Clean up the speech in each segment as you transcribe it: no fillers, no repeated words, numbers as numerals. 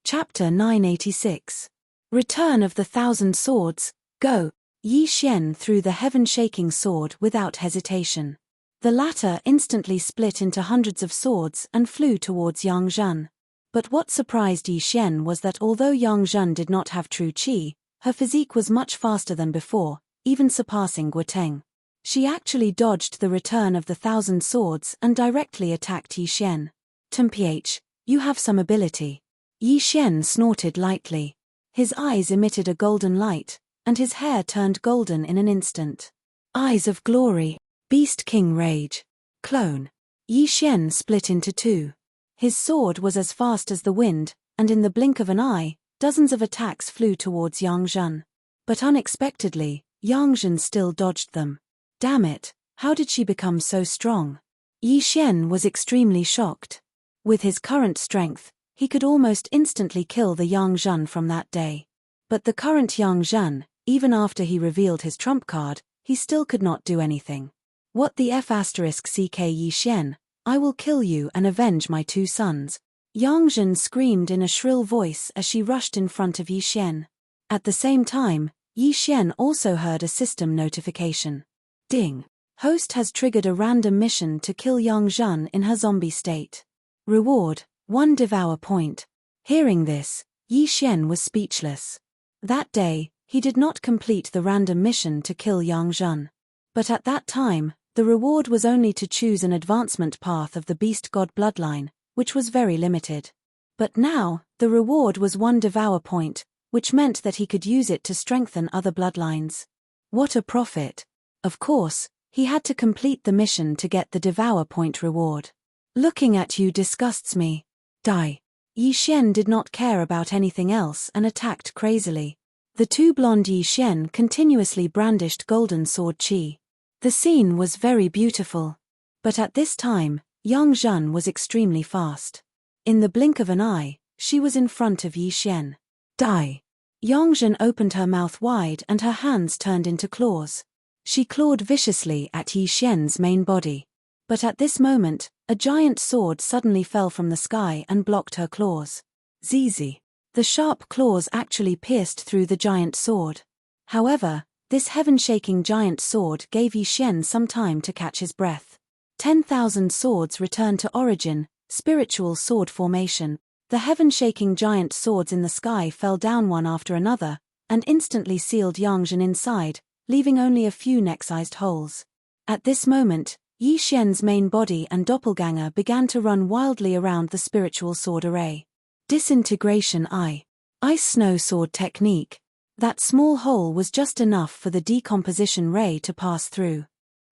Chapter 986. Return of the Thousand Swords, Go! Yi Xian threw the heaven-shaking sword without hesitation. The latter instantly split into hundreds of swords and flew towards Yang Zhen. But what surprised Yi Xian was that although Yang Zhen did not have true qi, her physique was much faster than before, even surpassing Guoteng. She actually dodged the return of the thousand swords and directly attacked Yi Xian. "Temph, you have some ability." Yi Xian snorted lightly. His eyes emitted a golden light, and his hair turned golden in an instant. Eyes of Glory, Beast King Rage, Clone. Yi Xian split into two. His sword was as fast as the wind, and in the blink of an eye, dozens of attacks flew towards Yang Zhen. But unexpectedly, Yang Zhen still dodged them. Damn it, how did she become so strong? Yi Xian was extremely shocked. With his current strength, he could almost instantly kill the Yang Zhen from that day. But the current Yang Zhen, even after he revealed his trump card, he still could not do anything. What the F***ck Yi Xian, I will kill you and avenge my two sons. Yang Zhen screamed in a shrill voice as she rushed in front of Yi Xian. At the same time, Yi Xian also heard a system notification. Ding! Host has triggered a random mission to kill Yang Zhen in her zombie state. Reward, 1 Devour point. Hearing this, Yi Xian was speechless. That day, he did not complete the random mission to kill Yang Zhen. But at that time, the reward was only to choose an advancement path of the Beast God bloodline, which was very limited. But now, the reward was 1 Devour point, which meant that he could use it to strengthen other bloodlines. What a profit! Of course, he had to complete the mission to get the Devour point reward. Looking at you disgusts me. Die. Yi Xian did not care about anything else and attacked crazily. The two blonde Yi Xian continuously brandished golden sword qi. The scene was very beautiful. But at this time, Yang Zhen was extremely fast. In the blink of an eye, she was in front of Yi Xian. Die. Yang Zhen opened her mouth wide and her hands turned into claws. She clawed viciously at Yi Xian's main body. But at this moment, a giant sword suddenly fell from the sky and blocked her claws. Zizi. The sharp claws actually pierced through the giant sword. However, this heaven-shaking giant sword gave Yi Xian some time to catch his breath. 10,000 swords returned to origin, spiritual sword formation. The heaven-shaking giant swords in the sky fell down one after another, and instantly sealed Yang Zhen inside, leaving only a few neck-sized holes. At this moment, Yi Xian's main body and doppelganger began to run wildly around the spiritual sword array. Disintegration Ice Snow Sword Technique. That small hole was just enough for the decomposition ray to pass through.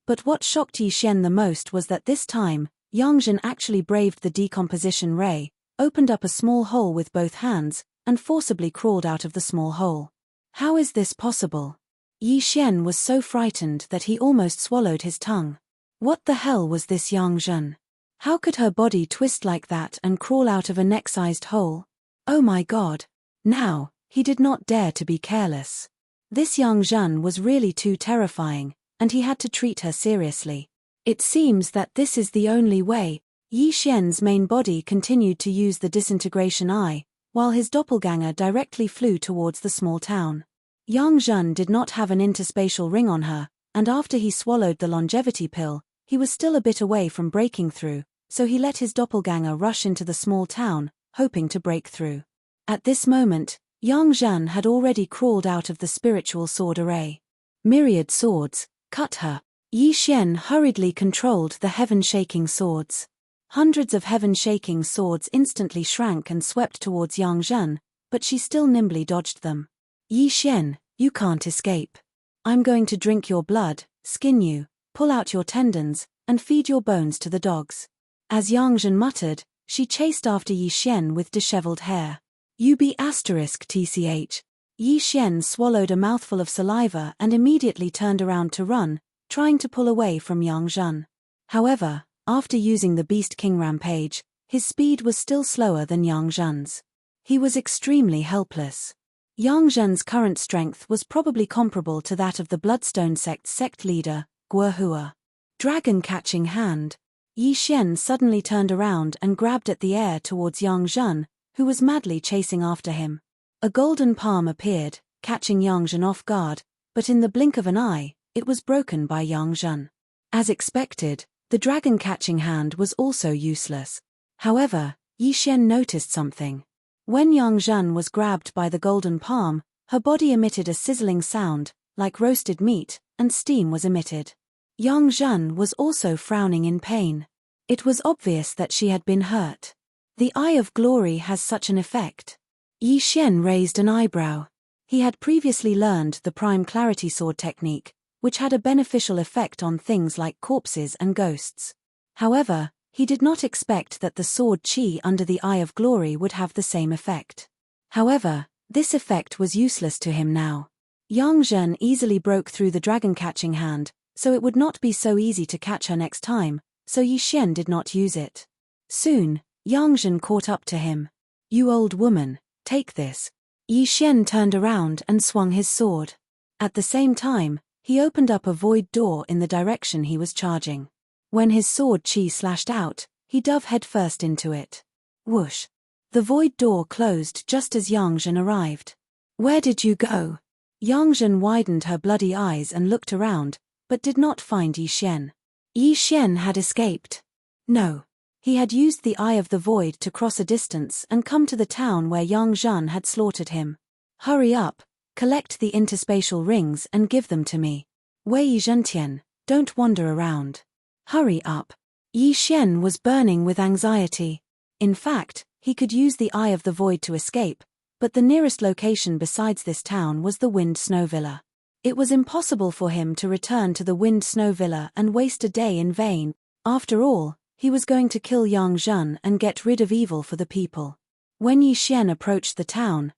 But what shocked Yi Xian the most was that this time, Yang Zhen actually braved the decomposition ray, opened up a small hole with both hands, and forcibly crawled out of the small hole. How is this possible? Yi Xian was so frightened that he almost swallowed his tongue. What the hell was this Yang Zhen? How could her body twist like that and crawl out of a neck-sized hole? Oh my god. Now, he did not dare to be careless. This Yang Zhen was really too terrifying, and he had to treat her seriously. It seems that this is the only way. Yi Xian's main body continued to use the disintegration eye, while his doppelganger directly flew towards the small town. Yang Zhen did not have an interspatial ring on her, and after he swallowed the longevity pill, he was still a bit away from breaking through, so he let his doppelganger rush into the small town, hoping to break through. At this moment, Yang Zhen had already crawled out of the spiritual sword array. Myriad swords, cut her. Yi Xian hurriedly controlled the heaven-shaking swords. Hundreds of heaven-shaking swords instantly shrank and swept towards Yang Zhen, but she still nimbly dodged them. Yi Xian, you can't escape. I'm going to drink your blood, skin you, pull out your tendons, and feed your bones to the dogs. As Yang Zhen muttered, she chased after Yi Xian with disheveled hair. UB***TCH. Yi Xian swallowed a mouthful of saliva and immediately turned around to run, trying to pull away from Yang Zhen. However, after using the Beast King Rampage, his speed was still slower than Yang Zhen's. He was extremely helpless. Yang Zhen's current strength was probably comparable to that of the Bloodstone sect's sect leader, Guohua. Dragon Catching Hand. Yi Xian suddenly turned around and grabbed at the air towards Yang Zhen, who was madly chasing after him. A golden palm appeared, catching Yang Zhen off guard, but in the blink of an eye, it was broken by Yang Zhen. As expected, the dragon-catching hand was also useless. However, Yi Xian noticed something. When Yang Zhen was grabbed by the golden palm, her body emitted a sizzling sound, like roasted meat, and steam was emitted. Yang Zhen was also frowning in pain. It was obvious that she had been hurt. The Eye of Glory has such an effect. Yi Xian raised an eyebrow. He had previously learned the Prime Clarity Sword technique, which had a beneficial effect on things like corpses and ghosts. However, he did not expect that the sword qi under the Eye of Glory would have the same effect. However, this effect was useless to him now. Yang Zhen easily broke through the dragon-catching hand, so it would not be so easy to catch her next time, so Yi Xian did not use it. Soon, Yang Zhen caught up to him. "You old woman, take this." Yi Xian turned around and swung his sword. At the same time, he opened up a void door in the direction he was charging. When his sword qi slashed out, he dove headfirst into it. Whoosh! The void door closed just as Yang Zhen arrived. "Where did you go?" Yang Zhen widened her bloody eyes and looked around, but did not find Yi Xian. Yi Xian had escaped. No. He had used the Eye of the Void to cross a distance and come to the town where Yang Zhen had slaughtered him. "Hurry up, collect the interspatial rings and give them to me. Wei Zhentian, don't wander around. Hurry up." Yi Xian was burning with anxiety. In fact, he could use the Eye of the Void to escape, but the nearest location besides this town was the Wind Snow Villa. It was impossible for him to return to the Wind Snow Villa and waste a day in vain. After all, he was going to kill Yang Zhen and get rid of evil for the people. When Yi Xian approached the town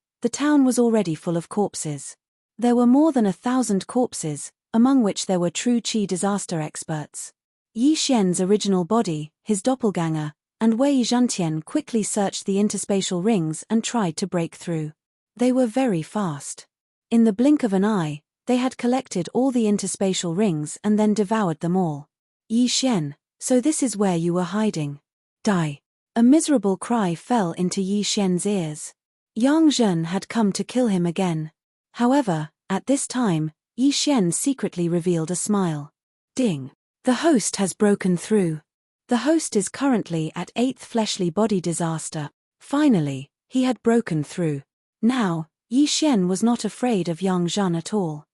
was already full of corpses. There were more than 1,000 corpses, among which there were true qi disaster experts. Yi Xian's original body, his doppelganger, and Wei Zhentian quickly searched the interspatial rings and tried to break through. They were very fast. In the blink of an eye, they had collected all the interspatial rings and then devoured them all. "Yi Xian, so this is where you were hiding. Die." A miserable cry fell into Yi Xian's ears. Yang Zhen had come to kill him again. However, at this time, Yi Xian secretly revealed a smile. Ding! The host has broken through. The host is currently at 8th fleshly body disaster. Finally, he had broken through. Now, Yi Xian was not afraid of Yang Zhen at all.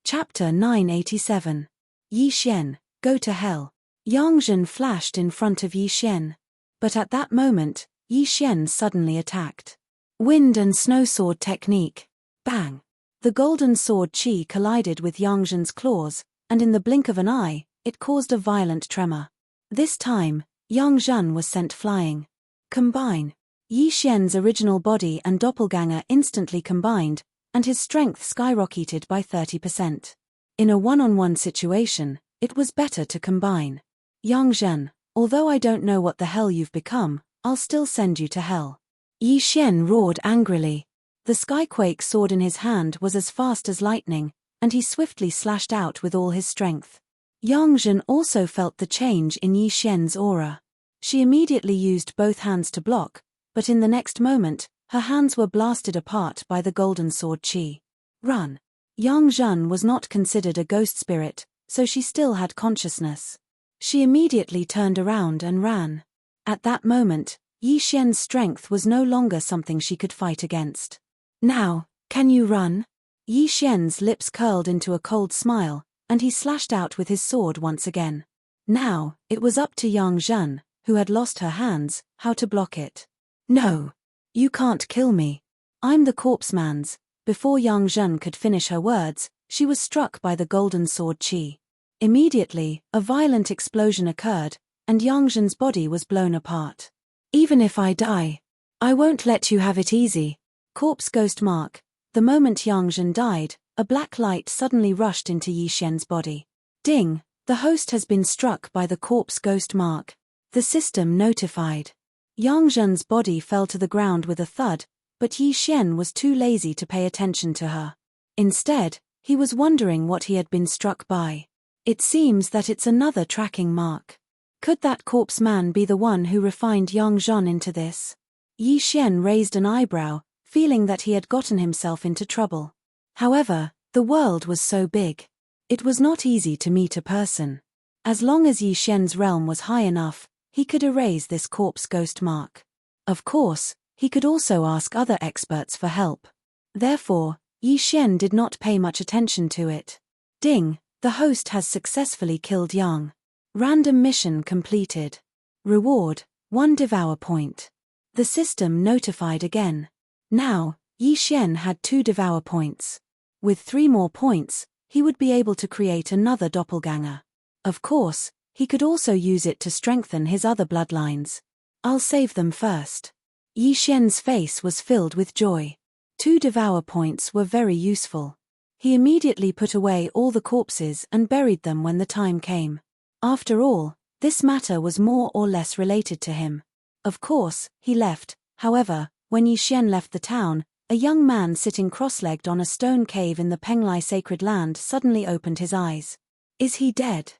Chapter 987. Yi Xian, go to hell. Yang Zhen flashed in front of Yi Xian. But at that moment, Yi Xian suddenly attacked. Wind and Snow Sword technique. Bang! The golden sword qi collided with Yang Zhen's claws, and in the blink of an eye, it caused a violent tremor. This time, Yang Zhen was sent flying. Combine. Yi Xian's original body and doppelganger instantly combined, and his strength skyrocketed by 30%. In a one-on-one situation, it was better to combine. Yang Zhen, although I don't know what the hell you've become, I'll still send you to hell. Yi Xian roared angrily. The skyquake sword in his hand was as fast as lightning, and he swiftly slashed out with all his strength. Yang Zhen also felt the change in Yi Xian's aura. She immediately used both hands to block, but in the next moment, her hands were blasted apart by the golden sword qi. Run! Yang Zhen was not considered a ghost spirit, so she still had consciousness. She immediately turned around and ran. At that moment, Yi Xian's strength was no longer something she could fight against. Now, can you run? Yi Xian's lips curled into a cold smile, and he slashed out with his sword once again. Now, it was up to Yang Zhen, who had lost her hands, how to block it. No! You can't kill me. I'm the corpse man's. Before Yang Zhen could finish her words, she was struck by the golden sword qi. Immediately, a violent explosion occurred, and Yang Zhen's body was blown apart. Even if I die, I won't let you have it easy. Corpse Ghost Mark. The moment Yang Zhen died, a black light suddenly rushed into Yi Xian's body. Ding! The host has been struck by the Corpse Ghost Mark. The system notified. Yang Zhen's body fell to the ground with a thud, but Yi Xian was too lazy to pay attention to her. Instead, he was wondering what he had been struck by. It seems that it's another tracking mark. Could that corpse man be the one who refined Yang Zhen into this? Yi Xian raised an eyebrow, feeling that he had gotten himself into trouble. However, the world was so big. It was not easy to meet a person. As long as Yi Xian's realm was high enough, he could erase this corpse ghost mark. Of course, he could also ask other experts for help. Therefore, Yi Xian did not pay much attention to it. Ding, the host has successfully killed Yang. Random mission completed. Reward, 1 Devour point. The system notified again. Now, Yi Xian had 2 Devour points. With 3 more points, he would be able to create another doppelganger. Of course, he could also use it to strengthen his other bloodlines. I'll save them first. Yi Xian's face was filled with joy. 2 Devour points were very useful. He immediately put away all the corpses and buried them when the time came. After all, this matter was more or less related to him. Of course, he left. However, when Yi Xian left the town, a young man sitting cross-legged on a stone cave in the Penglai sacred land suddenly opened his eyes. Is he dead?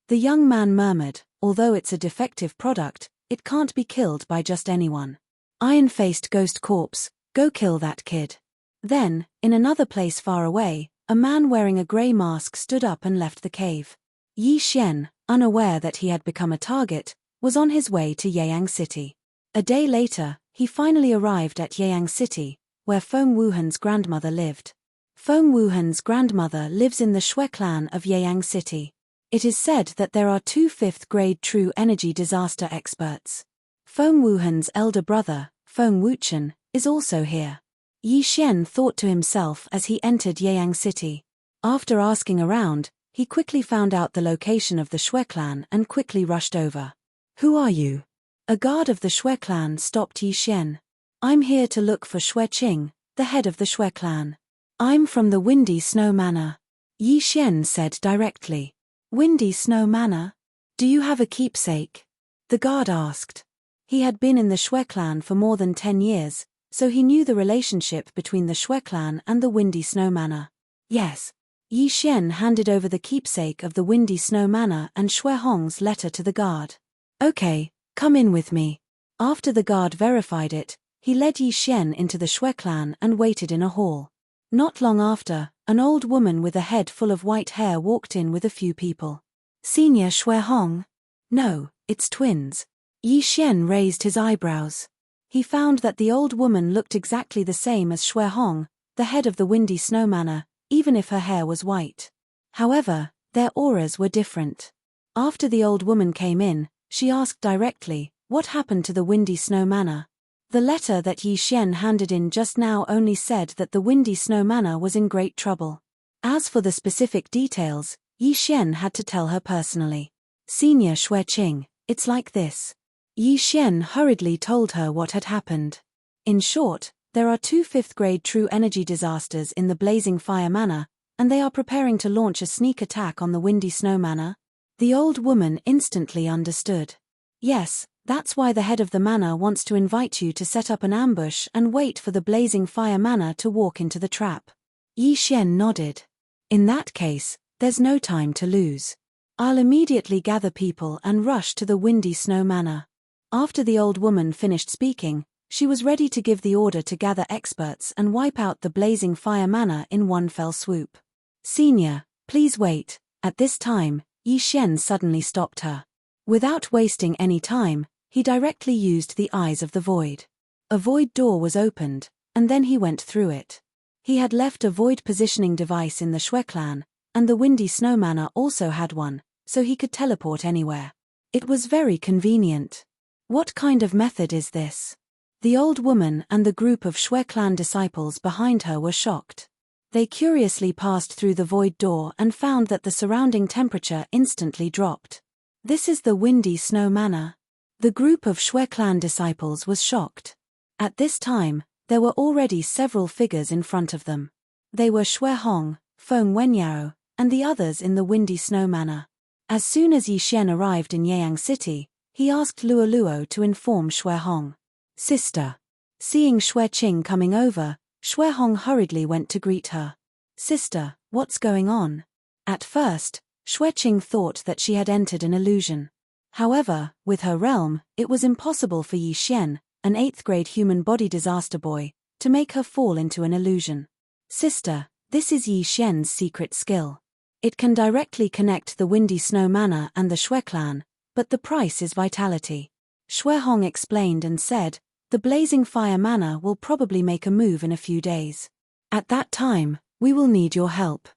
The young man murmured, although it's a defective product, it can't be killed by just anyone. Iron-faced ghost corpse, go kill that kid. Then, in another place far away, a man wearing a grey mask stood up and left the cave. Yi Xian, unaware that he had become a target, was on his way to Yeyang City. A day later, he finally arrived at Yeyang City, where Feng Wuhan's grandmother lived. Feng Wuhan's grandmother lives in the Shui clan of Yeyang City. It is said that there are 2 5th-grade true energy disaster experts. Feng Wuhan's elder brother, Feng Wuchen, is also here. Yi Xian thought to himself as he entered Yeyang City. After asking around, he quickly found out the location of the Shui clan and quickly rushed over. Who are you? A guard of the Shui clan stopped Yi Xian. I'm here to look for Shui Qing, the head of the Shui clan. I'm from the Windy Snow Manor. Yi Xian said directly. Windy Snow Manor? Do you have a keepsake? The guard asked. He had been in the Shui clan for more than 10 years, so he knew the relationship between the Shui clan and the Windy Snow Manor. Yes. Yi Xian handed over the keepsake of the Windy Snow Manor and Shui Hong's letter to the guard. Okay, come in with me. After the guard verified it, he led Yi Xian into the Shui clan and waited in a hall. Not long after, an old woman with a head full of white hair walked in with a few people. Senior Shui Hong? No, it's twins. Yi Xian raised his eyebrows. He found that the old woman looked exactly the same as Shui Hong, the head of the Windy Snow Manor, even if her hair was white. However, their auras were different. After the old woman came in, she asked directly, what happened to the Windy Snow Manor? The letter that Yi Xian handed in just now only said that the Windy Snow Manor was in great trouble. As for the specific details, Yi Xian had to tell her personally. Senior Shui Qing, it's like this. Yi Xian hurriedly told her what had happened. In short, there are 2 5th-grade true energy disasters in the Blazing Fire Manor, and they are preparing to launch a sneak attack on the Windy Snow Manor. The old woman instantly understood. Yes, that's why the head of the manor wants to invite you to set up an ambush and wait for the Blazing Fire Manor to walk into the trap. Yi Xian nodded. In that case, there's no time to lose. I'll immediately gather people and rush to the Windy Snow Manor. After the old woman finished speaking, she was ready to give the order to gather experts and wipe out the Blazing Fire Manor in one fell swoop. Senior, please wait. At this time, Yi Xian suddenly stopped her. Without wasting any time, he directly used the Eyes of the Void. A void door was opened, and then he went through it. He had left a void positioning device in the Shui clan, and the Windy Snow Manor also had one, so he could teleport anywhere. It was very convenient. What kind of method is this? The old woman and the group of Shui clan disciples behind her were shocked. They curiously passed through the void door and found that the surrounding temperature instantly dropped. This is the Windy Snow Manor. The group of Shui clan disciples was shocked. At this time, there were already several figures in front of them. They were Shui Hong, Feng Wenyao, and the others in the Windy Snow Manor. As soon as Yi Xian arrived in Yeyang City, he asked Luo Luo to inform Shui Hong. Sister. Seeing Shui Qing coming over, Shui Hong hurriedly went to greet her. Sister, what's going on? At first, Shui Qing thought that she had entered an illusion. However, with her realm, it was impossible for Yi Xian, an 8th grade human body disaster boy, to make her fall into an illusion. Sister, this is Yi Xian's secret skill. It can directly connect the Windy Snow Manor and the Shui clan, but the price is vitality. Shui Hong explained and said, the Blazing Fire Manor will probably make a move in a few days. At that time, we will need your help.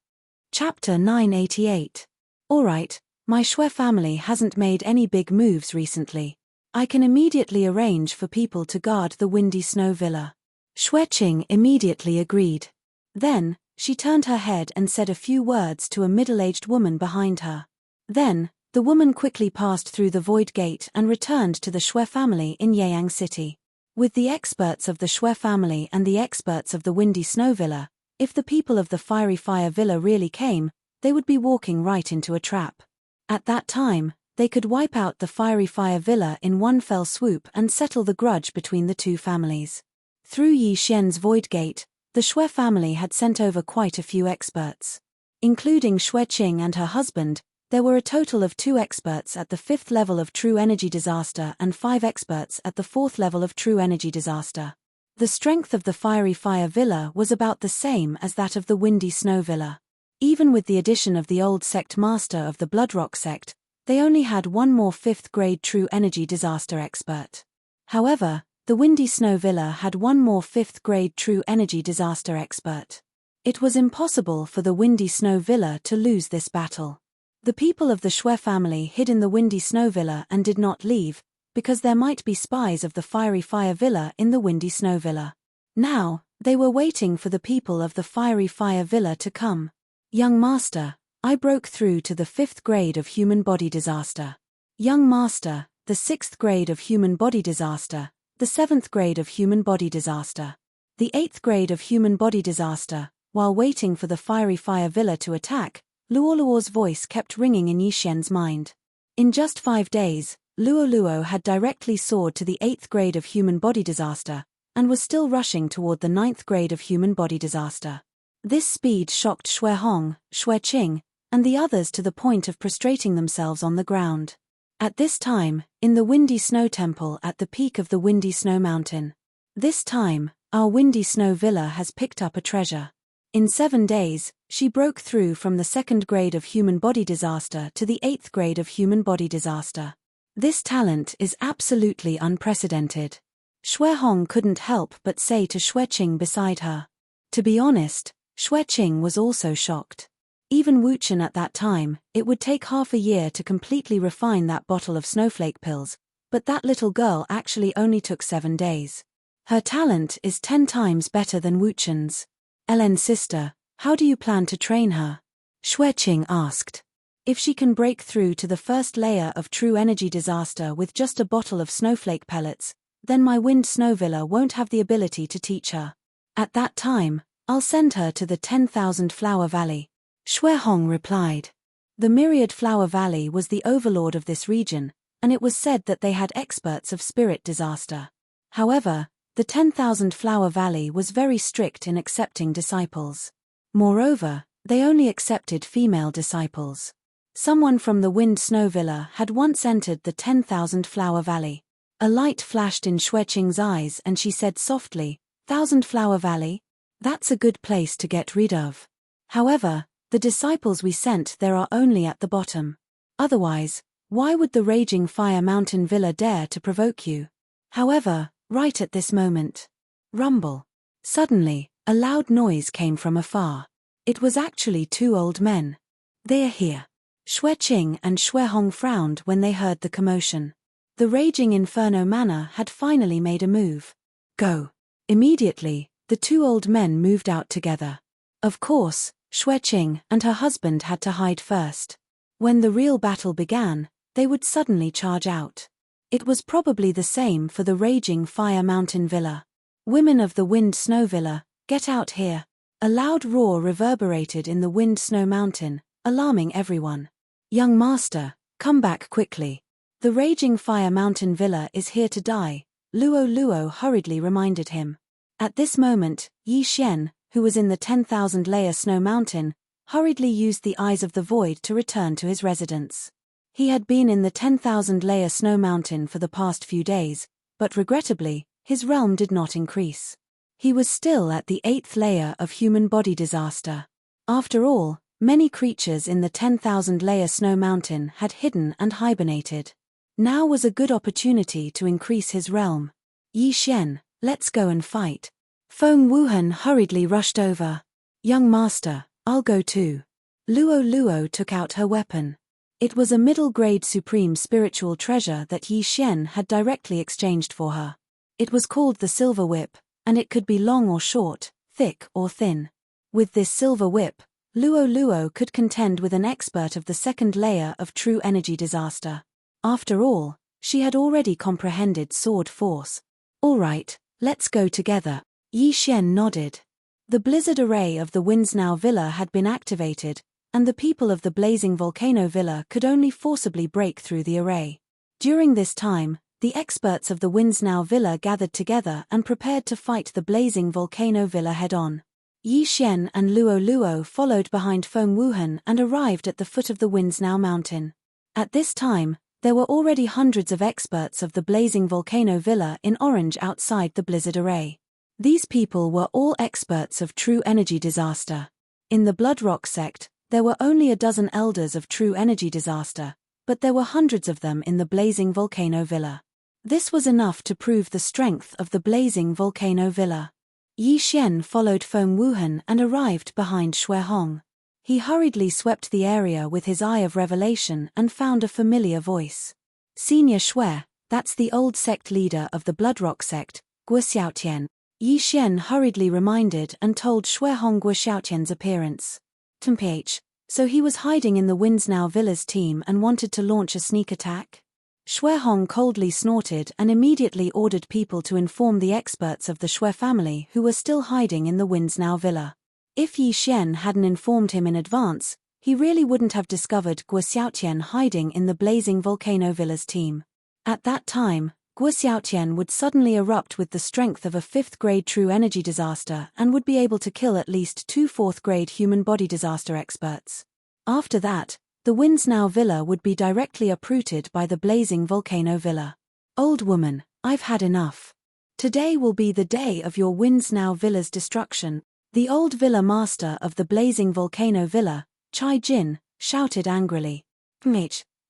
Chapter 988. Alright, my Shui family hasn't made any big moves recently. I can immediately arrange for people to guard the Windy Snow Villa. Shui Qing immediately agreed. Then, she turned her head and said a few words to a middle-aged woman behind her. Then, the woman quickly passed through the Void Gate and returned to the Shui family in Yeyang City. With the experts of the Shui family and the experts of the Windy Snow Villa, if the people of the Fiery Fire Villa really came, they would be walking right into a trap. At that time, they could wipe out the Fiery Fire Villa in one fell swoop and settle the grudge between the two families. Through Yi Xian's Void Gate, the Shui family had sent over quite a few experts. Including Shui Qing and her husband, there were a total of 2 experts at the 5th level of True Energy Disaster and 5 experts at the 4th level of True Energy Disaster. The strength of the Fiery Fire Villa was about the same as that of the Windy Snow Villa. Even with the addition of the old sect master of the Bloodrock sect, they only had one more 5th grade True Energy Disaster expert. However, the Windy Snow Villa had one more 5th grade True Energy Disaster expert. It was impossible for the Windy Snow Villa to lose this battle. The people of the Shui family hid in the Windy Snow Villa and did not leave, because there might be spies of the Fiery Fire Villa in the Windy Snow Villa. Now, they were waiting for the people of the Fiery Fire Villa to come. Young Master, I broke through to the 5th grade of Human Body Disaster. Young Master, the 6th grade of Human Body Disaster, the 7th grade of Human Body Disaster, the 8th grade of Human Body Disaster. While waiting for the Fiery Fire Villa to attack, Luoluo's voice kept ringing in Yi Xian's mind. In just 5 days, Luoluo had directly soared to the 8th grade of Human Body Disaster, and was still rushing toward the 9th grade of Human Body Disaster. This speed shocked Shui Hong, Shui Qing, and the others to the point of prostrating themselves on the ground. At this time, in the Windy Snow Temple at the peak of the Windy Snow Mountain. This time, our Windy Snow Villa has picked up a treasure. In 7 days, she broke through from the 2nd grade of Human Body Disaster to the 8th grade of Human Body Disaster. This talent is absolutely unprecedented. Shui Hong couldn't help but say to Shui Qing beside her. To be honest, Shui Qing was also shocked. Even Wu Chen at that time, it would take half a year to completely refine that bottle of snowflake pills, but that little girl actually only took 7 days. Her talent is 10 times better than Wu Chen's. Ellen's sister, how do you plan to train her? Shui Qing asked. If she can break through to the first layer of True Energy Disaster with just a bottle of snowflake pellets, then my Wind Snow Villa won't have the ability to teach her. At that time, I'll send her to the 10,000 Flower Valley. Shui Hong replied. The Myriad Flower Valley was the overlord of this region, and it was said that they had experts of spirit disaster. However, the 10,000 Flower Valley was very strict in accepting disciples. Moreover, they only accepted female disciples. Someone from the Wind Snow Villa had once entered the 10,000 Flower Valley. A light flashed in Shui Qing's eyes and she said softly, 1,000 Flower Valley? That's a good place to get rid of. However, the disciples we sent there are only at the bottom. Otherwise, why would the Raging Fire Mountain Villa dare to provoke you? However, right at this moment. Rumble. Suddenly, a loud noise came from afar. It was actually 2 old men. They are here. Shui Qing and Shui Hong frowned when they heard the commotion. The Raging Inferno Manor had finally made a move. Go. Immediately, the 2 old men moved out together. Of course, Shui Qing and her husband had to hide first. When the real battle began, they would suddenly charge out. It was probably the same for the Raging Fire Mountain Villa. Women of the Wind Snow Villa, get out here. A loud roar reverberated in the Wind Snow Mountain, alarming everyone. Young Master, come back quickly. The Raging Fire Mountain Villa is here to die, Luo hurriedly reminded him. At this moment, Yi Xian, who was in the 10,000 layer snow mountain, hurriedly used the Eyes of the Void to return to his residence. He had been in the 10,000 layer snow mountain for the past few days, but regrettably, his realm did not increase. He was still at the 8th layer of human body disaster. After all, many creatures in the 10,000-layer snow mountain had hidden and hibernated. Now was a good opportunity to increase his realm. Yi Xian, let's go and fight. Feng Wuhan hurriedly rushed over. Young master, I'll go too. Luo Luo took out her weapon. It was a middle-grade supreme spiritual treasure that Yi Xian had directly exchanged for her. It was called the Silver Whip, and it could be long or short, thick or thin. With this silver whip, Luo Luo could contend with an expert of the 2nd layer of true energy disaster. After all, she had already comprehended sword force. All right, let's go together. Yi Xian nodded. The blizzard array of the Windsnow Villa had been activated, and the people of the blazing volcano villa could only forcibly break through the array. During this time, the experts of the Windsnow Villa gathered together and prepared to fight the blazing volcano villa head-on. Yi Xian and Luo Luo followed behind Feng Wuhan and arrived at the foot of the Windsnow mountain. At this time, there were already hundreds of experts of the blazing volcano villa in orange outside the blizzard array. These people were all experts of true energy disaster. In the Bloodrock sect, there were only a dozen elders of true energy disaster, but there were hundreds of them in the blazing volcano villa. This was enough to prove the strength of the blazing volcano villa. Yi Xian followed Feng Wuhan and arrived behind Xue Hong. He hurriedly swept the area with his eye of revelation and found a familiar voice. Senior Xue, that's the old sect leader of the Bloodrock sect, Guo Xiaotian. Yi Xian hurriedly reminded and told Xue Hong Guo Xiaotian's appearance. Temph, so he was hiding in the Windsnow Villa's team and wanted to launch a sneak attack? Xue Hong coldly snorted and immediately ordered people to inform the experts of the Xue family who were still hiding in the Windsnow Villa. If Yi Xian hadn't informed him in advance, he really wouldn't have discovered Guo Xiaotian hiding in the blazing volcano villa's team. At that time, Guo Xiaotian would suddenly erupt with the strength of a 5th-grade true energy disaster and would be able to kill at least 2 4th-grade human body disaster experts. After that, the Windsnow Villa would be directly uprooted by the blazing volcano villa. Old woman, I've had enough. Today will be the day of your Windsnow Villa's destruction. The old villa master of the blazing volcano villa, Chai Jin, shouted angrily.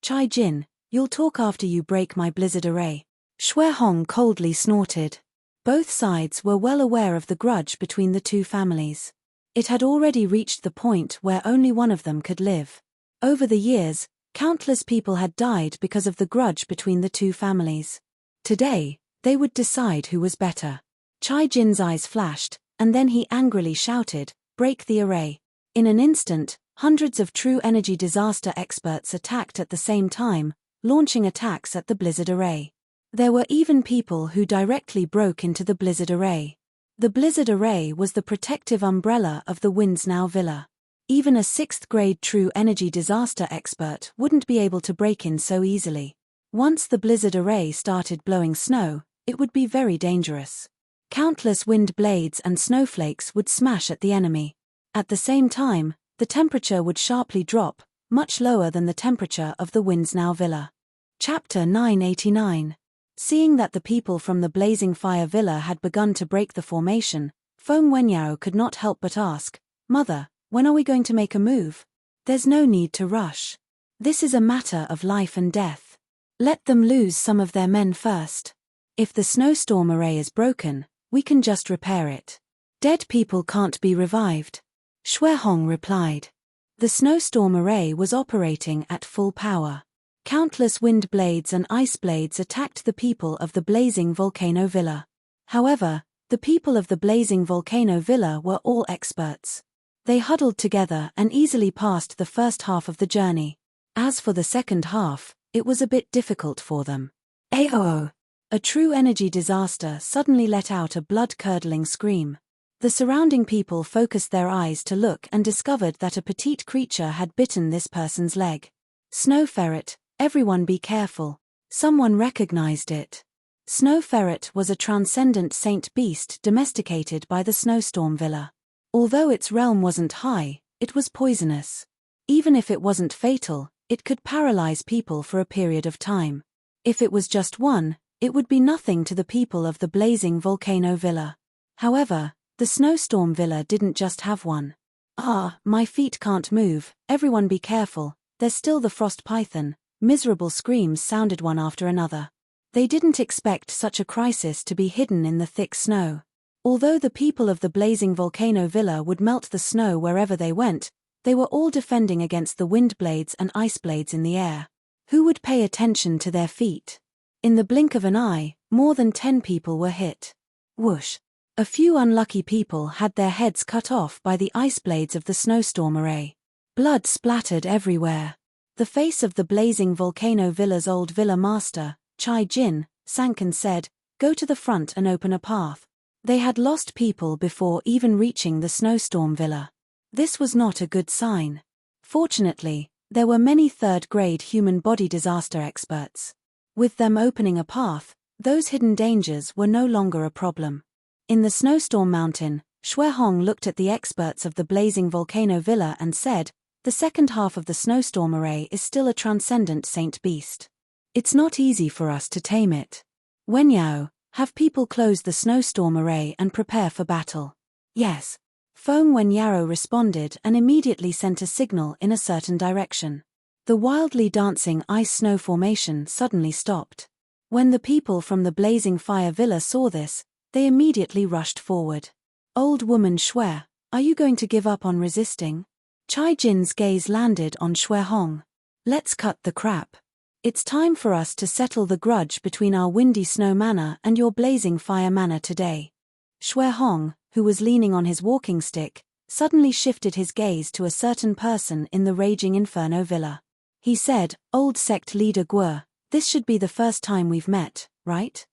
Chai Jin, you'll talk after you break my blizzard array. Xue Hong coldly snorted. Both sides were well aware of the grudge between the two families. It had already reached the point where only one of them could live. Over the years, countless people had died because of the grudge between the two families. Today, they would decide who was better. Chai Jin's eyes flashed, and then he angrily shouted, "Break the array." In an instant, hundreds of true energy disaster experts attacked at the same time, launching attacks at the blizzard array. There were even people who directly broke into the blizzard array. The blizzard array was the protective umbrella of the Windsnow Villa. Even a 6th-grade true energy disaster expert wouldn't be able to break in so easily. Once the blizzard array started blowing snow, it would be very dangerous. Countless wind blades and snowflakes would smash at the enemy. At the same time, the temperature would sharply drop, much lower than the temperature of the Windsnow Villa. Chapter 989. Seeing that the people from the Blazing Fire Villa had begun to break the formation, Feng Wenyao could not help but ask, "Mother, when are we going to make a move? There's no need to rush. This is a matter of life and death. Let them lose some of their men first. If the snowstorm array is broken, we can just repair it. Dead people can't be revived." Xue Hong replied. The snowstorm array was operating at full power. Countless wind blades and ice blades attacked the people of the blazing volcano villa. However, the people of the blazing volcano villa were all experts. They huddled together and easily passed the first half of the journey. As for the second half, it was a bit difficult for them. Aoo! A true energy disaster suddenly let out a blood-curdling scream. The surrounding people focused their eyes to look and discovered that a petite creature had bitten this person's leg. Snow ferret, everyone be careful. Someone recognized it. Snow ferret was a transcendent saint beast domesticated by the Snowstorm Villa. Although its realm wasn't high, it was poisonous. Even if it wasn't fatal, it could paralyze people for a period of time. If it was just one, It would be nothing to the people of the blazing volcano villa. However, the snowstorm villa didn't just have one. "Ah, my feet can't move, everyone be careful, there's still the frost python," miserable screams sounded one after another. They didn't expect such a crisis to be hidden in the thick snow. Although the people of the blazing volcano villa would melt the snow wherever they went, they were all defending against the wind blades and ice blades in the air. Who would pay attention to their feet? In the blink of an eye, more than 10 people were hit. Whoosh! A few unlucky people had their heads cut off by the ice blades of the snowstorm array. Blood splattered everywhere. The face of the blazing volcano villa's old villa master, Chai Jin, sank and said, "Go to the front and open a path." They had lost people before even reaching the snowstorm villa. This was not a good sign. Fortunately, there were many third-grade human body disaster experts. With them opening a path, those hidden dangers were no longer a problem. In the snowstorm mountain, Xuehong looked at the experts of the blazing volcano villa and said, "The second half of the snowstorm array is still a transcendent saint beast. It's not easy for us to tame it. Wenyao, have people close the snowstorm array and prepare for battle." "Yes." Feng Wenyao responded and immediately sent a signal in a certain direction. The wildly dancing ice-snow formation suddenly stopped. When the people from the blazing fire villa saw this, they immediately rushed forward. "Old woman Xue, are you going to give up on resisting?" Chai Jin's gaze landed on Xuehong. "Let's cut the crap. It's time for us to settle the grudge between our windy snow manor and your blazing fire manor today." Xuehong, who was leaning on his walking stick, suddenly shifted his gaze to a certain person in the raging inferno villa. He said, "Old sect leader Guo, this should be the first time we've met, right?"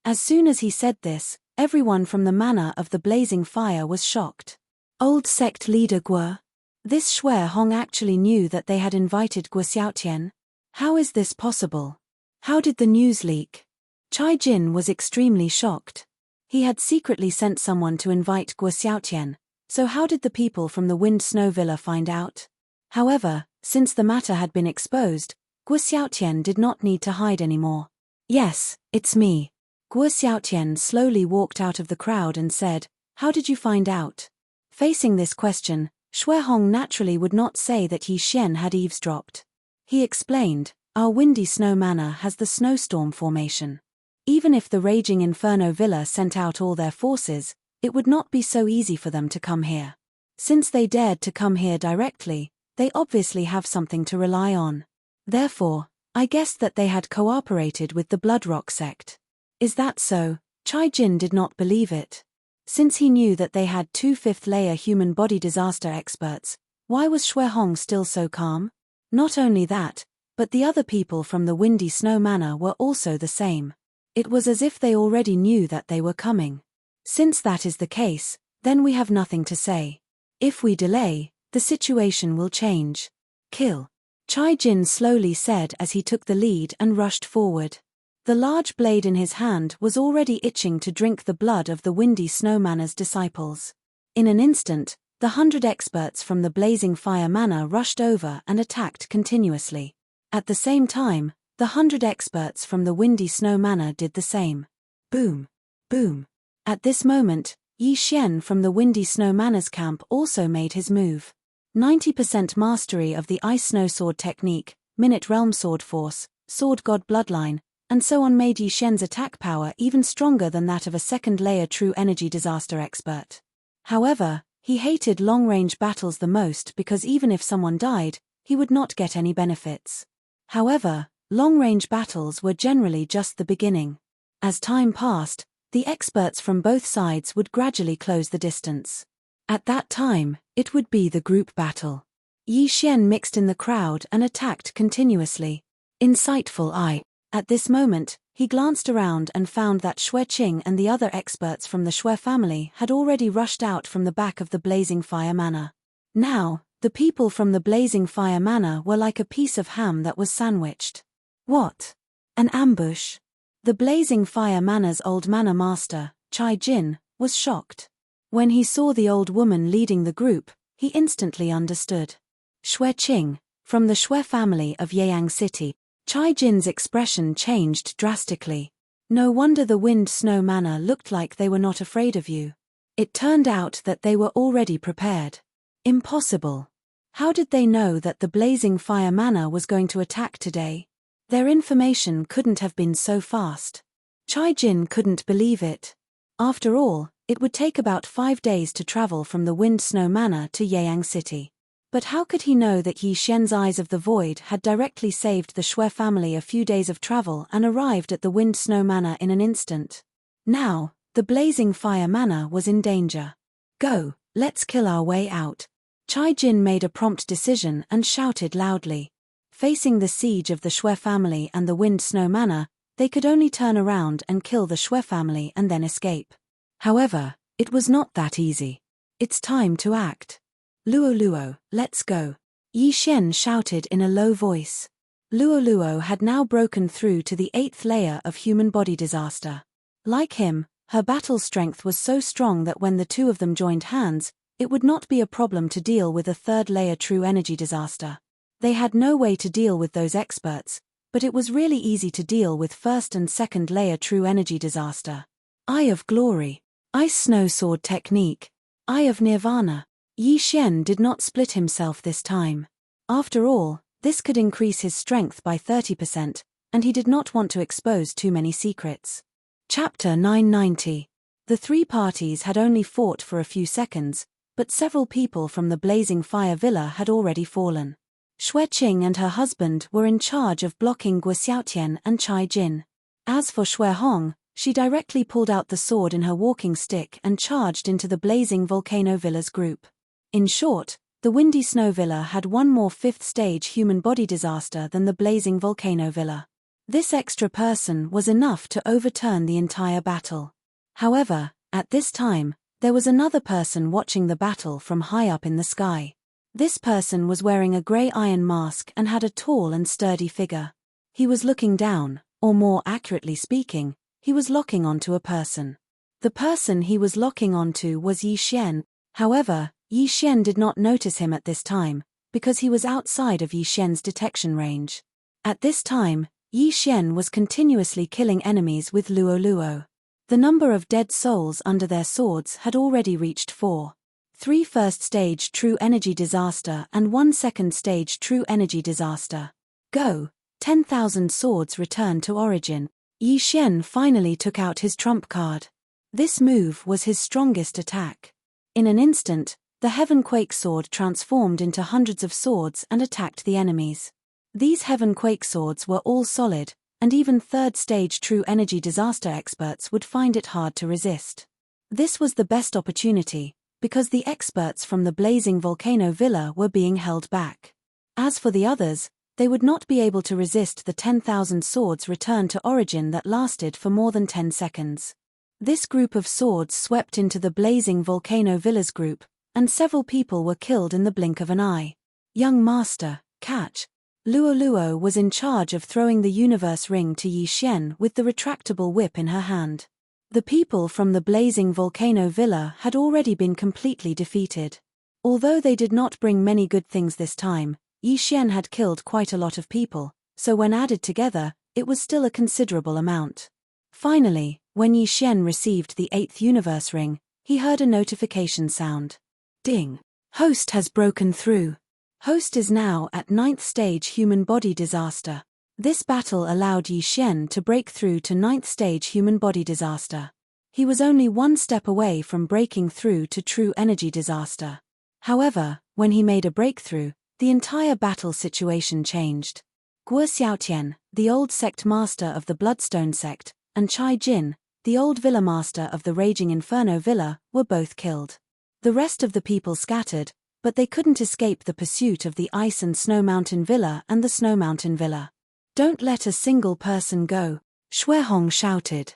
As soon as he said this, everyone from the manor of the blazing fire was shocked. Old sect leader Guo? This Xuehong actually knew that they had invited Guo Xiaotian? How is this possible? How did the news leak? Chai Jin was extremely shocked. He had secretly sent someone to invite Guo Xiaotian, so how did the people from the Wind Snow Villa find out? However, since the matter had been exposed, Guo Xiaotian did not need to hide anymore. "Yes, it's me." Guo Xiaotian slowly walked out of the crowd and said, "How did you find out?" Facing this question, Xuehong naturally would not say that Yi Xian had eavesdropped. He explained, "Our windy snow manor has the snowstorm formation. Even if the raging inferno villa sent out all their forces, it would not be so easy for them to come here. Since they dared to come here directly, they obviously have something to rely on. Therefore, I guessed that they had cooperated with the Bloodrock sect." "Is that so?" Chai Jin did not believe it. Since he knew that they had 2 fifth-layer human body disaster experts, why was Xuehong still so calm? Not only that, but the other people from the Windy Snow Manor were also the same. It was as if they already knew that they were coming. Since that is the case, then we have nothing to say. If we delay, the situation will change. "Kill," Chai Jin slowly said as he took the lead and rushed forward. The large blade in his hand was already itching to drink the blood of the Windy Snow Manor's disciples. In an instant, the 100 experts from the Blazing Fire Manor rushed over and attacked continuously. At the same time, the 100 experts from the Windy Snow Manor did the same. Boom! Boom! At this moment, Yi Xian from the Windy Snow Manor's camp also made his move. 90% mastery of the Ice Snow Sword technique, Minute Realm Sword Force, Sword God Bloodline, and so on made Yi Xian's attack power even stronger than that of a second-layer true energy disaster expert. However, he hated long-range battles the most because even if someone died, he would not get any benefits. However, long-range battles were generally just the beginning. As time passed, the experts from both sides would gradually close the distance. At that time, it would be the group battle. Yi Xian mixed in the crowd and attacked continuously. Insightful eye. At this moment, he glanced around and found that Xue Qing and the other experts from the Xue family had already rushed out from the back of the Blazing Fire Manor. Now, the people from the Blazing Fire Manor were like a piece of ham that was sandwiched. What? An ambush? The Blazing Fire Manor's old manor master, Chai Jin, was shocked. When he saw the old woman leading the group, he instantly understood. Xue Qing, from the Xue family of Yeyang City. Chai Jin's expression changed drastically. No wonder the wind snow manor looked like they were not afraid of you. It turned out that they were already prepared. Impossible. How did they know that the blazing fire manor was going to attack today? Their information couldn't have been so fast. Chai Jin couldn't believe it. After all, it would take about 5 days to travel from the Wind Snow Manor to Yeyang City. But how could he know that Yi Xian's Eyes of the Void had directly saved the Shui family a few days of travel and arrived at the Wind Snow Manor in an instant? Now, the blazing fire manor was in danger. Go, let's kill our way out. Chai Jin made a prompt decision and shouted loudly. Facing the siege of the Shui family and the Wind Snow Manor, they could only turn around and kill the Shui family and then escape. However, it was not that easy. It's time to act. Luo Luo, let's go. Yi Xian shouted in a low voice. Luo Luo had now broken through to the 8th layer of human body disaster. Like him, her battle strength was so strong that when the two of them joined hands, it would not be a problem to deal with a 3rd layer true energy disaster. They had no way to deal with those experts, but it was really easy to deal with 1st and 2nd layer true energy disaster. Eye of Glory. Ice Snow Sword Technique. Eye of Nirvana. Yi Xian did not split himself this time. After all, this could increase his strength by 30%, and he did not want to expose too many secrets. Chapter 990. The 3 parties had only fought for a few seconds, but several people from the Blazing Fire Villa had already fallen. Xue Qing and her husband were in charge of blocking Guo Xiaotian and Chai Jin. As for Xue Hong, she directly pulled out the sword in her walking stick and charged into the Blazing Volcano Villa's group. In short, the Windy Snow Villa had one more 5th stage human body disaster than the Blazing Volcano Villa. This extra person was enough to overturn the entire battle. However, at this time, there was another person watching the battle from high up in the sky. This person was wearing a grey iron mask and had a tall and sturdy figure. He was looking down, or more accurately speaking, he was locking onto a person. The person he was locking onto was Yi Xian. However, Yi Xian did not notice him at this time, because he was outside of Yi Xian's detection range. At this time, Yi Xian was continuously killing enemies with Luo Luo. The number of dead souls under their swords had already reached 4. 3 first-stage true energy disaster and 1 second-stage true energy disaster. Go! 10,000 swords return to origin. Yi Xian finally took out his trump card. This move was his strongest attack. In an instant, the Heaven Quake sword transformed into hundreds of swords and attacked the enemies. These Heaven Quake swords were all solid, and even 3rd-stage true energy disaster experts would find it hard to resist. This was the best opportunity, because the experts from the Blazing Volcano Villa were being held back. As for the others, they would not be able to resist the 10,000 swords return to origin that lasted for more than 10 seconds. This group of swords swept into the Blazing Volcano Villa's group, and several people were killed in the blink of an eye. Young Master, catch! Luo Luo was in charge of throwing the universe ring to Yi Xian with the retractable whip in her hand. The people from the Blazing Volcano Villa had already been completely defeated. Although they did not bring many good things this time, Yi Xian had killed quite a lot of people, so when added together, it was still a considerable amount. Finally, when Yi Xian received the 8th universe ring, he heard a notification sound. Ding! Host has broken through. Host is now at 9th stage human body disaster. This battle allowed Yi Xian to break through to 9th stage human body disaster. He was only 1 step away from breaking through to true energy disaster. However, when he made a breakthrough, the entire battle situation changed. Guo Xiaotian, the old sect master of the Bloodstone sect, and Chai Jin, the old villa master of the Raging Inferno Villa, were both killed. The rest of the people scattered, but they couldn't escape the pursuit of the Ice and Snow Mountain Villa and the Snow Mountain Villa. Don't let a single person go, Xue Hong shouted.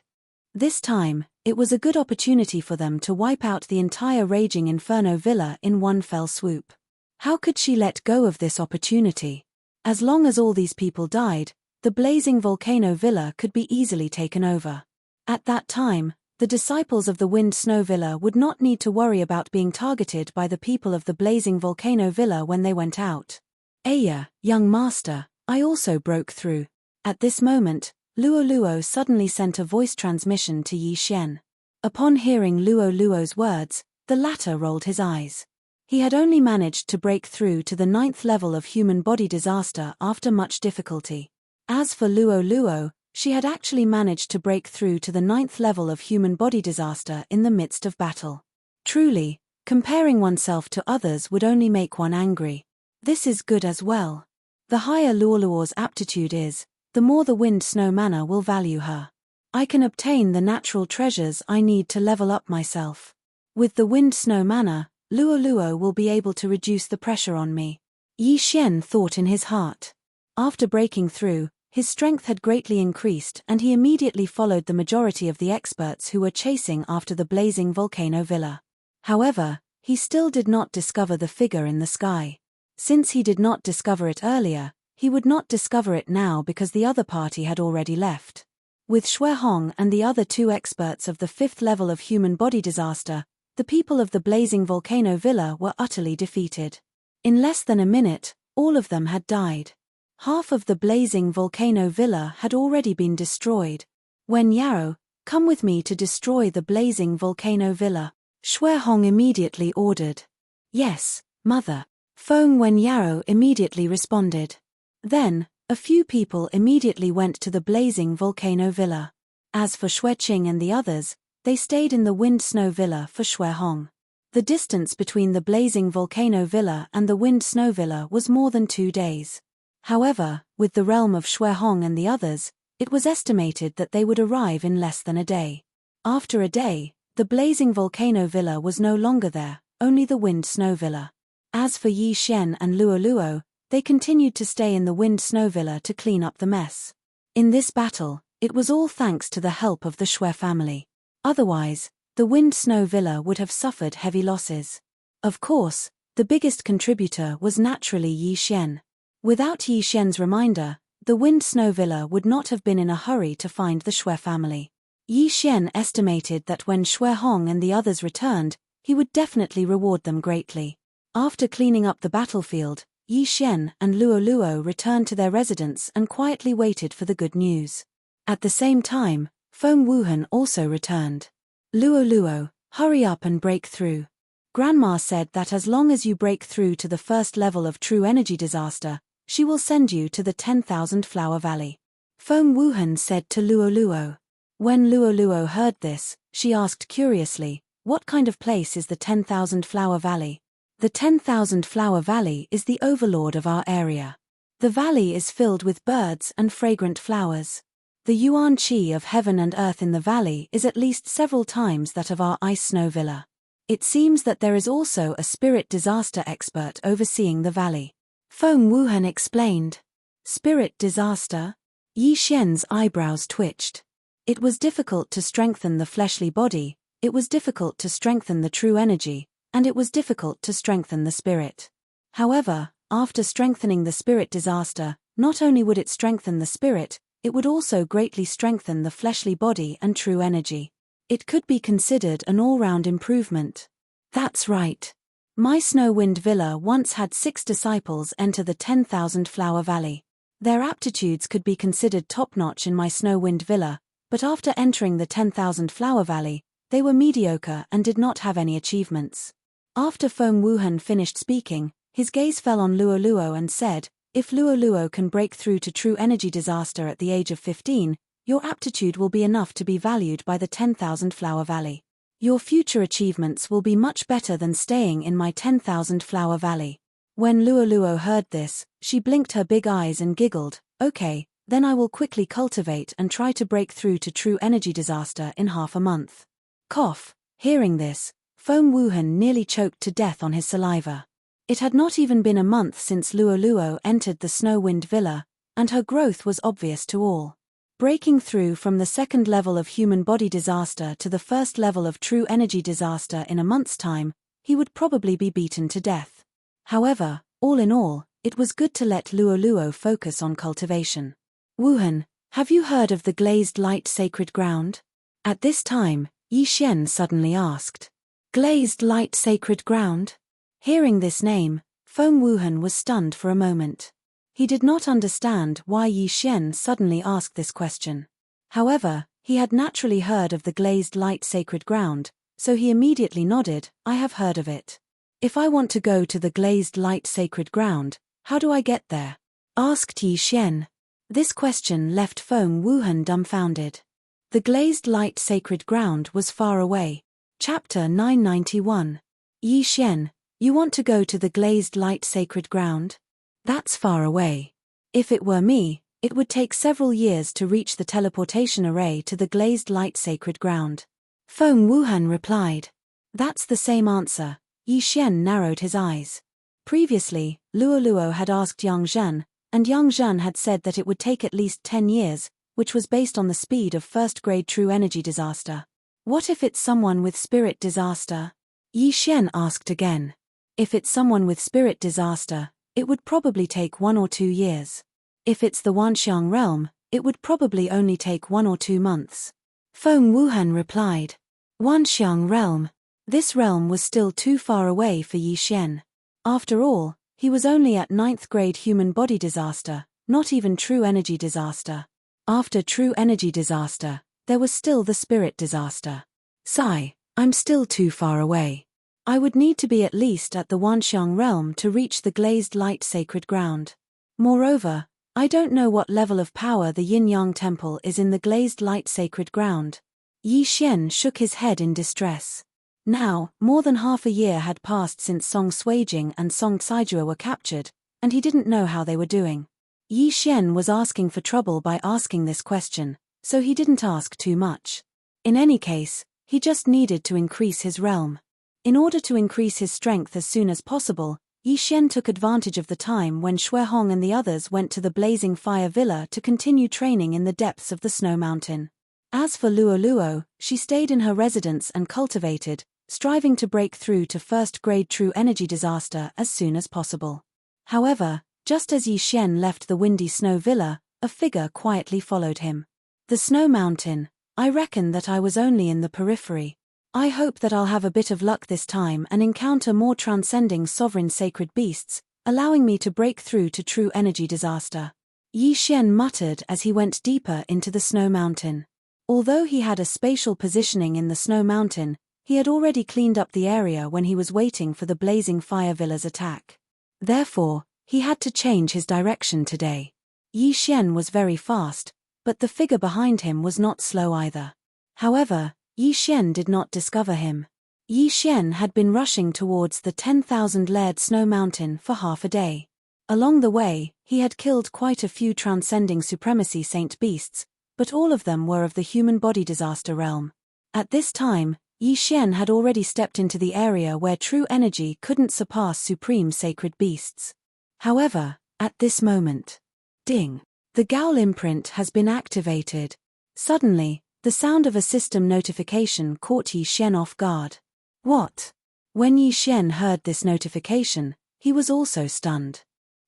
This time, it was a good opportunity for them to wipe out the entire Raging Inferno Villa in one fell swoop. How could she let go of this opportunity? As long as all these people died, the Blazing Volcano Villa could be easily taken over. At that time, the disciples of the Wind Snow Villa would not need to worry about being targeted by the people of the Blazing Volcano Villa when they went out. Aya, young master, I also broke through, At this moment, Luo Luo suddenly sent a voice transmission to Yi Xian. Upon hearing Luo Luo's words, the latter rolled his eyes. He had only managed to break through to the 9th level of human body disaster after much difficulty. As for Luo Luo, she had actually managed to break through to the 9th level of human body disaster in the midst of battle. Truly, comparing oneself to others would only make one angry. This is good as well. The higher Luo Luo's aptitude is, the more the Wind Snow Manor will value her. I can obtain the natural treasures I need to level up myself. With the Wind Snow Manor, Luo Luo will be able to reduce the pressure on me. Yi Xian thought in his heart. After breaking through, his strength had greatly increased and he immediately followed the majority of the experts who were chasing after the blazing volcano villa. However, he still did not discover the figure in the sky. Since he did not discover it earlier, he would not discover it now because the other party had already left. With Xue Hong and the other 2 experts of the 5th level of human body disaster, the people of the blazing volcano villa were utterly defeated. In less than a minute, all of them had died. Half of the blazing volcano villa had already been destroyed. Wen Yao, come with me to destroy the blazing volcano villa, Xue Hong immediately ordered. Yes, mother. Feng Wen Yao immediately responded. Then, a few people immediately went to the blazing volcano villa. As for Xue Qing and the others, they stayed in the Wind Snow Villa for Xue Hong. The distance between the blazing volcano villa and the Wind Snow Villa was more than 2 days. However, with the realm of Xue Hong and the others, it was estimated that they would arrive in less than a day. After a day, the blazing volcano villa was no longer there, only the Wind Snow Villa. As for Yi Xian and Luo Luo, they continued to stay in the Wind Snow Villa to clean up the mess. In this battle, it was all thanks to the help of the Xue family. Otherwise, the Wind Snow Villa would have suffered heavy losses. Of course, the biggest contributor was naturally Yi Xian. Without Yi Xian's reminder, the Wind Snow Villa would not have been in a hurry to find the Xue family. Yi Xian estimated that when Xue Hong and the others returned, he would definitely reward them greatly. After cleaning up the battlefield, Yi Xian and Luo Luo returned to their residence and quietly waited for the good news. At the same time, Feng Wuhan also returned. Luo Luo, hurry up and break through. Grandma said that as long as you break through to the 1st level of true energy disaster, she will send you to the 10,000 Flower Valley. Feng Wuhan said to Luo Luo. When Luo Luo heard this, she asked curiously, what kind of place is the 10,000 Flower Valley? The 10,000 Flower Valley is the overlord of our area. The valley is filled with birds and fragrant flowers. The yuan qi of heaven and earth in the valley is at least several times that of our ice snow villa. It seems that there is also a spirit disaster expert overseeing the valley. Feng Wuhan explained. Spirit disaster? Yi Xian's eyebrows twitched. It was difficult to strengthen the fleshly body, it was difficult to strengthen the true energy, and it was difficult to strengthen the spirit. However, after strengthening the spirit disaster, not only would it strengthen the spirit, it would also greatly strengthen the fleshly body and true energy. It could be considered an all-round improvement. That's right. My Snow Wind Villa once had 6 disciples enter the 10,000 Flower Valley. Their aptitudes could be considered top-notch in my Snow Wind Villa, but after entering the 10,000 Flower Valley, they were mediocre and did not have any achievements. After Feng Wuhan finished speaking, his gaze fell on Luo Luo and said, if Luo Luo can break through to true energy disaster at the age of 15, your aptitude will be enough to be valued by the 10,000 Flower Valley. Your future achievements will be much better than staying in my 10,000 Flower Valley. When Luo Luo heard this, she blinked her big eyes and giggled, okay, then I will quickly cultivate and try to break through to true energy disaster in half a month. Cough. Hearing this, Feng Wuhan nearly choked to death on his saliva. It had not even been a month since Luo Luo entered the Snow Wind Villa, and her growth was obvious to all. Breaking through from the 2nd level of human body disaster to the 1st level of true energy disaster in a month's time, he would probably be beaten to death. However, all in all, it was good to let Luo Luo focus on cultivation. Wuhan, have you heard of the glazed light sacred ground? At this time, Yi Xian suddenly asked. Glazed light sacred ground? Hearing this name, Feng Wuhan was stunned for a moment. He did not understand why Yi Xian suddenly asked this question. However, he had naturally heard of the glazed light sacred ground, so he immediately nodded, "I have heard of it. If I want to go to the glazed light sacred ground, how do I get there?" asked Yi Xian. This question left Feng Wuhan dumbfounded. The glazed light sacred ground was far away. Chapter 991. Yi Xian, you want to go to the glazed light sacred ground? That's far away. If it were me, it would take several years to reach the teleportation array to the glazed light sacred ground. Feng Wuhan replied. That's the same answer. Yi Xian narrowed his eyes. Previously, Luo Luo had asked Yang Zhan, and Yang Zhan had said that it would take at least 10 years, which was based on the speed of first-grade true energy disaster. What if it's someone with spirit disaster? Yi Xian asked again. If it's someone with spirit disaster, it would probably take 1 or 2 years. If it's the Wanxiang realm, it would probably only take 1 or 2 months. Feng Wuhan replied. Wanxiang realm. This realm was still too far away for Yi Xian. After all, he was only at 9th grade human body disaster, not even true energy disaster. After true energy disaster, there was still the spirit disaster. Sigh, I'm still too far away. I would need to be at least at the Wanxiang realm to reach the glazed light sacred ground. Moreover, I don't know what level of power the Yin-Yang temple is in the glazed light sacred ground. Yi Xian shook his head in distress. Now, more than half a year had passed since Song Suijing and Song Caijue were captured, and he didn't know how they were doing. Yi Xian was asking for trouble by asking this question, so he didn't ask too much. In any case, he just needed to increase his realm. In order to increase his strength as soon as possible, Yi Xian took advantage of the time when Xue Hong and the others went to the Blazing Fire Villa to continue training in the depths of the snow mountain. As for Luo Luo, she stayed in her residence and cultivated, striving to break through to first-grade true energy disaster as soon as possible. However, just as Yi Xian left the windy snow villa, a figure quietly followed him. The snow mountain. I reckon that I was only in the periphery. I hope that I'll have a bit of luck this time and encounter more transcending sovereign sacred beasts, allowing me to break through to true energy disaster. Yi Xian muttered as he went deeper into the snow mountain. Although he had a spatial positioning in the snow mountain, he had already cleaned up the area when he was waiting for the Blazing Fire Villa's attack. Therefore, he had to change his direction today. Yi Xian was very fast, but the figure behind him was not slow either. However, Yi Xian did not discover him. Yi Xian had been rushing towards the 10,000-layered snow mountain for half a day. Along the way, he had killed quite a few transcending supremacy saint beasts, but all of them were of the human body disaster realm. At this time, Yi Xian had already stepped into the area where true energy couldn't surpass supreme sacred beasts. However, at this moment, ding! The Gaul imprint has been activated. Suddenly, the sound of a system notification caught Yi Xian off guard. What? When Yi Xian heard this notification, he was also stunned.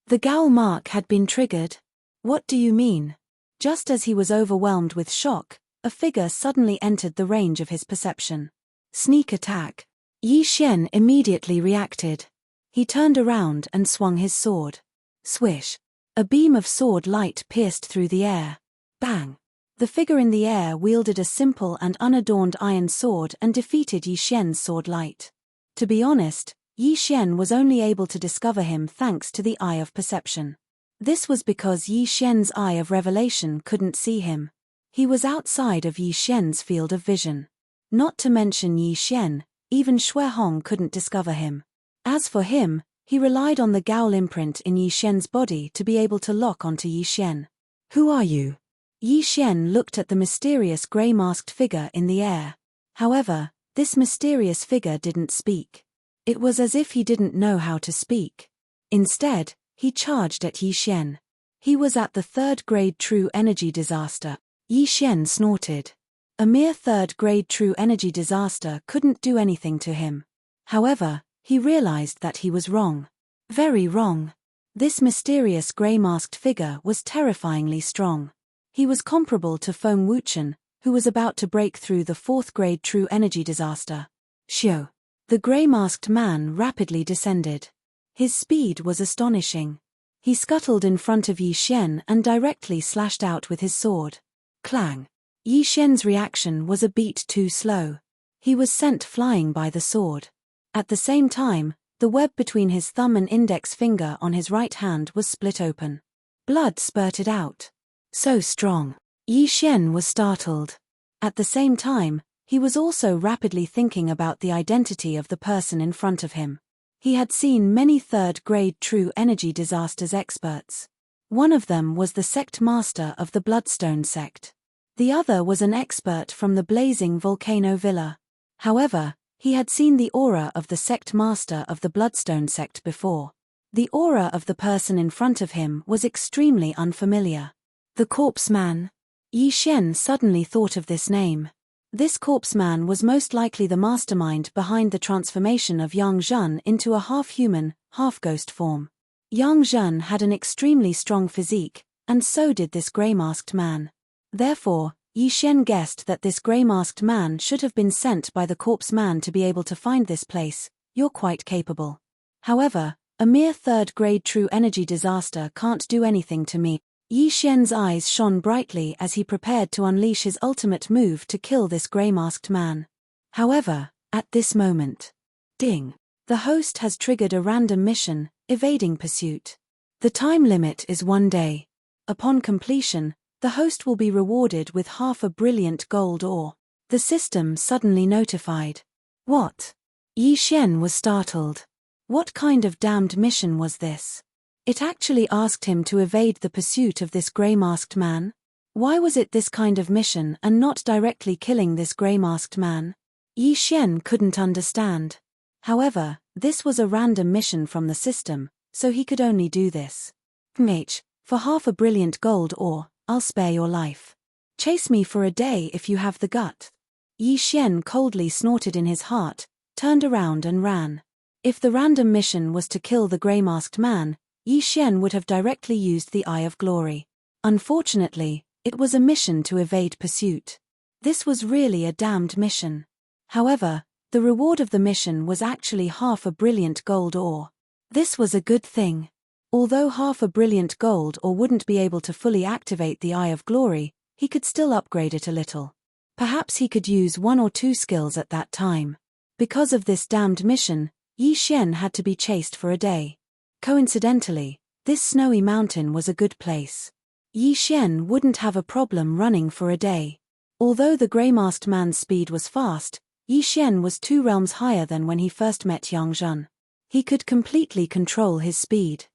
The Gaul mark had been triggered. What do you mean? Just as he was overwhelmed with shock, a figure suddenly entered the range of his perception. Sneak attack. Yi Xian immediately reacted. He turned around and swung his sword. Swish. A beam of sword light pierced through the air. Bang. The figure in the air wielded a simple and unadorned iron sword and defeated Yi Xian's sword light. To be honest, Yi Xian was only able to discover him thanks to the eye of perception. This was because Yi Xian's eye of revelation couldn't see him. He was outside of Yi Xian's field of vision. Not to mention Yi Xian, even Xue Hong couldn't discover him. As for him, he relied on the Gaul imprint in Yi Xian's body to be able to lock onto Yi Xian. Who are you? Yi Xian looked at the mysterious grey-masked figure in the air. However, this mysterious figure didn't speak. It was as if he didn't know how to speak. Instead, he charged at Yi Xian. He was at the 3rd grade true energy disaster. Yi Xian snorted. A mere 3rd grade true energy disaster couldn't do anything to him. However, he realized that he was wrong. Very wrong. This mysterious grey-masked figure was terrifyingly strong. He was comparable to Feng Wuchen, who was about to break through the 4th grade true energy disaster. Xiu. The grey-masked man rapidly descended. His speed was astonishing. He scuttled in front of Yi Xian and directly slashed out with his sword. Clang! Yi Xian's reaction was a beat too slow. He was sent flying by the sword. At the same time, the web between his thumb and index finger on his right hand was split open. Blood spurted out. So strong. Yi Xian was startled. At the same time, he was also rapidly thinking about the identity of the person in front of him. He had seen many third-grade true energy disasters experts. One of them was the sect master of the Bloodstone sect. The other was an expert from the blazing volcano villa. However, he had seen the aura of the sect master of the Bloodstone sect before. The aura of the person in front of him was extremely unfamiliar. The Corpse Man. Yi Xian suddenly thought of this name. This Corpse Man was most likely the mastermind behind the transformation of Yang Zhen into a half-human, half-ghost form. Yang Zhen had an extremely strong physique, and so did this grey-masked man. Therefore, Yi Xian guessed that this grey-masked man should have been sent by the Corpse Man to be able to find this place. You're quite capable. However, a mere third-grade true energy disaster can't do anything to me. Yi Xian's eyes shone brightly as he prepared to unleash his ultimate move to kill this grey-masked man. However, at this moment, ding! The host has triggered a random mission, evading pursuit. The time limit is 1 day. Upon completion, the host will be rewarded with half a brilliant gold ore. The system suddenly notified. What? Yi Xian was startled. What kind of damned mission was this? It actually asked him to evade the pursuit of this grey-masked man? Why was it this kind of mission and not directly killing this grey-masked man? Yi Xian couldn't understand. However, this was a random mission from the system, so he could only do this. For half a brilliant gold ore, I'll spare your life. Chase me for a day if you have the gut. Yi Xian coldly snorted in his heart, turned around and ran. If the random mission was to kill the grey-masked man, Yi Xian would have directly used the Eye of Glory. Unfortunately, it was a mission to evade pursuit. This was really a damned mission. However, the reward of the mission was actually half a brilliant gold ore. This was a good thing. Although half a brilliant gold ore wouldn't be able to fully activate the Eye of Glory, he could still upgrade it a little. Perhaps he could use 1 or 2 skills at that time. Because of this damned mission, Yi Xian had to be chased for a day. Coincidentally, this snowy mountain was a good place. Yi Xian wouldn't have a problem running for a day. Although the grey-masked man's speed was fast, Yi Xian was 2 realms higher than when he first met Yang Zhen. He could completely control his speed.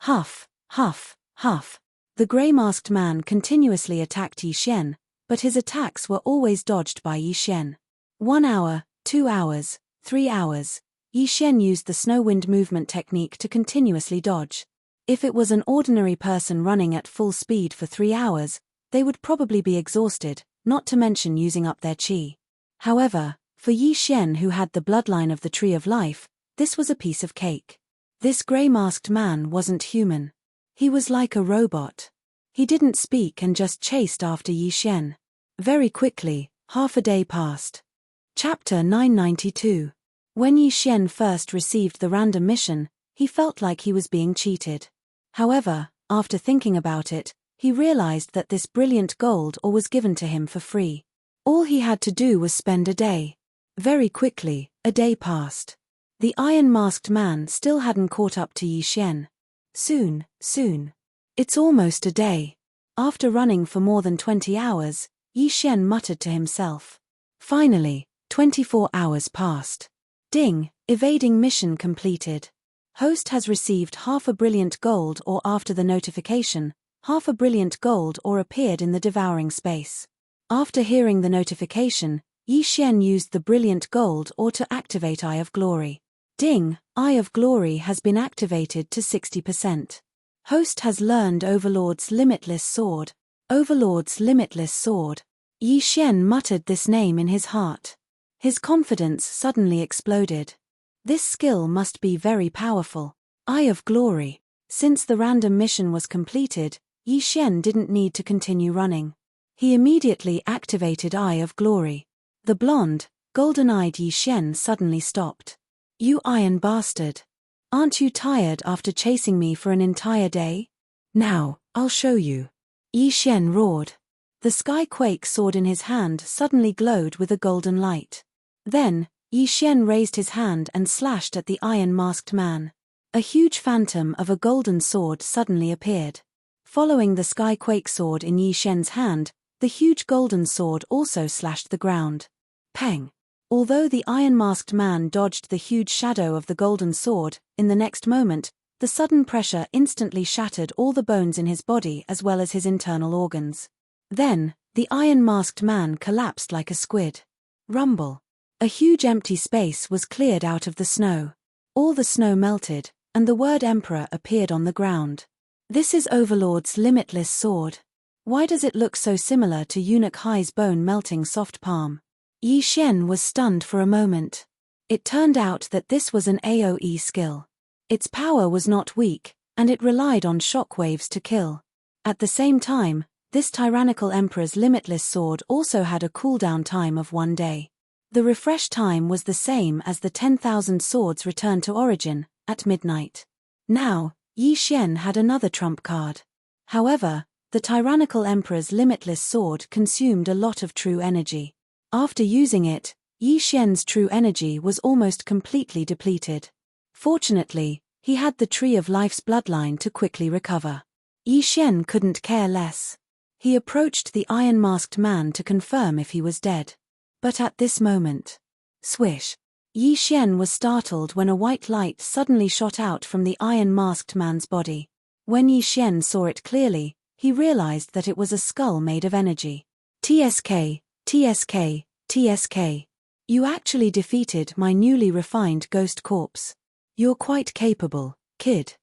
Huff, huff, huff. The grey-masked man continuously attacked Yi Xian, but his attacks were always dodged by Yi Xian. 1 hour, 2 hours, 3 hours. Yi Xian used the snow wind movement technique to continuously dodge. If it was an ordinary person running at full speed for 3 hours, they would probably be exhausted, not to mention using up their qi. However, for Yi Xian, who had the bloodline of the Tree of Life, this was a piece of cake. This grey-masked man wasn't human. He was like a robot. He didn't speak and just chased after Yi Xian. Very quickly, half a day passed. Chapter 992. When Yi Xian first received the random mission, he felt like he was being cheated. However, after thinking about it, he realized that this brilliant gold ore was given to him for free. All he had to do was spend a day. Very quickly, a day passed. The iron-masked man still hadn't caught up to Yi Xian. Soon. It's almost a day. After running for more than 20 hours, Yi Xian muttered to himself. Finally, 24 hours passed. Ding, evading mission completed. Host has received half a brilliant gold ore. After the notification, half a brilliant gold ore appeared in the devouring space. After hearing the notification, Yi Xian used the brilliant gold ore to activate Eye of Glory. Ding, Eye of Glory has been activated to 60%. Host has learned Overlord's Limitless Sword. Overlord's Limitless Sword. Yi Xian muttered this name in his heart. His confidence suddenly exploded. This skill must be very powerful. Eye of Glory. Since the random mission was completed, Yi Xian didn't need to continue running. He immediately activated Eye of Glory. The blonde, golden-eyed Yi Xian suddenly stopped. You iron bastard. Aren't you tired after chasing me for an entire day? Now, I'll show you. Yi Xian roared. The sky-quake sword in his hand suddenly glowed with a golden light. Then, Yi Xian raised his hand and slashed at the iron-masked man. A huge phantom of a golden sword suddenly appeared. Following the sky-quake sword in Yi Xian's hand, the huge golden sword also slashed the ground. Peng! Although the iron-masked man dodged the huge shadow of the golden sword, in the next moment, the sudden pressure instantly shattered all the bones in his body as well as his internal organs. Then, the iron-masked man collapsed like a squid. Rumble. A huge empty space was cleared out of the snow. All the snow melted, and the word Emperor appeared on the ground. This is Overlord's Limitless sword. Why does it look so similar to Eunuch Hai's bone-melting soft palm? Yi Xian was stunned for a moment. It turned out that this was an AoE skill. Its power was not weak, and it relied on shock waves to kill. At the same time, this tyrannical emperor's limitless sword also had a cooldown time of 1 day. The refresh time was the same as the 10,000 swords returned to origin, at midnight. Now, Yi Xian had another trump card. However, the tyrannical emperor's limitless sword consumed a lot of true energy. After using it, Yi Xian's true energy was almost completely depleted. Fortunately, he had the Tree of Life's bloodline to quickly recover. Yi Xian couldn't care less. He approached the iron-masked man to confirm if he was dead. But at this moment, swish! Yi Xian was startled when a white light suddenly shot out from the iron-masked man's body. When Yi Xian saw it clearly, he realized that it was a skull made of energy. TSK, TSK, TSK. You actually defeated my newly refined ghost corpse. You're quite capable, kid.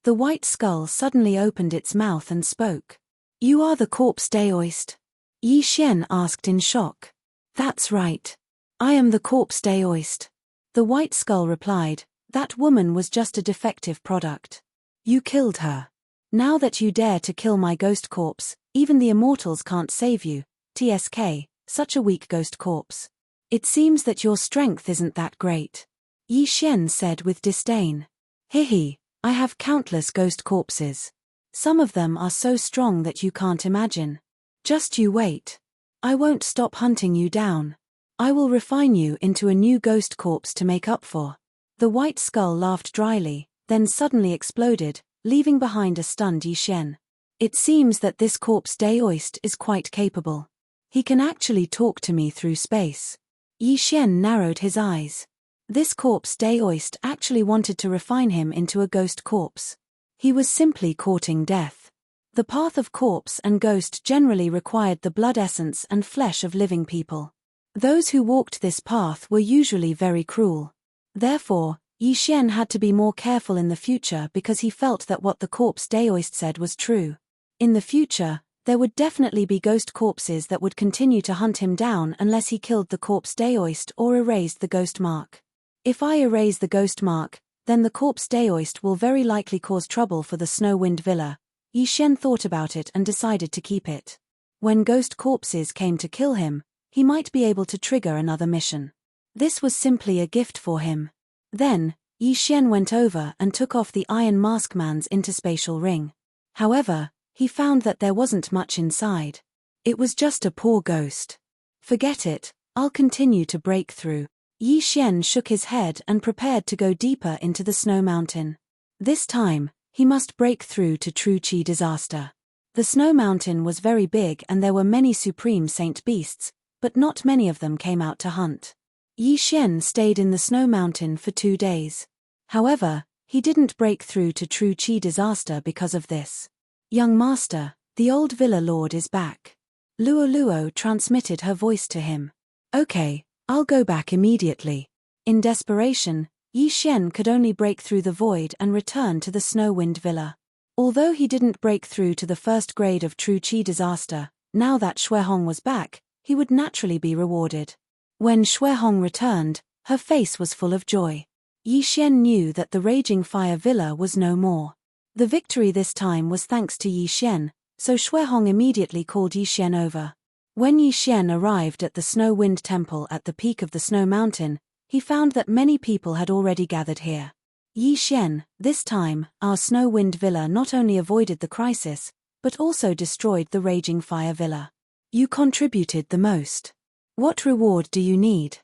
The white skull suddenly opened its mouth and spoke. You are the corpse Daoist? Yi Xian asked in shock. That's right. I am the corpse Daoist. The white skull replied, that woman was just a defective product. You killed her. Now that you dare to kill my ghost corpse, even the immortals can't save you, TSK, such a weak ghost corpse. It seems that your strength isn't that great. Yi Xian said with disdain. Hihi, I have countless ghost corpses. Some of them are so strong that you can't imagine. Just you wait. I won't stop hunting you down. I will refine you into a new ghost corpse to make up for. The white skull laughed dryly, then suddenly exploded, leaving behind a stunned Yi Xian. It seems that this corpse Daoist is quite capable. He can actually talk to me through space. Yi Xian narrowed his eyes. This corpse Daoist actually wanted to refine him into a ghost corpse. He was simply courting death. The path of corpse and ghost generally required the blood essence and flesh of living people. Those who walked this path were usually very cruel. Therefore, Yi Xian had to be more careful in the future because he felt that what the corpse Daoist said was true. In the future, there would definitely be ghost corpses that would continue to hunt him down unless he killed the corpse Daoist or erased the ghost mark. If I erase the ghost mark, then the corpse Daoist will very likely cause trouble for the Snowwind Villa. Yi Xian thought about it and decided to keep it. When ghost corpses came to kill him, he might be able to trigger another mission. This was simply a gift for him. Then, Yi Xian went over and took off the Iron Mask Man's interspatial ring. However, he found that there wasn't much inside. It was just a poor ghost. Forget it, I'll continue to break through. Yi Xian shook his head and prepared to go deeper into the snow mountain. This time, he must break through to True Qi Disaster. The snow mountain was very big and there were many supreme saint beasts, but not many of them came out to hunt. Yi Xian stayed in the snow mountain for 2 days. However, he didn't break through to True Qi Disaster because of this. Young master, the old villa lord is back. Luo Luo transmitted her voice to him. Okay, I'll go back immediately. In desperation, Yi Xian could only break through the void and return to the Snowwind Villa. Although he didn't break through to the first grade of True Qi Disaster, now that Xuehong was back, he would naturally be rewarded. When Xuehong returned, her face was full of joy. Yi Xian knew that the Raging Fire Villa was no more. The victory this time was thanks to Yi Xian, so Xuehong immediately called Yi Xian over. When Yi Xian arrived at the Snow Wind Temple at the peak of the snow mountain, he found that many people had already gathered here. Yi Xian, this time, our Snow Wind Villa not only avoided the crisis, but also destroyed the Raging Fire Villa. You contributed the most. What reward do you need?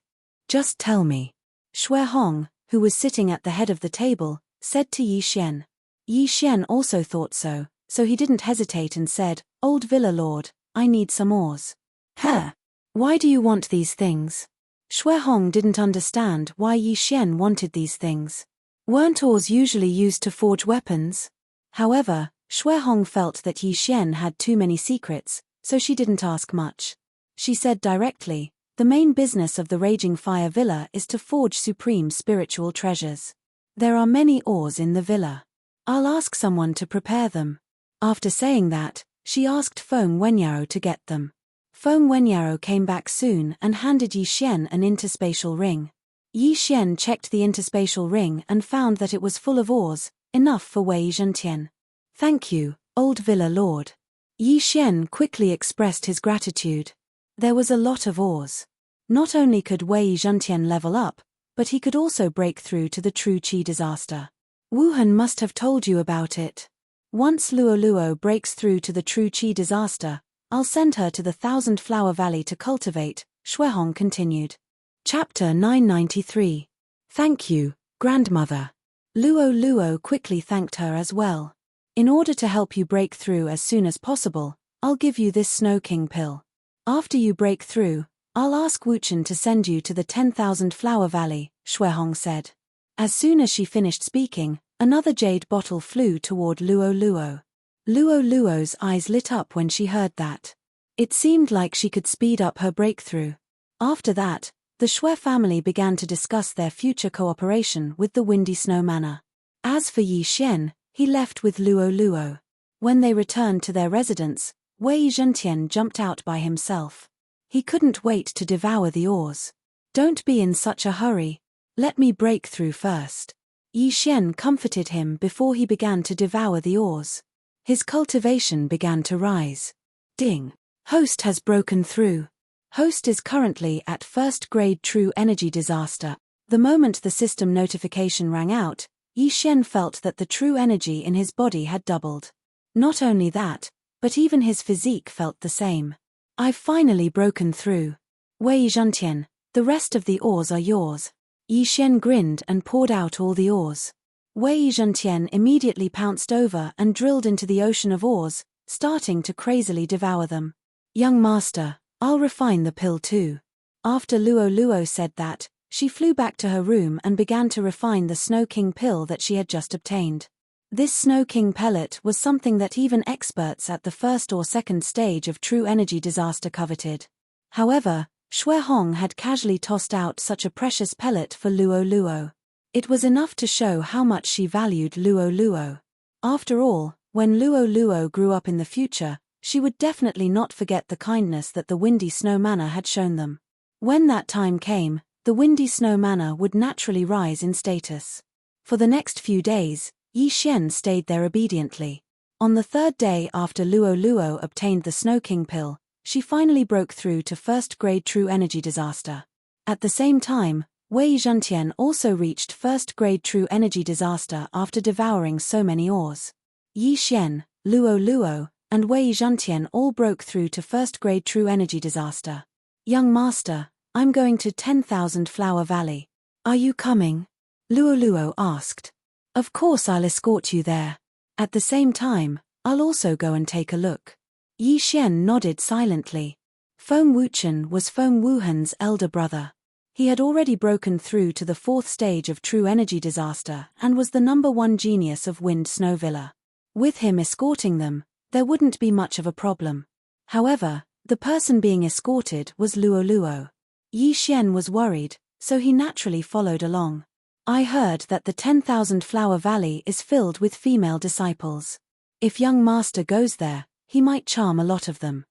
Just tell me. Shui Hong, who was sitting at the head of the table, said to Yi Xian. Yi Xian also thought so he didn't hesitate and said, Old Villa Lord, I need some ores. Huh? Why do you want these things? Shui Hong didn't understand why Yi Xian wanted these things. Weren't ores usually used to forge weapons? However, Shui Hong felt that Yi Xian had too many secrets, so she didn't ask much. She said directly, the main business of the Raging Fire Villa is to forge supreme spiritual treasures. There are many ores in the villa. I'll ask someone to prepare them. After saying that, she asked Feng Wenyao to get them. Feng Wenyao came back soon and handed Yi Xian an interspatial ring. Yi Xian checked the interspatial ring and found that it was full of ores, enough for Wei Zhentian. Thank you, Old Villa Lord. Yi Xian quickly expressed his gratitude. There was a lot of ores. Not only could Wei Zhentian level up, but he could also break through to the true Qi disaster. Wuhan must have told you about it. Once Luo Luo breaks through to the true Qi disaster, I'll send her to the 1,000 Flower Valley to cultivate, Shui Hong continued. Chapter 993. Thank you, Grandmother. Luo Luo quickly thanked her as well. In order to help you break through as soon as possible, I'll give you this Snow King pill. After you break through, I'll ask Wuchen to send you to the 10,000 Flower Valley, Shui Hong said. As soon as she finished speaking, another jade bottle flew toward Luo Luo. Luo Luo's eyes lit up when she heard that. It seemed like she could speed up her breakthrough. After that, the Shui family began to discuss their future cooperation with the Windy Snow Manor. As for Yi Xian, he left with Luo Luo. When they returned to their residence, Wei Zhentian jumped out by himself. He couldn't wait to devour the ores. Don't be in such a hurry. Let me break through first. Yi Xian comforted him before he began to devour the ores. His cultivation began to rise. Ding! Host has broken through. Host is currently at first grade true energy disaster. The moment the system notification rang out, Yi Xian felt that the true energy in his body had doubled. Not only that, but even his physique felt the same. I've finally broken through. Wei Zhentian, the rest of the ores are yours. Yi Xian grinned and poured out all the ores. Wei Zhentian immediately pounced over and drilled into the ocean of ores, starting to crazily devour them. Young master, I'll refine the pill too. After Luo Luo said that, she flew back to her room and began to refine the Snow King pill that she had just obtained. This Snow King pellet was something that even experts at the first or second stage of true energy disaster coveted. However, Shui Hong had casually tossed out such a precious pellet for Luo Luo. It was enough to show how much she valued Luo Luo. After all, when Luo Luo grew up in the future, she would definitely not forget the kindness that the Windy Snow Manor had shown them. When that time came, the Windy Snow Manor would naturally rise in status. For the next few days, Yi Xian stayed there obediently. On the third day after Luo Luo obtained the Snow King pill, she finally broke through to first-grade true energy disaster. At the same time, Wei Zhentian also reached first-grade true energy disaster after devouring so many ores. Yi Xian, Luo Luo, and Wei Zhentian all broke through to first-grade true energy disaster. Young master, I'm going to 10,000 Flower Valley. Are you coming? Luo Luo asked. Of course I'll escort you there. At the same time, I'll also go and take a look. Yi Xian nodded silently. Feng Wuchen was Feng Wuhan's elder brother. He had already broken through to the 4th stage of true energy disaster and was the #1 genius of Wind Snow Villa. With him escorting them, there wouldn't be much of a problem. However, the person being escorted was Luo Luo. Yi Xian was worried, so he naturally followed along. I heard that the 10,000 Flower Valley is filled with female disciples. If young master goes there, he might charm a lot of them.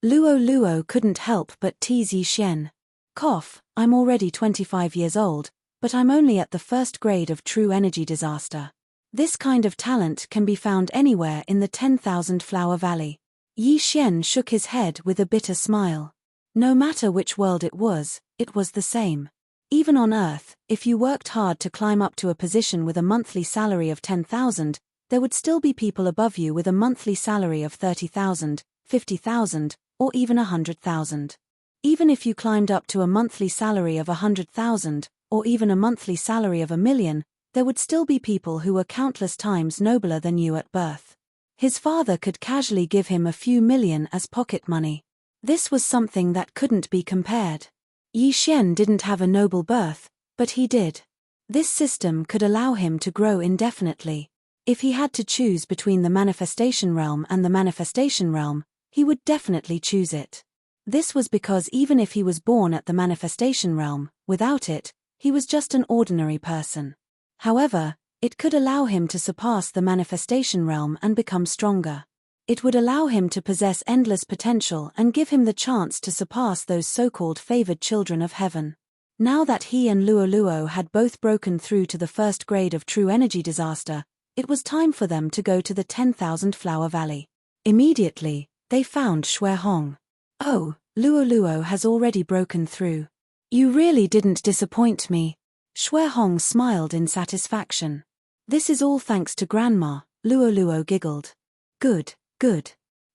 Luo Luo couldn't help but tease Yi Xian. Cough, I'm already 25 years old, but I'm only at the first grade of true energy disaster. This kind of talent can be found anywhere in the 10,000 Flower Valley. Yi Xian shook his head with a bitter smile. No matter which world it was the same. Even on Earth, if you worked hard to climb up to a position with a monthly salary of 10,000, there would still be people above you with a monthly salary of 30,000, 50,000, or even 100,000. Even if you climbed up to a monthly salary of 100,000, or even a monthly salary of 1,000,000, there would still be people who were countless times nobler than you at birth. His father could casually give him a few million as pocket money. This was something that couldn't be compared. Yi Xian didn't have a noble birth, but he did. This system could allow him to grow indefinitely. If he had to choose between the manifestation realm and the manifestation realm, he would definitely choose it. This was because even if he was born at the manifestation realm, without it, he was just an ordinary person. However, it could allow him to surpass the manifestation realm and become stronger. It would allow him to possess endless potential and give him the chance to surpass those so-called favored children of heaven. Now that he and Luo had both broken through to the first grade of true energy disaster, it was time for them to go to the 10,000 Flower Valley. Immediately, they found Xue Hong. "Oh, Luo has already broken through. You really didn't disappoint me." Xue Hong smiled in satisfaction. "This is all thanks to Grandma," Luo giggled. Good.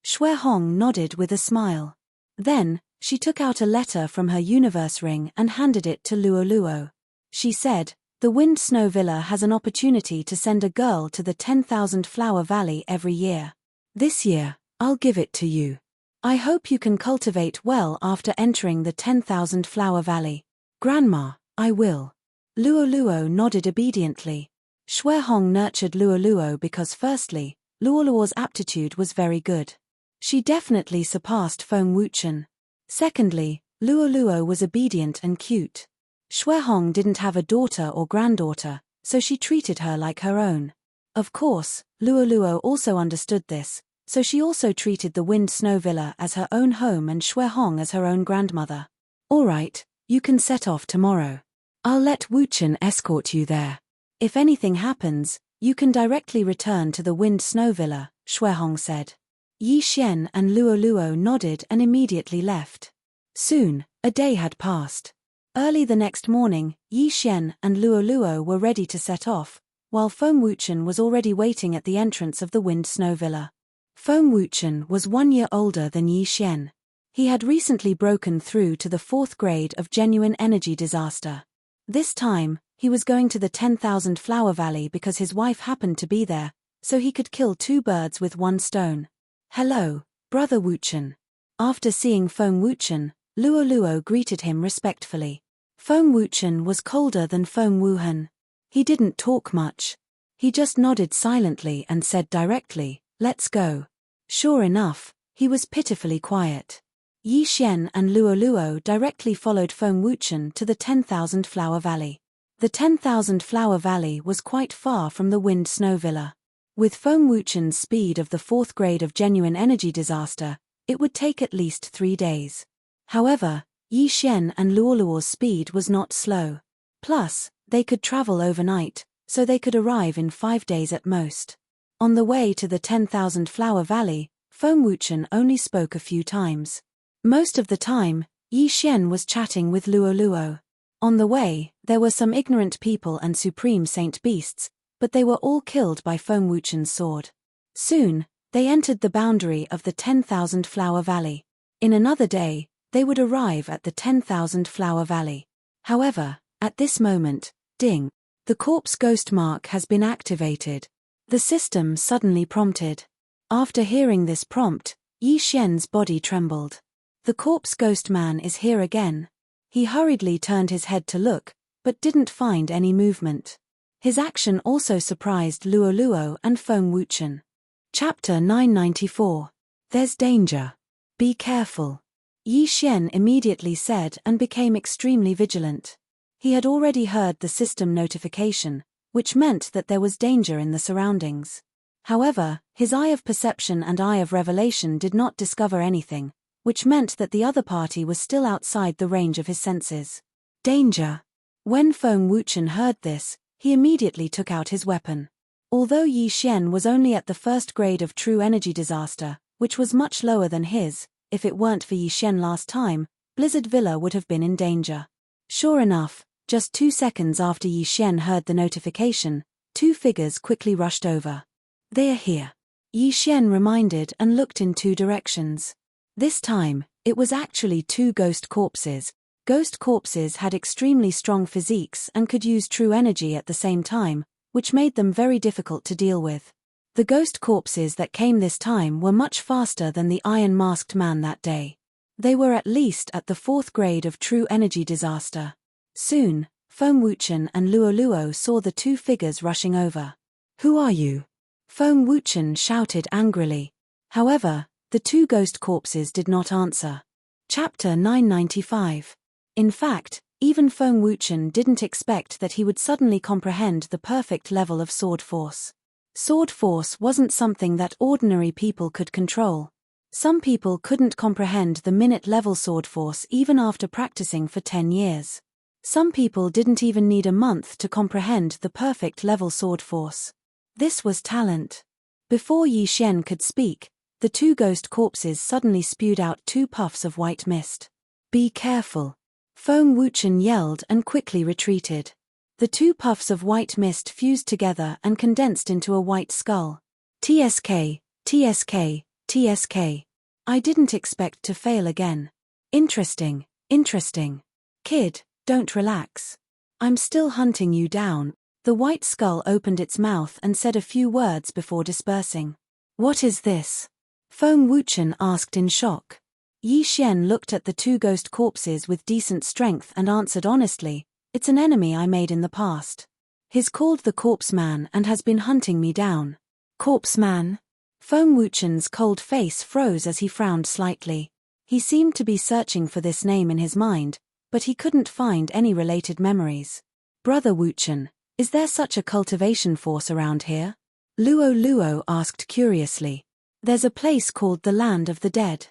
Xue Hong nodded with a smile. Then, she took out a letter from her universe ring and handed it to Luo. She said, "The Wind Snow Villa has an opportunity to send a girl to the 10,000 Flower Valley every year. This year, I'll give it to you. I hope you can cultivate well after entering the 10,000 Flower Valley." "Grandma, I will." Luo nodded obediently. Xue Hong nurtured Luo because firstly, Luo's aptitude was very good. She definitely surpassed Feng Wuchen. Secondly, Luo was obedient and cute. Xue Hong didn't have a daughter or granddaughter, so she treated her like her own. Of course, Luo also understood this, so she also treated the Wind Snow Villa as her own home and Xue Hong as her own grandmother. "All right, you can set off tomorrow. I'll let Wuchen escort you there. If anything happens, you can directly return to the Wind Snow Villa," Xue Hong said. Yi Xian and Luo nodded and immediately left. Soon, a day had passed. Early the next morning, Yi Xian and Luo were ready to set off, while Feng Wuchen was already waiting at the entrance of the Wind Snow Villa. Feng Wuchen was 1 year older than Yi Xian. He had recently broken through to the 4th grade of genuine energy disaster. This time, he was going to the 10,000 Flower Valley because his wife happened to be there, so he could kill 2 birds with 1 stone. "Hello, Brother Wuchen." After seeing Feng Wuchen, Luo greeted him respectfully. Feng Wuchen was colder than Feng Wuhan. He didn't talk much. He just nodded silently and said directly, "Let's go." Sure enough, he was pitifully quiet. Yi Xian and Luo directly followed Feng Wuchen to the 10,000 Flower Valley. The 10,000 Flower Valley was quite far from the Wind Snow Villa. With Feng Wuchen's speed of the 4th grade of genuine energy disaster, it would take at least 3 days. However, Yi Xian and Luo's speed was not slow. Plus, they could travel overnight, so they could arrive in 5 days at most. On the way to the 10,000 Flower Valley, Feng Wuchen only spoke a few times. Most of the time, Yi Xian was chatting with Luo. On the way, there were some ignorant people and supreme saint beasts, but they were all killed by Feng Wuchen's sword. Soon, they entered the boundary of the 10,000 Flower Valley. In another day, they would arrive at the 10,000 Flower Valley. However, at this moment, ding! The corpse ghost mark has been activated. The system suddenly prompted. After hearing this prompt, Yi Xian's body trembled. The corpse ghost man is here again. He hurriedly turned his head to look, but didn't find any movement. His action also surprised Luo and Feng Wuchen. Chapter 994. There's danger. Be careful. Yi Xian immediately said and became extremely vigilant. He had already heard the system notification, which meant that there was danger in the surroundings. However, his eye of perception and eye of revelation did not discover anything, which meant that the other party was still outside the range of his senses. Danger! When Feng Wuchen heard this, he immediately took out his weapon. Although Yi Xian was only at the 1st grade of true energy disaster, which was much lower than his, if it weren't for Yi Xian last time, Blizzard Villa would have been in danger. Sure enough, Just 2 seconds after Yi Xian heard the notification, 2 figures quickly rushed over. They are here. Yi Xian reminded and looked in 2 directions. This time, it was actually 2 ghost corpses. Ghost corpses had extremely strong physiques and could use true energy at the same time, which made them very difficult to deal with. The ghost corpses that came this time were much faster than the iron-masked man that day. They were at least at the 4th grade of true energy disaster. Soon, Feng Wuchen and Luo Luo saw the 2 figures rushing over. Who are you? Feng Wuchen shouted angrily. However, the 2 ghost corpses did not answer. Chapter 995. In fact, even Feng Wuchen didn't expect that he would suddenly comprehend the perfect level of sword force. Sword force wasn't something that ordinary people could control. Some people couldn't comprehend the minute-level sword force even after practicing for 10 years. Some people didn't even need a month to comprehend the perfect level sword force. This was talent. Before Yi Xian could speak, the 2 ghost corpses suddenly spewed out 2 puffs of white mist. Be careful. Feng Wuchen yelled and quickly retreated. The 2 puffs of white mist fused together and condensed into a white skull. TSK, TSK, TSK. I didn't expect to fail again. Interesting, interesting. Kid, don't relax. I'm still hunting you down. The white skull opened its mouth and said a few words before dispersing. What is this? Feng Wuchen asked in shock. Yi Xian looked at the 2 ghost corpses with decent strength and answered honestly, it's an enemy I made in the past. He's called the Corpse Man and has been hunting me down. Corpse Man? Feng Wuchen's cold face froze as he frowned slightly. He seemed to be searching for this name in his mind, but he couldn't find any related memories. Brother Wuchen, is there such a cultivation force around here? Luo Luo asked curiously. There's a place called the Land of the Dead.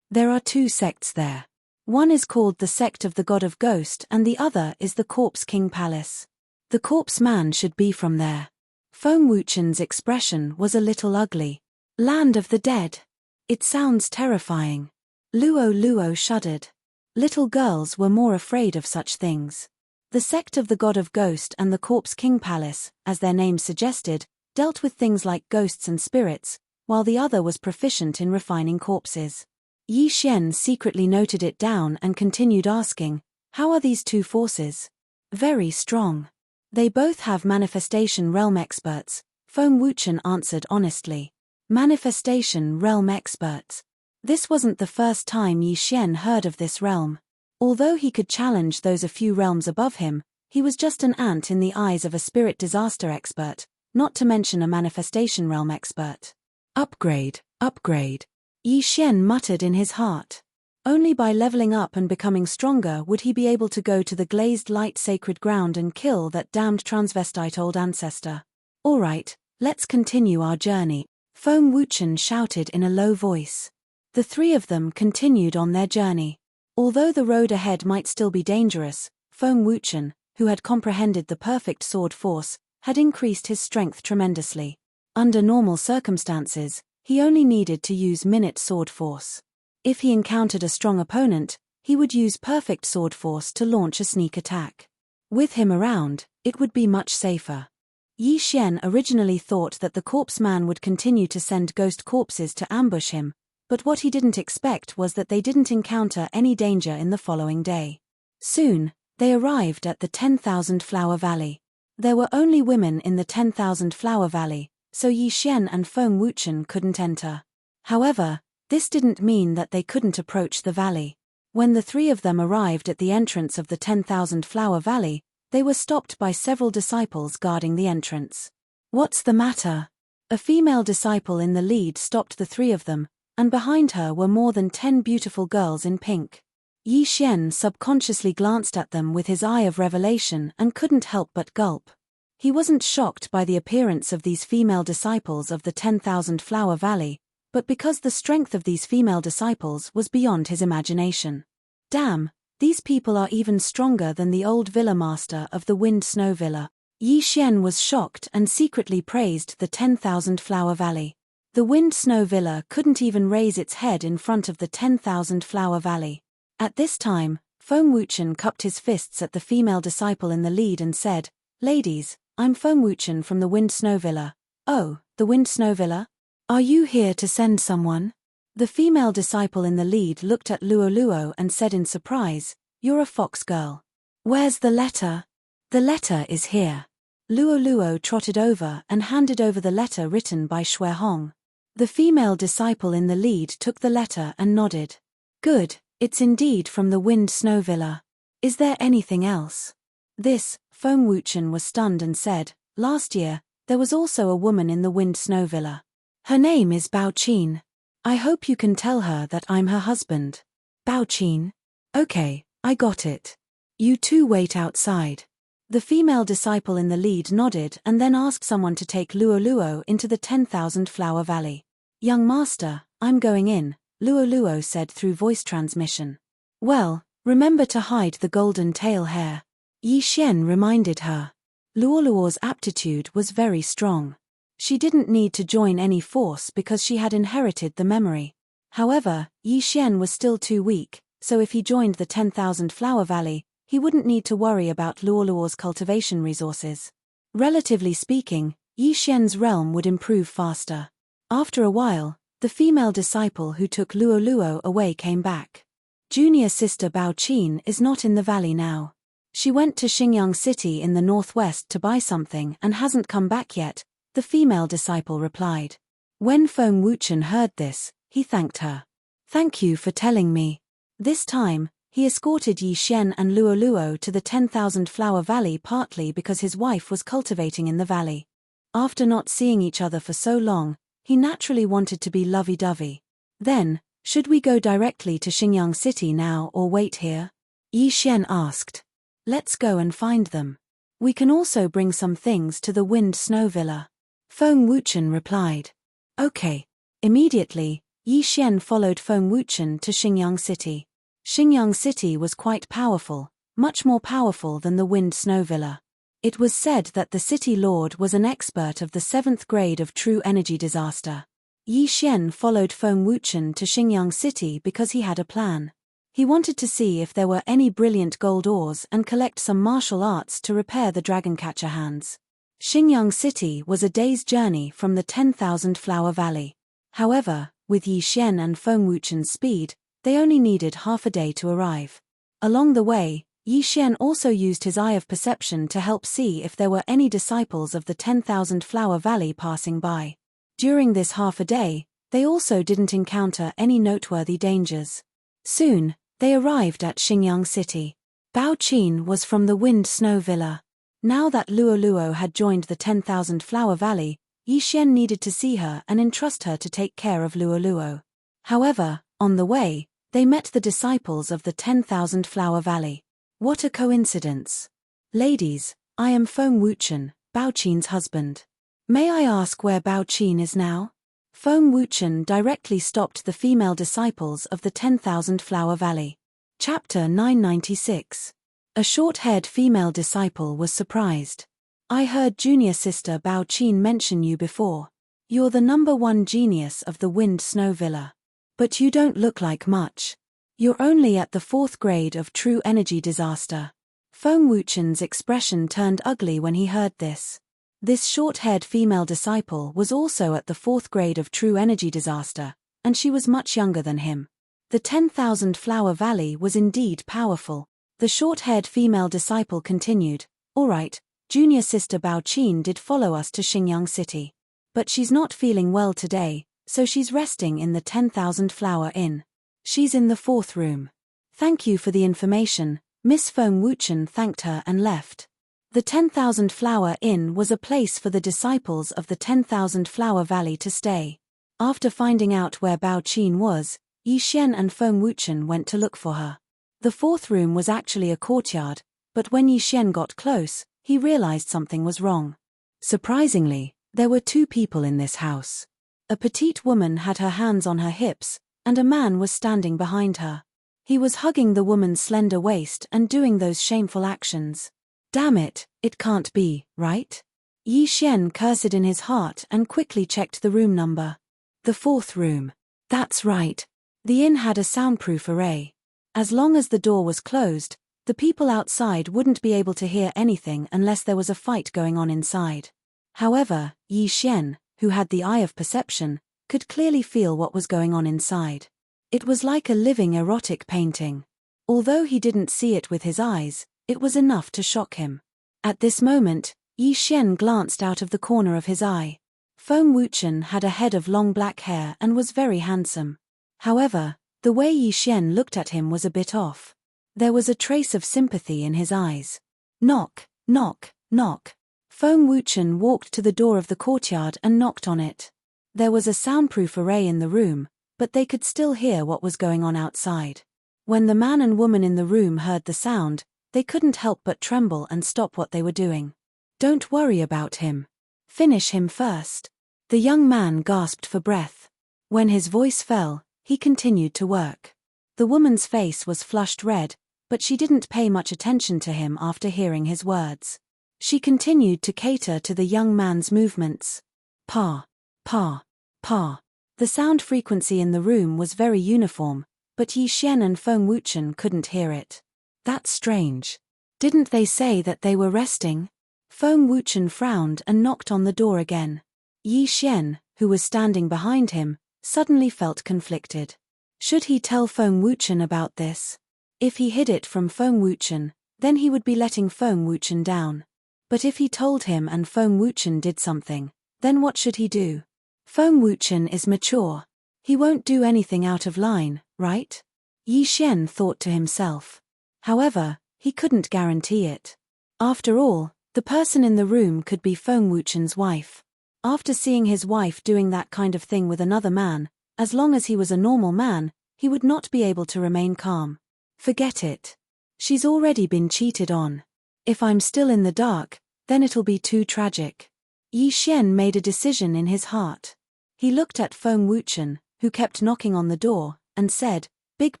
There are 2 sects there. One is called the Sect of the God of Ghost and the other is the Corpse King Palace. The Corpse Man should be from there. Feng Wuchen's expression was a little ugly. Land of the Dead. It sounds terrifying. Luo Luo shuddered. Little girls were more afraid of such things. The Sect of the God of Ghost and the Corpse King Palace, as their names suggested, dealt with things like ghosts and spirits, while the other was proficient in refining corpses. Yi Xian secretly noted it down and continued asking, how are these 2 forces? Very strong. They both have manifestation realm experts, Feng Wuchen answered honestly. Manifestation realm experts. This wasn't the first time Yi Xian heard of this realm. Although he could challenge those a few realms above him, he was just an ant in the eyes of a spirit disaster expert, not to mention a manifestation realm expert. Upgrade, upgrade. Yi Xian muttered in his heart. Only by leveling up and becoming stronger would he be able to go to the glazed light sacred ground and kill that damned transvestite old ancestor. All right, let's continue our journey, Feng Wuchen shouted in a low voice. The 3 of them continued on their journey. Although the road ahead might still be dangerous, Feng Wuchen, who had comprehended the perfect sword force, had increased his strength tremendously. Under normal circumstances, he only needed to use minute sword force. If he encountered a strong opponent, he would use perfect sword force to launch a sneak attack. With him around, it would be much safer. Yi Xian originally thought that the Corpse Man would continue to send ghost corpses to ambush him, but what he didn't expect was that they didn't encounter any danger in the following day. Soon, they arrived at the 10,000 Flower Valley. There were only women in the 10,000 Flower Valley, so Yi Xian and Feng Wuchen couldn't enter. However, this didn't mean that they couldn't approach the valley. When the 3 of them arrived at the entrance of the 10,000 Flower Valley, they were stopped by several disciples guarding the entrance. What's the matter? A female disciple in the lead stopped the 3 of them, and behind her were more than 10 beautiful girls in pink. Yi Xian subconsciously glanced at them with his eye of revelation and couldn't help but gulp. He wasn't shocked by the appearance of these female disciples of the 10,000 Flower Valley, but because the strength of these female disciples was beyond his imagination. Damn, these people are even stronger than the old villa master of the Wind Snow Villa. Yi Xian was shocked and secretly praised the 10,000 Flower Valley. The Wind Snow Villa couldn't even raise its head in front of the 10,000 Flower Valley. At this time, Feng Wuchen cupped his fists at the female disciple in the lead and said, "Ladies, I'm Feng Wuchen from the Wind Snow Villa." "Oh, the Wind Snow Villa? Are you here to send someone?" The female disciple in the lead looked at Luo Luo and said in surprise, "You're a fox girl. Where's the letter?" "The letter is here." Luo Luo trotted over and handed over the letter written by Shui Hong. The female disciple in the lead took the letter and nodded. "Good, it's indeed from the Wind Snow Villa. Is there anything else?" This, Feng Wuchen was stunned and said, "Last year, there was also a woman in the Wind Snow Villa. Her name is Bao Qin. I hope you can tell her that I'm her husband." "Bao Qin? Okay, I got it. You two wait outside." The female disciple in the lead nodded and then asked someone to take Luo Luo into the 10,000 Flower Valley. "Young master, I'm going in," Luo Luo said through voice transmission. "Well, remember to hide the golden tail hair," Yi Xian reminded her. Luo Luo's aptitude was very strong. She didn't need to join any force because she had inherited the memory. However, Yi Xian was still too weak, so if he joined the 10,000 Flower Valley, he wouldn't need to worry about Luo Luo's cultivation resources. Relatively speaking, Yi Xian's realm would improve faster. After a while, the female disciple who took Luo Luo away came back. Junior sister Bao Qin is not in the valley now. She went to Xingyang City in the northwest to buy something and hasn't come back yet, the female disciple replied. When Feng Wuchen heard this, he thanked her. "Thank you for telling me." This time, he escorted Yi Xian and Luo Luo to the 10,000 Flower Valley partly because his wife was cultivating in the valley. After not seeing each other for so long, he naturally wanted to be lovey-dovey. "Then, should we go directly to Xingyang City now or wait here?" Yi Xian asked. "Let's go and find them. We can also bring some things to the Wind Snow Villa," Feng Wuchen replied. "Okay." Immediately, Yi Xian followed Feng Wuchen to Xingyang City. Xingyang City was quite powerful, much more powerful than the Wind Snow Villa. It was said that the city lord was an expert of the 7th grade of true energy disaster. Yi Xian followed Feng Wuchen to Xingyang City because he had a plan. He wanted to see if there were any brilliant gold ores and collect some martial arts to repair the dragon-catcher hands. Xingyang City was a day's journey from the 10,000 Flower Valley. However, with Yi Xian and Feng Wuchen's speed, they only needed half a day to arrive. Along the way, Yi Xian also used his eye of perception to help see if there were any disciples of the 10,000 Flower Valley passing by. During this half a day, they also didn't encounter any noteworthy dangers. Soon, they arrived at Xingyang City. Bao Qin was from the Wind Snow Villa. Now that Luo Luo had joined the 10,000 Flower Valley, Yi Xian needed to see her and entrust her to take care of Luo Luo. However, on the way, they met the disciples of the 10,000 Flower Valley. What a coincidence. "Ladies, I am Feng Wuchen, Bao Qin's husband. May I ask where Bao Qin is now?" Feng Wuchen directly stopped the female disciples of the 10,000 Flower Valley. Chapter 996. A short-haired female disciple was surprised. "I heard junior sister Bao Qin mention you before. You're the #1 genius of the Wind Snow Villa. But you don't look like much. You're only at the 4th grade of true energy disaster." Feng Wuchen's expression turned ugly when he heard this. This short-haired female disciple was also at the 4th grade of true energy disaster, and she was much younger than him. The 10,000 Flower Valley was indeed powerful. The short-haired female disciple continued, "All right, junior sister Bao Qin did follow us to Xingyang City. But she's not feeling well today, so she's resting in the 10,000 Flower Inn. She's in the 4th room." "Thank you for the information," Miss Feng Wuchen thanked her and left. The 10,000 Flower Inn was a place for the disciples of the 10,000 Flower Valley to stay. After finding out where Bao Qin was, Yi Xian and Feng Wuchen went to look for her. The 4th room was actually a courtyard, but when Yi Xian got close, he realized something was wrong. Surprisingly, there were 2 people in this house. A petite woman had her hands on her hips, and a man was standing behind her. He was hugging the woman's slender waist and doing those shameful actions. "Damn it, it can't be, right?" Yi Xian cursed in his heart and quickly checked the room number. The 4th room. That's right. The inn had a soundproof array. As long as the door was closed, the people outside wouldn't be able to hear anything unless there was a fight going on inside. However, Yi Xian, who had the eye of perception, could clearly feel what was going on inside. It was like a living erotic painting. Although he didn't see it with his eyes, it was enough to shock him. At this moment, Yi Xian glanced out of the corner of his eye. Feng Wuchen had a head of long black hair and was very handsome. However, the way Yi Xian looked at him was a bit off. There was a trace of sympathy in his eyes. Knock, knock, knock. Feng Wuchen walked to the door of the courtyard and knocked on it. There was a soundproof array in the room, but they could still hear what was going on outside. When the man and woman in the room heard the sound, they couldn't help but tremble and stop what they were doing. Don't worry about him. Finish him first. The young man gasped for breath. When his voice fell, he continued to work. The woman's face was flushed red, but she didn't pay much attention to him after hearing his words. She continued to cater to the young man's movements. Pa, pa, pa. The sound frequency in the room was very uniform, but Yi Xian and Feng Wuchen couldn't hear it. That's strange. Didn't they say that they were resting? Feng Wuchen frowned and knocked on the door again. Yi Xian, who was standing behind him, suddenly felt conflicted. Should he tell Feng Wuchen about this? If he hid it from Feng Wuchen, then he would be letting Feng Wuchen down. But if he told him and Feng Wuchen did something, then what should he do? Feng Wuchen is mature. He won't do anything out of line, right? Yi Xian thought to himself. However, he couldn't guarantee it. After all, the person in the room could be Feng Wuchen's wife. After seeing his wife doing that kind of thing with another man, as long as he was a normal man, he would not be able to remain calm. Forget it. She's already been cheated on. If I'm still in the dark, then it'll be too tragic. Yi Xian made a decision in his heart. He looked at Feng Wuchen, who kept knocking on the door, and said, "Big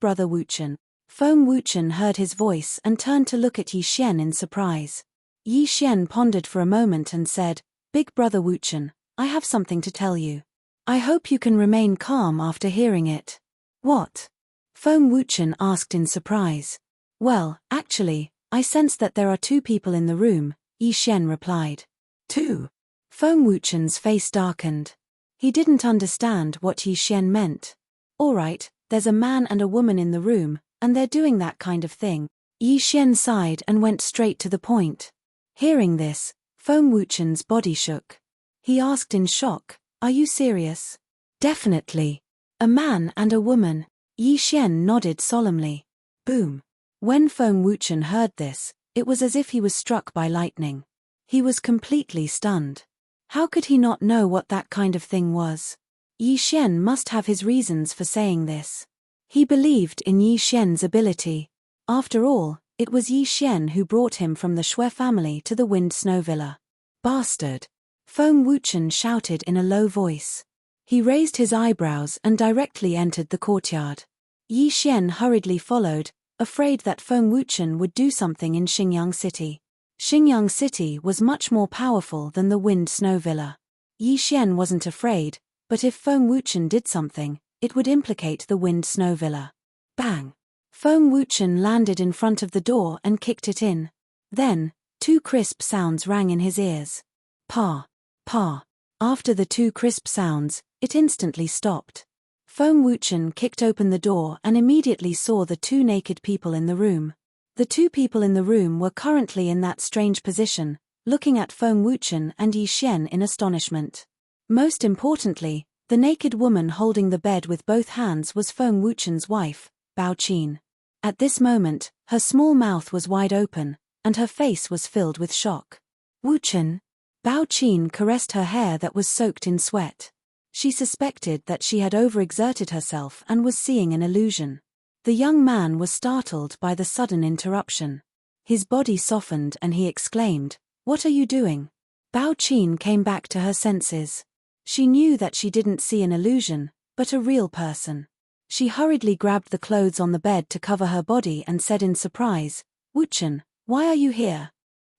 brother Wuchen." Feng Wuchen heard his voice and turned to look at Yi Xian in surprise. Yi Xian pondered for a moment and said, "Big brother Wuchen, I have something to tell you. I hope you can remain calm after hearing it." "What?" Feng Wuchen asked in surprise. "Well, actually, I sense that there are two people in the room," Yi Xian replied. "Two?" Feng Wuchen's face darkened. He didn't understand what Yi Xian meant. "All right, there's a man and a woman in the room, and they're doing that kind of thing." Yi Xian sighed and went straight to the point. Hearing this, Feng Wuchen's body shook. He asked in shock, "Are you serious?" "Definitely. A man and a woman." Yi Xian nodded solemnly. Boom. When Feng Wuchen heard this, it was as if he was struck by lightning. He was completely stunned. How could he not know what that kind of thing was? Yi Xian must have his reasons for saying this. He believed in Yi Xian's ability. After all, it was Yi Xian who brought him from the Shui family to the Wind Snow Villa. "Bastard!" Feng Wuchen shouted in a low voice. He raised his eyebrows and directly entered the courtyard. Yi Xian hurriedly followed, afraid that Feng Wuchen would do something in Xingyang City. Xingyang City was much more powerful than the Wind Snow Villa. Yi Xian wasn't afraid, but if Feng Wuchen did something, it would implicate the Wind Snow Villa. Bang! Feng Wuchen landed in front of the door and kicked it in. Then, two crisp sounds rang in his ears. Pa! Pa! After the two crisp sounds, it instantly stopped. Feng Wuchen kicked open the door and immediately saw the two naked people in the room. The two people in the room were currently in that strange position, looking at Feng Wuchen and Yi Xian in astonishment. Most importantly, the naked woman holding the bed with both hands was Feng Wuchen's wife, Bao Qin. At this moment, her small mouth was wide open, and her face was filled with shock. "Wuchen?" Bao Qin caressed her hair that was soaked in sweat. She suspected that she had overexerted herself and was seeing an illusion. The young man was startled by the sudden interruption. His body softened and he exclaimed, "What are you doing?" Bao Qin came back to her senses. She knew that she didn't see an illusion, but a real person. She hurriedly grabbed the clothes on the bed to cover her body and said in surprise, "Wuchen, why are you here?"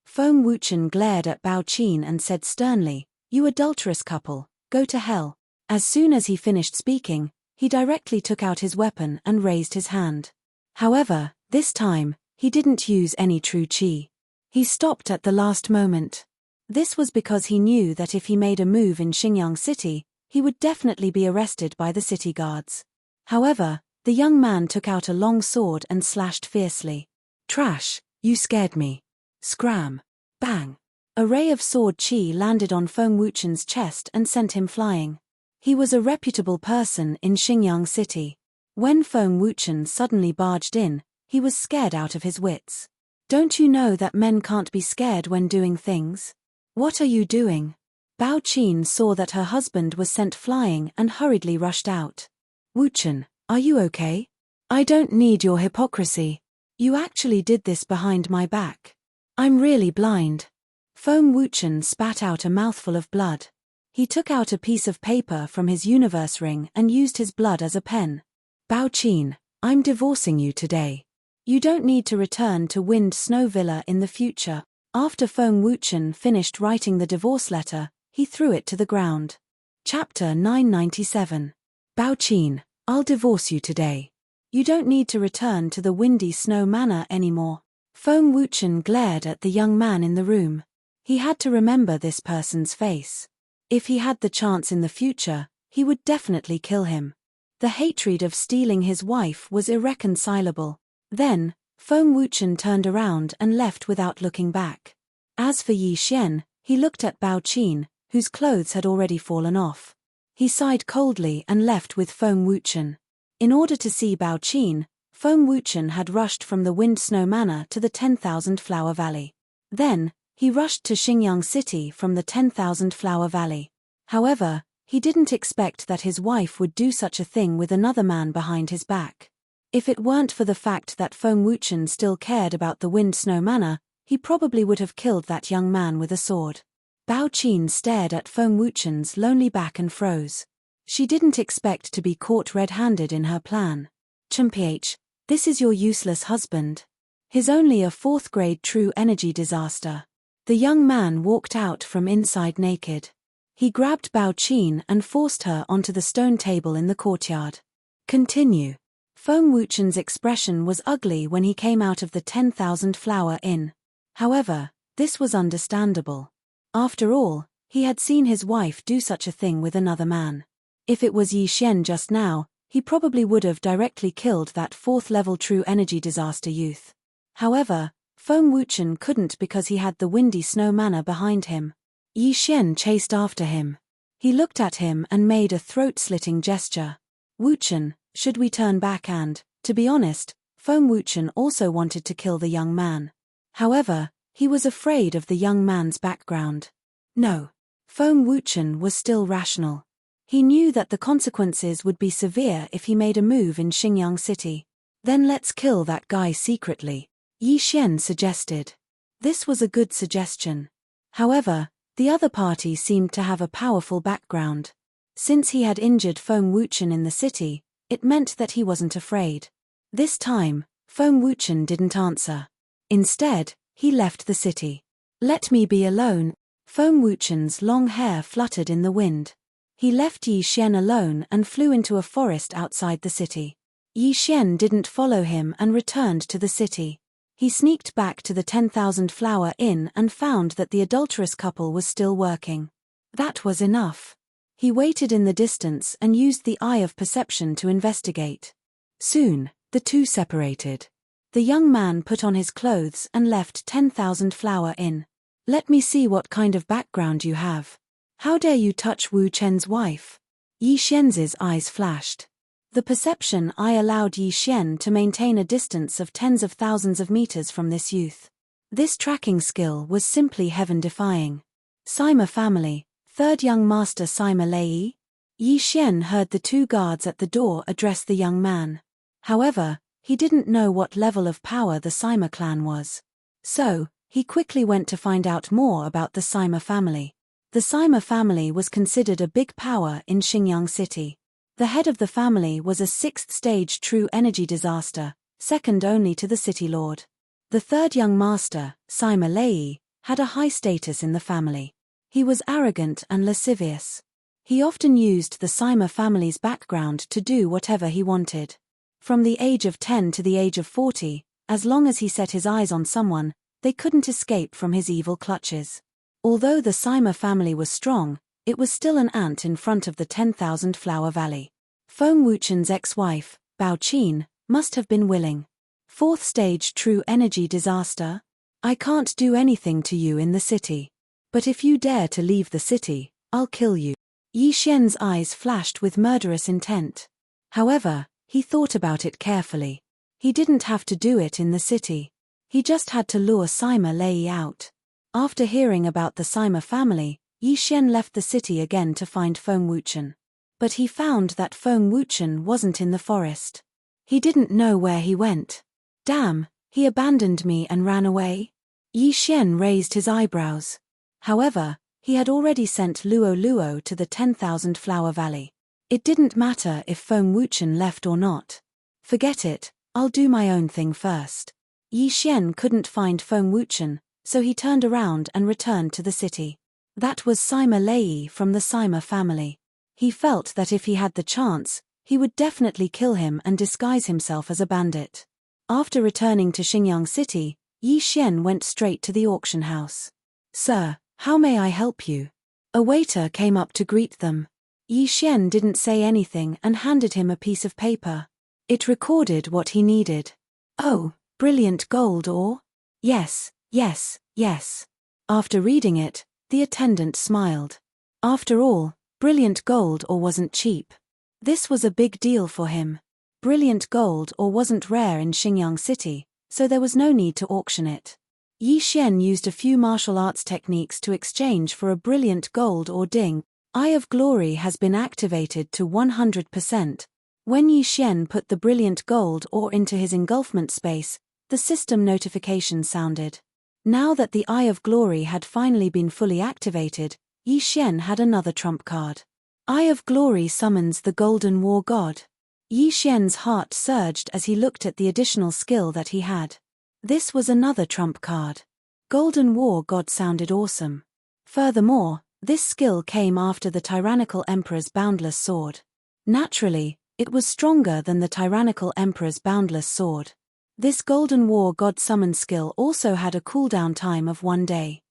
Feng Wuchen glared at Bao Qin and said sternly, "You adulterous couple, go to hell." As soon as he finished speaking, he directly took out his weapon and raised his hand. However, this time, he didn't use any true qi. He stopped at the last moment. This was because he knew that if he made a move in Xingyang City, he would definitely be arrested by the city guards. However, the young man took out a long sword and slashed fiercely. Trash, you scared me. Scram. Bang. A ray of sword qi landed on Feng Wuchen's chest and sent him flying. He was a reputable person in Xingyang City. When Feng Wuchen suddenly barged in, he was scared out of his wits. Don't you know that men can't be scared when doing things? What are you doing? Bao Qin saw that her husband was sent flying and hurriedly rushed out. Wuchen, are you okay? I don't need your hypocrisy. You actually did this behind my back. I'm really blind. Feng Wuchen spat out a mouthful of blood. He took out a piece of paper from his universe ring and used his blood as a pen. Bao Qin, I'm divorcing you today. You don't need to return to Wind Snow Villa in the future. After Feng Wuchen finished writing the divorce letter, he threw it to the ground. Chapter 997. Bao Qin, I'll divorce you today. You don't need to return to the Windy Snow Manor anymore. Feng Wuchen glared at the young man in the room. He had to remember this person's face. If he had the chance in the future, he would definitely kill him. The hatred of stealing his wife was irreconcilable. Then, Feng Wuchen turned around and left without looking back. As for Yi Xian, he looked at Bao Qin, whose clothes had already fallen off. He sighed coldly and left with Feng Wuchen. In order to see Bao Qin, Feng Wuchen had rushed from the Wind Snow Manor to the 10,000 Flower Valley. Then, he rushed to Xingyang City from the 10,000 Flower Valley. However, he didn't expect that his wife would do such a thing with another man behind his back. If it weren't for the fact that Feng Wuchen still cared about the Wind Snow Manor, he probably would have killed that young man with a sword. Bao Qin stared at Feng Wuchen's lonely back and froze. She didn't expect to be caught red-handed in her plan. Chumph, this is your useless husband. He's only a 4th-grade true energy disaster. The young man walked out from inside naked. He grabbed Bao Qin and forced her onto the stone table in the courtyard. Continue. Feng Wuchen's expression was ugly when he came out of the 10,000 Flower Inn. However, this was understandable. After all, he had seen his wife do such a thing with another man. If it was Yi Xian just now, he probably would have directly killed that 4th-level true energy disaster youth. However, Feng Wuchen couldn't because he had the Windy Snow Manor behind him. Yi Xian chased after him. He looked at him and made a throat-slitting gesture. Wuchen, should we turn back? And, to be honest, Feng Wuchen also wanted to kill the young man. However, he was afraid of the young man's background. No. Feng Wuchen was still rational. He knew that the consequences would be severe if he made a move in Xingyang City. Then let's kill that guy secretly, Yi Xian suggested. This was a good suggestion. However, the other party seemed to have a powerful background. Since he had injured Feng Wuchen in the city, it meant that he wasn't afraid. This time, Feng Wuchen didn't answer. Instead, he left the city. Let me be alone. Feng Wuchen's long hair fluttered in the wind. He left Yi Xian alone and flew into a forest outside the city. Yi Xian didn't follow him and returned to the city. He sneaked back to the 10,000 Flower Inn and found that the adulterous couple was still working. That was enough. He waited in the distance and used the eye of perception to investigate. Soon, the two separated. The young man put on his clothes and left 10,000 Flower Inn. Let me see what kind of background you have. How dare you touch Wu Chen's wife? Yi Xian's eyes flashed. The perception eye allowed Yi Xian to maintain a distance of tens of thousands of meters from this youth. This tracking skill was simply heaven-defying. Sima family, 3rd young master Sima Lei? Yi Xian heard the 2 guards at the door address the young man. However, he didn't know what level of power the Sima clan was. So, he quickly went to find out more about the Sima family. The Sima family was considered a big power in Xingyang City. The head of the family was a 6th-stage true energy disaster, second only to the city lord. The 3rd young master, Sima Lei, had a high status in the family. He was arrogant and lascivious. He often used the Sima family's background to do whatever he wanted. From the age of 10 to the age of 40, as long as he set his eyes on someone, they couldn't escape from his evil clutches. Although the Sima family was strong, it was still an ant in front of the 10,000 Flower Valley. Feng Wuchen's ex-wife, Bao Qin, must have been willing. Fourth stage true energy disaster? I can't do anything to you in the city. But if you dare to leave the city, I'll kill you. Yi Xian's eyes flashed with murderous intent. However, he thought about it carefully. He didn't have to do it in the city. He just had to lure Sima Lei out. After hearing about the Sima family, Yi Xian left the city again to find Feng Wuchen. But he found that Feng Wuchen wasn't in the forest. He didn't know where he went. Damn, he abandoned me and ran away? Yi Xian raised his eyebrows. However, he had already sent Luo Luo to the 10,000 Flower Valley. It didn't matter if Feng Wuchen left or not. Forget it, I'll do my own thing first. Yi Xian couldn't find Feng Wuchen, so he turned around and returned to the city. That was Sima Lei from the Sima family. He felt that if he had the chance, he would definitely kill him and disguise himself as a bandit. After returning to Xingyang City, Yi Xian went straight to the auction house. Sir, how may I help you? A waiter came up to greet them. Yi Xian didn't say anything and handed him a piece of paper. It recorded what he needed. Oh, brilliant gold ore? Yes, yes, yes. After reading it, the attendant smiled. After all, brilliant gold ore wasn't cheap. This was a big deal for him. Brilliant gold ore wasn't rare in Xingyang City, so there was no need to auction it. Yi Xian used a few martial arts techniques to exchange for a brilliant gold ore ding. Eye of Glory has been activated to 100%. When Yi Xian put the brilliant gold ore into his engulfment space, the system notification sounded. Now that the Eye of Glory had finally been fully activated, Yi Xian had another trump card. Eye of Glory summons the Golden War God. Yi Xian's heart surged as he looked at the additional skill that he had. This was another trump card. Golden War God sounded awesome. Furthermore, this skill came after the tyrannical emperor's boundless sword. Naturally, it was stronger than the tyrannical emperor's boundless sword. This Golden War God summon skill also had a cooldown time of 1 day.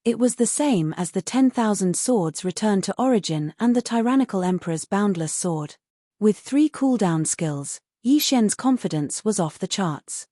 It was the same as the 10,000 swords return to origin and the tyrannical emperor's boundless sword. With 3 cooldown skills, Yi Xian's confidence was off the charts.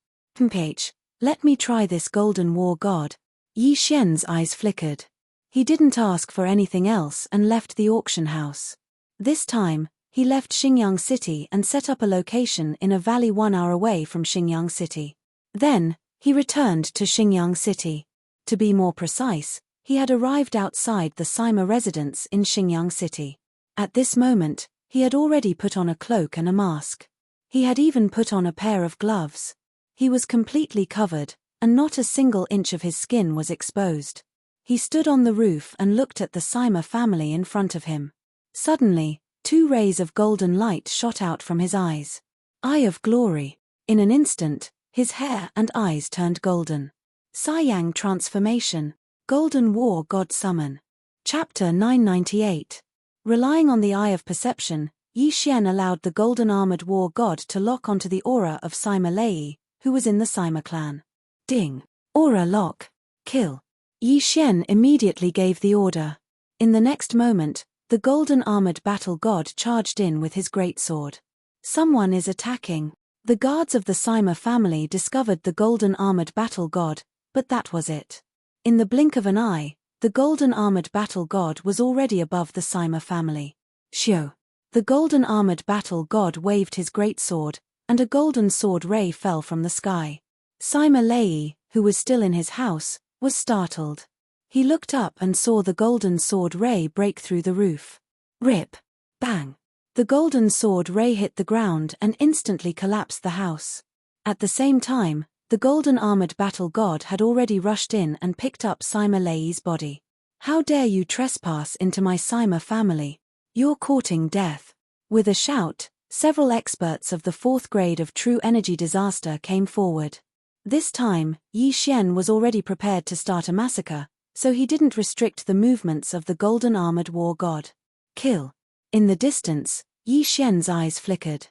Page, let me try this Golden War God. Yi Xian's eyes flickered. He didn't ask for anything else and left the auction house. This time, he left Xingyang City and set up a location in a valley 1 hour away from Xingyang City. Then, he returned to Xingyang City. To be more precise, he had arrived outside the Sima residence in Xingyang City. At this moment, he had already put on a cloak and a mask. He had even put on a pair of gloves. He was completely covered, and not a single inch of his skin was exposed. He stood on the roof and looked at the Sima family in front of him. Suddenly, 2 rays of golden light shot out from his eyes. Eye of Glory. In an instant, his hair and eyes turned golden. Saiyang Transformation. Golden War God Summon. Chapter 998. Relying on the Eye of Perception, Yi Xian allowed the Golden Armored War God to lock onto the aura of Sima Lei, who was in the Sima clan. Ding. Aura lock. Kill. Yi Xian immediately gave the order. In the next moment, the Golden Armored Battle God charged in with his greatsword. Someone is attacking. The guards of the Sima family discovered the Golden Armored Battle God, but that was it. In the blink of an eye, the Golden Armored Battle God was already above the Sima family. Shio. The Golden Armored Battle God waved his greatsword, and a golden sword ray fell from the sky. Sima Lei, who was still in his house, was startled. He looked up and saw the golden sword ray break through the roof. Rip. Bang. The golden sword ray hit the ground and instantly collapsed the house. At the same time, the Golden Armored Battle God had already rushed in and picked up Sima Lei's body. How dare you trespass into my Sima family? You're courting death. With a shout, several experts of the 4th grade of True Energy Disaster came forward. This time, Yi Xian was already prepared to start a massacre, so he didn't restrict the movements of the Golden Armored War God. Kill. In the distance, Yi Xian's eyes flickered.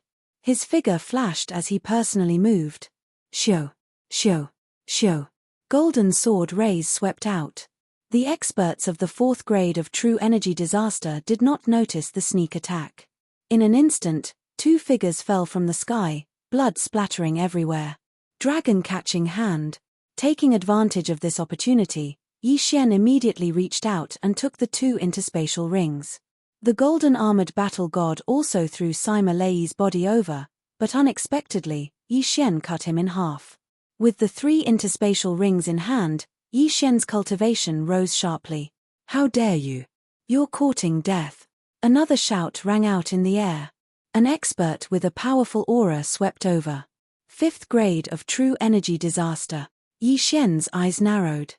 His figure flashed as he personally moved. Shoo, shoo, shoo. Golden sword rays swept out. The experts of the 4th grade of True Energy Disaster did not notice the sneak attack. In an instant, 2 figures fell from the sky, blood splattering everywhere. Dragon catching hand. Taking advantage of this opportunity, Yi Xian immediately reached out and took the 2 interspatial rings. The golden armored battle god also threw Sima Lei's body over, but unexpectedly, Yi Xian cut him in half. With the 3 interspatial rings in hand, Yi Xian's cultivation rose sharply. How dare you! You're courting death. Another shout rang out in the air. An expert with a powerful aura swept over. 5th grade of True Energy Disaster. Yi Xian's eyes narrowed.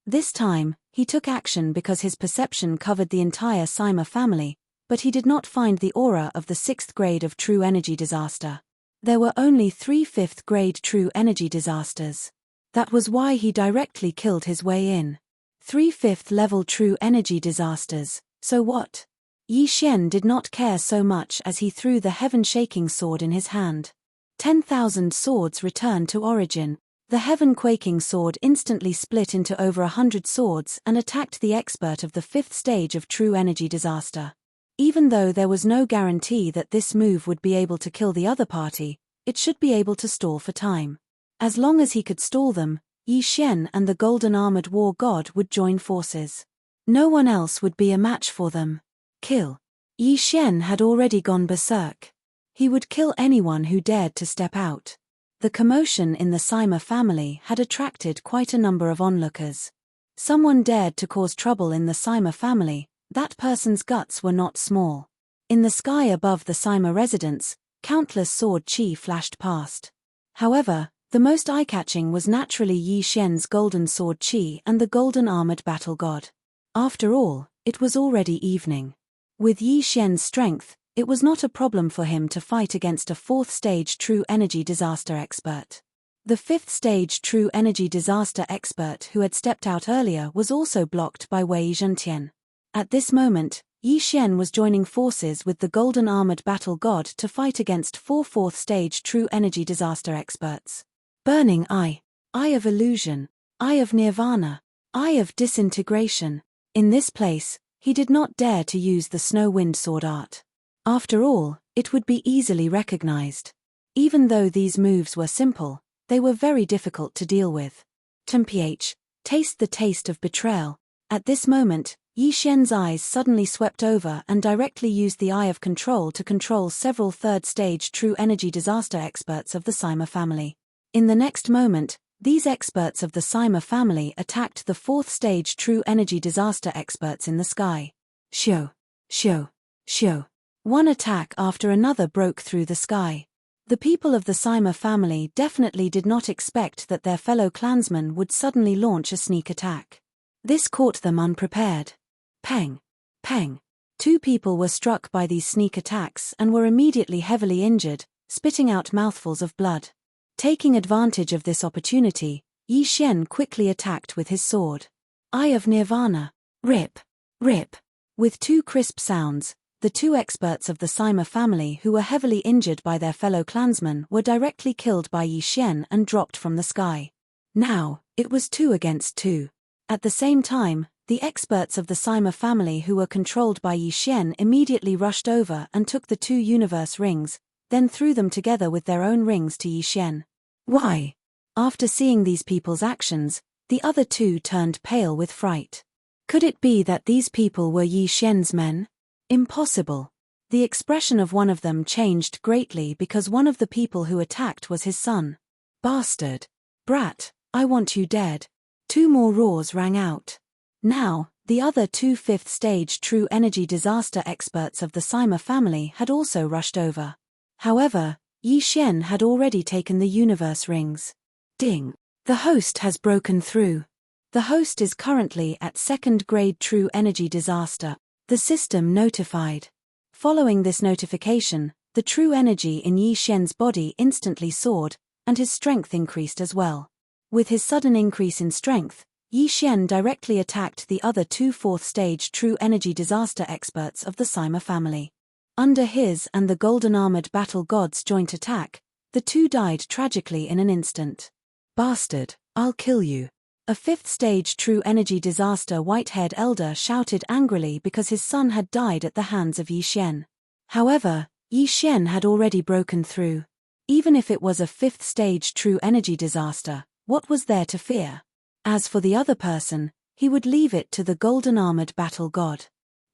This time, he took action because his perception covered the entire Sima family, but he did not find the aura of the 6th grade of True Energy Disaster. There were only 3 5th grade True Energy Disasters. That was why he directly killed his way in. 3 5th level True Energy Disasters, so what? Yi Xian did not care so much as he threw the heaven-shaking sword in his hand. 10,000 swords returned to origin. The heaven-quaking sword instantly split into over 100 swords and attacked the expert of the 5th stage of True Energy Disaster. Even though there was no guarantee that this move would be able to kill the other party, it should be able to stall for time. As long as he could stall them, Yi Xian and the golden armored war god would join forces. No one else would be a match for them. Kill. Yi Xian had already gone berserk. He would kill anyone who dared to step out. The commotion in the Sima family had attracted quite a number of onlookers. Someone dared to cause trouble in the Sima family, that person's guts were not small. In the sky above the Sima residence, countless sword chi flashed past. However, the most eye-catching was naturally Yi Xian's golden sword chi and the golden armored battle god. After all, it was already evening. With Yi Xian's strength, it was not a problem for him to fight against a 4th stage True Energy Disaster expert. The 5th stage True Energy Disaster expert who had stepped out earlier was also blocked by Wei Zhentian. At this moment, Yi Xian was joining forces with the golden armored battle god to fight against 4 4th stage True Energy Disaster experts. Burning Eye, Eye of Illusion, Eye of Nirvana, Eye of Disintegration. In this place, he did not dare to use the Snow Wind sword art. After all, it would be easily recognized. Even though these moves were simple, they were very difficult to deal with. Taste the taste of betrayal. At this moment, Yi Xian's eyes suddenly swept over and directly used the Eye of Control to control several 3rd stage True Energy Disaster experts of the Sima family. In the next moment, these experts of the Sima family attacked the 4th stage True Energy Disaster experts in the sky. Shoo, shoo, shoo. One attack after another broke through the sky. The people of the Sima family definitely did not expect that their fellow clansmen would suddenly launch a sneak attack. This caught them unprepared. Pang, pang. 2 people were struck by these sneak attacks and were immediately heavily injured, spitting out mouthfuls of blood. Taking advantage of this opportunity, Yi Xian quickly attacked with his sword. Eye of Nirvana. Rip, rip. With 2 crisp sounds, the 2 experts of the Sima family who were heavily injured by their fellow clansmen were directly killed by Yi Xian and dropped from the sky. Now, it was 2 against 2. At the same time, the experts of the Sima family who were controlled by Yi Xian immediately rushed over and took the 2 universe rings, then threw them together with their own rings to Yi Xian. Why? After seeing these people's actions, the other 2 turned pale with fright. Could it be that these people were Yi Xian's men? Impossible. The expression of one of them changed greatly because one of the people who attacked was his son. Bastard. Brat, I want you dead. 2 more roars rang out. Now, the other 2 5th stage True Energy Disaster experts of the Sima family had also rushed over. However, Yi Xian had already taken the universe rings. Ding! The host has broken through. The host is currently at 2nd grade True Energy Disaster. The system notified. Following this notification, the true energy in Yi Xian's body instantly soared, and his strength increased as well. With his sudden increase in strength, Yi Xian directly attacked the other 2 4th stage True Energy Disaster experts of the Sima family. Under his and the golden-armored battle god's joint attack, the two died tragically in an instant. "Bastard, I'll kill you." A fifth-stage true energy disaster white-haired elder shouted angrily because his son had died at the hands of Yi Xian. However, Yi Xian had already broken through. Even if it was a fifth-stage true energy disaster, what was there to fear? As for the other person, he would leave it to the golden-armored battle god.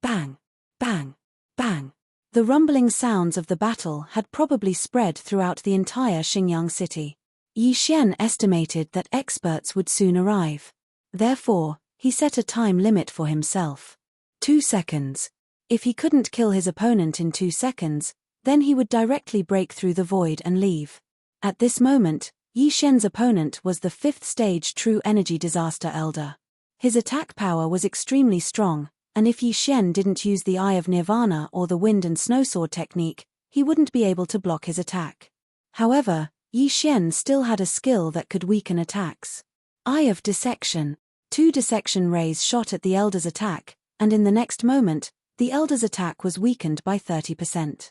Bang! Bang! Bang! The rumbling sounds of the battle had probably spread throughout the entire Xinjiang city. Yi Xian estimated that experts would soon arrive. Therefore, he set a time limit for himself. 2 seconds. If he couldn't kill his opponent in 2 seconds, then he would directly break through the void and leave. At this moment, Yi Xian's opponent was the fifth-stage true energy disaster elder. His attack power was extremely strong, and if Yi Xian didn't use the Eye of Nirvana or the Wind and Snowsword technique, he wouldn't be able to block his attack. However, Yi Xian still had a skill that could weaken attacks. Eye of Dissection. 2 dissection rays shot at the elder's attack, and in the next moment, the elder's attack was weakened by 30%.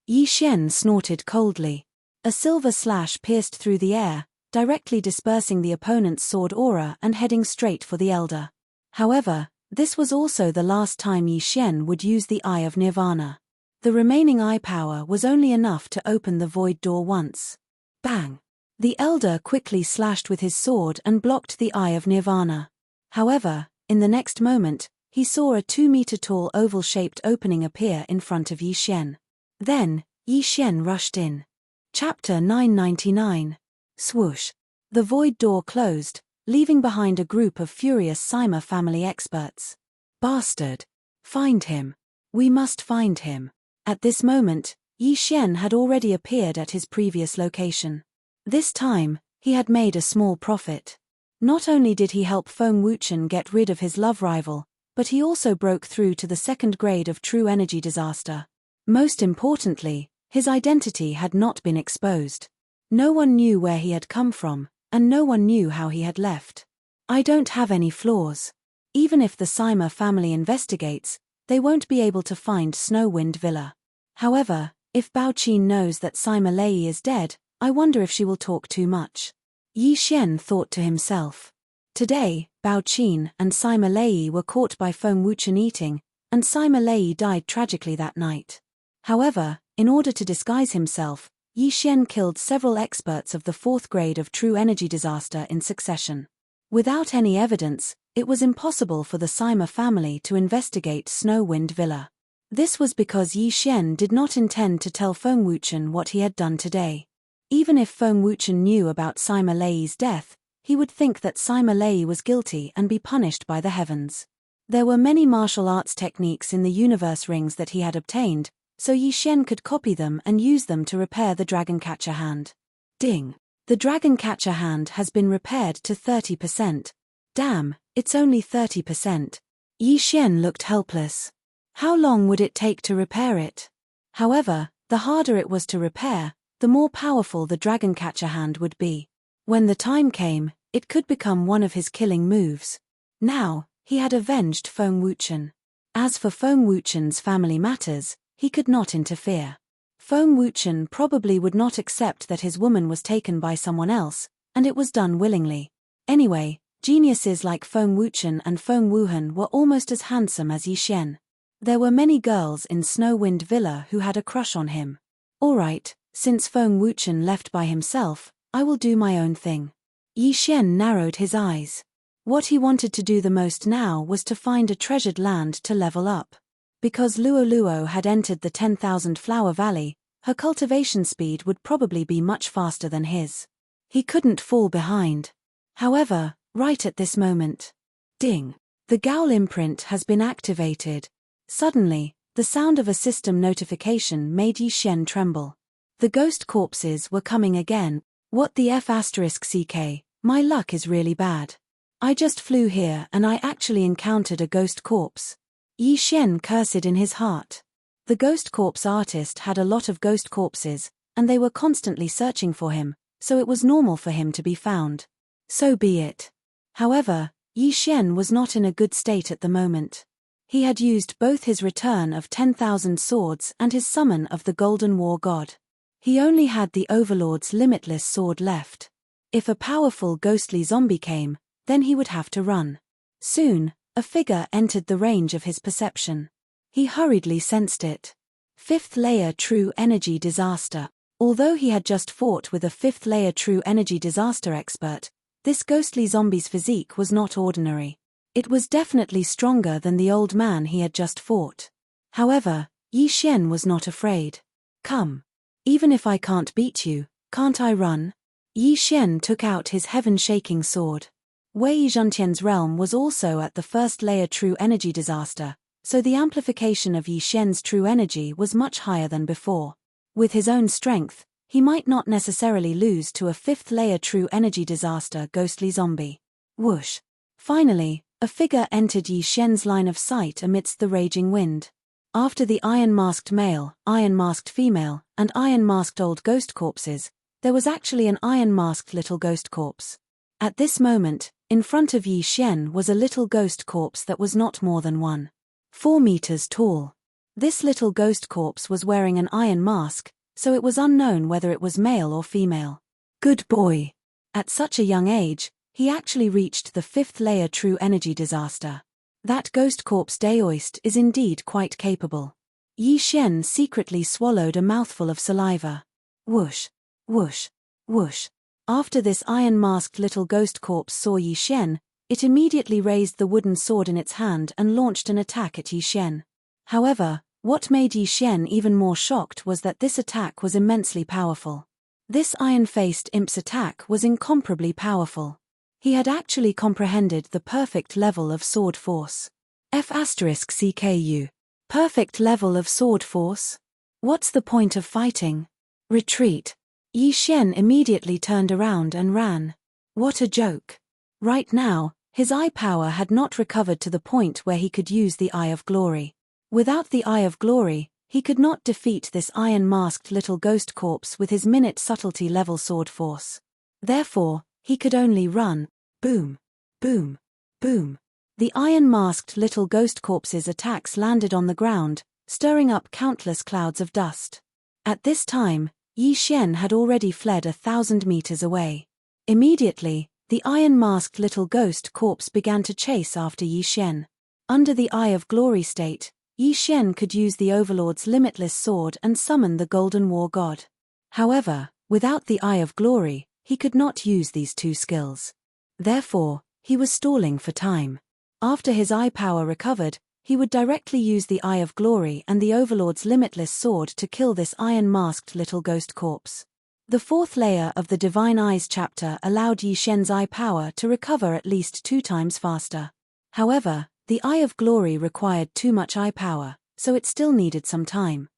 Yi Xian snorted coldly. A silver slash pierced through the air, directly dispersing the opponent's sword aura and heading straight for the elder. However, this was also the last time Yi Xian would use the Eye of Nirvana. The remaining eye power was only enough to open the void door once. Bang! The elder quickly slashed with his sword and blocked the Eye of Nirvana. However, in the next moment, he saw a 2-meter-tall oval-shaped opening appear in front of Yi Xian. Then, Yi Xian rushed in. Chapter 999. Swoosh. The void door closed, leaving behind a group of furious Sima family experts. "Bastard! Find him. We must find him." At this moment, Yi Xian had already appeared at his previous location. This time, he had made a small profit. Not only did he help Feng Wuchen get rid of his love rival, but he also broke through to the second grade of true energy disaster. Most importantly, his identity had not been exposed. No one knew where he had come from, and no one knew how he had left. "I don't have any flaws. Even if the Sima family investigates, they won't be able to find Snowwind Villa. However, if Bao Qin knows that Sima Lei is dead, I wonder if she will talk too much." Yi Xian thought to himself. Today, Bao Qin and Sima Lei were caught by Feng Wuchen eating, and Sima Lei died tragically that night. However, in order to disguise himself, Yi Xian killed several experts of the 4th grade of true energy disaster in succession. Without any evidence, it was impossible for the Sima family to investigate Snowwind Villa. This was because Yi Xian did not intend to tell Feng Wuchen what he had done today. Even if Feng Wuchen knew about Sima Lei's death, he would think that Sima Lei was guilty and be punished by the heavens. There were many martial arts techniques in the universe rings that he had obtained, so Yi Xian could copy them and use them to repair the Dragon Catcher hand. Ding! The Dragon Catcher hand has been repaired to 30%. Damn, it's only 30%. Yi Xian looked helpless. How long would it take to repair it? However, the harder it was to repair, the more powerful the Dragon Catcher hand would be. When the time came, it could become one of his killing moves. Now, he had avenged Feng Wuchen. As for Feng Wuchen's family matters, he could not interfere. Feng Wuchen probably would not accept that his woman was taken by someone else, and it was done willingly. Anyway, geniuses like Feng Wuchen and Feng Wuhan were almost as handsome as Yi Xian. There were many girls in Snowwind Villa who had a crush on him. Alright, since Feng Wuchen left by himself, I will do my own thing. Yi Xian narrowed his eyes. What he wanted to do the most now was to find a treasured land to level up. Because Luo Luo had entered the 10,000 Flower Valley, her cultivation speed would probably be much faster than his. He couldn't fall behind. However, right at this moment. Ding! The Gowl imprint has been activated. Suddenly, the sound of a system notification made Yi Xian tremble. The ghost corpses were coming again. What the F***ck, my luck is really bad. I just flew here and I actually encountered a ghost corpse. Yi Xian cursed in his heart. The ghost corpse artist had a lot of ghost corpses, and they were constantly searching for him, so it was normal for him to be found. So be it. However, Yi Xian was not in a good state at the moment. He had used both his return of 10,000 swords and his summon of the Golden War God. He only had the Overlord's Limitless sword left. If a powerful ghostly zombie came, then he would have to run. Soon, a figure entered the range of his perception. He hurriedly sensed it. 5th layer true energy disaster. Although he had just fought with a 5th layer true energy disaster expert, this ghostly zombie's physique was not ordinary. It was definitely stronger than the old man he had just fought. However, Yi Xian was not afraid. Come. Even if I can't beat you, can't I run? Yi Xian took out his heaven-shaking sword. Wei Zhentian's realm was also at the 1st layer true energy disaster, so the amplification of Yi Xian's true energy was much higher than before. With his own strength, he might not necessarily lose to a 5th layer true energy disaster ghostly zombie. Whoosh. Finally, a figure entered Yi Xian's line of sight amidst the raging wind. After the iron-masked male, iron-masked female, and iron-masked old ghost corpses, there was actually an iron-masked little ghost corpse. At this moment, in front of Yi Xian was a little ghost corpse that was not more than 1.4 meters tall. This little ghost corpse was wearing an iron mask, so it was unknown whether it was male or female. Good boy. At such a young age, he actually reached the 5th layer true energy disaster. That ghost corpse Daoist is indeed quite capable. Yi Xian secretly swallowed a mouthful of saliva. Whoosh, whoosh, whoosh. After this iron-masked little ghost corpse saw Yi Xian, it immediately raised the wooden sword in its hand and launched an attack at Yi Xian. However, what made Yi Xian even more shocked was that this attack was immensely powerful. This iron-faced imp's attack was incomparably powerful. He had actually comprehended the perfect level of sword force. F*CKU. Perfect level of sword force? What's the point of fighting? Retreat. Yi Xian immediately turned around and ran. What a joke. Right now, his eye power had not recovered to the point where he could use the Eye of Glory. Without the Eye of Glory, he could not defeat this iron-masked little ghost corpse with his minute subtlety level sword force. Therefore, he could only run. Boom, boom, boom. The iron-masked little ghost corpse's attacks landed on the ground, stirring up countless clouds of dust. At this time, Yi Xian had already fled 1,000 meters away. Immediately, the iron-masked little ghost corpse began to chase after Yi Xian. Under the Eye of Glory state, Yi Xian could use the Overlord's Limitless sword and summon the Golden War God. However, without the Eye of Glory, he could not use these two skills. Therefore, he was stalling for time. After his eye power recovered, he would directly use the Eye of Glory and the Overlord's Limitless sword to kill this iron-masked little ghost corpse. The 4th layer of the Divine Eyes chapter allowed Yi Xian's eye power to recover at least 2 times faster. However, the Eye of Glory required too much eye power, so it still needed some time.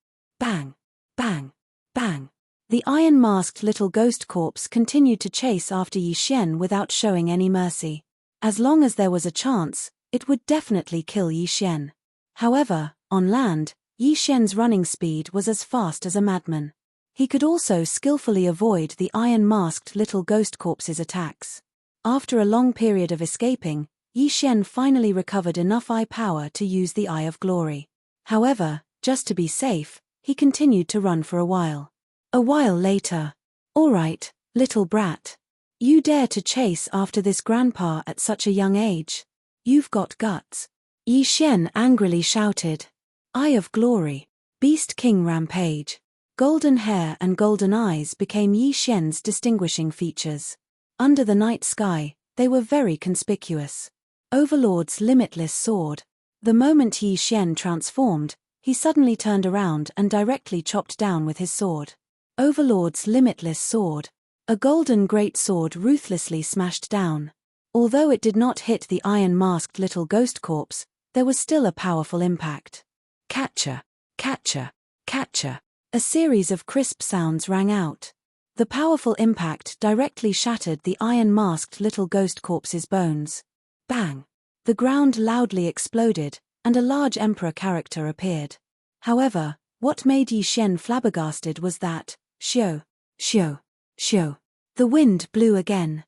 Bang! Bang! Bang! The iron-masked little ghost corpse continued to chase after Yi Xian without showing any mercy. As long as there was a chance, it would definitely kill Yi Xian. However, on land, Yi Xian's running speed was as fast as a madman. He could also skillfully avoid the iron-masked little ghost corpse's attacks. After a long period of escaping, Yi Xian finally recovered enough eye power to use the Eye of Glory. However, just to be safe, he continued to run for a while. A while later. All right, little brat. You dare to chase after this grandpa at such a young age? You've got guts. Yi Xian angrily shouted. Eye of Glory. Beast King rampage. Golden hair and golden eyes became Yi Xian's distinguishing features. Under the night sky, they were very conspicuous. Overlord's Limitless sword. The moment Yi Xian transformed, he suddenly turned around and directly chopped down with his sword. Overlord's Limitless sword. A golden great sword ruthlessly smashed down. Although it did not hit the iron-masked little ghost corpse, there was still a powerful impact. Catcher, catcher, catcher. A series of crisp sounds rang out. The powerful impact directly shattered the iron-masked little ghost corpse's bones. Bang! The ground loudly exploded, and a large emperor character appeared. However, what made Yi Xian flabbergasted was that, shio, shio, shio. The wind blew again.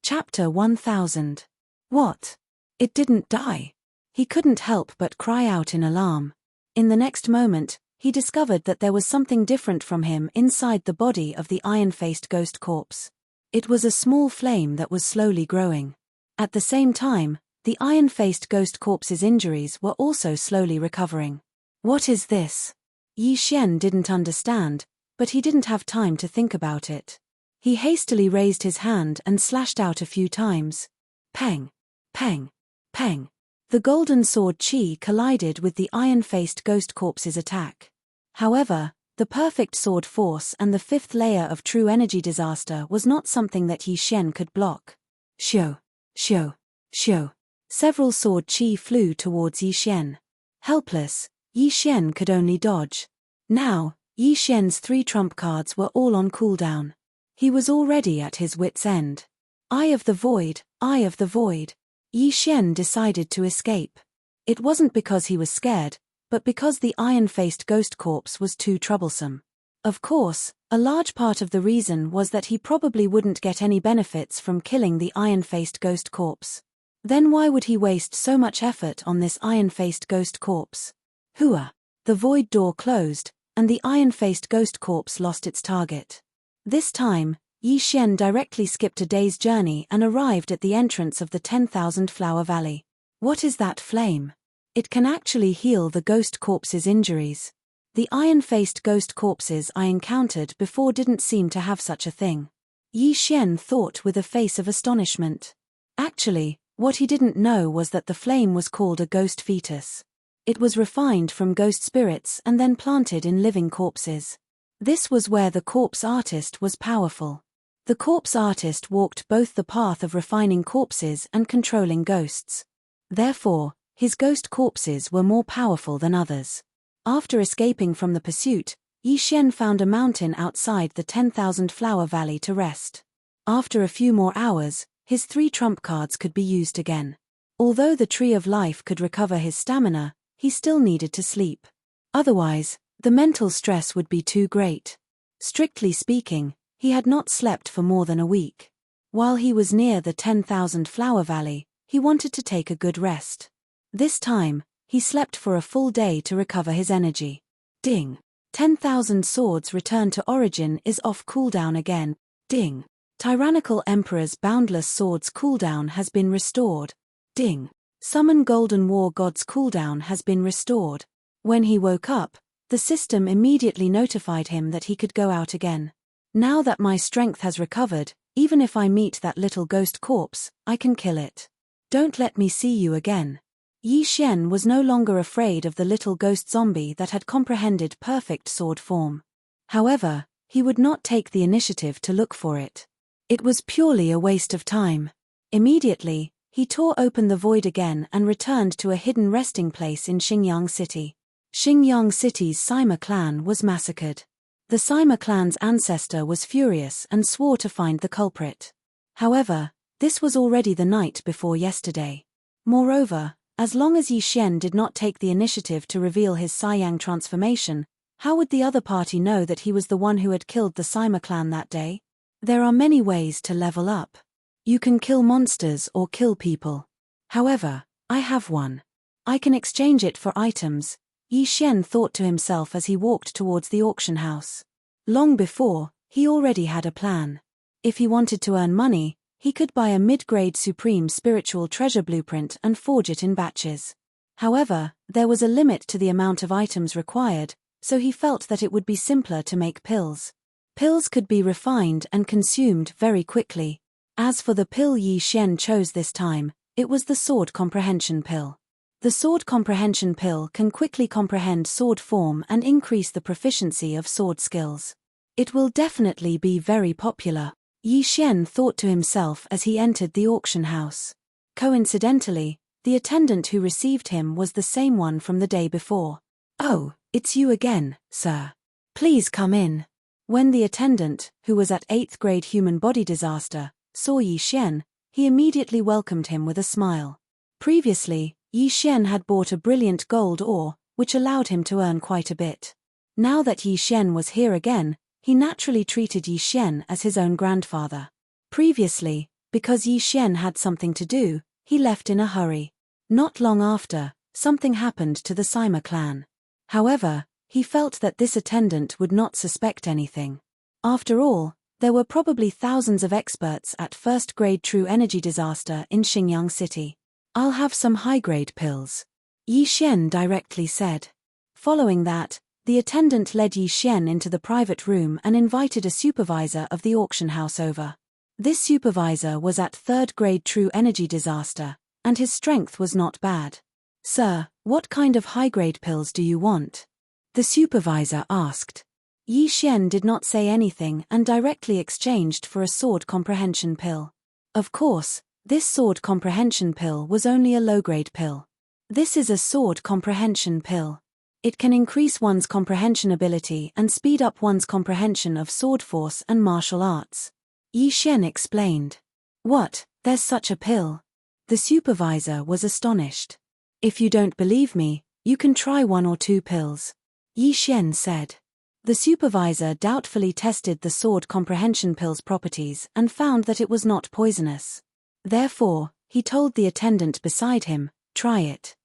Chapter 1000. What? It didn't die. He couldn't help but cry out in alarm. In the next moment, he discovered that there was something different from him inside the body of the iron-faced ghost corpse. It was a small flame that was slowly growing. At the same time, the iron-faced ghost corpse's injuries were also slowly recovering. What is this? Yi Xian didn't understand, but he didn't have time to think about it. He hastily raised his hand and slashed out a few times. Peng! Peng! Peng! The golden sword Qi collided with the iron-faced ghost corpse's attack. However, the perfect sword force and the fifth layer of true energy disaster was not something that Yi Xian could block. Xiu! Xiu! Xiu! Several sword Qi flew towards Yi Xian. Helpless, Yi Xian could only dodge. Now, Yi Xian's 3 trump cards were all on cooldown. He was already at his wit's end. Eye of the Void, Eye of the Void. Yi Xian decided to escape. It wasn't because he was scared, but because the iron-faced ghost corpse was too troublesome. Of course, a large part of the reason was that he probably wouldn't get any benefits from killing the iron-faced ghost corpse. Then why would he waste so much effort on this iron-faced ghost corpse? Hua! The void door closed, and the iron-faced ghost corpse lost its target. This time, Yi Xian directly skipped a day's journey and arrived at the entrance of the 10,000 Flower Valley. What is that flame? It can actually heal the ghost corpse's injuries. The iron-faced ghost corpses I encountered before didn't seem to have such a thing. Yi Xian thought with a face of astonishment. Actually, what he didn't know was that the flame was called a ghost fetus. It was refined from ghost spirits and then planted in living corpses. This was where the corpse artist was powerful. The corpse artist walked both the path of refining corpses and controlling ghosts. Therefore, his ghost corpses were more powerful than others. After escaping from the pursuit, Yi Xian found a mountain outside the 10,000 Flower Valley to rest. After a few more hours, his 3 trump cards could be used again. Although the Tree of Life could recover his stamina, he still needed to sleep. Otherwise, the mental stress would be too great. Strictly speaking, he had not slept for more than a week. While he was near the 10,000 Flower Valley, he wanted to take a good rest. This time, he slept for a full day to recover his energy. Ding! 10,000 Swords Return to Origin is off cooldown again. Ding! Tyrannical Emperor's Boundless Swords cooldown has been restored. Ding! Summon Golden War God's cooldown has been restored. When he woke up, the system immediately notified him that he could go out again. Now that my strength has recovered, even if I meet that little ghost corpse, I can kill it. Don't let me see you again. Yi Xian was no longer afraid of the little ghost zombie that had comprehended perfect sword form. However, he would not take the initiative to look for it. It was purely a waste of time. Immediately, he tore open the void again and returned to a hidden resting place in Xingyang City. Xingyang City's Sima clan was massacred. The Sima clan's ancestor was furious and swore to find the culprit. However, this was already the night before yesterday. Moreover, as long as Yi Xian did not take the initiative to reveal his Saiyang transformation, how would the other party know that he was the one who had killed the Sima clan that day? There are many ways to level up. You can kill monsters or kill people. However, I have one. I can exchange it for items, Yi Xian thought to himself as he walked towards the auction house. Long before, he already had a plan. If he wanted to earn money, he could buy a mid-grade supreme spiritual treasure blueprint and forge it in batches. However, there was a limit to the amount of items required, so he felt that it would be simpler to make pills. Pills could be refined and consumed very quickly. As for the pill Yi Xian chose this time, it was the Sword Comprehension Pill. The Sword Comprehension Pill can quickly comprehend sword form and increase the proficiency of sword skills. It will definitely be very popular, Yi Xian thought to himself as he entered the auction house. Coincidentally, the attendant who received him was the same one from the day before. "Oh, it's you again, sir. Please come in." When the attendant, who was at 8th grade human body disaster, saw Yi Xian, he immediately welcomed him with a smile. Previously, Yi Xian had bought a brilliant gold ore, which allowed him to earn quite a bit. Now that Yi Xian was here again, he naturally treated Yi Xian as his own grandfather. Previously, because Yi Xian had something to do, he left in a hurry. Not long after, something happened to the Sima clan. However, he felt that this attendant would not suspect anything. After all, there were probably thousands of experts at first-grade true energy disaster in Xinjiang City. I'll have some high-grade pills, Yi Xian directly said. Following that, the attendant led Yi Xian into the private room and invited a supervisor of the auction house over. This supervisor was at third-grade true energy disaster, and his strength was not bad. Sir, what kind of high-grade pills do you want? The supervisor asked. Yi Xian did not say anything and directly exchanged for a sword comprehension pill. Of course, this sword comprehension pill was only a low-grade pill. This is a sword comprehension pill. It can increase one's comprehension ability and speed up one's comprehension of sword force and martial arts. Yi Xian explained. What, there's such a pill? The supervisor was astonished. If you don't believe me, you can try 1 or 2 pills, Yi Xian said. The supervisor doubtfully tested the sword comprehension pill's properties and found that it was not poisonous. Therefore, he told the attendant beside him, try it.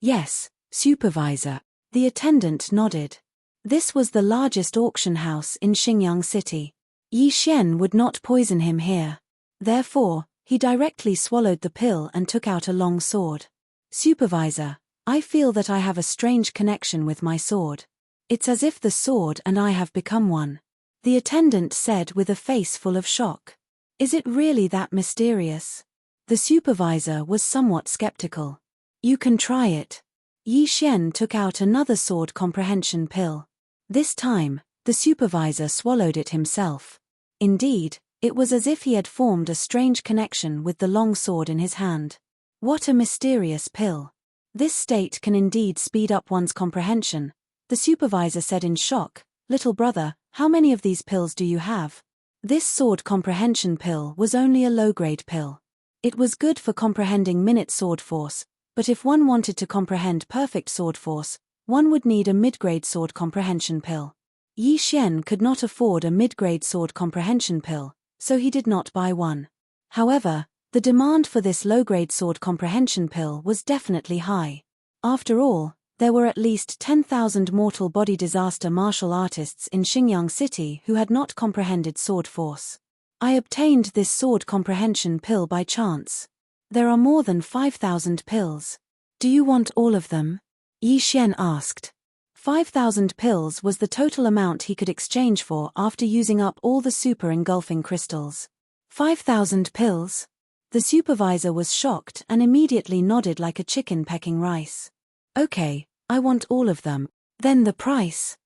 Yes, supervisor. The attendant nodded. This was the largest auction house in Xinjiang City. Yi Xian would not poison him here. Therefore, he directly swallowed the pill and took out a long sword. Supervisor, I feel that I have a strange connection with my sword. It's as if the sword and I have become one. The attendant said with a face full of shock. Is it really that mysterious? The supervisor was somewhat skeptical. You can try it. Yi Xian took out another sword comprehension pill. This time, the supervisor swallowed it himself. Indeed, it was as if he had formed a strange connection with the long sword in his hand. What a mysterious pill. This state can indeed speed up one's comprehension, the supervisor said in shock. Little brother, how many of these pills do you have? This sword comprehension pill was only a low-grade pill. It was good for comprehending minute sword force, but if one wanted to comprehend perfect sword force, one would need a mid-grade sword comprehension pill. Yi Xian could not afford a mid-grade sword comprehension pill, so he did not buy one. However, the demand for this low-grade sword comprehension pill was definitely high. After all, there were at least 10,000 mortal body disaster martial artists in Xinjiang City who had not comprehended sword force. I obtained this sword comprehension pill by chance. There are more than 5,000 pills. Do you want all of them? Yi Xian asked. 5,000 pills was the total amount he could exchange for after using up all the super engulfing crystals. 5,000 pills? The supervisor was shocked and immediately nodded like a chicken pecking rice. Okay, I want all of them. Then the price.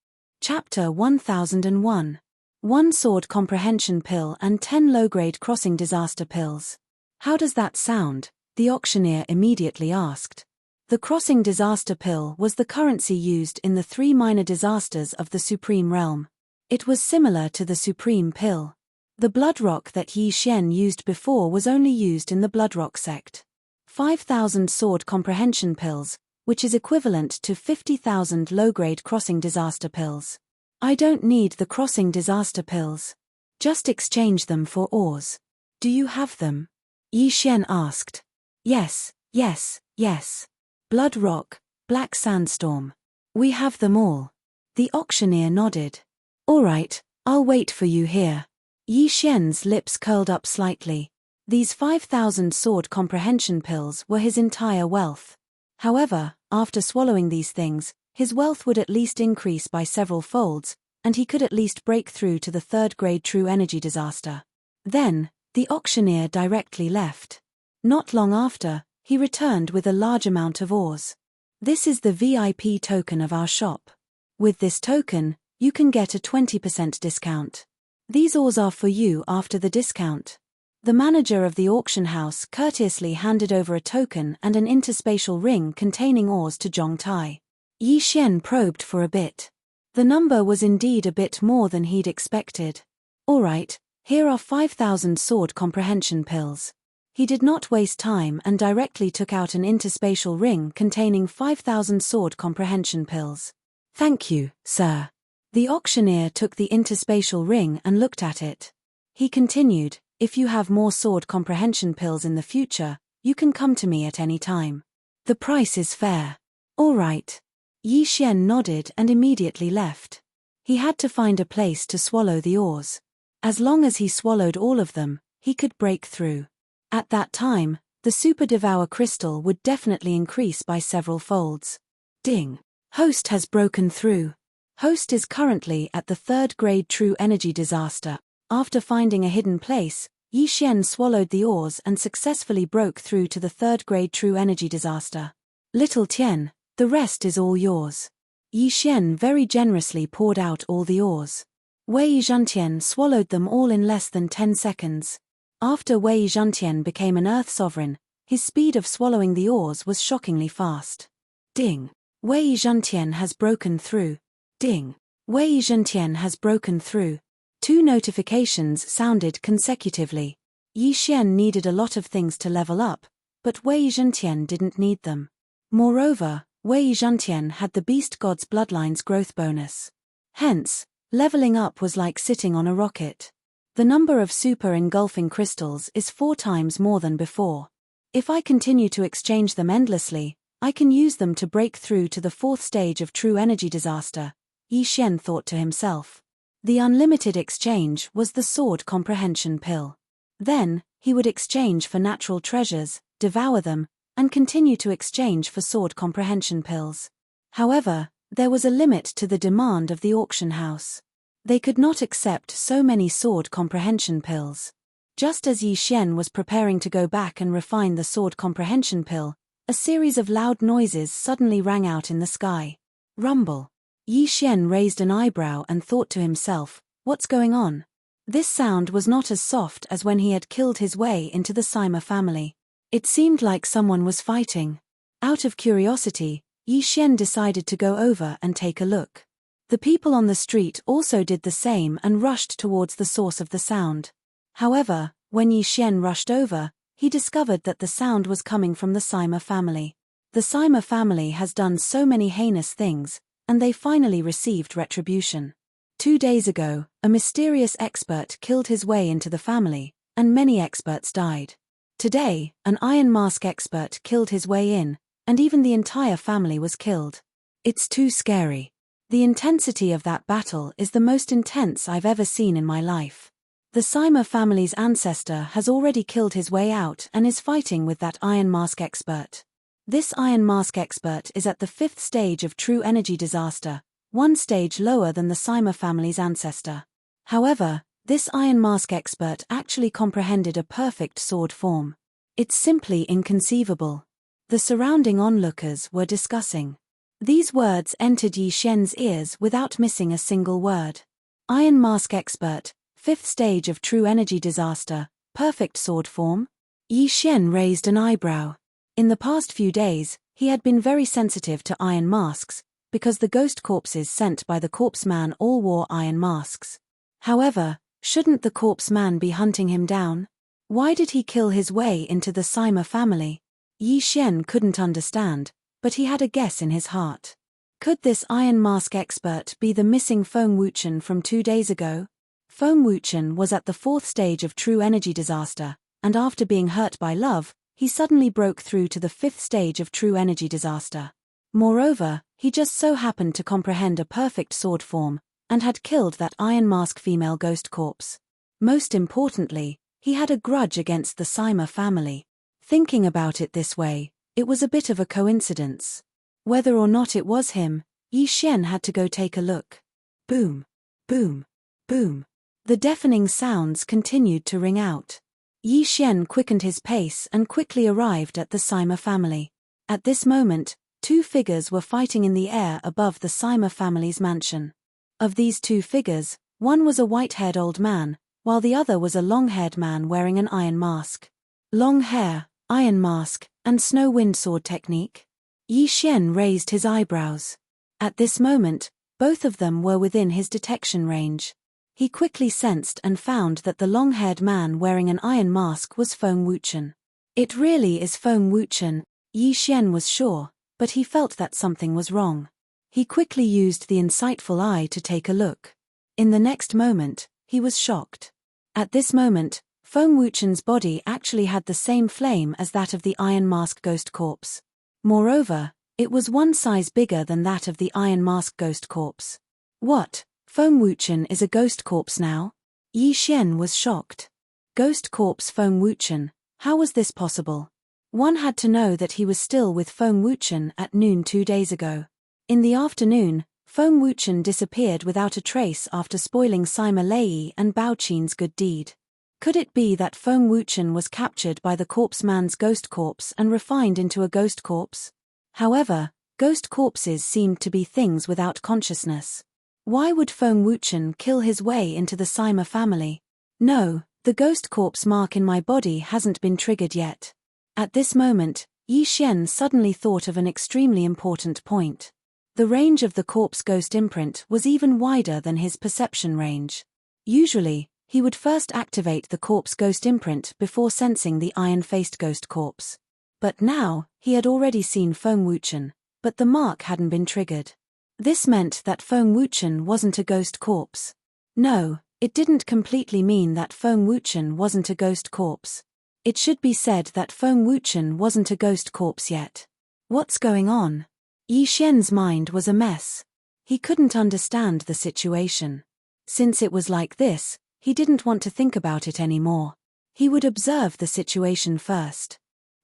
Chapter 1001. 1 sword comprehension pill and 10 low-grade crossing disaster pills. How does that sound? The auctioneer immediately asked. The crossing disaster pill was the currency used in the 3 minor disasters of the Supreme Realm. It was similar to the Supreme Pill. The blood rock that Yi Xian used before was only used in the blood rock sect. 5,000 sword comprehension pills, which is equivalent to 50,000 low-grade crossing disaster pills. I don't need the crossing disaster pills. Just exchange them for ores. Do you have them? Yi Xian asked. Yes, yes, yes. Blood rock, black sandstorm. We have them all. The auctioneer nodded. All right, I'll wait for you here. Yi Xian's lips curled up slightly. These 5,000 sword comprehension pills were his entire wealth. However, after swallowing these things, his wealth would at least increase by several folds, and he could at least break through to the 3rd grade true energy disaster. Then, the auctioneer directly left. Not long after, he returned with a large amount of ores. This is the VIP token of our shop. With this token, you can get a 20% discount. These ores are for you after the discount. The manager of the auction house courteously handed over a token and an interspatial ring containing ores to Zhong Tai. Yi Xian probed for a bit. The number was indeed a bit more than he'd expected. All right, here are 5,000 sword comprehension pills. He did not waste time and directly took out an interspatial ring containing 5,000 sword comprehension pills. Thank you, sir. The auctioneer took the interspatial ring and looked at it. He continued, if you have more sword comprehension pills in the future, you can come to me at any time. The price is fair. All right. Yi Xian nodded and immediately left. He had to find a place to swallow the ores. As long as he swallowed all of them, he could break through. At that time, the Super Devour crystal would definitely increase by several folds. Ding. Host has broken through. Host is currently at the 3rd grade True Energy Disaster. After finding a hidden place, Yi Xian swallowed the ores and successfully broke through to the 3rd grade True Energy Disaster. Little Tian, the rest is all yours. Yi Xian very generously poured out all the ores. Wei Zhentian swallowed them all in less than 10 seconds. After Wei Zhentian became an Earth Sovereign, his speed of swallowing the ores was shockingly fast. Ding. Wei Zhentian has broken through. Ding. Wei Zhentian has broken through. 2 notifications sounded consecutively. Yi Xian needed a lot of things to level up, but Wei Zhentian didn't need them. Moreover, Wei Zhentian had the Beast God's Bloodline's growth bonus. Hence, leveling up was like sitting on a rocket. The number of super engulfing crystals is 4 times more than before. If I continue to exchange them endlessly, I can use them to break through to the 4th stage of True Energy Disaster, Yi Xian thought to himself. The unlimited exchange was the Sword Comprehension Pill. Then, he would exchange for natural treasures, devour them, and continue to exchange for Sword Comprehension Pills. However, there was a limit to the demand of the auction house. They could not accept so many Sword Comprehension Pills. Just as Yi Xian was preparing to go back and refine the Sword Comprehension Pill, a series of loud noises suddenly rang out in the sky. Rumble. Yi Xian raised an eyebrow and thought to himself, what's going on? This sound was not as soft as when he had killed his way into the Sima family. It seemed like someone was fighting. Out of curiosity, Yi Xian decided to go over and take a look. The people on the street also did the same and rushed towards the source of the sound. However, when Yi Xian rushed over, he discovered that the sound was coming from the Sima family. The Sima family has done so many heinous things, and they finally received retribution. 2 days ago, a mysterious expert killed his way into the family, and many experts died. Today, an Iron Mask expert killed his way in, and even the entire family was killed. It's too scary. The intensity of that battle is the most intense I've ever seen in my life. The Sima family's ancestor has already killed his way out and is fighting with that Iron Mask expert. This Iron Mask expert is at the 5th stage of True Energy Disaster, 1 stage lower than the Sima family's ancestor. However, this Iron Mask expert actually comprehended a perfect sword form. It's simply inconceivable. The surrounding onlookers were discussing. These words entered Yi Xian's ears without missing a single word. Iron Mask expert, 5th stage of True Energy Disaster, perfect sword form? Yi Xian raised an eyebrow. In the past few days, he had been very sensitive to iron masks, because the ghost corpses sent by the corpse man all wore iron masks. However, shouldn't the corpse man be hunting him down? Why did he kill his way into the Sima family? Yi Xian couldn't understand, but he had a guess in his heart. Could this Iron Mask expert be the missing Feng Wuchen from 2 days ago? Feng Wuchen was at the 4th stage of True Energy Disaster, and after being hurt by love, he suddenly broke through to the 5th stage of True Energy Disaster. Moreover, he just so happened to comprehend a perfect sword form, and had killed that Iron Mask female ghost corpse. Most importantly, he had a grudge against the Sima family. Thinking about it this way, it was a bit of a coincidence. Whether or not it was him, Yi Xian had to go take a look. Boom, boom, boom. The deafening sounds continued to ring out. Yi Xian quickened his pace and quickly arrived at the Sima family. At this moment, 2 figures were fighting in the air above the Sima family's mansion. Of these 2 figures, one was a white-haired old man, while the other was a long-haired man wearing an iron mask. Long hair, iron mask, and snow wind sword technique? Yi Xian raised his eyebrows. At this moment, both of them were within his detection range. He quickly sensed and found that the long-haired man wearing an iron mask was Feng Wuchen. It really is Feng Wuchen, Yi Xian was sure, but he felt that something was wrong. He quickly used the insightful eye to take a look. In the next moment, he was shocked. At this moment, Feng Wuchen's body actually had the same flame as that of the Iron Mask ghost corpse. Moreover, it was one size bigger than that of the Iron Mask ghost corpse. What? Feng Wuchen is a ghost corpse now? Yi Xian was shocked. Ghost corpse Feng Wuchen, how was this possible? One had to know that he was still with Feng Wuchen at noon 2 days ago. In the afternoon, Feng Wuchen disappeared without a trace after spoiling Sima Lei and Bao Qin's good deed. Could it be that Feng Wuchen was captured by the corpse man's ghost corpse and refined into a ghost corpse? However, ghost corpses seemed to be things without consciousness. Why would Feng Wuchen kill his way into the Sima family? No, the ghost corpse mark in my body hasn't been triggered yet. At this moment, Yi Xian suddenly thought of an extremely important point. The range of the corpse ghost imprint was even wider than his perception range. Usually, he would first activate the corpse ghost imprint before sensing the iron-faced ghost corpse. But now, he had already seen Feng Wuchen, but the mark hadn't been triggered. This meant that Feng Wuchen wasn't a ghost corpse. No, it didn't completely mean that Feng Wuchen wasn't a ghost corpse. It should be said that Feng Wuchen wasn't a ghost corpse yet. What's going on? Yi Xian's mind was a mess. He couldn't understand the situation. Since it was like this, he didn't want to think about it anymore. He would observe the situation first.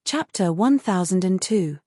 Chapter 1002.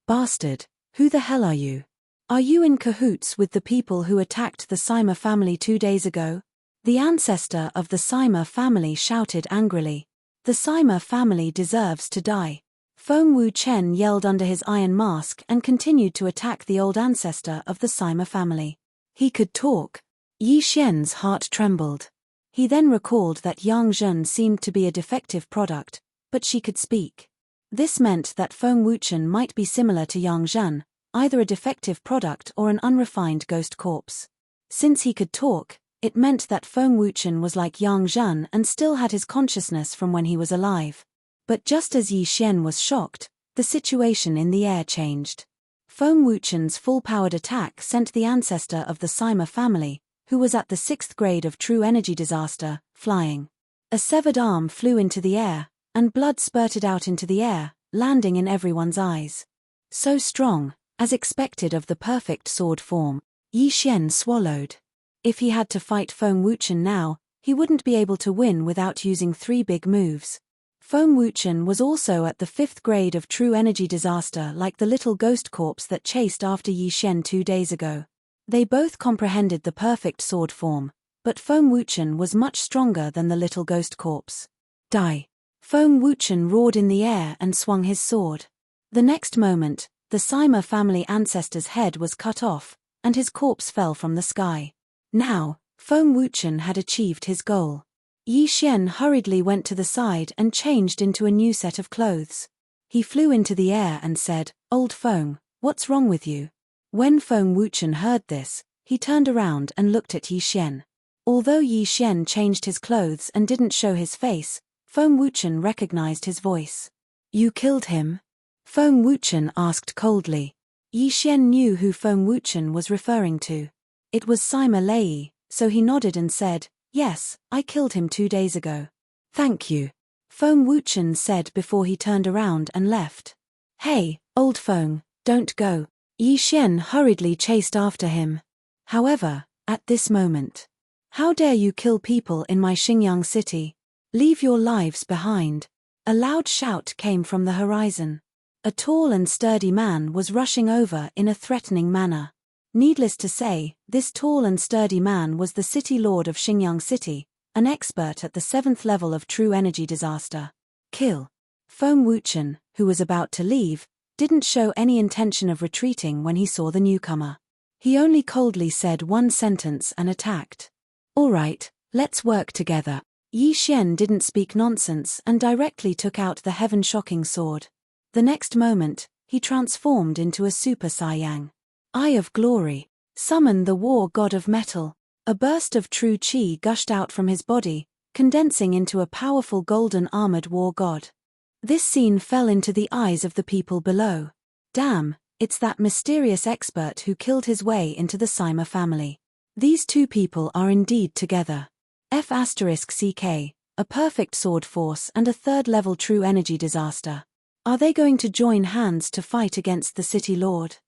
Bastard, who the hell are you? Are you in cahoots with the people who attacked the Sima family 2 days ago? The ancestor of the Sima family shouted angrily. The Sima family deserves to die. Feng Wuchen yelled under his iron mask and continued to attack the old ancestor of the Sima family. He could talk. Yi Xian's heart trembled. He then recalled that Yang Zhen seemed to be a defective product, but she could speak. This meant that Feng Wuchen might be similar to Yang Zhen, either a defective product or an unrefined ghost corpse. Since he could talk, it meant that Feng Wuchen was like Yang Zhen and still had his consciousness from when he was alive. But just as Yi Xian was shocked, the situation in the air changed. Feng Wuchen's full-powered attack sent the ancestor of the Sima family, who was at the 6th grade of true energy disaster, flying. A severed arm flew into the air, and blood spurted out into the air, landing in everyone's eyes. So strong, as expected of the perfect sword form, Yi Xian swallowed. If he had to fight Feng Wuchen now, he wouldn't be able to win without using 3 big moves. Feng Wuchen was also at the 5th grade of true energy disaster, like the little ghost corpse that chased after Yi Xian 2 days ago. They both comprehended the perfect sword form, but Feng Wuchen was much stronger than the little ghost corpse. Die! Feng Wuchen roared in the air and swung his sword. The next moment, the Sima family ancestor's head was cut off, and his corpse fell from the sky. Now, Feng Wuchen had achieved his goal. Yi Xian hurriedly went to the side and changed into a new set of clothes. He flew into the air and said, "Old Feng, what's wrong with you?" When Feng Wuchen heard this, he turned around and looked at Yi Xian. Although Yi Xian changed his clothes and didn't show his face, Feng Wuchen recognized his voice. "You killed him?" Feng Wuchen asked coldly. Yi Xian knew who Feng Wuchen was referring to. It was Sima Lei, so he nodded and said, "Yes, I killed him 2 days ago." "Thank you," Feng Wuchen said before he turned around and left. "Hey, old Feng, don't go." Yi Xian hurriedly chased after him. However, at this moment, "How dare you kill people in my Xinjiang city? Leave your lives behind." A loud shout came from the horizon. A tall and sturdy man was rushing over in a threatening manner. Needless to say, this tall and sturdy man was the city lord of Xinjiang City, an expert at the 7th level of true energy disaster. Kill. Feng Wuchen, who was about to leave, didn't show any intention of retreating when he saw the newcomer. He only coldly said one sentence and attacked. "All right, let's work together." Yi Xian didn't speak nonsense and directly took out the heaven-shocking sword. The next moment, he transformed into a Super Saiyang. Eye of Glory. Summon the war god of metal. A burst of true chi gushed out from his body, condensing into a powerful golden armored war god. This scene fell into the eyes of the people below. Damn, it's that mysterious expert who killed his way into the Sima family. These two people are indeed together. F*CK, a perfect sword force and a 3rd level true energy disaster. Are they going to join hands to fight against the city lord?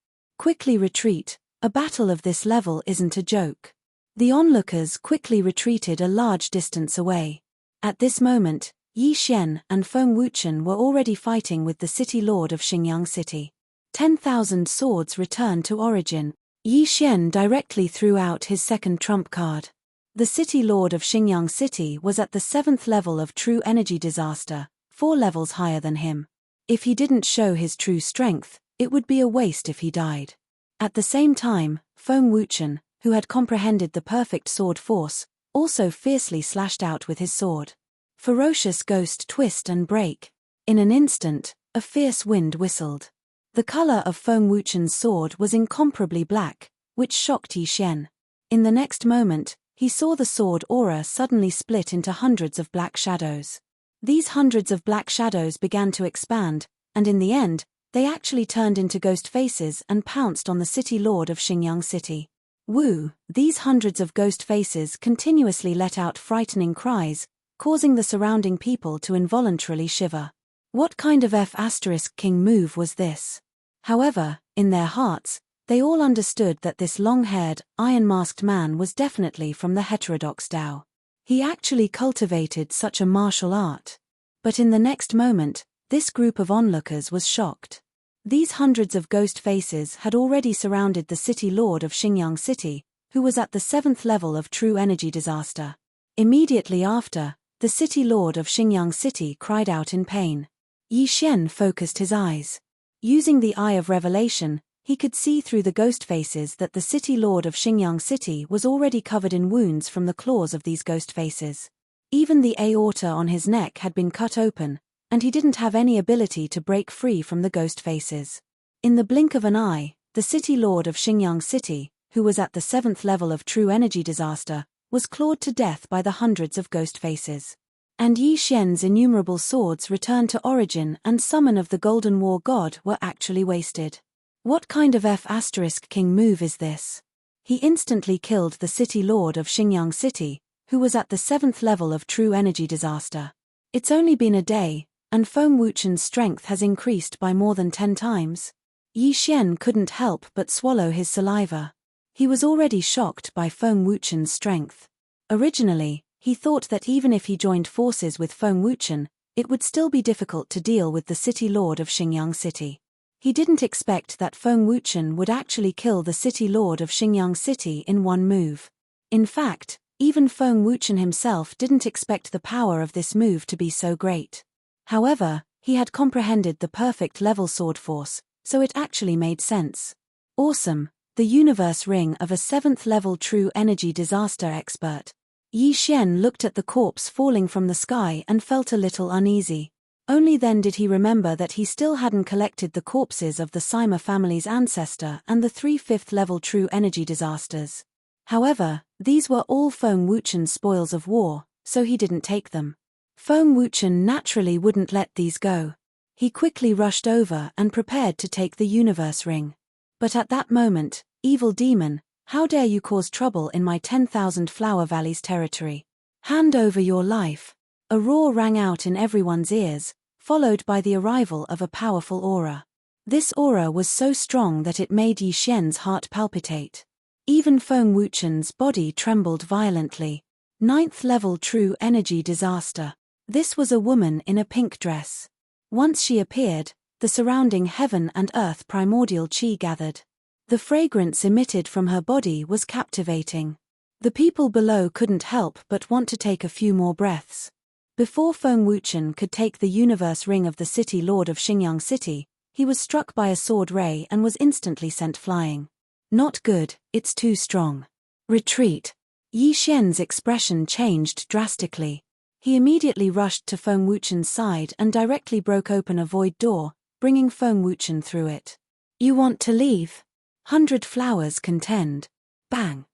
Quickly retreat, a battle of this level isn't a joke. The onlookers quickly retreated a large distance away. At this moment, Yi Xian and Feng Wuchen were already fighting with the city lord of Xingyang City. 10,000 swords returned to origin. Yi Xian directly threw out his second trump card. The city lord of Xingyang City was at the 7th level of true energy disaster, 4 levels higher than him. If he didn't show his true strength, it would be a waste if he died. At the same time, Feng Wuchen, who had comprehended the perfect sword force, also fiercely slashed out with his sword. Ferocious ghost twist and break. In an instant, a fierce wind whistled. The color of Feng Wuchen's sword was incomparably black, which shocked Yi Xian. In the next moment, he saw the sword aura suddenly split into hundreds of black shadows. These hundreds of black shadows began to expand, and in the end, they actually turned into ghost faces and pounced on the city lord of Xingyang City. Woo! These hundreds of ghost faces continuously let out frightening cries, causing the surrounding people to involuntarily shiver. What kind of F***king move was this? However, in their hearts, they all understood that this long-haired, iron-masked man was definitely from the heterodox Dao. He actually cultivated such a martial art. But in the next moment, this group of onlookers was shocked. These hundreds of ghost faces had already surrounded the city lord of Xingyang City, who was at the 7th level of true energy disaster. Immediately after, the city lord of Xingyang City cried out in pain. Yi Xian focused his eyes. Using the Eye of Revelation, he could see through the ghost faces that the city lord of Xingyang City was already covered in wounds from the claws of these ghost faces. Even the aorta on his neck had been cut open, and he didn't have any ability to break free from the ghost faces. In the blink of an eye, the city lord of Xingyang City, who was at the 7th level of true energy disaster, was clawed to death by the hundreds of ghost faces. And Yi Xian's innumerable swords returned to origin and summon of the Golden War God were actually wasted. What kind of F***king move is this? He instantly killed the city lord of Xingyang City, who was at the 7th level of true energy disaster. It's only been a day, and Feng Wuchen's strength has increased by more than 10 times. Yi Xian couldn't help but swallow his saliva. He was already shocked by Feng Wuchen's strength. Originally, he thought that even if he joined forces with Feng Wuchen, it would still be difficult to deal with the city lord of Xingyang City. He didn't expect that Feng Wuchen would actually kill the city lord of Xingyang City in one move. In fact, even Feng Wuchen himself didn't expect the power of this move to be so great. However, he had comprehended the perfect level sword force, so it actually made sense. Awesome, the universe ring of a 7th level true energy disaster expert. Yi Xian looked at the corpse falling from the sky and felt a little uneasy. Only then did he remember that he still hadn't collected the corpses of the Sima family's ancestor and the 3 5th level true energy disasters. However, these were all Feng Wuchen's spoils of war, so he didn't take them. Feng Wuchen naturally wouldn't let these go. He quickly rushed over and prepared to take the universe ring. But at that moment, evil demon, how dare you cause trouble in my 10,000 Flower Valleys territory? Hand over your life. A roar rang out in everyone's ears, followed by the arrival of a powerful aura. This aura was so strong that it made Yi Xian's heart palpitate. Even Feng Wuchen's body trembled violently. 9th level true energy disaster. This was a woman in a pink dress. Once she appeared, the surrounding heaven and earth primordial chi gathered. The fragrance emitted from her body was captivating. The people below couldn't help but want to take a few more breaths. Before Feng Wuchen could take the universe ring of the city lord of Xingyang City, he was struck by a sword ray and was instantly sent flying. Not good, it's too strong. Retreat. Yi Xian's expression changed drastically. He immediately rushed to Feng Wuchen's side and directly broke open a void door, bringing Feng Wuchen through it. You want to leave? 100 flowers contend. Bang.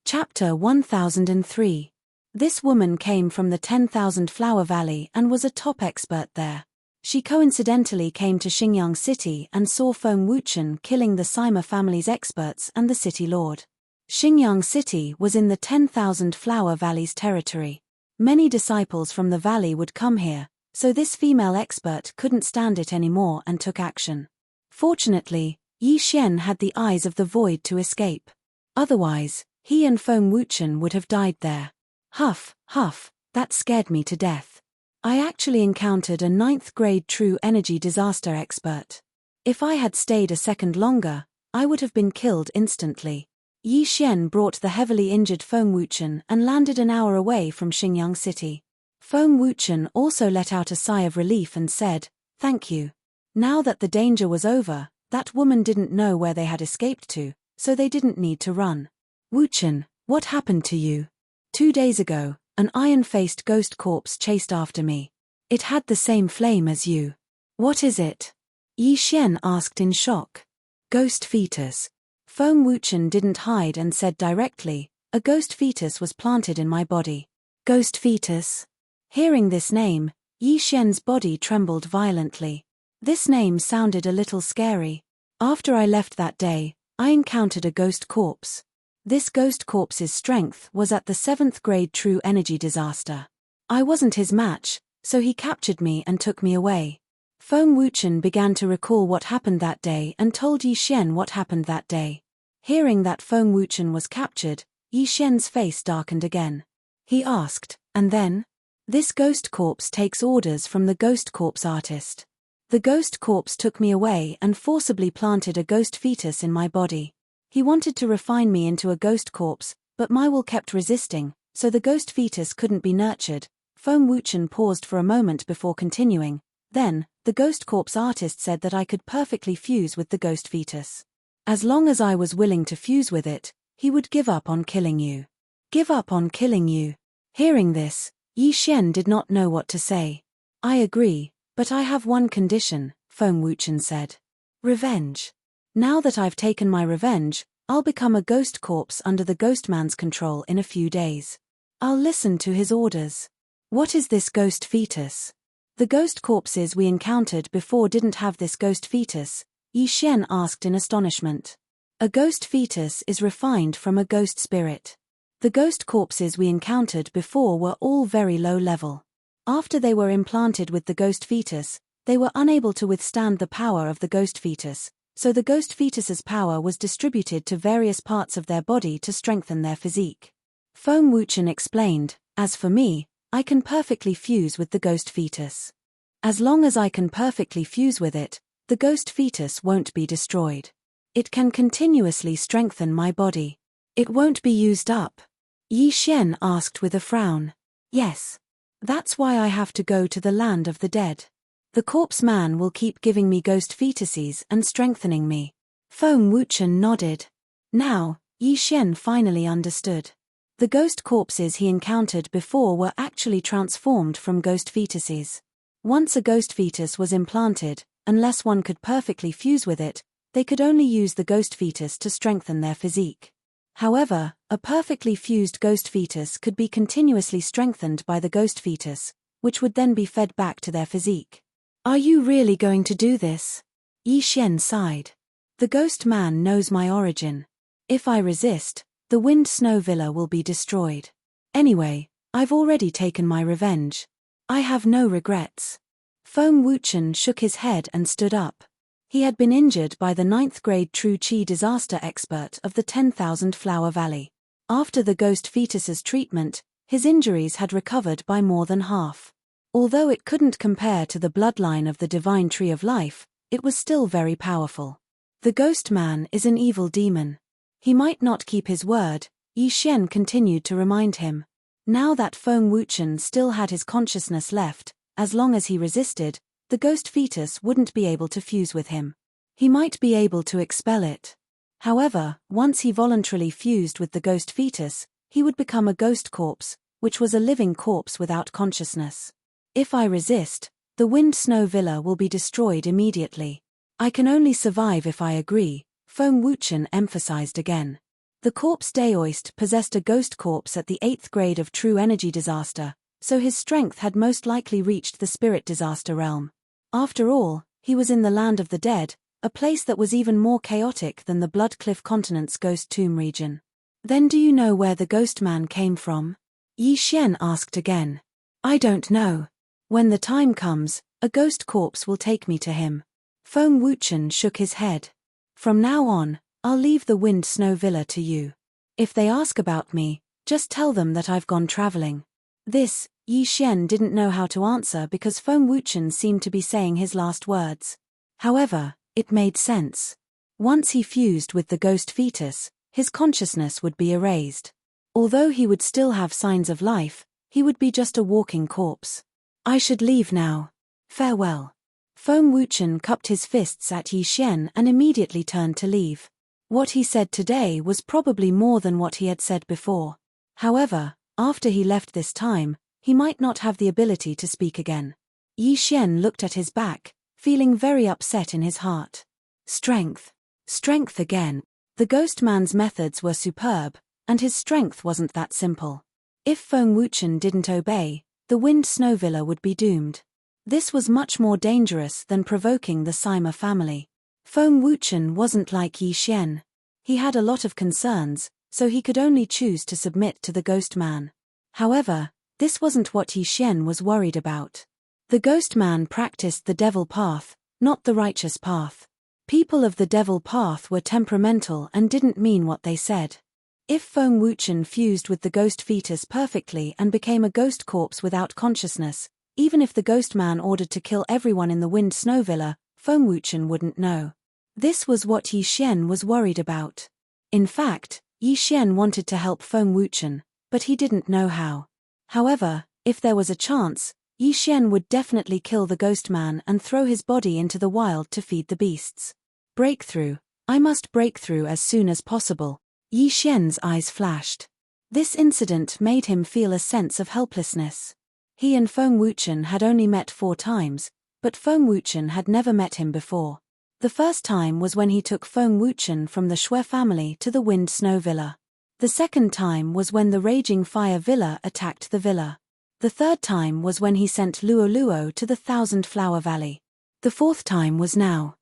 Chapter 1003. This woman came from the 10,000 Flower Valley and was a top expert there. She coincidentally came to Xingyang City and saw Feng Wuchen killing the Sima family's experts and the city lord. Xingyang City was in the 10,000 Flower Valleys territory. Many disciples from the valley would come here, So this female expert couldn't stand it anymore and took action. Fortunately, Yi Xian had the eyes of the void to escape. Otherwise, he and Feng Wuchen would have died there. Huff, huff, that scared me to death. I actually encountered a 9th grade true energy disaster expert. If I had stayed a second longer, I would have been killed instantly. Yi Xian brought the heavily injured Feng Wuchen and landed an hour away from Xingyang City. Feng Wuchen also let out a sigh of relief and said, "Thank you." Now that the danger was over, that woman didn't know where they had escaped to, so they didn't need to run. "Wuchen, what happened to you?" 2 days ago, an iron-faced ghost corpse chased after me. It had the same flame as you. "What is it?" Yi Xian asked in shock. "Ghost fetus." Feng Wuchen didn't hide and said directly, "A ghost fetus was planted in my body." Ghost fetus? Hearing this name, Yi Xian's body trembled violently. This name sounded a little scary. After I left that day, I encountered a ghost corpse. This ghost corpse's strength was at the 7th grade true energy disaster. I wasn't his match, so he captured me and took me away. Feng Wuchen began to recall what happened that day and told Yi Xian what happened that day. Hearing that Feng Wuchen was captured, Yi Xian's face darkened again. He asked, "And then?" "This ghost corpse takes orders from the ghost corpse artist. The ghost corpse took me away and forcibly planted a ghost fetus in my body. He wanted to refine me into a ghost corpse, but my will kept resisting, so the ghost fetus couldn't be nurtured." Feng Wuchen paused for a moment before continuing. "Then, the ghost corpse artist said that I could perfectly fuse with the ghost fetus. As long as I was willing to fuse with it, he would give up on killing you." "Give up on killing you?" Hearing this, Yi Xian did not know what to say. "I agree, but I have one condition," Feng Wuchen said. "Revenge. Now that I've taken my revenge, I'll become a ghost corpse under the ghost man's control in a few days. I'll listen to his orders." "What is this ghost fetus?" "The ghost corpses we encountered before didn't have this ghost fetus," Yi Xian asked in astonishment. "A ghost fetus is refined from a ghost spirit. The ghost corpses we encountered before were all very low level. After they were implanted with the ghost fetus, they were unable to withstand the power of the ghost fetus, so the ghost fetus's power was distributed to various parts of their body to strengthen their physique." Feng Wuchen explained, "As for me, I can perfectly fuse with the ghost fetus. As long as I can perfectly fuse with it, the ghost fetus won't be destroyed. It can continuously strengthen my body. It won't be used up." Yi Xian asked with a frown. "Yes. That's why I have to go to the land of the dead. The corpse man will keep giving me ghost fetuses and strengthening me." Feng Wuchen nodded. Now, Yi Xian finally understood. The ghost corpses he encountered before were actually transformed from ghost fetuses. Once a ghost fetus was implanted, unless one could perfectly fuse with it, they could only use the ghost fetus to strengthen their physique. However, a perfectly fused ghost fetus could be continuously strengthened by the ghost fetus, which would then be fed back to their physique. "Are you really going to do this?" Yi Xian sighed. "The ghost man knows my origin. If I resist, the Wind Snow Villa will be destroyed. Anyway, I've already taken my revenge. I have no regrets." Feng Wuchen shook his head and stood up. He had been injured by the 9th grade true qi disaster expert of the 10,000 Flower Valley. After the ghost fetus's treatment, his injuries had recovered by more than half. Although it couldn't compare to the bloodline of the divine tree of life, it was still very powerful. "The ghost man is an evil demon. He might not keep his word," Yi Xian continued to remind him. Now that Feng Wuchen still had his consciousness left, as long as he resisted, the ghost fetus wouldn't be able to fuse with him. He might be able to expel it. However, once he voluntarily fused with the ghost fetus, he would become a ghost corpse, which was a living corpse without consciousness. "If I resist, the Wind Snow Villa will be destroyed immediately. I can only survive if I agree," Feng Wuchen emphasized again. The corpse Daoist possessed a ghost corpse at the 8th grade of true energy disaster, so his strength had most likely reached the spirit disaster realm. After all, he was in the land of the dead, a place that was even more chaotic than the Blood Cliff continent's ghost tomb region. "Then do you know where the ghost man came from?" Yi Xian asked again. "I don't know. When the time comes, a ghost corpse will take me to him. Feng Wuchen shook his head. From now on, I'll leave the Wind Snow Villa to you. If they ask about me, just tell them that I've gone traveling. This, Yi Xian didn't know how to answer because Feng Wuchen seemed to be saying his last words. However, it made sense. Once he fused with the ghost fetus, his consciousness would be erased. Although he would still have signs of life, he would be just a walking corpse. I should leave now. Farewell. Feng Wuchen cupped his fists at Yi Xian and immediately turned to leave. What he said today was probably more than what he had said before. However, after he left this time, he might not have the ability to speak again. Yi Xian looked at his back, feeling very upset in his heart. Strength. Strength again. The ghost man's methods were superb, and his strength wasn't that simple. If Feng Wuchen didn't obey, the Wind Snow Villa would be doomed. This was much more dangerous than provoking the Sima family. Feng Wuchen wasn't like Yi Xian. He had a lot of concerns, so he could only choose to submit to the ghost man. However, this wasn't what Yi Xian was worried about. The ghost man practiced the devil path, not the righteous path. People of the devil path were temperamental and didn't mean what they said. If Feng Wuchen fused with the ghost fetus perfectly and became a ghost corpse without consciousness, even if the ghost man ordered to kill everyone in the Wind Snow Villa, Feng Wuchen wouldn't know. This was what Yi Xian was worried about. In fact, Yi Xian wanted to help Feng Wuchen, but he didn't know how. However, if there was a chance, Yi Xian would definitely kill the ghost man and throw his body into the wild to feed the beasts. Breakthrough. I must break through as soon as possible. Yi Xian's eyes flashed. This incident made him feel a sense of helplessness. He and Feng Wuchen had only met 4 times, but Feng Wuchen had never met him before. The first time was when he took Feng Wuchen from the Shui family to the Wind Snow Villa. The second time was when the Raging Fire Villa attacked the villa. The third time was when he sent Luo Luo to the Thousand Flower Valley. The fourth time was now.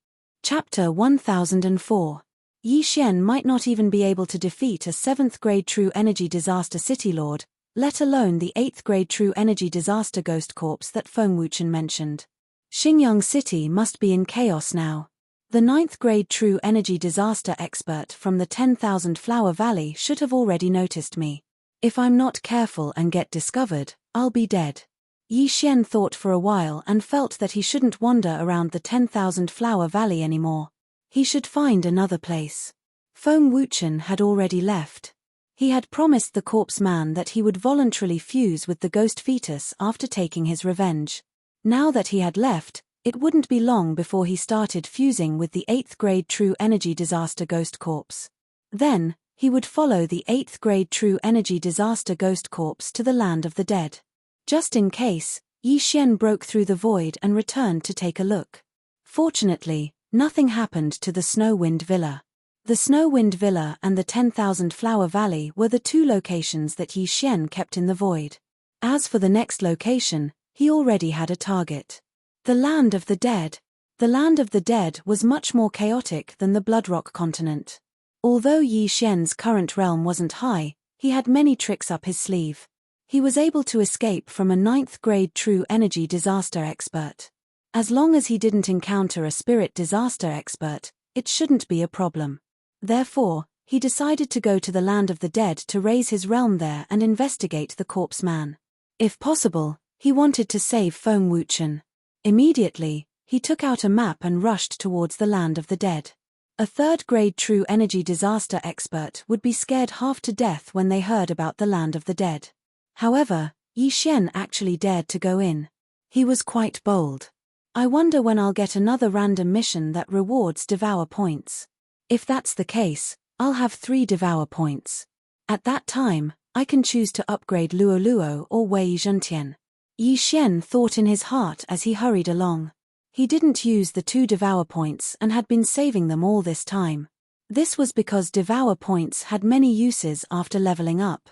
Chapter 1004. Yi Xian might not even be able to defeat a 7th grade True Energy Disaster City Lord, let alone the 8th grade True Energy Disaster Ghost Corpse that Feng Wuchen mentioned. Xingyang City must be in chaos now. The 9th grade True Energy Disaster Expert from the 10,000 Flower Valley should have already noticed me. If I'm not careful and get discovered, I'll be dead. Yi Xian thought for a while and felt that he shouldn't wander around the 10,000 Flower Valley anymore. He should find another place. Feng Wuchen had already left. He had promised the corpse man that he would voluntarily fuse with the ghost fetus after taking his revenge. Now that he had left, it wouldn't be long before he started fusing with the 8th grade True Energy Disaster Ghost Corpse. Then, he would follow the 8th grade True Energy Disaster Ghost Corpse to the land of the dead. Just in case, Yi Xian broke through the void and returned to take a look. Fortunately, nothing happened to the Snow Wind Villa. The Snow Wind Villa and the 10,000 Flower Valley were the 2 locations that Yi Xian kept in the void. As for the next location, he already had a target. The Land of the Dead. The Land of the Dead was much more chaotic than the Bloodrock continent. Although Yi Xian's current realm wasn't high, he had many tricks up his sleeve. He was able to escape from a 9th grade True Energy Disaster Expert. As long as he didn't encounter a Spirit Disaster Expert, it shouldn't be a problem. Therefore, he decided to go to the Land of the Dead to raise his realm there and investigate the corpse man. If possible, he wanted to save Feng Wuchen. Immediately, he took out a map and rushed towards the Land of the Dead. A 3rd grade True Energy Disaster Expert would be scared half to death when they heard about the Land of the Dead. However, Yi Xian actually dared to go in. He was quite bold. I wonder when I'll get another random mission that rewards Devour points. If that's the case, I'll have 3 Devour points. At that time, I can choose to upgrade Luo Luo or Wei Zhentian. Yi Xian thought in his heart as he hurried along. He didn't use the 2 Devour points and had been saving them all this time. This was because Devour points had many uses after leveling up.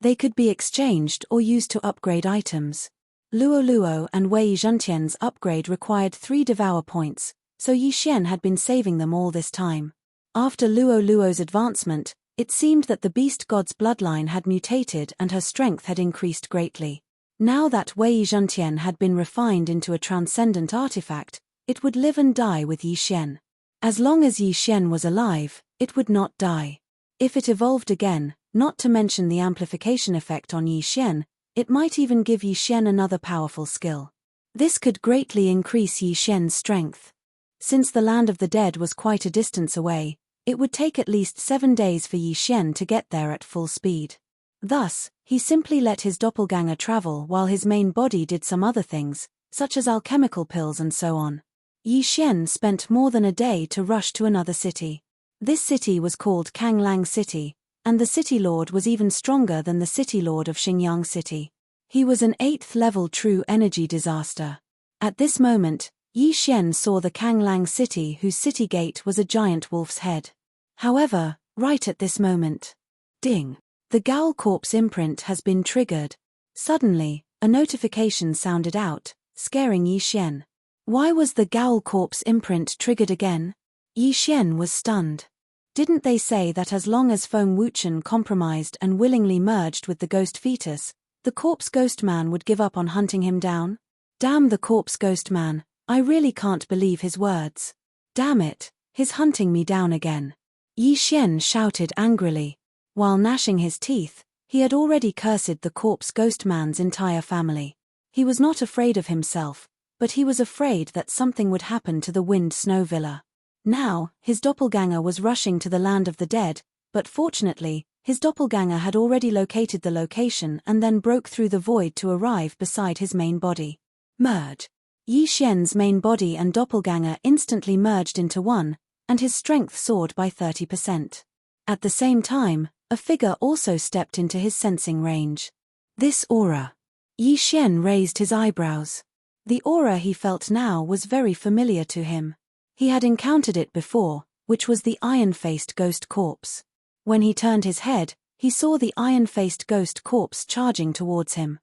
They could be exchanged or used to upgrade items. Luo Luo and Wei Zhentian's upgrade required 3 Devour points, so Yi Xian had been saving them all this time. After Luo Luo's advancement, it seemed that the beast god's bloodline had mutated and her strength had increased greatly. Now that Wei Zhentian had been refined into a transcendent artifact, it would live and die with Yi Xian. As long as Yi Xian was alive, it would not die. If it evolved again, not to mention the amplification effect on Yi Xian, it might even give Yi Xian another powerful skill. This could greatly increase Yi Xian's strength. Since the land of the dead was quite a distance away, it would take at least 7 days for Yi Xian to get there at full speed. Thus, he simply let his doppelganger travel while his main body did some other things, such as alchemical pills and so on. Yi Xian spent more than a day to rush to another city. This city was called Kanglang City, and the city lord was even stronger than the city lord of Xingyang City. He was an 8th level true energy disaster. At this moment, Yi Xian saw the Kanglang City whose city gate was a giant wolf's head. However, right at this moment, ding! The Gaol Corp's imprint has been triggered. Suddenly, a notification sounded out, scaring Yi Xian. Why was the Gaol Corp's imprint triggered again? Yi Xian was stunned. Didn't they say that as long as Feng Wuchen compromised and willingly merged with the ghost fetus, the corpse ghost man would give up on hunting him down? Damn the corpse ghost man, I really can't believe his words. Damn it, he's hunting me down again. Yi Xian shouted angrily. While gnashing his teeth, he had already cursed the corpse ghost man's entire family. He was not afraid of himself, but he was afraid that something would happen to the Wind Snow Villa. Now, his doppelganger was rushing to the land of the dead, but fortunately, his doppelganger had already located the location and then broke through the void to arrive beside his main body. Merge. Yi Xian's main body and doppelganger instantly merged into one, and his strength soared by 30%. At the same time, a figure also stepped into his sensing range. This aura. Yi Xian raised his eyebrows. The aura he felt now was very familiar to him. He had encountered it before, which was the iron-faced ghost corpse. When he turned his head, he saw the iron-faced ghost corpse charging towards him.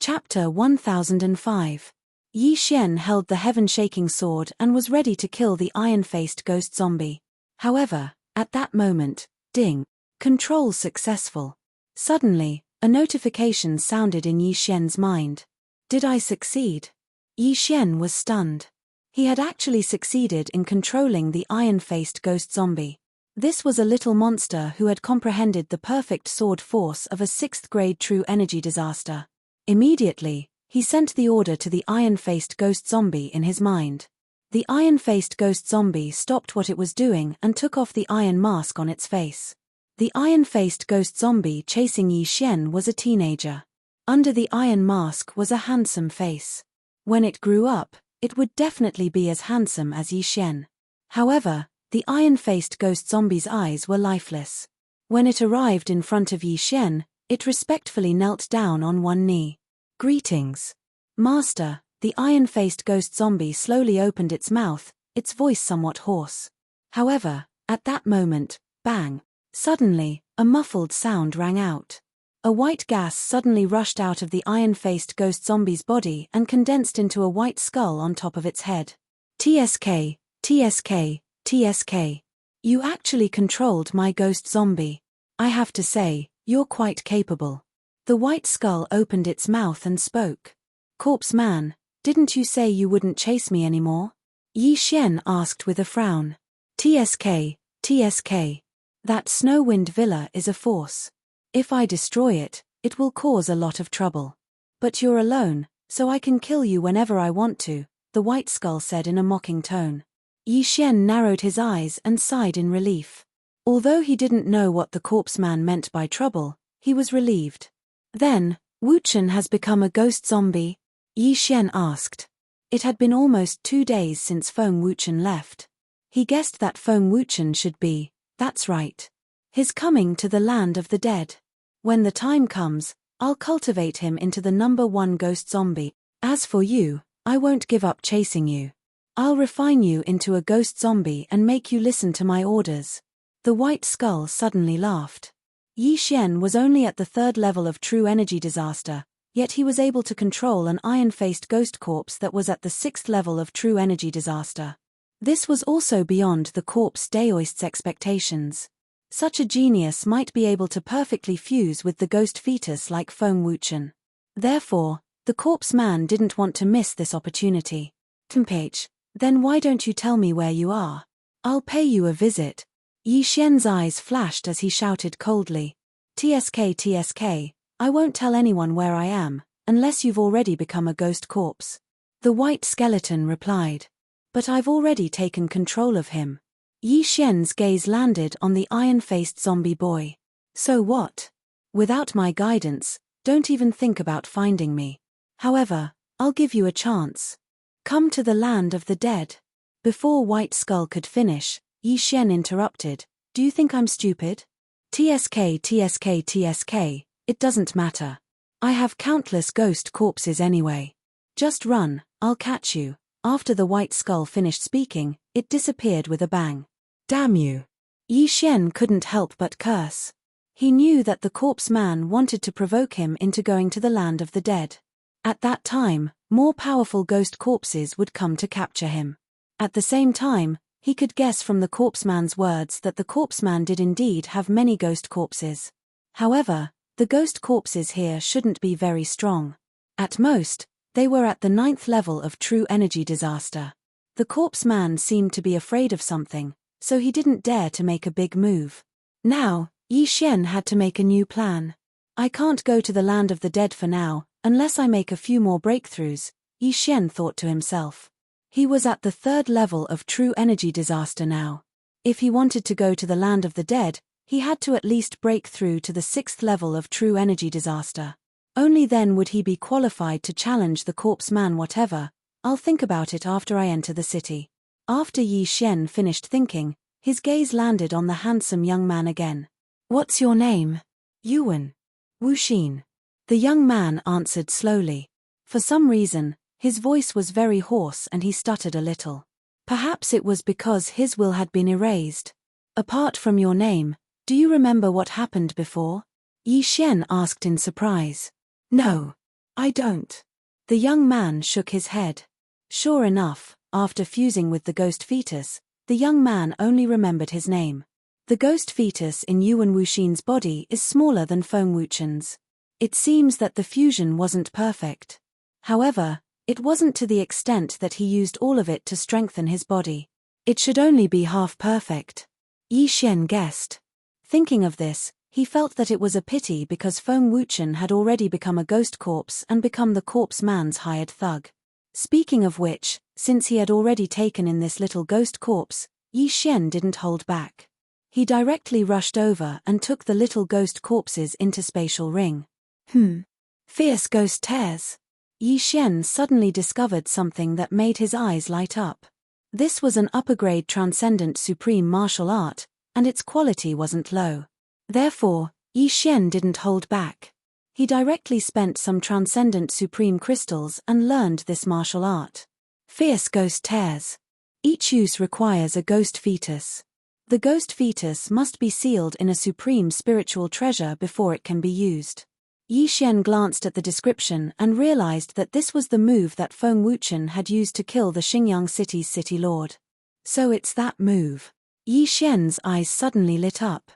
Chapter 1005. Yi Xian held the heaven-shaking sword and was ready to kill the iron-faced ghost zombie. However, at that moment, ding! Control successful. Suddenly, a notification sounded in Yi Xian's mind. Did I succeed? Yi Xian was stunned. He had actually succeeded in controlling the iron-faced ghost zombie. This was a little monster who had comprehended the perfect sword force of a 6th-grade true energy disaster. Immediately, he sent the order to the iron-faced ghost zombie in his mind. The iron-faced ghost zombie stopped what it was doing and took off the iron mask on its face. The iron-faced ghost zombie chasing Yi Xian was a teenager. Under the iron mask was a handsome face. When it grew up, it would definitely be as handsome as Yi Xian. However, the iron-faced ghost zombie's eyes were lifeless. When it arrived in front of Yi Xian, it respectfully knelt down on one knee. Greetings. Master, the iron-faced ghost zombie slowly opened its mouth, its voice somewhat hoarse. However, at that moment, bang! Suddenly, a muffled sound rang out. A white gas suddenly rushed out of the iron-faced ghost zombie's body and condensed into a white skull on top of its head. TSK, TSK, TSK. You actually controlled my ghost zombie. I have to say, you're quite capable. The white skull opened its mouth and spoke. Corpse man, didn't you say you wouldn't chase me anymore? Yi Xian asked with a frown. TSK, TSK. That Snowwind Villa is a force. If I destroy it, it will cause a lot of trouble. But you're alone, so I can kill you whenever I want to, the white skull said in a mocking tone. Yi Xian narrowed his eyes and sighed in relief. Although he didn't know what the corpse man meant by trouble, he was relieved. Then, Wuchen has become a ghost zombie? Yi Xian asked. It had been almost 2 days since Feng Wuchen left. He guessed that Feng Wuchen should be, that's right. His coming to the land of the dead. When the time comes, I'll cultivate him into the #1 ghost zombie. As for you, I won't give up chasing you. I'll refine you into a ghost zombie and make you listen to my orders. The white skull suddenly laughed. Yi Xian was only at the 3rd level of true energy disaster, yet he was able to control an iron-faced ghost corpse that was at the 6th level of true energy disaster. This was also beyond the corpse daoist's expectations. Such a genius might be able to perfectly fuse with the ghost fetus like Feng Wuchen. Therefore, the The corpse man didn't want to miss this opportunity. Tempage, then why don't you tell me where you are? I'll pay you a visit. Yi Xian's eyes flashed as he shouted coldly. TSK TSK, I won't tell anyone where I am, unless you've already become a ghost corpse. The white skeleton replied. But I've already taken control of him. Yi Xian's gaze landed on the iron-faced zombie boy. So what? Without my guidance, don't even think about finding me. However, I'll give you a chance. Come to the land of the dead. Before White Skull could finish, Yi Xian interrupted. Do you think I'm stupid? TSK TSK TSK, it doesn't matter. I have countless ghost corpses anyway. Just run, I'll catch you. After the White Skull finished speaking, it disappeared with a bang. Damn you. Yi Xian couldn't help but curse. He knew that the corpse man wanted to provoke him into going to the land of the dead. At that time, more powerful ghost corpses would come to capture him. At the same time, he could guess from the corpse man's words that the corpse man did indeed have many ghost corpses. However, the ghost corpses here shouldn't be very strong. At most, they were at the 9th level of true energy disaster. The corpse man seemed to be afraid of something, so he didn't dare to make a big move. Now, Yi Xian had to make a new plan. I can't go to the land of the dead for now, unless I make a few more breakthroughs, Yi Xian thought to himself. He was at the 3rd level of true energy disaster now. If he wanted to go to the land of the dead, he had to at least break through to the 6th level of true energy disaster. Only then would he be qualified to challenge the corpse man. Whatever, I'll think about it after I enter the city. After Yi Xian finished thinking, his gaze landed on the handsome young man again. What's your name? Yuan. Wuxin. The young man answered slowly. For some reason, his voice was very hoarse and he stuttered a little. Perhaps it was because his will had been erased. Apart from your name, do you remember what happened before? Yi Xian asked in surprise. No, I don't. The young man shook his head. Sure enough, after fusing with the ghost fetus, the young man only remembered his name. The ghost fetus in Yuan Wuxin's body is smaller than Feng Wuchen's. It seems that the fusion wasn't perfect. However, it wasn't to the extent that he used all of it to strengthen his body. It should only be half perfect. Yi Xian guessed. Thinking of this, he felt that it was a pity because Feng Wuchen had already become a ghost corpse and become the corpse man's hired thug. Speaking of which, since he had already taken in this little ghost corpse, Yi Xian didn't hold back. He directly rushed over and took the little ghost corpse's interspatial ring. Fierce ghost tears. Yi Xian suddenly discovered something that made his eyes light up. This was an upper-grade transcendent supreme martial art, and its quality wasn't low. Therefore, Yi Xian didn't hold back. He directly spent some transcendent supreme crystals and learned this martial art. Fierce ghost tears. Each use requires a ghost fetus. The ghost fetus must be sealed in a supreme spiritual treasure before it can be used. Yi Xian glanced at the description and realized that this was the move that Feng Wuchen had used to kill the Xingyang city's city lord. So it's that move. Yi Xian's eyes suddenly lit up.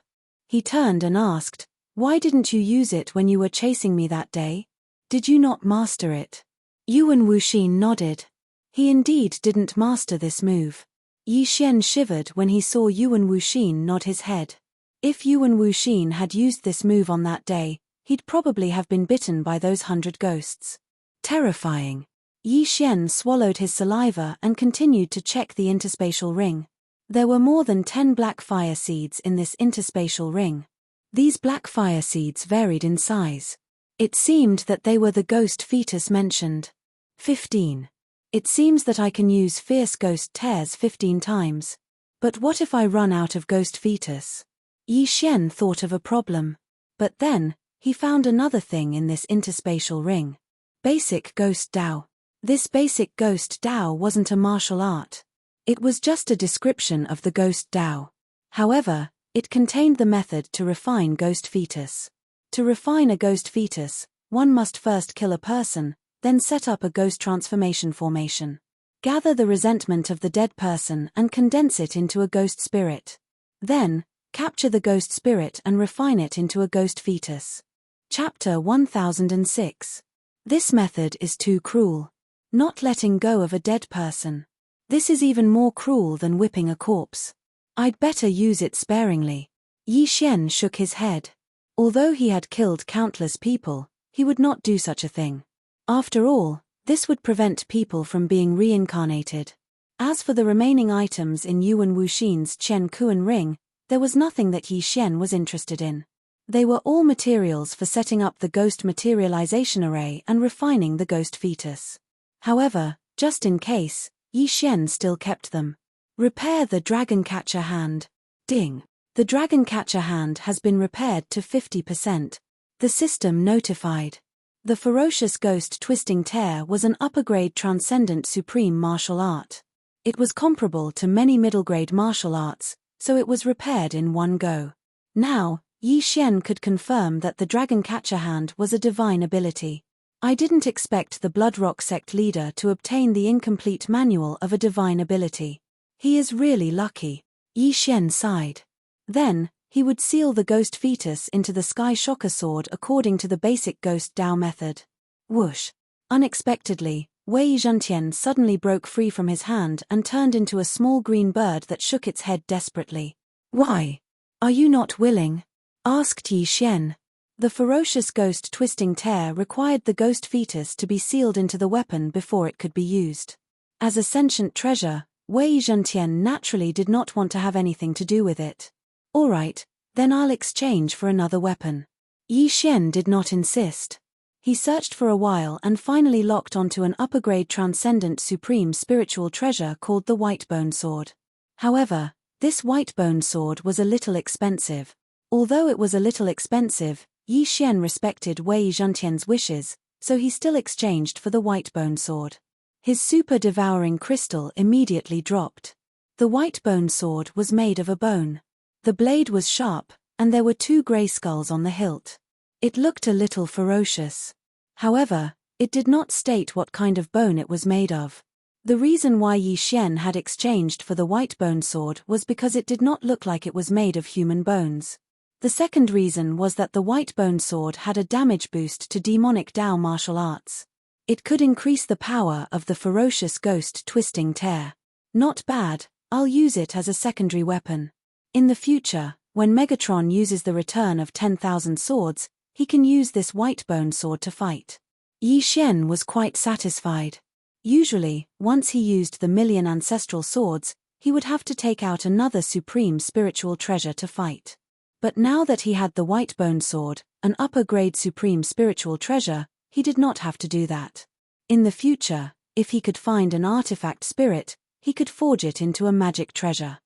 He turned and asked, "Why didn't you use it when you were chasing me that day? Did you not master it?" Yuan Wuxin nodded. He indeed didn't master this move. Yi Xian shivered when he saw Yuan Wuxin nod his head. If Yuan Wuxin had used this move on that day, he'd probably have been bitten by those 100 ghosts. Terrifying. Yi Xian swallowed his saliva and continued to check the interspatial ring. There were more than 10 black fire seeds in this interspatial ring. These black fire seeds varied in size. It seemed that they were the ghost fetus mentioned. 15. It seems that I can use fierce ghost tears 15 times. But what if I run out of ghost fetus? Yi Xian thought of a problem. But then, he found another thing in this interspatial ring. Basic Ghost Dao. This Basic Ghost Dao wasn't a martial art. It was just a description of the Ghost Dao. However, it contained the method to refine ghost fetus. To refine a ghost fetus, one must first kill a person, then set up a ghost transformation formation. Gather the resentment of the dead person and condense it into a ghost spirit. Then, capture the ghost spirit and refine it into a ghost fetus. Chapter 1006. This method is too cruel. Not letting go of a dead person. This is even more cruel than whipping a corpse. I'd better use it sparingly. Yi Xian shook his head. Although he had killed countless people, he would not do such a thing. After all, this would prevent people from being reincarnated. As for the remaining items in Yuan Wuxin's Chen Kuan ring, there was nothing that Yi Xian was interested in. They were all materials for setting up the ghost materialization array and refining the ghost fetus. However, just in case, Yi Xian still kept them. Repair the dragon catcher hand. Ding. The dragon catcher hand has been repaired to 50%. The system notified. The ferocious ghost twisting tear was an upper-grade transcendent supreme martial art. It was comparable to many middle-grade martial arts, so it was repaired in one go. Now, Yi Xian could confirm that the dragon catcher hand was a divine ability. I didn't expect the Bloodrock sect leader to obtain the incomplete manual of a divine ability. He is really lucky. Yi Xian sighed. Then, he would seal the ghost fetus into the Sky Shocker sword according to the basic ghost Dao method. Whoosh! Unexpectedly, Wei Zhentian suddenly broke free from his hand and turned into a small green bird that shook its head desperately. Why? Are you not willing? Asked Yi Xian. The ferocious ghost twisting tear required the ghost fetus to be sealed into the weapon before it could be used. As a sentient treasure, Wei Zhentian naturally did not want to have anything to do with it. Alright, then I'll exchange for another weapon. Yi Xian did not insist. He searched for a while and finally locked onto an upper-grade transcendent supreme spiritual treasure called the Whitebone Sword. However, this Whitebone Sword was a little expensive. Although it was a little expensive, Yi Xian respected Wei Zhentian's wishes, so he still exchanged for the Whitebone Sword. His super devouring crystal immediately dropped. The Whitebone Sword was made of a bone. The blade was sharp, and there were 2 grey skulls on the hilt. It looked a little ferocious. However, it did not state what kind of bone it was made of. The reason why Yi Xian had exchanged for the Whitebone Sword was because it did not look like it was made of human bones. The second reason was that the Whitebone Sword had a damage boost to demonic Dao martial arts. It could increase the power of the ferocious ghost twisting tear. Not bad, I'll use it as a secondary weapon. In the future, when Megatron uses the return of 10,000 swords, he can use this Whitebone Sword to fight. Yi Xian was quite satisfied. Usually, once he used the million ancestral swords, he would have to take out another supreme spiritual treasure to fight. But now that he had the Whitebone Sword, an upper-grade supreme spiritual treasure, he did not have to do that. In the future, if he could find an artifact spirit, he could forge it into a magic treasure.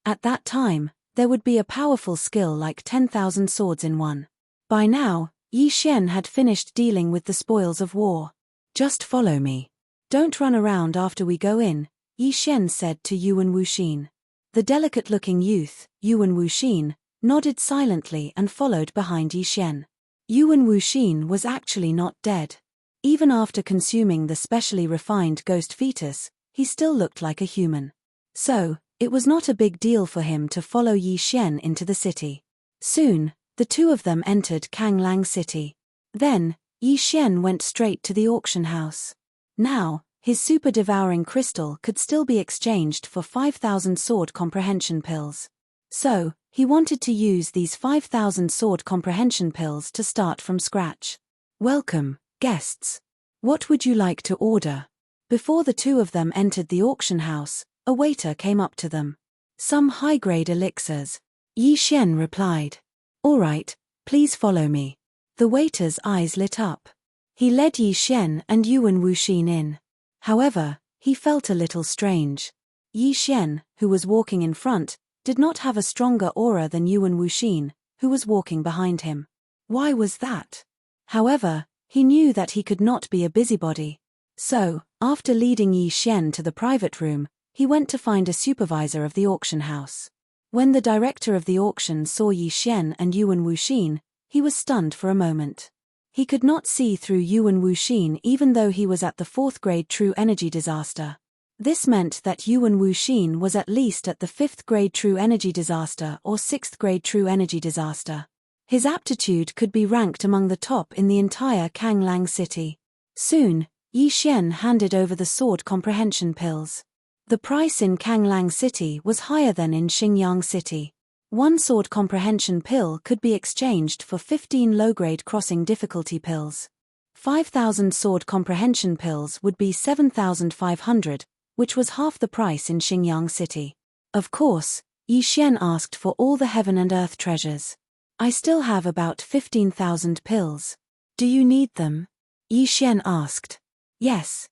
At that time, there would be a powerful skill like 10,000 swords in one. By now, Yi Xian had finished dealing with the spoils of war. Just follow me. Don't run around after we go in, Yi Xian said to Yuan Wuxin. The delicate-looking youth, Yuan Wuxin, nodded silently and followed behind Yi Xian. Yuan Wuxin was actually not dead. Even after consuming the specially refined ghost fetus, he still looked like a human. So, it was not a big deal for him to follow Yi Xian into the city. Soon, the two of them entered Kanglang City. Then, Yi Xian went straight to the auction house. Now, his super devouring crystal could still be exchanged for 5,000 sword comprehension pills. So, he wanted to use these 5,000 sword comprehension pills to start from scratch. Welcome, guests. What would you like to order? Before the two of them entered the auction house, a waiter came up to them. Some high-grade elixirs. Yi Xian replied. All right, please follow me. The waiter's eyes lit up. He led Yi Xian and Yuan Wuxin in. However, he felt a little strange. Yi Xian, who was walking in front, did not have a stronger aura than Yuan Wuxin, who was walking behind him. Why was that? However, he knew that he could not be a busybody. So, after leading Yi Xian to the private room, he went to find a supervisor of the auction house. When the director of the auction saw Yi Xian and Yuan Wuxin, he was stunned for a moment. He could not see through Yuan Wuxin even though he was at the 4th grade True Energy Disaster. This meant that Yuan Wuxin was at least at the 5th grade True Energy Disaster or 6th grade True Energy Disaster. His aptitude could be ranked among the top in the entire Kanglang City. Soon, Yi Xian handed over the sword comprehension pills. The price in Kanglang City was higher than in Xingyang City. One sword comprehension pill could be exchanged for 15 low-grade crossing difficulty pills. 5,000 sword comprehension pills would be 7,500, which was half the price in Xingyang City. Of course, Yi Xian asked for all the heaven and earth treasures. I still have about 15,000 pills. Do you need them? Yi Xian asked. Yes.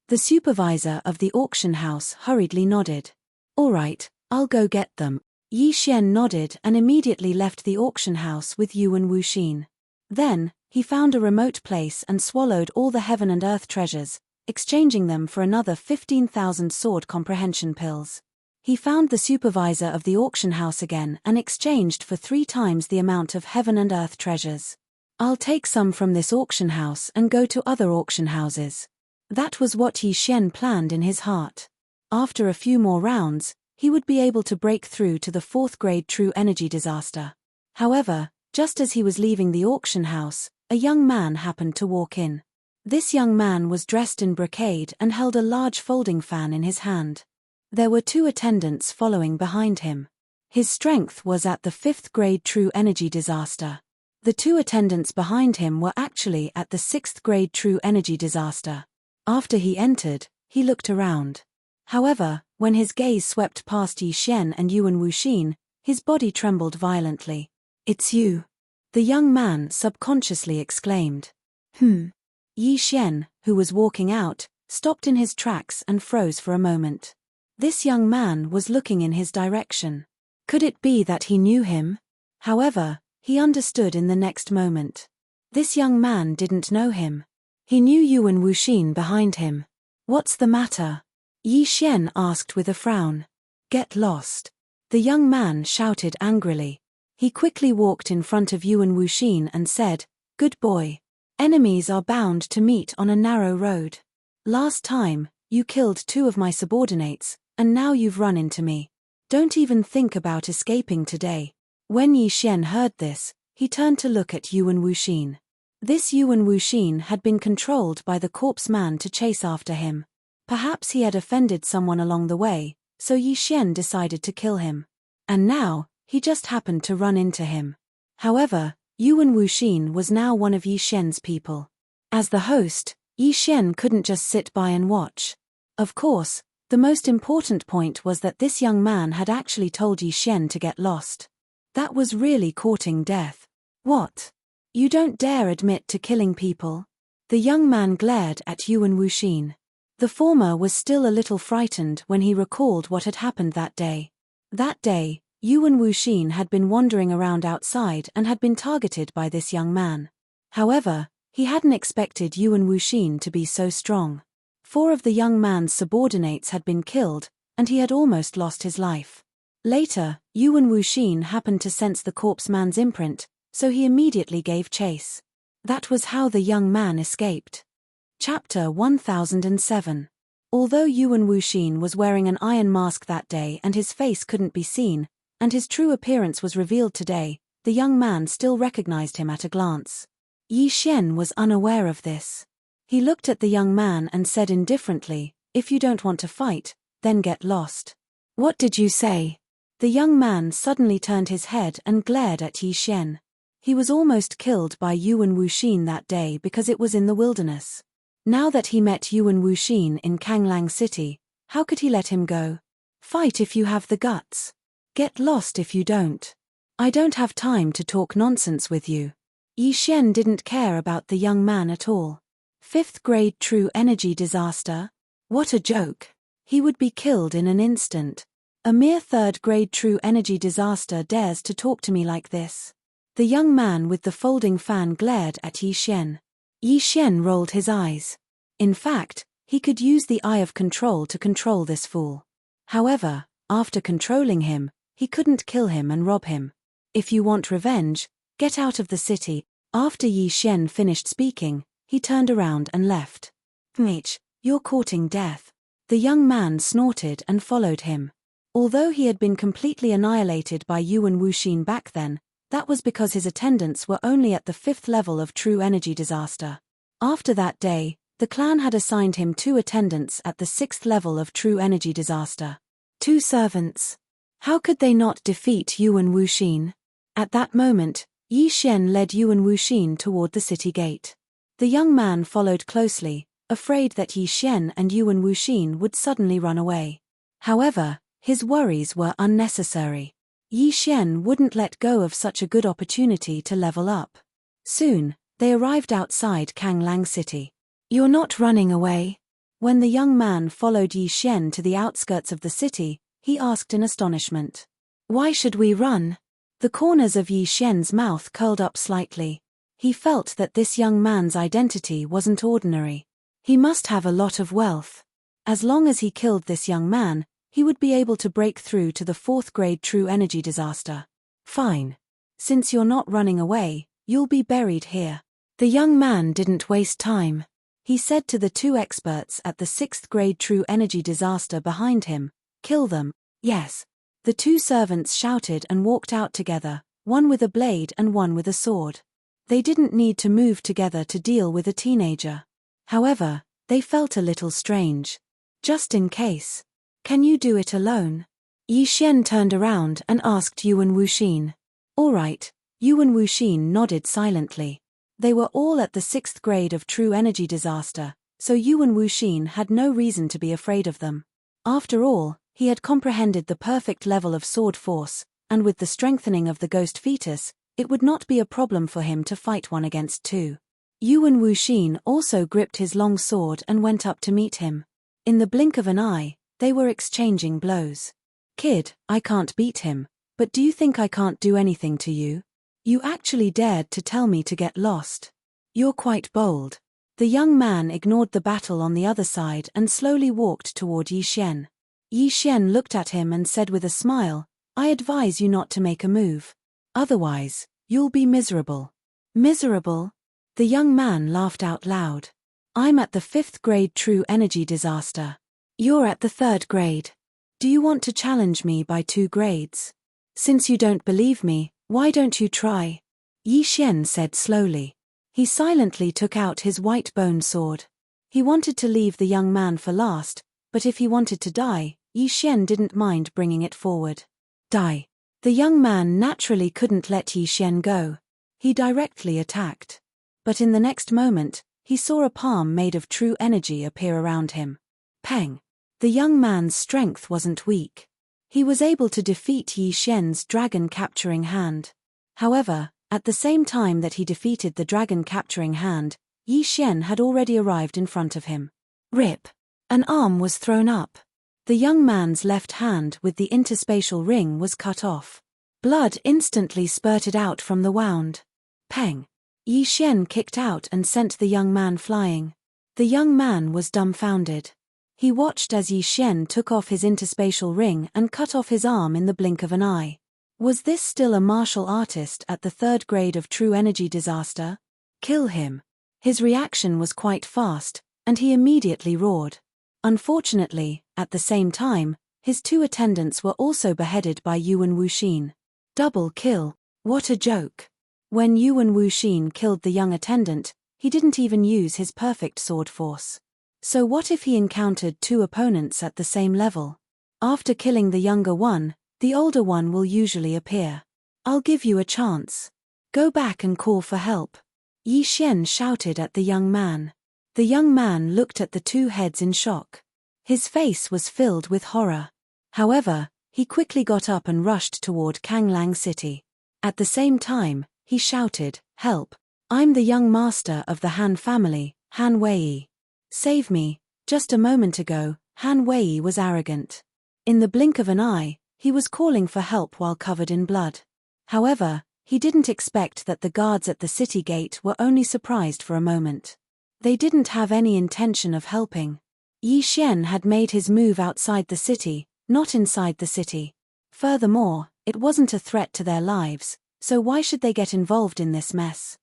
The supervisor of the auction house hurriedly nodded. All right, I'll go get them. Yi Xian nodded and immediately left the auction house with Yuan Wuxin. Then, he found a remote place and swallowed all the heaven and earth treasures, exchanging them for another 15,000 sword comprehension pills. He found the supervisor of the auction house again and exchanged for 3 times the amount of heaven and earth treasures. I'll take some from this auction house and go to other auction houses. That was what Yi Xian planned in his heart. After a few more rounds, he would be able to break through to the 4th grade true energy disaster. However, just as he was leaving the auction house, a young man happened to walk in. This young man was dressed in brocade and held a large folding fan in his hand. There were 2 attendants following behind him. His strength was at the 5th grade true energy disaster. The 2 attendants behind him were actually at the 6th grade true energy disaster. After he entered, he looked around. However, when his gaze swept past Yi Xian and Yuan Wuxin, his body trembled violently. It's you! The young man subconsciously exclaimed. Yi Xian, who was walking out, stopped in his tracks and froze for a moment. This young man was looking in his direction. Could it be that he knew him? However, he understood in the next moment. This young man didn't know him. He knew Yuan Wuxin behind him. What's the matter? Yi Xian asked with a frown. Get lost. The young man shouted angrily. He quickly walked in front of Yuan Wuxin and said, Good boy. Enemies are bound to meet on a narrow road. Last time, you killed 2 of my subordinates, and now you've run into me. Don't even think about escaping today. When Yi Xian heard this, he turned to look at Yuan Wuxin. This Yuan Wuxin had been controlled by the corpse man to chase after him. Perhaps he had offended someone along the way, so Yi Xian decided to kill him. And now, he just happened to run into him. However, Yuan Wuxin was now one of Yi Xian's people. As the host, Yi Xian couldn't just sit by and watch. Of course, the most important point was that this young man had actually told Yi Xian to get lost. That was really courting death. What? You don't dare admit to killing people? The young man glared at Yuan Wuxin. The former was still a little frightened when he recalled what had happened that day. That day, Yuan Wuxin had been wandering around outside and had been targeted by this young man. However, he hadn't expected Yuan Wuxin to be so strong. 4 of the young man's subordinates had been killed, and he had almost lost his life. Later, Yuan Wuxin happened to sense the corpse man's imprint, so he immediately gave chase. That was how the young man escaped. Chapter 1007. Although Yuan Wuxin was wearing an iron mask that day and his face couldn't be seen, and his true appearance was revealed today, the young man still recognized him at a glance. Yi Xian was unaware of this. He looked at the young man and said indifferently, If you don't want to fight, then get lost. What did you say? The young man suddenly turned his head and glared at Yi Xian. He was almost killed by Yuan Wuxin that day because it was in the wilderness. Now that he met Yuan Wuxin in Kanglang City, how could he let him go? Fight if you have the guts. Get lost if you don't. I don't have time to talk nonsense with you. Yi Xian didn't care about the young man at all. 5th grade true energy disaster? What a joke. He would be killed in an instant. A mere 3rd grade true energy disaster dares to talk to me like this. The young man with the folding fan glared at Yi Xian. Yi Xian rolled his eyes. In fact, he could use the eye of control to control this fool. However, after controlling him, he couldn't kill him and rob him. If you want revenge, get out of the city. After Yi Xian finished speaking, he turned around and left. You're courting death. The young man snorted and followed him. Although he had been completely annihilated by Yuan Wuxin back then, that was because his attendants were only at the 5th level of true energy disaster. After that day, the clan had assigned him 2 attendants at the 6th level of true energy disaster. 2 servants. How could they not defeat Yuan Wuxin? At that moment, Yi Xian led Yuan Wuxin toward the city gate. The young man followed closely, afraid that Yi Xian and Yuan Wuxin would suddenly run away. However, his worries were unnecessary. Yi Xian wouldn't let go of such a good opportunity to level up. Soon, they arrived outside Kanglang City. "You're not running away?" When the young man followed Yi Xian to the outskirts of the city, he asked in astonishment. "Why should we run?" The corners of Yi Xian's mouth curled up slightly. He felt that this young man's identity wasn't ordinary. He must have a lot of wealth. As long as he killed this young man, he would be able to break through to the 4th grade true energy disaster. "Fine. Since you're not running away, you'll be buried here." The young man didn't waste time. He said to the 2 experts at the 6th grade true energy disaster behind him, "Kill them." "Yes." The 2 servants shouted and walked out together, one with a blade and one with a sword. They didn't need to move together to deal with a teenager. However, they felt a little strange. "Just in case. Can you do it alone?" Yi Xian turned around and asked Yuan Wuxin. "All right." Yuan Wuxin nodded silently. They were all at the 6th grade of true energy disaster, so Yuan Wuxin had no reason to be afraid of them. After all, he had comprehended the perfect level of sword force, and with the strengthening of the ghost fetus, it would not be a problem for him to fight 1 against 2. Yuan Wuxin also gripped his long sword and went up to meet him. In the blink of an eye, they were exchanging blows. "Kid, I can't beat him, but do you think I can't do anything to you? You actually dared to tell me to get lost. You're quite bold." The young man ignored the battle on the other side and slowly walked toward Yi Xian. Yi Xian looked at him and said with a smile, "I advise you not to make a move. Otherwise, you'll be miserable." "Miserable?" The young man laughed out loud. "I'm at the 5th grade true energy disaster. You're at the 3rd grade. Do you want to challenge me by 2 grades? Since you don't believe me, why don't you try?" Yi Xian said slowly. He silently took out his white bone sword. He wanted to leave the young man for last, but if he wanted to die, Yi Xian didn't mind bringing it forward. "Die." The young man naturally couldn't let Yi Xian go. He directly attacked. But in the next moment, he saw a palm made of true energy appear around him. Peng. The young man's strength wasn't weak. He was able to defeat Yi Xian's dragon-capturing hand. However, at the same time that he defeated the dragon-capturing hand, Yi Xian had already arrived in front of him. Rip. An arm was thrown up. The young man's left hand with the interspatial ring was cut off. Blood instantly spurted out from the wound. Peng. Yi Xian kicked out and sent the young man flying. The young man was dumbfounded. He watched as Yi Xian took off his interspatial ring and cut off his arm in the blink of an eye. Was this still a martial artist at the 3rd grade of true energy disaster? "Kill him." His reaction was quite fast, and he immediately roared. Unfortunately, at the same time, his 2 attendants were also beheaded by Yuan Wuxin. Double kill. What a joke. When Yuan Wuxin killed the young attendant, he didn't even use his perfect sword force. So what if he encountered 2 opponents at the same level? After killing the younger one, the older one will usually appear. "I'll give you a chance. Go back and call for help." Yi Xian shouted at the young man. The young man looked at the 2 heads in shock. His face was filled with horror. However, he quickly got up and rushed toward Kanglang City. At the same time, he shouted, "Help! I'm the young master of the Han family, Han Wei. Save me." Just a moment ago, Han Wei was arrogant. In the blink of an eye, he was calling for help while covered in blood. However, he didn't expect that the guards at the city gate were only surprised for a moment. They didn't have any intention of helping. Yi Xian had made his move outside the city, not inside the city. Furthermore, it wasn't a threat to their lives, so why should they get involved in this mess?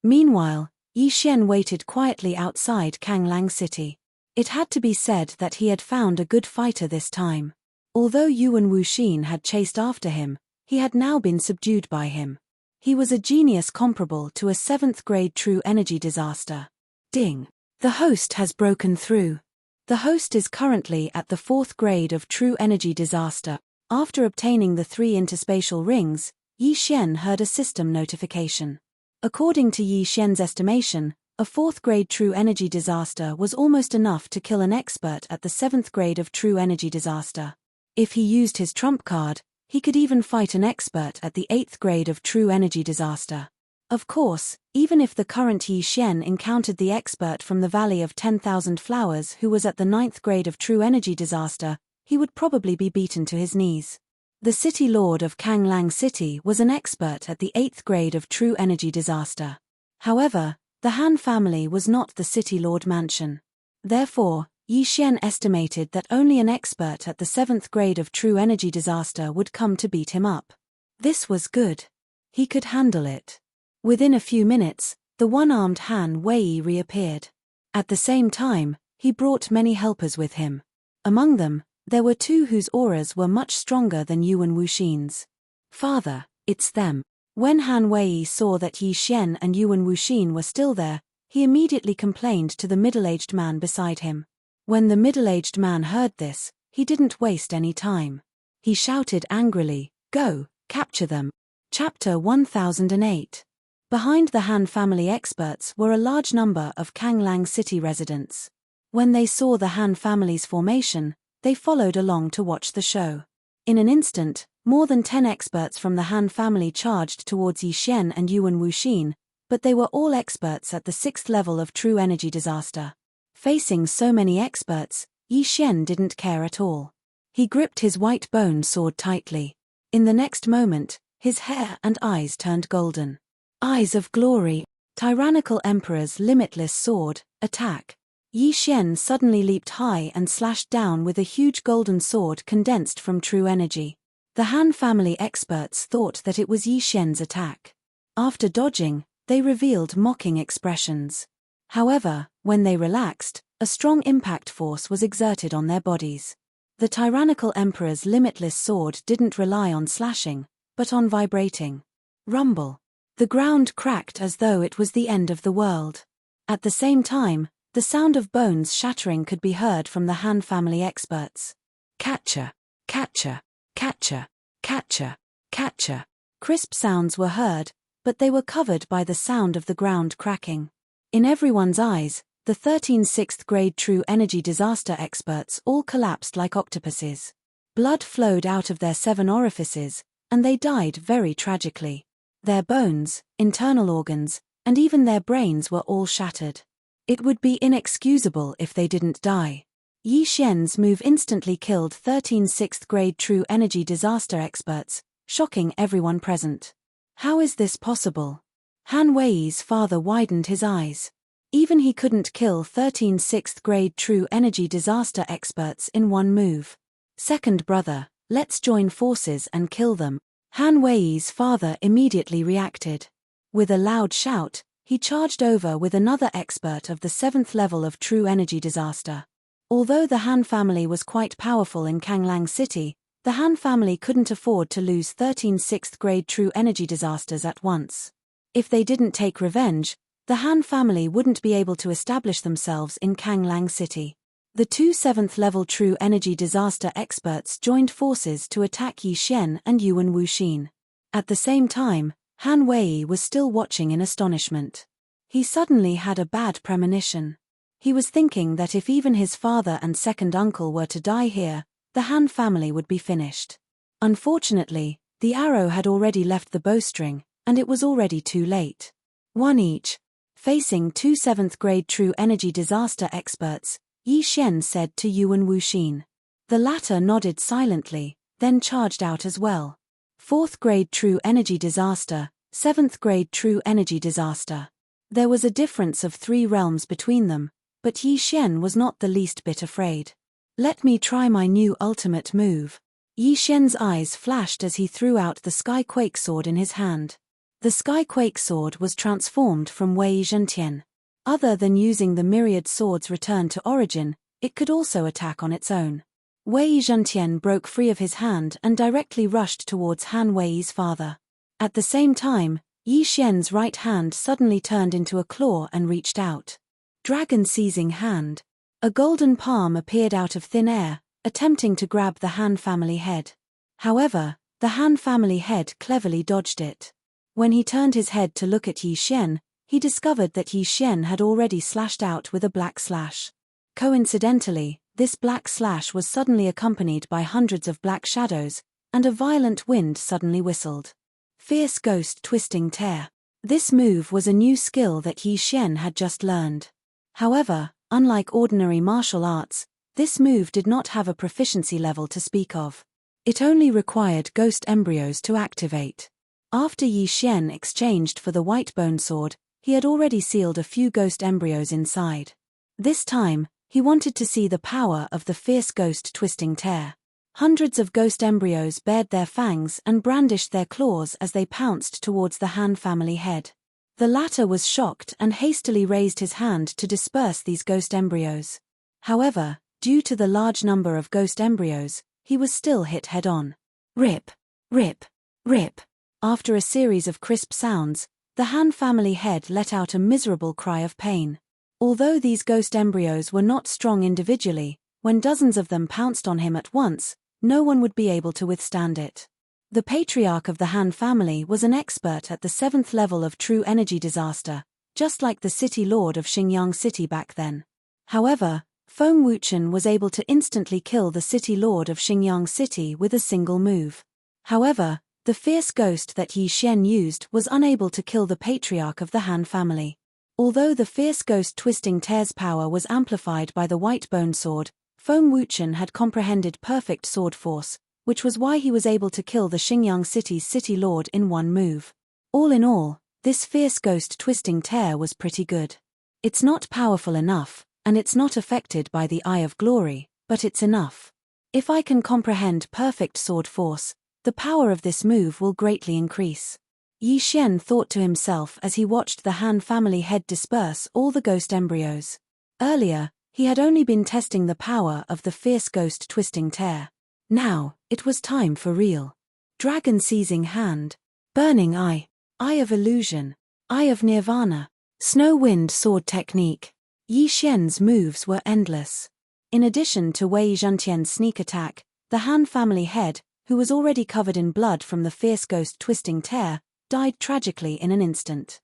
Meanwhile, Yi Xian waited quietly outside Kanglang City. It had to be said that he had found a good fighter this time. Although Yuan Wuxin had chased after him, he had now been subdued by him. He was a genius comparable to a 7th grade true energy disaster. Ding. The host has broken through. The host is currently at the 4th grade of True Energy Disaster. After obtaining the 3 interspatial rings, Yi Xian heard a system notification. According to Yi Xian's estimation, a 4th grade True Energy Disaster was almost enough to kill an expert at the 7th grade of True Energy Disaster. If he used his trump card, he could even fight an expert at the 8th grade of True Energy Disaster. Of course, even if the current Yi Xian encountered the expert from the Valley of 10,000 Flowers who was at the 9th grade of True Energy Disaster, he would probably be beaten to his knees. The City Lord of Kanglang City was an expert at the 8th grade of True Energy Disaster. However, the Han family was not the City Lord mansion. Therefore, Yi Xian estimated that only an expert at the 7th grade of True Energy Disaster would come to beat him up. This was good. He could handle it. Within a few minutes, the one-armed Han Wei reappeared. At the same time, he brought many helpers with him. Among them, there were 2 whose auras were much stronger than Yuan Wuxin's. "Father, it's them." When Han Wei saw that Yi Xian and Yuan Wuxin were still there, he immediately complained to the middle-aged man beside him. When the middle-aged man heard this, he didn't waste any time. He shouted angrily, "Go, capture them." Chapter 1008. Behind the Han family experts were a large number of Kanglang City residents. When they saw the Han family's formation, they followed along to watch the show. In an instant, more than 10 experts from the Han family charged towards Yi Xian and Yuan Wuxin, but they were all experts at the 6th level of True Energy Disaster. Facing so many experts, Yi Xian didn't care at all. He gripped his white bone sword tightly. In the next moment, his hair and eyes turned golden. Eyes of glory. Tyrannical Emperor's Limitless sword, attack. Yi Xian suddenly leaped high and slashed down with a huge golden sword condensed from true energy. The Han family experts thought that it was Yi Xian's attack. After dodging, they revealed mocking expressions. However, when they relaxed, a strong impact force was exerted on their bodies. The tyrannical Emperor's Limitless sword didn't rely on slashing, but on vibrating. Rumble. The ground cracked as though it was the end of the world. At the same time, the sound of bones shattering could be heard from the Han family experts. Catcher, catcher, catcher, catcher, catcher. Crisp sounds were heard, but they were covered by the sound of the ground cracking. In everyone's eyes, the 13 6th grade True Energy Disaster experts all collapsed like octopuses. Blood flowed out of their 7 orifices, and they died very tragically. Their bones, internal organs, and even their brains were all shattered. It would be inexcusable if they didn't die. Yi Xian's move instantly killed 13 6th grade True Energy Disaster experts, shocking everyone present. How is this possible? Han Wei's father widened his eyes. Even he couldn't kill 13 6th grade True Energy Disaster experts in one move. Second brother, let's join forces and kill them. Han Wei's father immediately reacted. With a loud shout, he charged over with another expert of the 7th level of True Energy Disaster. Although the Han family was quite powerful in Kanglang City, the Han family couldn't afford to lose 13 6th grade True Energy Disasters at once. If they didn't take revenge, the Han family wouldn't be able to establish themselves in Kanglang City. The 2 7th level True Energy Disaster experts joined forces to attack Yi Xian and Yuan Wuxin. At the same time, Han Wei was still watching in astonishment. He suddenly had a bad premonition. He was thinking that if even his father and second uncle were to die here, the Han family would be finished. Unfortunately, the arrow had already left the bowstring, and it was already too late. One each. Facing 2 7th grade True Energy Disaster experts, Yi Xian said to Yuan Wuxin. The latter nodded silently, then charged out as well. 4th grade True Energy Disaster, 7th grade True Energy Disaster. There was a difference of 3 realms between them, but Yi Xian was not the least bit afraid. Let me try my new ultimate move. Yi Xian's eyes flashed as he threw out the Skyquake sword in his hand. The Skyquake sword was transformed from Wei Zhentian. Other than using the myriad swords returned to origin, it could also attack on its own. Wei Zhentian broke free of his hand and directly rushed towards Han Wei's father. At the same time, Yi Xian's right hand suddenly turned into a claw and reached out. Dragon seizing hand. A golden palm appeared out of thin air, attempting to grab the Han family head. However, the Han family head cleverly dodged it. When he turned his head to look at Yi Xian, he discovered that Yi Xian had already slashed out with a black slash. Coincidentally, this black slash was suddenly accompanied by hundreds of black shadows, and a violent wind suddenly whistled. Fierce Ghost Twisting Tear. This move was a new skill that Yi Xian had just learned. However, unlike ordinary martial arts, this move did not have a proficiency level to speak of. It only required ghost embryos to activate. After Yi Xian exchanged for the white bone sword, he had already sealed a few ghost embryos inside. This time, he wanted to see the power of the Fierce Ghost Twisting Tear. Hundreds of ghost embryos bared their fangs and brandished their claws as they pounced towards the Han family head. The latter was shocked and hastily raised his hand to disperse these ghost embryos. However, due to the large number of ghost embryos, he was still hit head-on. Rip, rip, rip. After a series of crisp sounds, the Han family head let out a miserable cry of pain. Although these ghost embryos were not strong individually, when dozens of them pounced on him at once, no one would be able to withstand it. The patriarch of the Han family was an expert at the 7th level of true energy disaster, just like the city lord of Xinjiang City back then. However, Feng Wuchen was able to instantly kill the city lord of Xinjiang City with a single move. However, the fierce ghost that Yi Xian used was unable to kill the patriarch of the Han family. Although the fierce ghost twisting tear's power was amplified by the white bone sword, Feng Wuchen had comprehended perfect sword force, which was why he was able to kill the Xinjiang City's city lord in one move. All in all, this fierce ghost twisting tear was pretty good. It's not powerful enough, and it's not affected by the Eye of Glory, but it's enough. If I can comprehend perfect sword force, the power of this move will greatly increase. Yi Xian thought to himself as he watched the Han family head disperse all the ghost embryos. Earlier, he had only been testing the power of the fierce ghost twisting tear. Now, it was time for real. Dragon seizing hand. Burning eye. Eye of illusion. Eye of nirvana. Snow wind sword technique. Yi Xian's moves were endless. In addition to Wei Zhentian's sneak attack, the Han family head, who was already covered in blood from the fierce ghost twisting tear, died tragically in an instant.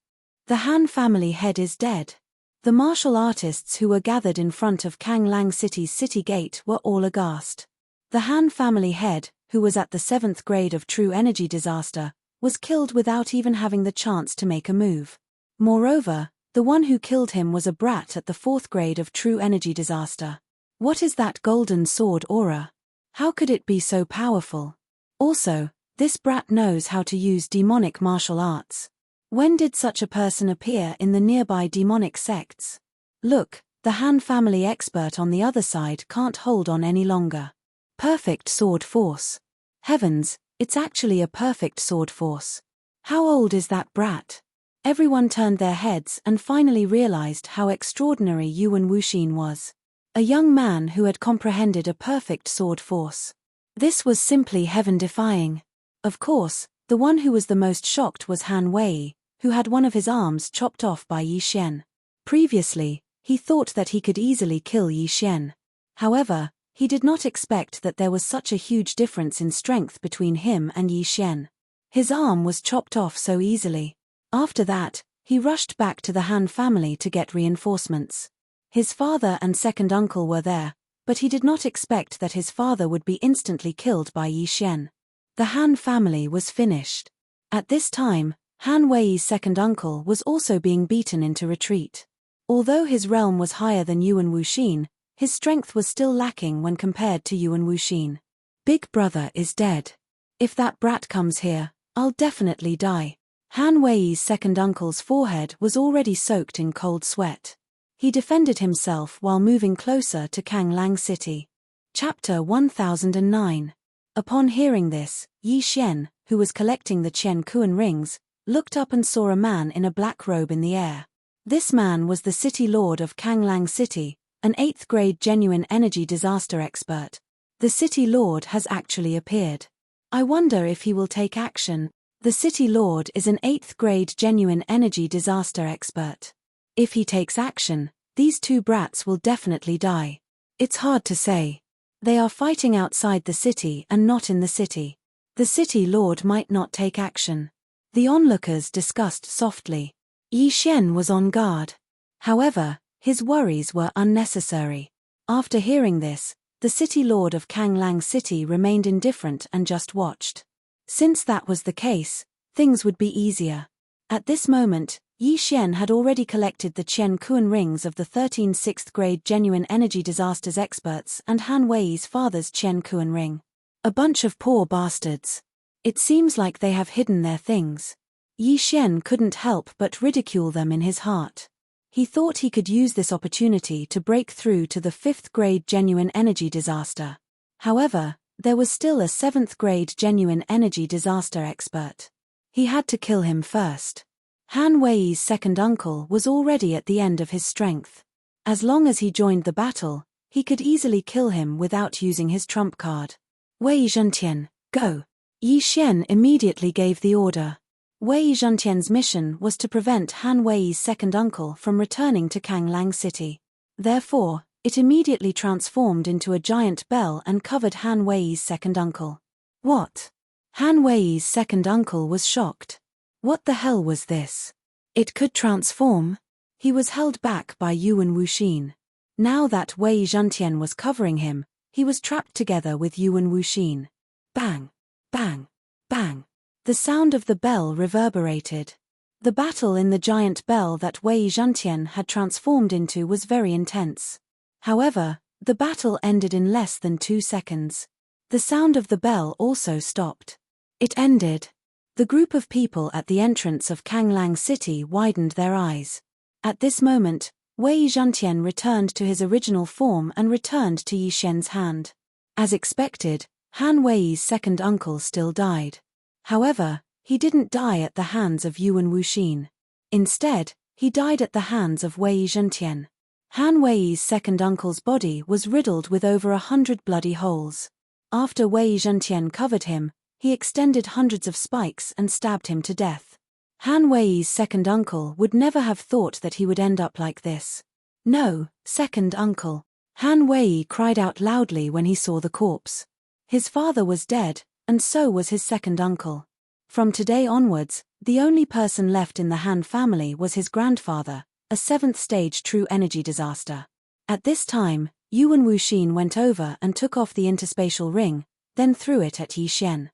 The Han family head is dead. The martial artists who were gathered in front of Kanglang City's city gate were all aghast. The Han family head, who was at the 7th grade of true energy disaster, was killed without even having the chance to make a move. Moreover, the one who killed him was a brat at the 4th grade of true energy disaster. What is that golden sword aura? How could it be so powerful? Also, this brat knows how to use demonic martial arts. When did such a person appear in the nearby demonic sects? Look, the Han family expert on the other side can't hold on any longer. Perfect sword force. Heavens, it's actually a perfect sword force. How old is that brat? Everyone turned their heads and finally realized how extraordinary Yuan Wuxin was. A young man who had comprehended a perfect sword force. This was simply heaven-defying. Of course, the one who was the most shocked was Han Wei, who had one of his arms chopped off by Yi Xian. Previously, he thought that he could easily kill Yi Xian. However, he did not expect that there was such a huge difference in strength between him and Yi Xian. His arm was chopped off so easily. After that, he rushed back to the Han family to get reinforcements. His father and second uncle were there, but he did not expect that his father would be instantly killed by Yi Xian. The Han family was finished. At this time, Han Wei's second uncle was also being beaten into retreat. Although his realm was higher than Yuan Wuxin, his strength was still lacking when compared to Yuan Wuxin. Big brother is dead. If that brat comes here, I'll definitely die. Han Wei's second uncle's forehead was already soaked in cold sweat. He defended himself while moving closer to Kanglang City. Chapter 1009. Upon hearing this, Yi Xian, who was collecting the Qian Kuan rings, looked up and saw a man in a black robe in the air. This man was the city lord of Kanglang City, an 8th grade genuine energy disaster expert. The city lord has actually appeared. I wonder if he will take action. The city lord is an 8th grade genuine energy disaster expert. If he takes action, These two brats will definitely die. It's hard to say. They are fighting outside the city and not in the city. The city lord might not take action. The onlookers discussed softly. Yi Xian was on guard. However, his worries were unnecessary. After hearing this, the city lord of Kanglang City remained indifferent and just watched. Since that was the case, things would be easier. At this moment, Yi Xian had already collected the Qian Kuan rings of the 13 6th grade genuine energy disasters experts and Han Wei's father's Qian Kuan ring. A bunch of poor bastards. It seems like they have hidden their things. Yi Xian couldn't help but ridicule them in his heart. He thought he could use this opportunity to break through to the 5th grade genuine energy disaster. However, there was still a 7th grade genuine energy disaster expert. He had to kill him first. Han Wei's second uncle was already at the end of his strength. As long as he joined the battle, he could easily kill him without using his trump card. Wei Zhentian, go! Yi Xian immediately gave the order. Wei Zhentian's mission was to prevent Han Wei's second uncle from returning to Kanglang City. Therefore, it immediately transformed into a giant bell and covered Han Wei's second uncle. What? Han Wei's second uncle was shocked. What the hell was this? It could transform? He was held back by Yuan Wuxin. Now that Wei Zhentian was covering him, he was trapped together with Yuan Wuxin. Bang! Bang! Bang! The sound of the bell reverberated. The battle in the giant bell that Wei Zhentian had transformed into was very intense. However, the battle ended in less than 2 seconds. The sound of the bell also stopped. It ended. The group of people at the entrance of Kanglang City widened their eyes. At this moment, Wei Zhentian returned to his original form and returned to Yi Xian's hand. As expected, Han Wei's second uncle still died. However, he didn't die at the hands of Yuan Wuxin. Instead, he died at the hands of Wei Zhentian. Han Wei's second uncle's body was riddled with over 100 bloody holes. After Wei Zhentian covered him, he extended hundreds of spikes and stabbed him to death. Han Wei's second uncle would never have thought that he would end up like this. No, second uncle. Han Wei cried out loudly when he saw the corpse. His father was dead, and so was his second uncle. From today onwards, the only person left in the Han family was his grandfather, a 7th stage true energy disaster. At this time, Yuan Wuxin went over and took off the interspatial ring, then threw it at Yi Xian.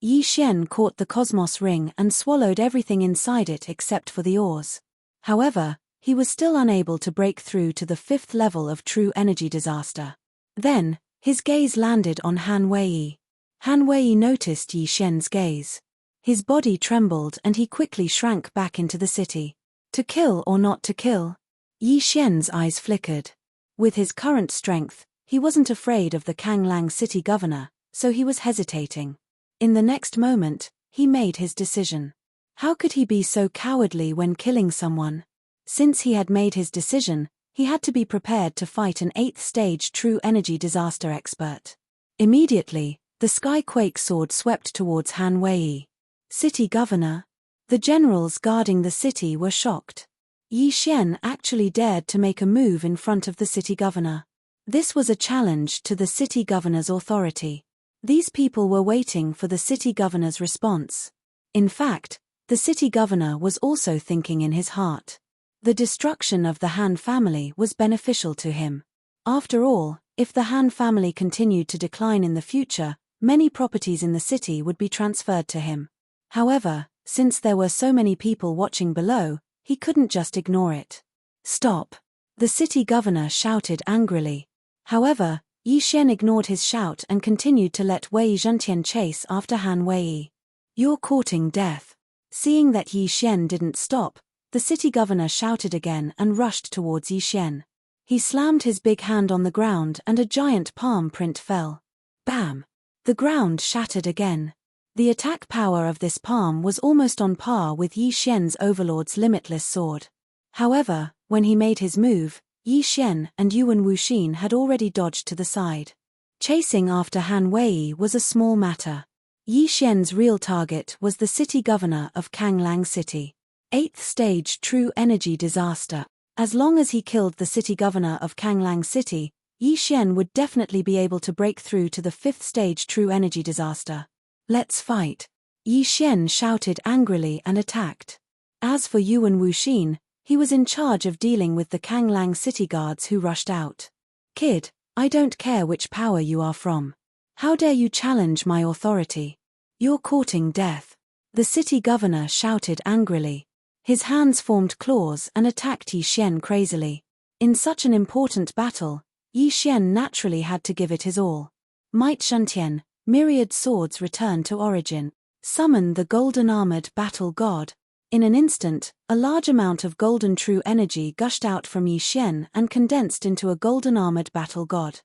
Yi Xian caught the cosmos ring and swallowed everything inside it except for the ores. However, he was still unable to break through to the 5th level of true energy disaster. Then, his gaze landed on Han Wei. Han Wei noticed Yi Xian's gaze. His body trembled and he quickly shrank back into the city. To kill or not to kill? Yi Xian's eyes flickered. With his current strength, he wasn't afraid of the Kanglang City governor, so he was hesitating. In the next moment, he made his decision. How could he be so cowardly when killing someone? Since he had made his decision, he had to be prepared to fight an 8th stage true energy disaster expert. Immediately, the Skyquake sword swept towards Han Wei. City governor? The generals guarding the city were shocked. Yi Xian actually dared to make a move in front of the city governor. This was a challenge to the city governor's authority. These people were waiting for the city governor's response. In fact, the city governor was also thinking in his heart. The destruction of the Han family was beneficial to him. After all, if the Han family continued to decline in the future, many properties in the city would be transferred to him. However, since there were so many people watching below, he couldn't just ignore it. Stop! The city governor shouted angrily. However, Yi Xian ignored his shout and continued to let Wei Zhentian chase after Han Wei. You're courting death. Seeing that Yi Xian didn't stop, the city governor shouted again and rushed towards Yi Xian. He slammed his big hand on the ground and a giant palm print fell. Bam! The ground shattered again. The attack power of this palm was almost on par with Yi Xian's overlord's Limitless sword. However, when he made his move, Yi Xian and Yuan Wuxin had already dodged to the side. Chasing after Han Wei was a small matter. Yi Xian's real target was the city governor of Kanglang City. 8th stage true energy disaster. As long as he killed the city governor of Kanglang City, Yi Xian would definitely be able to break through to the 5th stage true energy disaster. Let's fight. Yi Xian shouted angrily and attacked. As for Yuan Wuxin, he was in charge of dealing with the Kanglang City guards who rushed out. Kid, I don't care which power you are from. How dare you challenge my authority? You're courting death. The city governor shouted angrily. His hands formed claws and attacked Yi Xian crazily. In such an important battle, Yi Xian naturally had to give it his all. Might Shuntian, myriad swords return to origin. Summon the golden-armored battle god. In an instant, a large amount of golden true energy gushed out from Yi Xian and condensed into a golden-armored battle god.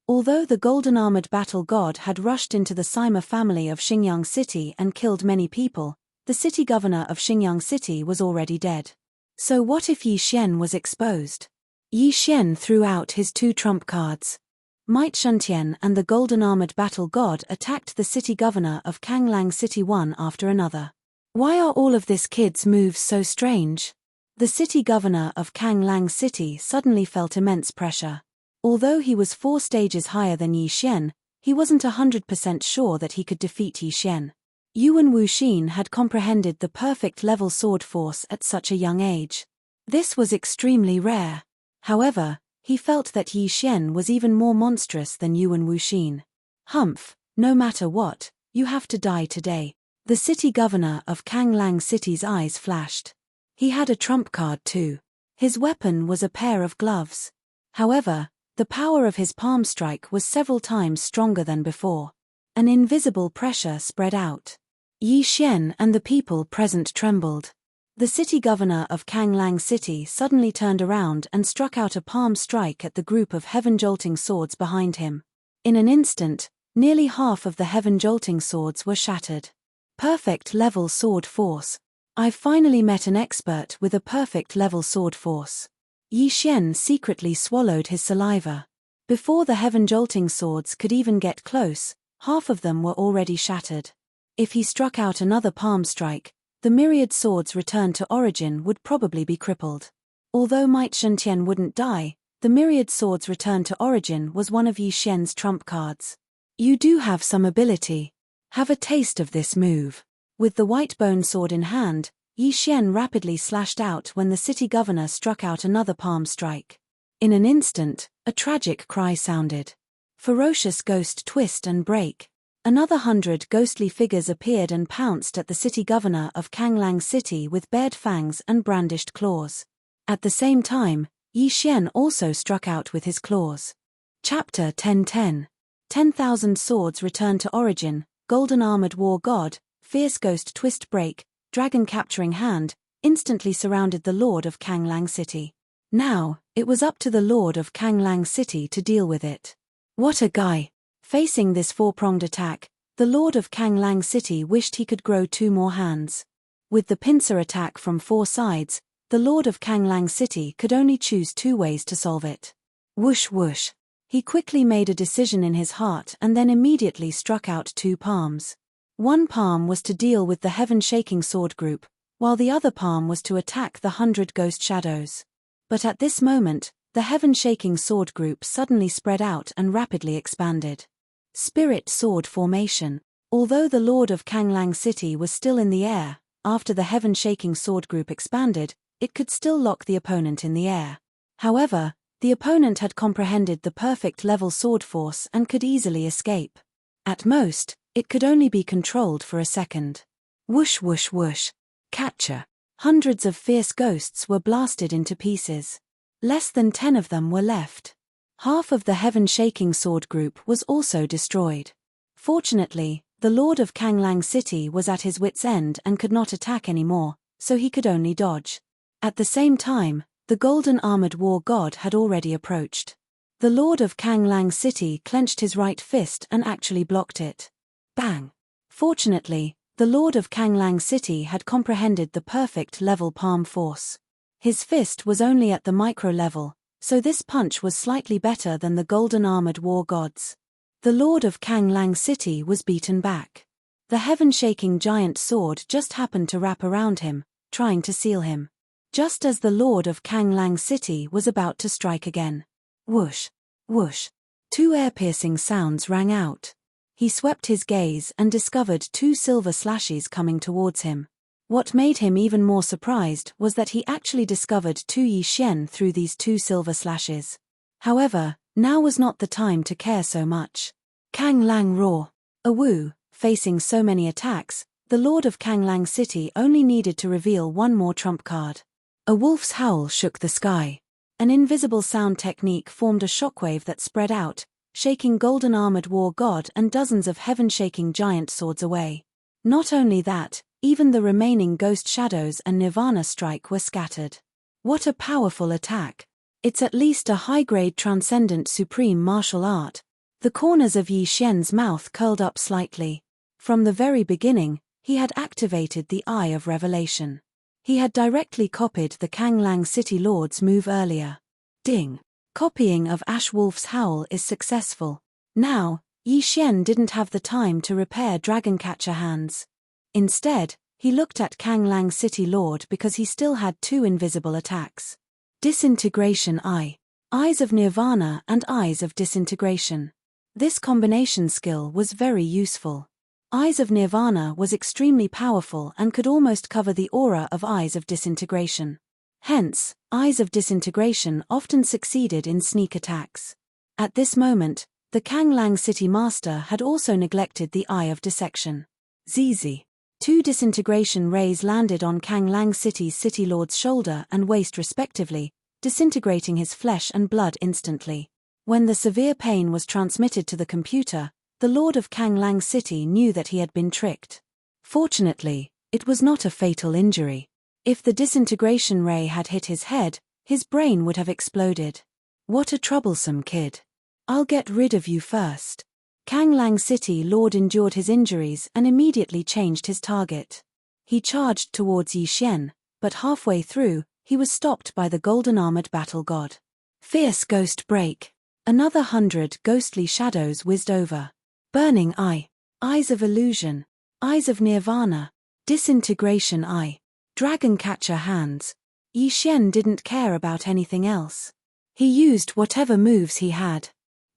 Although the golden-armored battle god had rushed into the Sima family of Xingyang City and killed many people, the city governor of Xingyang City was already dead. So what if Yi Xian was exposed? Yi Xian threw out his 2 trump cards. Might Shuntian and the golden-armored battle god attacked the city governor of Kanglang City one after another. Why are all of this kid's moves so strange? The city governor of Kanglang City suddenly felt immense pressure. Although he was 4 stages higher than Yi Xian, he wasn't 100% sure that he could defeat Yi Xian. Yuan Wuxin had comprehended the perfect level sword force at such a young age. This was extremely rare. However, he felt that Yi Xian was even more monstrous than Yuan Wuxin. Humph, no matter what, you have to die today. The city governor of Kanglang City's eyes flashed. He had a trump card too. His weapon was a pair of gloves. However, the power of his palm strike was several times stronger than before. An invisible pressure spread out. Yi Xian and the people present trembled. The city governor of Kanglang City suddenly turned around and struck out a palm strike at the group of heaven-jolting swords behind him. In an instant, nearly half of the heaven-jolting swords were shattered. Perfect level sword force. I've finally met an expert with a perfect level sword force. Yi Xian secretly swallowed his saliva. Before the heaven-jolting swords could even get close, half of them were already shattered. If he struck out another palm strike, the myriad swords returned to origin would probably be crippled. Although Might Shuntian wouldn't die, the myriad swords returned to origin was one of Yi Xian's trump cards. You do have some ability. Have a taste of this move. With the white bone sword in hand, Yi Xian rapidly slashed out when the city governor struck out another palm strike. In an instant, a tragic cry sounded. Ferocious ghost twist and break. Another 100 ghostly figures appeared and pounced at the city governor of Kanglang City with bared fangs and brandished claws. At the same time, Yi Xian also struck out with his claws. Chapter 1010. 10,000 swords return to origin, golden armored war god, fierce ghost twist break, dragon capturing hand, instantly surrounded the lord of Kanglang City. Now, it was up to the lord of Kanglang City to deal with it. What a guy! Facing this 4-pronged attack, the lord of Kanglang City wished he could grow 2 more hands. With the pincer attack from 4 sides, the lord of Kanglang City could only choose 2 ways to solve it. Whoosh whoosh. He quickly made a decision in his heart and then immediately struck out 2 palms. One palm was to deal with the heaven-shaking sword group, while the other palm was to attack the 100 ghost shadows. But at this moment, the heaven-shaking sword group suddenly spread out and rapidly expanded. Spirit sword formation. Although the lord of Kanglang City was still in the air, after the heaven-shaking sword group expanded, it could still lock the opponent in the air. However, the opponent had comprehended the perfect level sword force and could easily escape. At most, it could only be controlled for a second. Whoosh whoosh whoosh. Catcher. Hundreds of fierce ghosts were blasted into pieces. Less than 10 of them were left. Half of the heaven-shaking sword group was also destroyed. Fortunately, the lord of Kanglang City was at his wit's end and could not attack anymore, so he could only dodge. At the same time, the golden armored war god had already approached. The lord of Kanglang City clenched his right fist and actually blocked it. Bang! Fortunately, the lord of Kanglang City had comprehended the perfect level palm force. His fist was only at the micro level, so this punch was slightly better than the golden armored war god's. The lord of Kanglang City was beaten back. The heaven-shaking giant sword just happened to wrap around him, trying to seal him. just as the Lord of Kanglang City was about to strike again. Whoosh! Whoosh! Two ear-piercing sounds rang out. He swept his gaze and discovered two silver slashes coming towards him. What made him even more surprised was that he actually discovered two Yi Xian through these two silver slashes. However, now was not the time to care so much. Kanglang roar! Wu, facing so many attacks, the Lord of Kanglang City only needed to reveal one more trump card. A wolf's howl shook the sky. An invisible sound technique formed a shockwave that spread out, shaking golden armored war god and dozens of heaven-shaking giant swords away. Not only that, even the remaining ghost shadows and nirvana strike were scattered. What a powerful attack! It's at least a high-grade transcendent supreme martial art. The corners of Yi Xian's mouth curled up slightly. From the very beginning, he had activated the Eye of Revelation. He had directly copied the Kanglang City Lord's move earlier. Ding! Copying of Ash Wolf's howl is successful. Now, Yi Xian didn't have the time to repair Dragoncatcher hands. Instead, he looked at Kanglang City Lord because he still had two invisible attacks. Disintegration Eye. Eyes of Nirvana and Eyes of Disintegration. This combination skill was very useful. Eyes of Nirvana was extremely powerful and could almost cover the aura of Eyes of Disintegration. Hence, Eyes of Disintegration often succeeded in sneak attacks. At this moment, the Kanglang City Master had also neglected the Eye of Dissection. ZZ. Two disintegration rays landed on Kanglang City's City Lord's shoulder and waist respectively, disintegrating his flesh and blood instantly. When the severe pain was transmitted to the computer, the Lord of Kanglang City knew that he had been tricked. Fortunately, it was not a fatal injury. If the disintegration ray had hit his head, his brain would have exploded. What a troublesome kid. I'll get rid of you first. Kanglang City Lord endured his injuries and immediately changed his target. He charged towards Yi Xian, but halfway through, he was stopped by the golden-armored battle god. Fierce ghost break. Another 100 ghostly shadows whizzed over. Burning Eye. Eyes of Illusion. Eyes of Nirvana. Disintegration Eye. Dragoncatcher hands. Yi Xian didn't care about anything else. He used whatever moves he had.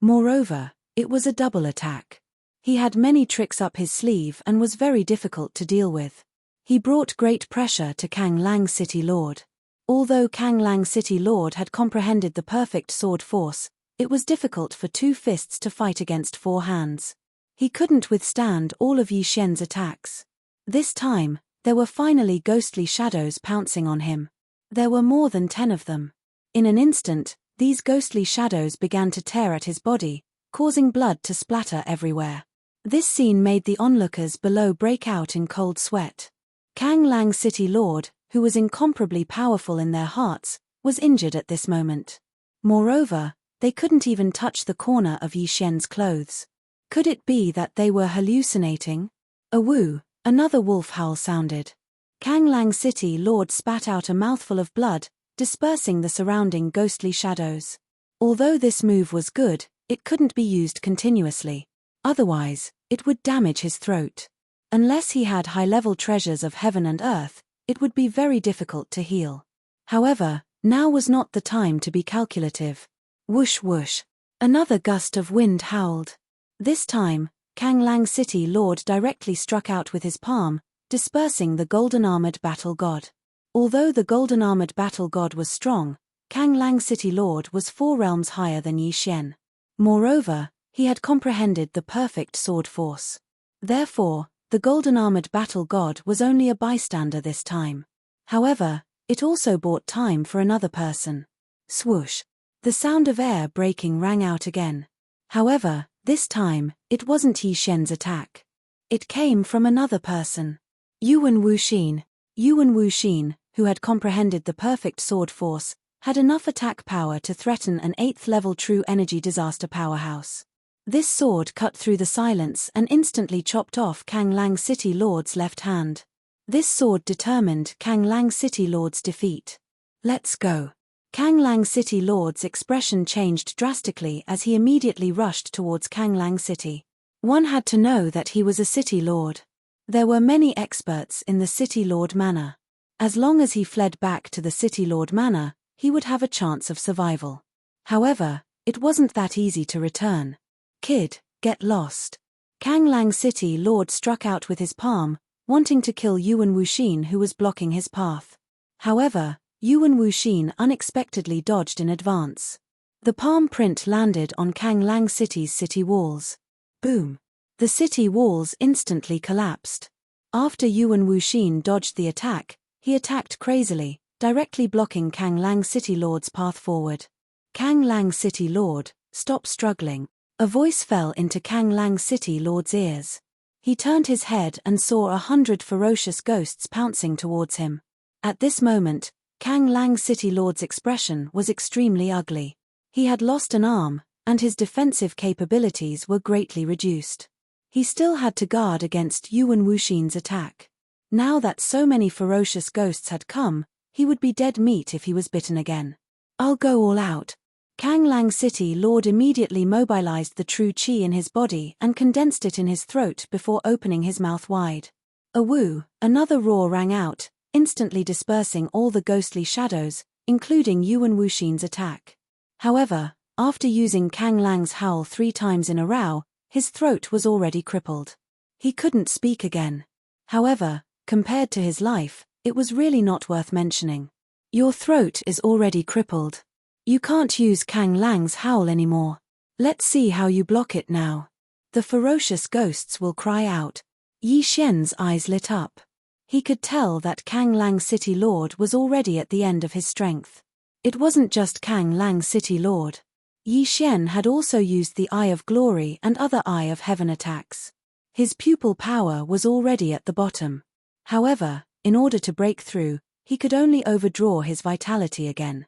Moreover, it was a double attack. He had many tricks up his sleeve and was very difficult to deal with. He brought great pressure to Kanglang City Lord. Although Kanglang City Lord had comprehended the perfect sword force, it was difficult for two fists to fight against four hands. He couldn't withstand all of Yi Xian's attacks. This time, there were finally ghostly shadows pouncing on him. There were more than 10 of them. In an instant, these ghostly shadows began to tear at his body, causing blood to splatter everywhere. This scene made the onlookers below break out in cold sweat. Kanglang City Lord, who was incomparably powerful in their hearts, was injured at this moment. Moreover, they couldn't even touch the corner of Yi Xian's clothes. Could it be that they were hallucinating? Woo! Another wolf howl sounded. Kanglang City Lord spat out a mouthful of blood, dispersing the surrounding ghostly shadows. Although this move was good, it couldn't be used continuously. Otherwise, it would damage his throat. Unless he had high-level treasures of heaven and earth, it would be very difficult to heal. However, now was not the time to be calculative. Whoosh whoosh. Another gust of wind howled. This time, Kanglang City Lord directly struck out with his palm, dispersing the golden-armored battle god. Although the golden-armored battle god was strong, Kanglang City Lord was 4 realms higher than Yi Xian. Moreover, he had comprehended the perfect sword force. Therefore, the golden-armored battle god was only a bystander this time. However, it also bought time for another person. Swoosh. The sound of air breaking rang out again. However, this time, it wasn't Yi Xian's attack. It came from another person. Yuan Wuxin. Yuan Wuxin, who had comprehended the perfect sword force, had enough attack power to threaten an 8th-level true energy disaster powerhouse. This sword cut through the silence and instantly chopped off Kanglang City Lord's left hand. This sword determined Kanglang City Lord's defeat. Let's go. Kanglang City Lord's expression changed drastically as he immediately rushed towards Kanglang City. One had to know that he was a City Lord. There were many experts in the City Lord manor. As long as he fled back to the City Lord Manor, he would have a chance of survival. However, it wasn't that easy to return. Kid, get lost. Kanglang City Lord struck out with his palm, wanting to kill Yuan Wuxin, who was blocking his path. However, Yuan Wuxin unexpectedly dodged in advance. The palm print landed on Kanglang City's city walls. Boom! The city walls instantly collapsed. After Yuan Wuxin dodged the attack, he attacked crazily, directly blocking Kanglang City Lord's path forward. Kanglang City Lord, stop struggling. A voice fell into Kanglang City Lord's ears. He turned his head and saw 100 ferocious ghosts pouncing towards him. At this moment, Kanglang City Lord's expression was extremely ugly. He had lost an arm, and his defensive capabilities were greatly reduced. He still had to guard against Yuan Wuxin's attack. Now that so many ferocious ghosts had come, he would be dead meat if he was bitten again. I'll go all out. Kanglang City Lord immediately mobilized the true chi in his body and condensed it in his throat before opening his mouth wide. A woo, another roar rang out, instantly dispersing all the ghostly shadows, including Yuan Wuxin's attack. However, after using Kanglang's howl 3 times in a row, his throat was already crippled. He couldn't speak again. However, compared to his life, it was really not worth mentioning. Your throat is already crippled. You can't use Kanglang's howl anymore. Let's see how you block it now. The ferocious ghosts will cry out. Yi Xian's eyes lit up. He could tell that Kanglang City Lord was already at the end of his strength. It wasn't just Kanglang City Lord. Yi Xian had also used the Eye of Glory and other Eye of Heaven attacks. His pupil power was already at the bottom. However, in order to break through, he could only overdraw his vitality again.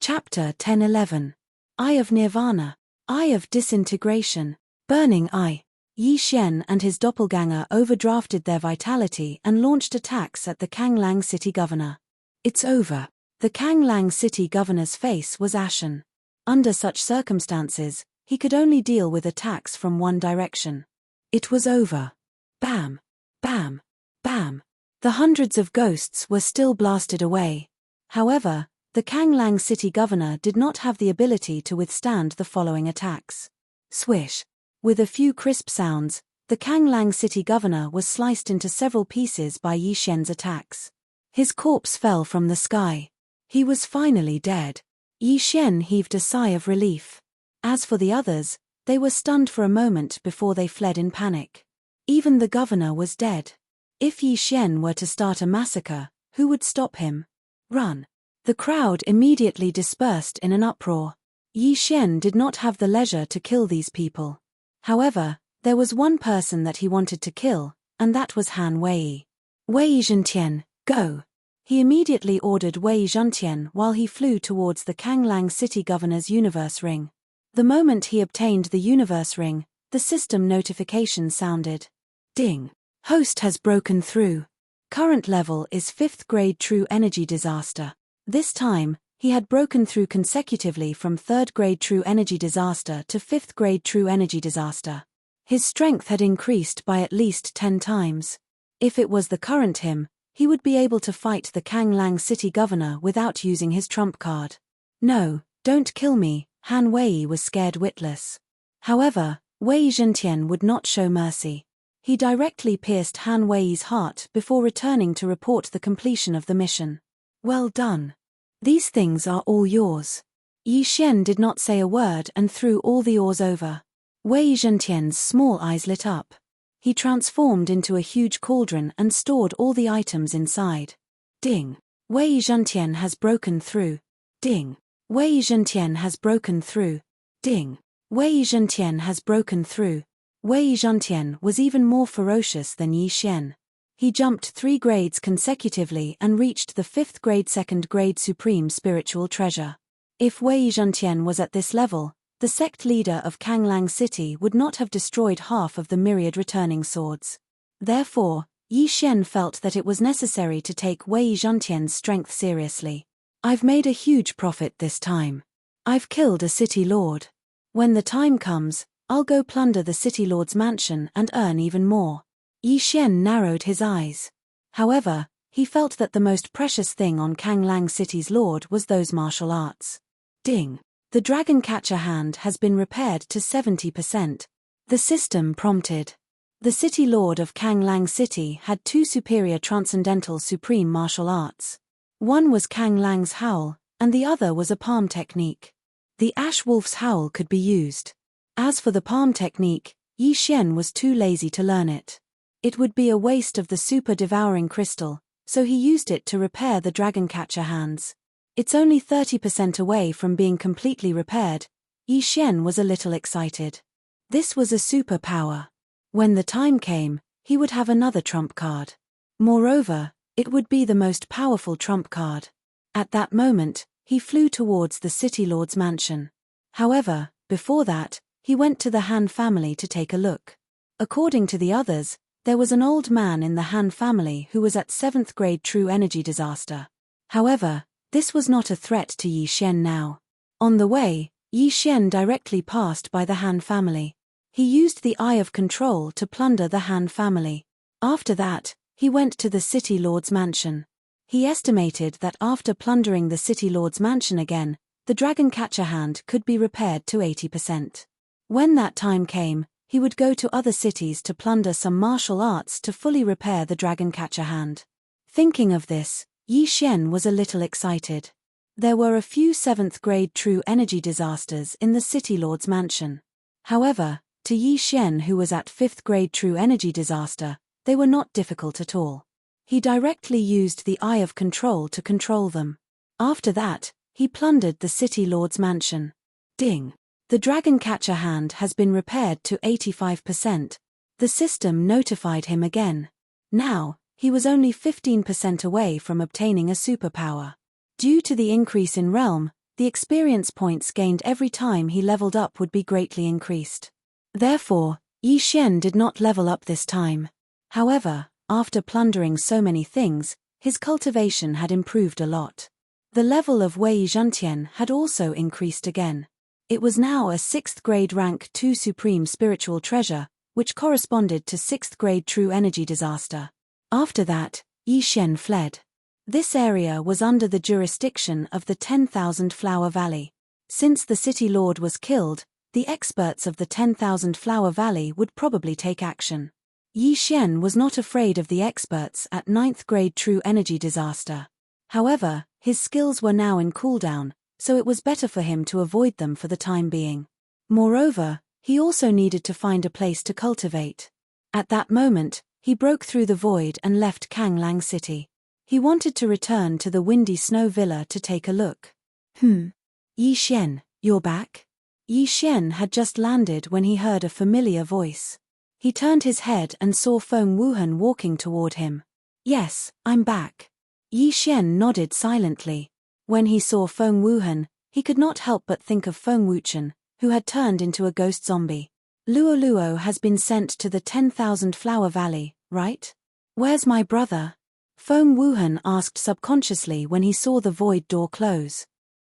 Chapter 10-11. Eye of Nirvana, Eye of Disintegration, Burning Eye. Yi Xian and his doppelganger overdrafted their vitality and launched attacks at the Kanglang City Governor. It's over. The Kanglang City Governor's face was ashen. Under such circumstances, he could only deal with attacks from one direction. It was over. Bam! Bam! Bam! The hundreds of ghosts were still blasted away. However, the Kanglang City Governor did not have the ability to withstand the following attacks. Swish! With a few crisp sounds, the Kanglang City Governor was sliced into several pieces by Yi Xian's attacks. His corpse fell from the sky. He was finally dead. Yi Xian heaved a sigh of relief. As for the others, they were stunned for a moment before they fled in panic. Even the governor was dead. If Yi Xian were to start a massacre, who would stop him? Run! The crowd immediately dispersed in an uproar. Yi Xian did not have the leisure to kill these people. However, there was one person that he wanted to kill, and that was Han Wei. Wei Zhentian, go! He immediately ordered Wei Zhentian while he flew towards the Kanglang City Governor's universe ring. The moment he obtained the universe ring, the system notification sounded. Ding! Host has broken through. Current level is 5th grade True Energy Disaster. This time, he had broken through consecutively from 3rd grade True Energy Disaster to 5th grade True Energy Disaster. His strength had increased by at least 10 times. If it was the current him, he would be able to fight the Kanglang City Governor without using his trump card. No, don't kill me, Han Wei was scared witless. However, Wei Zhentian would not show mercy. He directly pierced Han Wei's heart before returning to report the completion of the mission. Well done. These things are all yours. Yi Xian did not say a word and threw all the ores over. Wei Zhentian's small eyes lit up. He transformed into a huge cauldron and stored all the items inside. Ding! Wei Zhentian has broken through. Ding! Wei Zhentian has broken through. Ding! Wei Zhentian has broken through. Wei Zhentian was even more ferocious than Yi Xian. He jumped 3 grades consecutively and reached the 5th grade 2nd grade Supreme Spiritual Treasure. If Wei Zhentian was at this level, the sect leader of Kanglang City would not have destroyed half of the myriad returning swords. Therefore, Yi Xian felt that it was necessary to take Wei Zhentian's strength seriously. I've made a huge profit this time. I've killed a city lord. When the time comes, I'll go plunder the city lord's mansion and earn even more. Yi Xian narrowed his eyes. However, He felt that the most precious thing on Kang Lang City's lord was those martial arts. Ding. The dragon catcher hand has been repaired to 70%. The system prompted. The city lord of Kang Lang City had two superior transcendental supreme martial arts. One was Kang Lang's howl, and the other was a palm technique. The ash wolf's howl could be used. As for the palm technique, Yi Xian was too lazy to learn it. It would be a waste of the super devouring crystal, so he used it to repair the dragon catcher hands. It's only 30% away from being completely repaired. Yi Xian was a little excited. This was a superpower. When the time came, he would have another trump card. Moreover, it would be the most powerful trump card. At that moment, he flew towards the city lord's mansion. However, before that, he went to the Han family to take a look. According to the others, there was an old man in the Han family who was at 7th grade true energy disaster. However, this was not a threat to Yi Xian now. On the way, Yi Xian directly passed by the Han family. He used the Eye of Control to plunder the Han family. After that, he went to the city lord's mansion. He estimated that after plundering the city lord's mansion again, the dragon catcher hand could be repaired to 80%. When that time came, he would go to other cities to plunder some martial arts to fully repair the dragon catcher hand. Thinking of this, Yi Xian was a little excited. There were a few 7th grade true energy disasters in the city lord's mansion. However, to Yi Xian, who was at 5th grade true energy disaster, they were not difficult at all. He directly used the Eye of Control to control them. After that, he plundered the city lord's mansion. Ding. The dragon catcher hand has been repaired to 85%. The system notified him again. Now, he was only 15% away from obtaining a superpower. Due to the increase in realm, the experience points gained every time he leveled up would be greatly increased. Therefore, Yi Xian did not level up this time. However, after plundering so many things, his cultivation had improved a lot. The level of Wei Zhentian had also increased again. It was now a 6th grade rank 2 supreme spiritual treasure, which corresponded to 6th grade true energy disaster. After that, Yi Xian fled. This area was under the jurisdiction of the 10,000 Flower Valley. Since the city lord was killed, the experts of the 10,000 Flower Valley would probably take action. Yi Xian was not afraid of the experts at 9th grade true energy disaster. However, his skills were now in cooldown, so it was better for him to avoid them for the time being. Moreover, he also needed to find a place to cultivate. At that moment, he broke through the void and left Kang Lang City. He wanted to return to the Windy Snow Villa to take a look. Yi Xian, you're back? Yi Xian had just landed when he heard a familiar voice. He turned his head and saw Feng Wuhan walking toward him. Yes, I'm back. Yi Xian nodded silently. When he saw Feng Wuhan, he could not help but think of Feng Wuchen, who had turned into a ghost zombie. Luo Luo has been sent to the 10,000 Flower Valley, right? Where's my brother? Feng Wuhan asked subconsciously when he saw the void door close.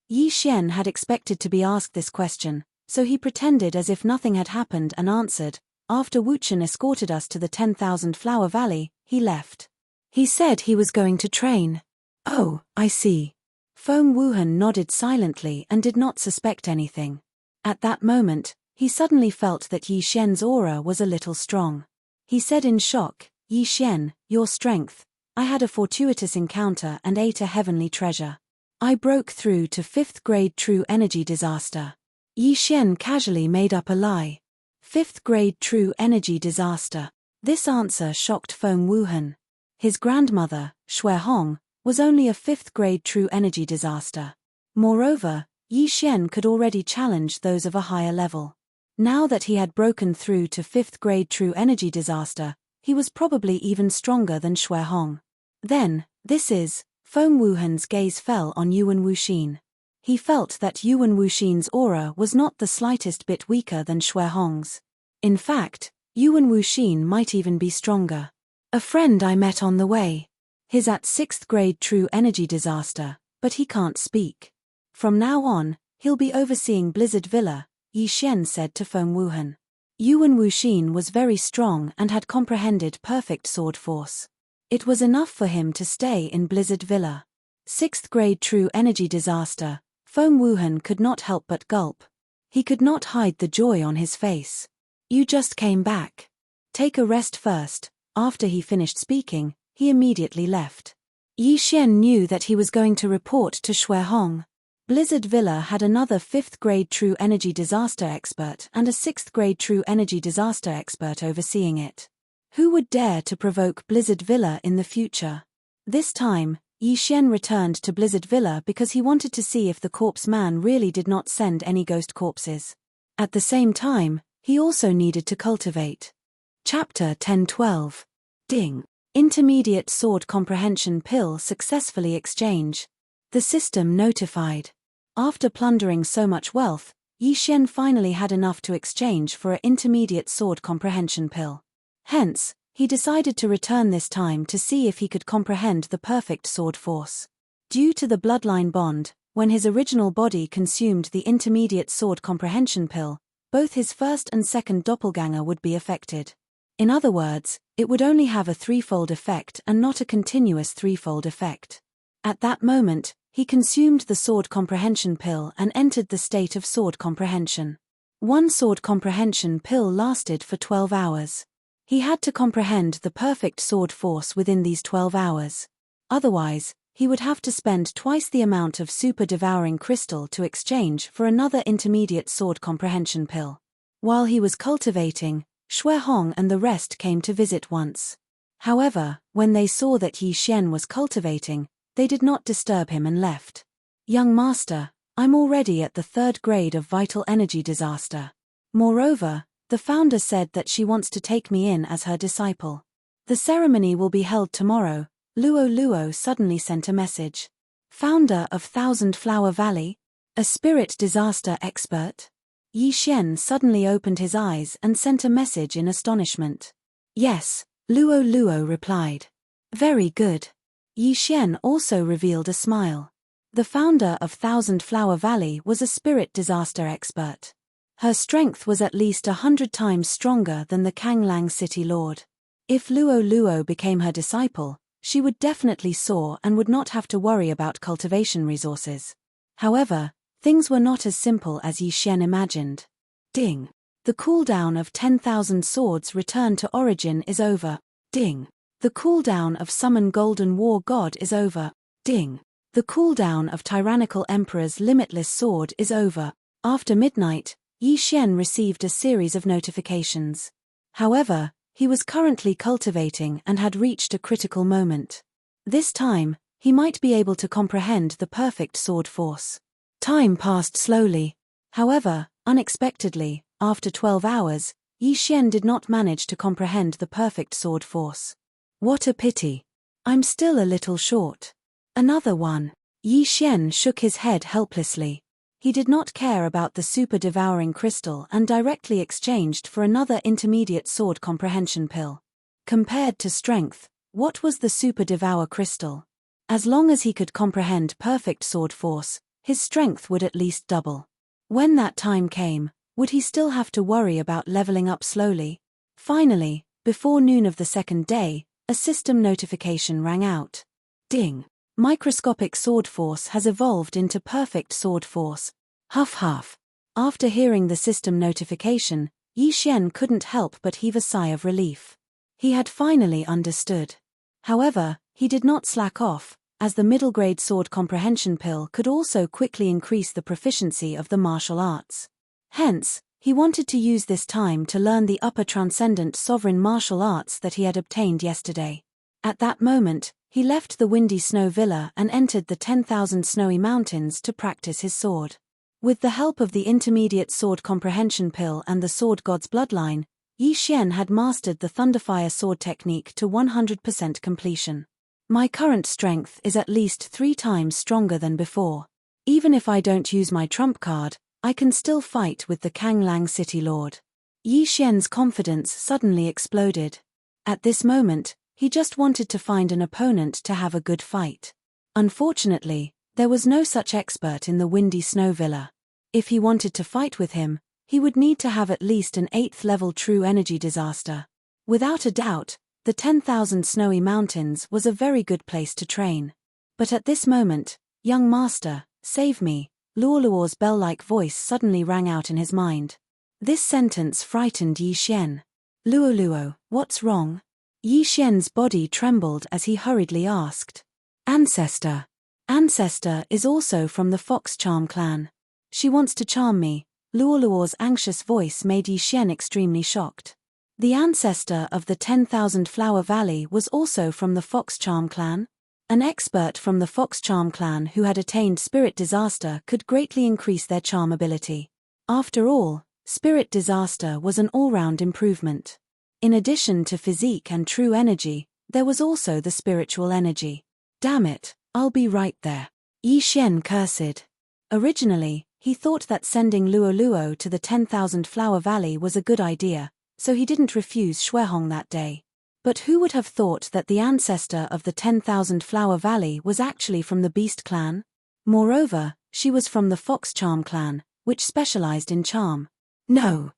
Yi Xian had expected to be asked this question, so he pretended as if nothing had happened and answered, after Wuchen escorted us to the 10,000 Flower Valley, he left. He said he was going to train. Oh, I see. Feng Wuhan nodded silently and did not suspect anything. At that moment, he suddenly felt that Yi Xian's aura was a little strong. He said in shock, Yi Xian, your strength. I had a fortuitous encounter and ate a heavenly treasure. I broke through to 5th grade true energy disaster. Yi Xian casually made up a lie. 5th grade true energy disaster. This answer shocked Feng Wuhan. His grandmother, Xue Hong, was only a 5th grade true energy disaster. Moreover, Yi Xian could already challenge those of a higher level. Now that he had broken through to 5th grade true energy disaster, he was probably even stronger than Xue Hong. Then, Feng Wuhan's gaze fell on Yuan Wuxin. He felt that Yuan Wuxin's aura was not the slightest bit weaker than Xue Hong's. In fact, Yuan Wuxin might even be stronger. A friend I met on the way. He's at 6th grade true energy disaster, but he can't speak. From now on, he'll be overseeing Blizzard Villa, Yi Xian said to Feng Wuhan. Yuan Wuxin was very strong and had comprehended perfect sword force. It was enough for him to stay in Blizzard Villa. 6th grade true energy disaster. Feng Wuhan could not help but gulp. He could not hide the joy on his face. You just came back. Take a rest first. After he finished speaking, he immediately left. Yi Xian knew that he was going to report to Shui Hong. Blizzard Villa had another 5th grade true energy disaster expert and a 6th grade true energy disaster expert overseeing it. Who would dare to provoke Blizzard Villa in the future? This time, Yi Xian returned to Blizzard Villa because he wanted to see if the corpse man really did not send any ghost corpses. At the same time, he also needed to cultivate. Chapter 10-12. Ding. Intermediate sword comprehension pill successfully exchange. The system notified. After plundering so much wealth, Yi Xian finally had enough to exchange for an intermediate sword comprehension pill. Hence, he decided to return this time to see if he could comprehend the perfect sword force. Due to the bloodline bond, when his original body consumed the intermediate sword comprehension pill, both his first and second doppelganger would be affected. In other words, it would only have a threefold effect and not a continuous threefold effect. At that moment, he consumed the sword comprehension pill and entered the state of sword comprehension. One sword comprehension pill lasted for 12 hours. He had to comprehend the perfect sword force within these 12 hours. Otherwise, he would have to spend twice the amount of super devouring crystal to exchange for another intermediate sword comprehension pill. While he was cultivating, Shui Hong and the rest came to visit once. However, when they saw that Yi Xian was cultivating, they did not disturb him and left. Young master, I'm already at the 3rd grade of vital energy disaster. Moreover, the founder said that she wants to take me in as her disciple. The ceremony will be held tomorrow. Luo Luo suddenly sent a message. Founder of Thousand Flower Valley? A spirit disaster expert? Yi Xian suddenly opened his eyes and sent a message in astonishment. Yes, Luo Luo replied. Very good. Yi Xian also revealed a smile. The founder of Thousand Flower Valley was a spirit disaster expert. Her strength was at least 100 times stronger than the Kanglang City Lord. If Luo Luo became her disciple, she would definitely soar and would not have to worry about cultivation resources. However, things were not as simple as Yi Xian imagined. Ding. The cooldown of 10,000 swords return to origin is over. Ding. The cooldown of summon Golden War God is over. Ding. The cooldown of Tyrannical Emperor's Limitless sword is over. After midnight, Yi Xian received a series of notifications. However, he was currently cultivating and had reached a critical moment. This time, he might be able to comprehend the perfect sword force. Time passed slowly. However, unexpectedly, after 12 hours, Yi Xian did not manage to comprehend the perfect sword force. What a pity. I'm still a little short. Another one. Yi Xian shook his head helplessly. He did not care about the super devouring crystal and directly exchanged for another intermediate sword comprehension pill. Compared to strength, what was the super devour crystal? As long as he could comprehend perfect sword force, his strength would at least double. When that time came, would he still have to worry about leveling up slowly? Finally, before noon of the second day, a system notification rang out. Ding. Microscopic sword force has evolved into perfect sword force. Huff huff. After hearing the system notification, Yi Xian couldn't help but heave a sigh of relief. He had finally understood. However, he did not slack off, as the middle grade sword comprehension pill could also quickly increase the proficiency of the martial arts. Hence, he wanted to use this time to learn the upper transcendent sovereign martial arts that he had obtained yesterday. At that moment, he left the windy snow villa and entered the 10,000 snowy mountains to practice his sword. With the help of the intermediate sword comprehension pill and the sword god's bloodline, Yi Xian had mastered the Thunderfire sword technique to 100% completion. My current strength is at least 3 times stronger than before. Even if I don't use my trump card, I can still fight with the Kanglang City Lord. Yi Xian's confidence suddenly exploded. At this moment, he just wanted to find an opponent to have a good fight. Unfortunately, there was no such expert in the windy snow villa. If he wanted to fight with him, he would need to have at least an 8th level true energy disaster. Without a doubt, the 10,000 snowy mountains was a very good place to train. But at this moment, young master, save me, Luoluo's bell-like voice suddenly rang out in his mind. This sentence frightened Yi Xian. Luoluo, what's wrong? Yi Xian's body trembled as he hurriedly asked. Ancestor. Ancestor is also from the Fox Charm clan. She wants to charm me. Luoluo's anxious voice made Yi Xian extremely shocked. The ancestor of the 10,000 Flower Valley was also from the Fox Charm clan? An expert from the Fox Charm clan who had attained Spirit Disaster could greatly increase their charm ability. After all, Spirit Disaster was an all-round improvement. In addition to physique and true energy, there was also the spiritual energy. Damn it, I'll be right there. Yi Xian cursed. Originally, he thought that sending Luoluo to the 10,000 Flower Valley was a good idea, so he didn't refuse Xuehong that day. But who would have thought that the ancestor of the 10,000 Flower Valley was actually from the Beast clan? Moreover, she was from the Fox Charm clan, which specialized in charm. No,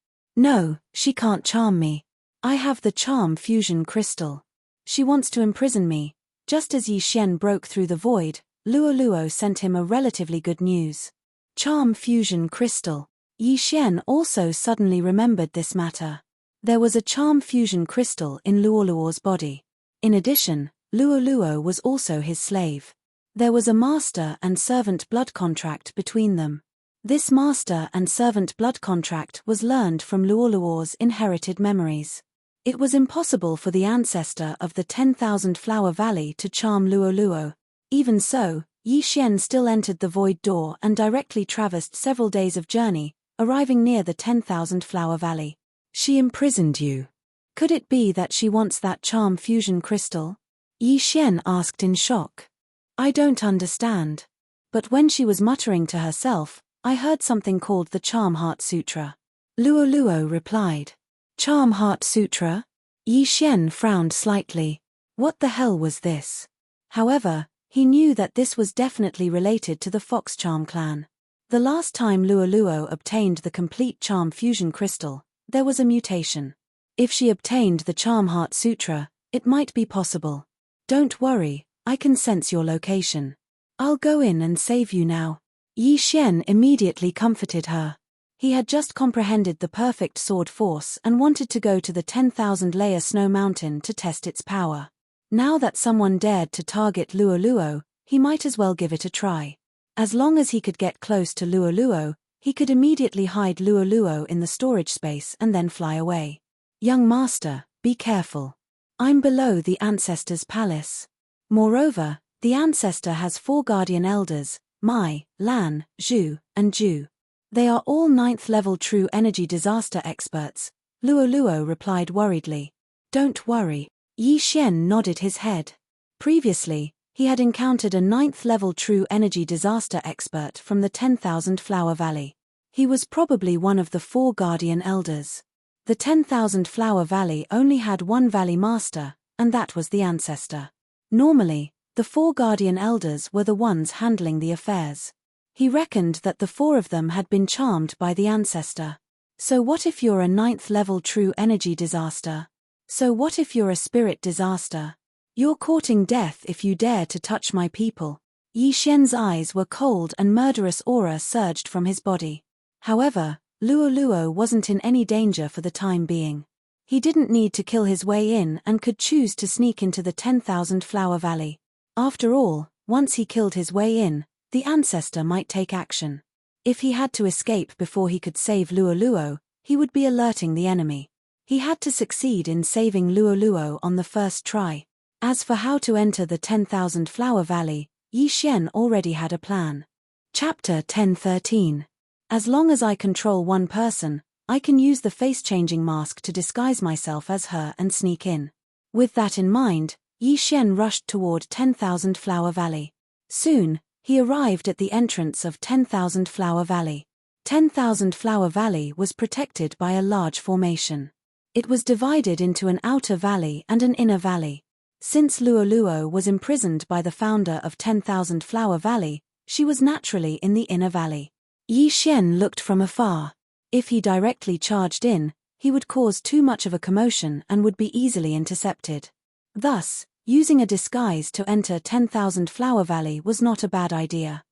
she can't charm me. I have the charm fusion crystal. She wants to imprison me. Just as Yi Xian broke through the void, Luoluo sent him a relatively good news. Charm fusion crystal. Yi Xian also suddenly remembered this matter. There was a charm fusion crystal in Luoluo's body. In addition, Luoluo was also his slave. There was a master and servant blood contract between them. This master and servant blood contract was learned from Luoluo's inherited memories. It was impossible for the ancestor of the 10,000 Flower Valley to charm Luoluo. Even so, Yi Xian still entered the void door and directly traversed several days of journey, arriving near the 10,000 Flower Valley. She imprisoned you. Could it be that she wants that charm fusion crystal? Yi Xian asked in shock. I don't understand. But when she was muttering to herself, I heard something called the Charm Heart Sutra. Luoluo replied. Charm Heart Sutra? Yi Xian frowned slightly. What the hell was this? However, he knew that this was definitely related to the Fox Charm clan. The last time Luoluo obtained the complete Charm Fusion Crystal, there was a mutation. If she obtained the Charm Heart Sutra, it might be possible. Don't worry, I can sense your location. I'll go in and save you now. Yi Xian immediately comforted her. He had just comprehended the perfect sword force and wanted to go to the 10,000-layer snow mountain to test its power. Now that someone dared to target Luoluo, he might as well give it a try. As long as he could get close to Luoluo, he could immediately hide Luoluo in the storage space and then fly away. Young master, be careful. I'm below the ancestor's palace. Moreover, the ancestor has 4 guardian elders, Mai, Lan, Zhu, and Ju. They are all 9th level true energy disaster experts, Luoluo replied worriedly. Don't worry. Yi Xian nodded his head. Previously, he had encountered a 9th level true energy disaster expert from the 10,000 Flower Valley. He was probably one of the 4 guardian elders. The 10,000 Flower Valley only had one valley master, and that was the ancestor. Normally, the 4 guardian elders were the ones handling the affairs. He reckoned that the 4 of them had been charmed by the ancestor. So what if you're a 9th level true energy disaster? So what if you're a spirit disaster? You're courting death if you dare to touch my people. Yi Xian's eyes were cold and murderous aura surged from his body. However, Luoluo wasn't in any danger for the time being. He didn't need to kill his way in and could choose to sneak into the 10,000 Flower Valley. After all, once he killed his way in, the ancestor might take action. If he had to escape before he could save Luoluo, he would be alerting the enemy. He had to succeed in saving Luoluo on the first try. As for how to enter the 10,000 Flower Valley, Yi Xian already had a plan. Chapter 1013. As long as I control one person, I can use the face-changing mask to disguise myself as her and sneak in. With that in mind, Yi Xian rushed toward 10,000 Flower Valley. Soon, he arrived at the entrance of 10,000 Flower Valley. 10,000 Flower Valley was protected by a large formation. It was divided into an outer valley and an inner valley. Since Luoluo was imprisoned by the founder of 10,000 Flower Valley, she was naturally in the inner valley. Yi Xian looked from afar. If he directly charged in, he would cause too much of a commotion and would be easily intercepted. Thus, using a disguise to enter 10,000 Flower Valley was not a bad idea.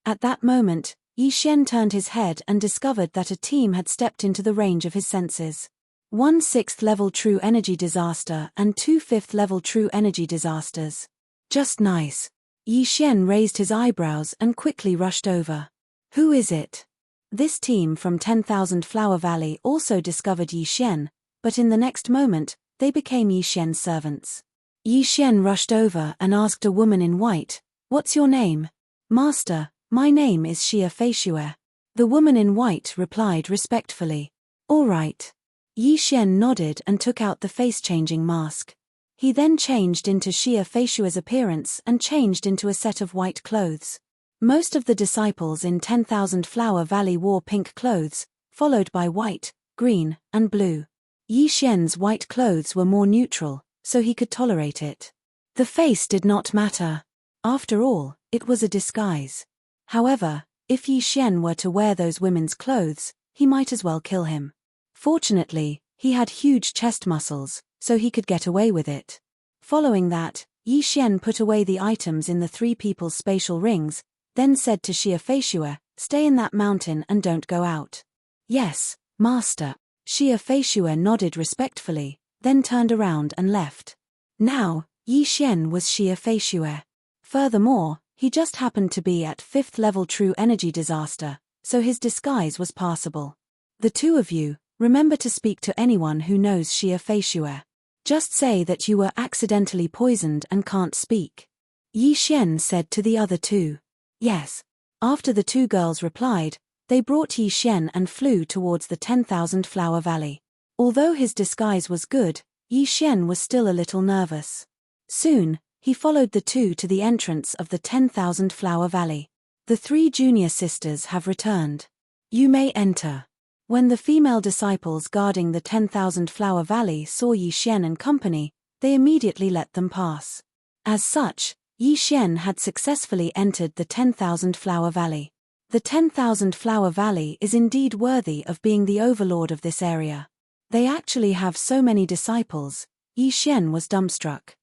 At that moment, Yi Xian turned his head and discovered that a team had stepped into the range of his senses. 1 6th level true energy disaster and 2 5th level true energy disasters. Just nice. Yi Xian raised his eyebrows and quickly rushed over. Who is it? This team from 10,000 Flower Valley also discovered Yi Xian, but in the next moment, they became Yi Xian's servants. Yi Xian rushed over and asked a woman in white, "What's your name?" "Master, my name is Xia Feishue." The woman in white replied respectfully. "All right." Yi Xian nodded and took out the face-changing mask. He then changed into Xia Feishue's appearance and changed into a set of white clothes. Most of the disciples in 10,000 Flower Valley wore pink clothes, followed by white, green, and blue. Yi Xian's white clothes were more neutral, so he could tolerate it. The face did not matter. After all, it was a disguise. However, if Yi Xian were to wear those women's clothes, he might as well kill him. Fortunately, he had huge chest muscles, so he could get away with it. Following that, Yi Xian put away the items in the three people's spatial rings, then said to Xia Feishue, "Stay in that mountain and don't go out." "Yes, master." Xia Feishue nodded respectfully, then turned around and left. Now, Yi Xian was Xia Feishue. Furthermore, he just happened to be at 5th level true energy disaster, so his disguise was passable. "The two of you, remember to speak to anyone who knows Xia Feishue. Just say that you were accidentally poisoned and can't speak." Yi Xian said to the other two. "Yes." After the two girls replied, they brought Yi Xian and flew towards the 10,000 Flower Valley. Although his disguise was good, Yi Xian was still a little nervous. Soon, he followed the two to the entrance of the 10,000 Flower Valley. "The three junior sisters have returned. You may enter." When the female disciples guarding the 10,000 Flower Valley saw Yi Xian and company, they immediately let them pass. As such, Yi Xian had successfully entered the 10,000 Flower Valley. The 10,000 Flower Valley is indeed worthy of being the overlord of this area. They actually have so many disciples. Yi Xian was dumbstruck.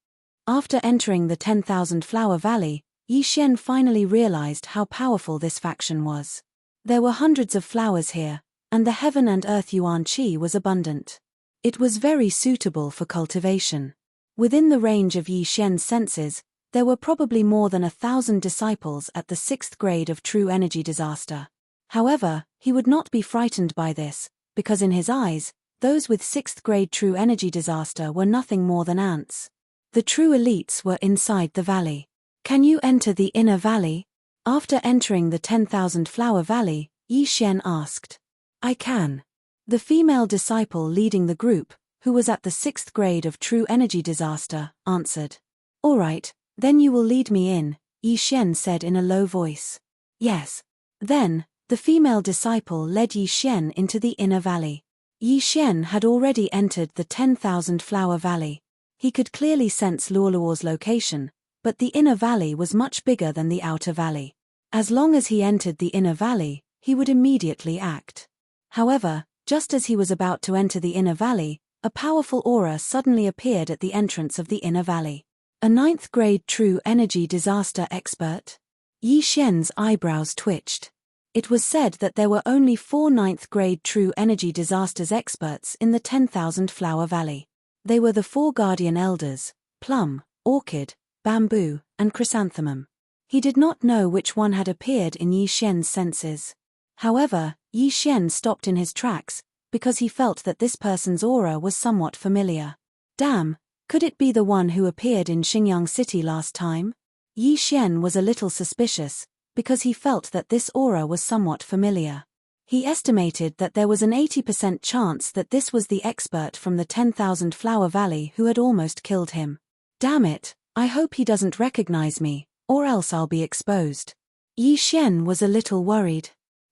After entering the 10,000 Flower Valley, Yi Xian finally realized how powerful this faction was. There were hundreds of flowers here, and the heaven and earth yuan qi was abundant. It was very suitable for cultivation. Within the range of Yi Xian's senses, there were probably more than 1,000 disciples at the 6th grade of true energy disaster. However, he would not be frightened by this, because in his eyes, those with 6th grade true energy disaster were nothing more than ants. The true elites were inside the valley. "Can you enter the inner valley?" After entering the 10,000 Flower Valley, Yi Xian asked. "I can." The female disciple leading the group, who was at the 6th grade of true energy disaster, answered. "All right, then you will lead me in," Yi Xian said in a low voice. "Yes." Then, the female disciple led Yi Xian into the inner valley. Yi Xian had already entered the 10,000 Flower Valley. He could clearly sense Luoluo's location, but the inner valley was much bigger than the outer valley. As long as he entered the inner valley, he would immediately act. However, just as he was about to enter the inner valley, a powerful aura suddenly appeared at the entrance of the inner valley. A 9th grade true energy disaster expert? Yi Xian's eyebrows twitched. It was said that there were only 4 9th grade true energy disasters experts in the 10,000 Flower Valley. They were the 4 guardian elders, Plum, Orchid, Bamboo, and Chrysanthemum. He did not know which one had appeared in Yi Xian's senses. However, Yi Xian stopped in his tracks, because he felt that this person's aura was somewhat familiar. Damn, could it be the one who appeared in Xingyang City last time? Yi Xian was a little suspicious, because he felt that this aura was somewhat familiar. He estimated that there was an 80% chance that this was the expert from the 10,000 Flower Valley who had almost killed him. Damn it, I hope he doesn't recognize me, or else I'll be exposed. Yi Xian was a little worried.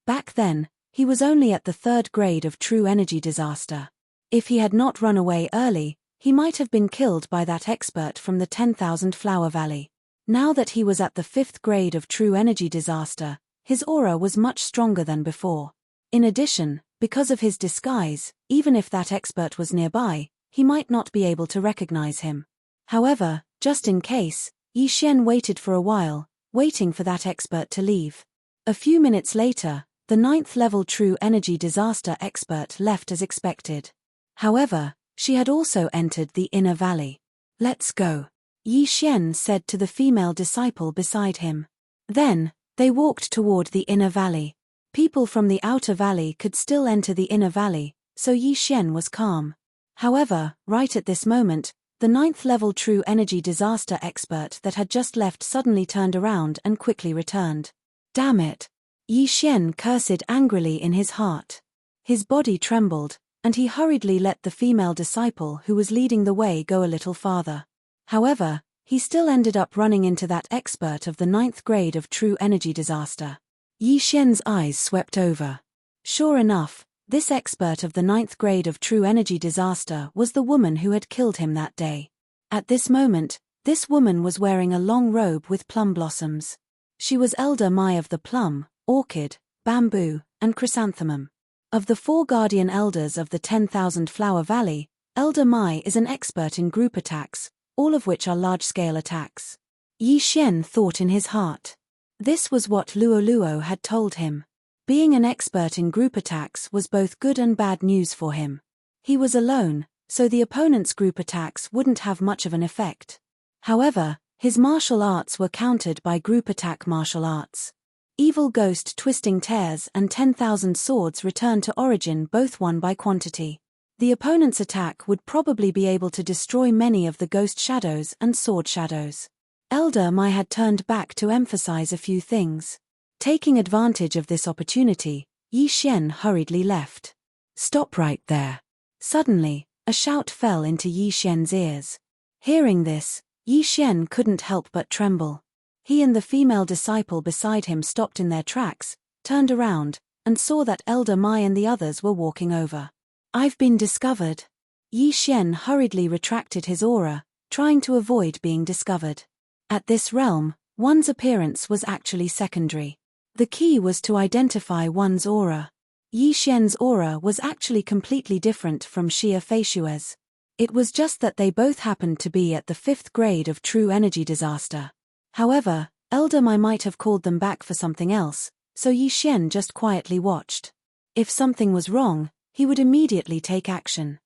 Back then, he was only at the 3rd grade of true energy disaster. If he had not run away early, he might have been killed by that expert from the 10,000 Flower Valley. Now that he was at the 5th grade of true energy disaster, his aura was much stronger than before. In addition, because of his disguise, even if that expert was nearby, he might not be able to recognize him. However, just in case, Yi Xian waited for a while, waiting for that expert to leave. A few minutes later, the 9th level True Energy Disaster expert left as expected. However, she had also entered the inner valley. "Let's go," Yi Xian said to the female disciple beside him. Then, they walked toward the inner valley. People from the outer valley could still enter the inner valley, so Yi Xian was calm. However, right at this moment, the 9th level True Energy Disaster expert that had just left suddenly turned around and quickly returned. "Damn it!" Yi Xian cursed angrily in his heart. His body trembled, and he hurriedly let the female disciple who was leading the way go a little farther. However, he still ended up running into that expert of the 9th grade of True Energy Disaster. Yi Xian's eyes swept over. Sure enough, this expert of the 9th grade of True Energy Disaster was the woman who had killed him that day. At this moment, this woman was wearing a long robe with plum blossoms. She was Elder Mai of the plum, orchid, bamboo, and chrysanthemum. Of the 4 guardian elders of the 10,000 Flower Valley, Elder Mai is an expert in group attacks, all of which are large-scale attacks. Yi Xian thought in his heart. This was what Luo Luo had told him. Being an expert in group attacks was both good and bad news for him. He was alone, so the opponent's group attacks wouldn't have much of an effect. However, his martial arts were countered by group attack martial arts. Evil Ghost Twisting Tears and 10,000 Swords Return to Origin both won by quantity. The opponent's attack would probably be able to destroy many of the ghost shadows and sword shadows. Elder Mai had turned back to emphasize a few things. Taking advantage of this opportunity, Yi Xian hurriedly left. "Stop right there." Suddenly, a shout fell into Yi Xian's ears. Hearing this, Yi Xian couldn't help but tremble. He and the female disciple beside him stopped in their tracks, turned around, and saw that Elder Mai and the others were walking over. "I've been discovered." Yi Xian hurriedly retracted his aura, trying to avoid being discovered. At this realm, one's appearance was actually secondary. The key was to identify one's aura. Yi Xian's aura was actually completely different from Xia Feishue's. It was just that they both happened to be at the 5th grade of True Energy Disaster. However, Elder Mai might have called them back for something else, so Yi Xian just quietly watched. If something was wrong, he would immediately take action.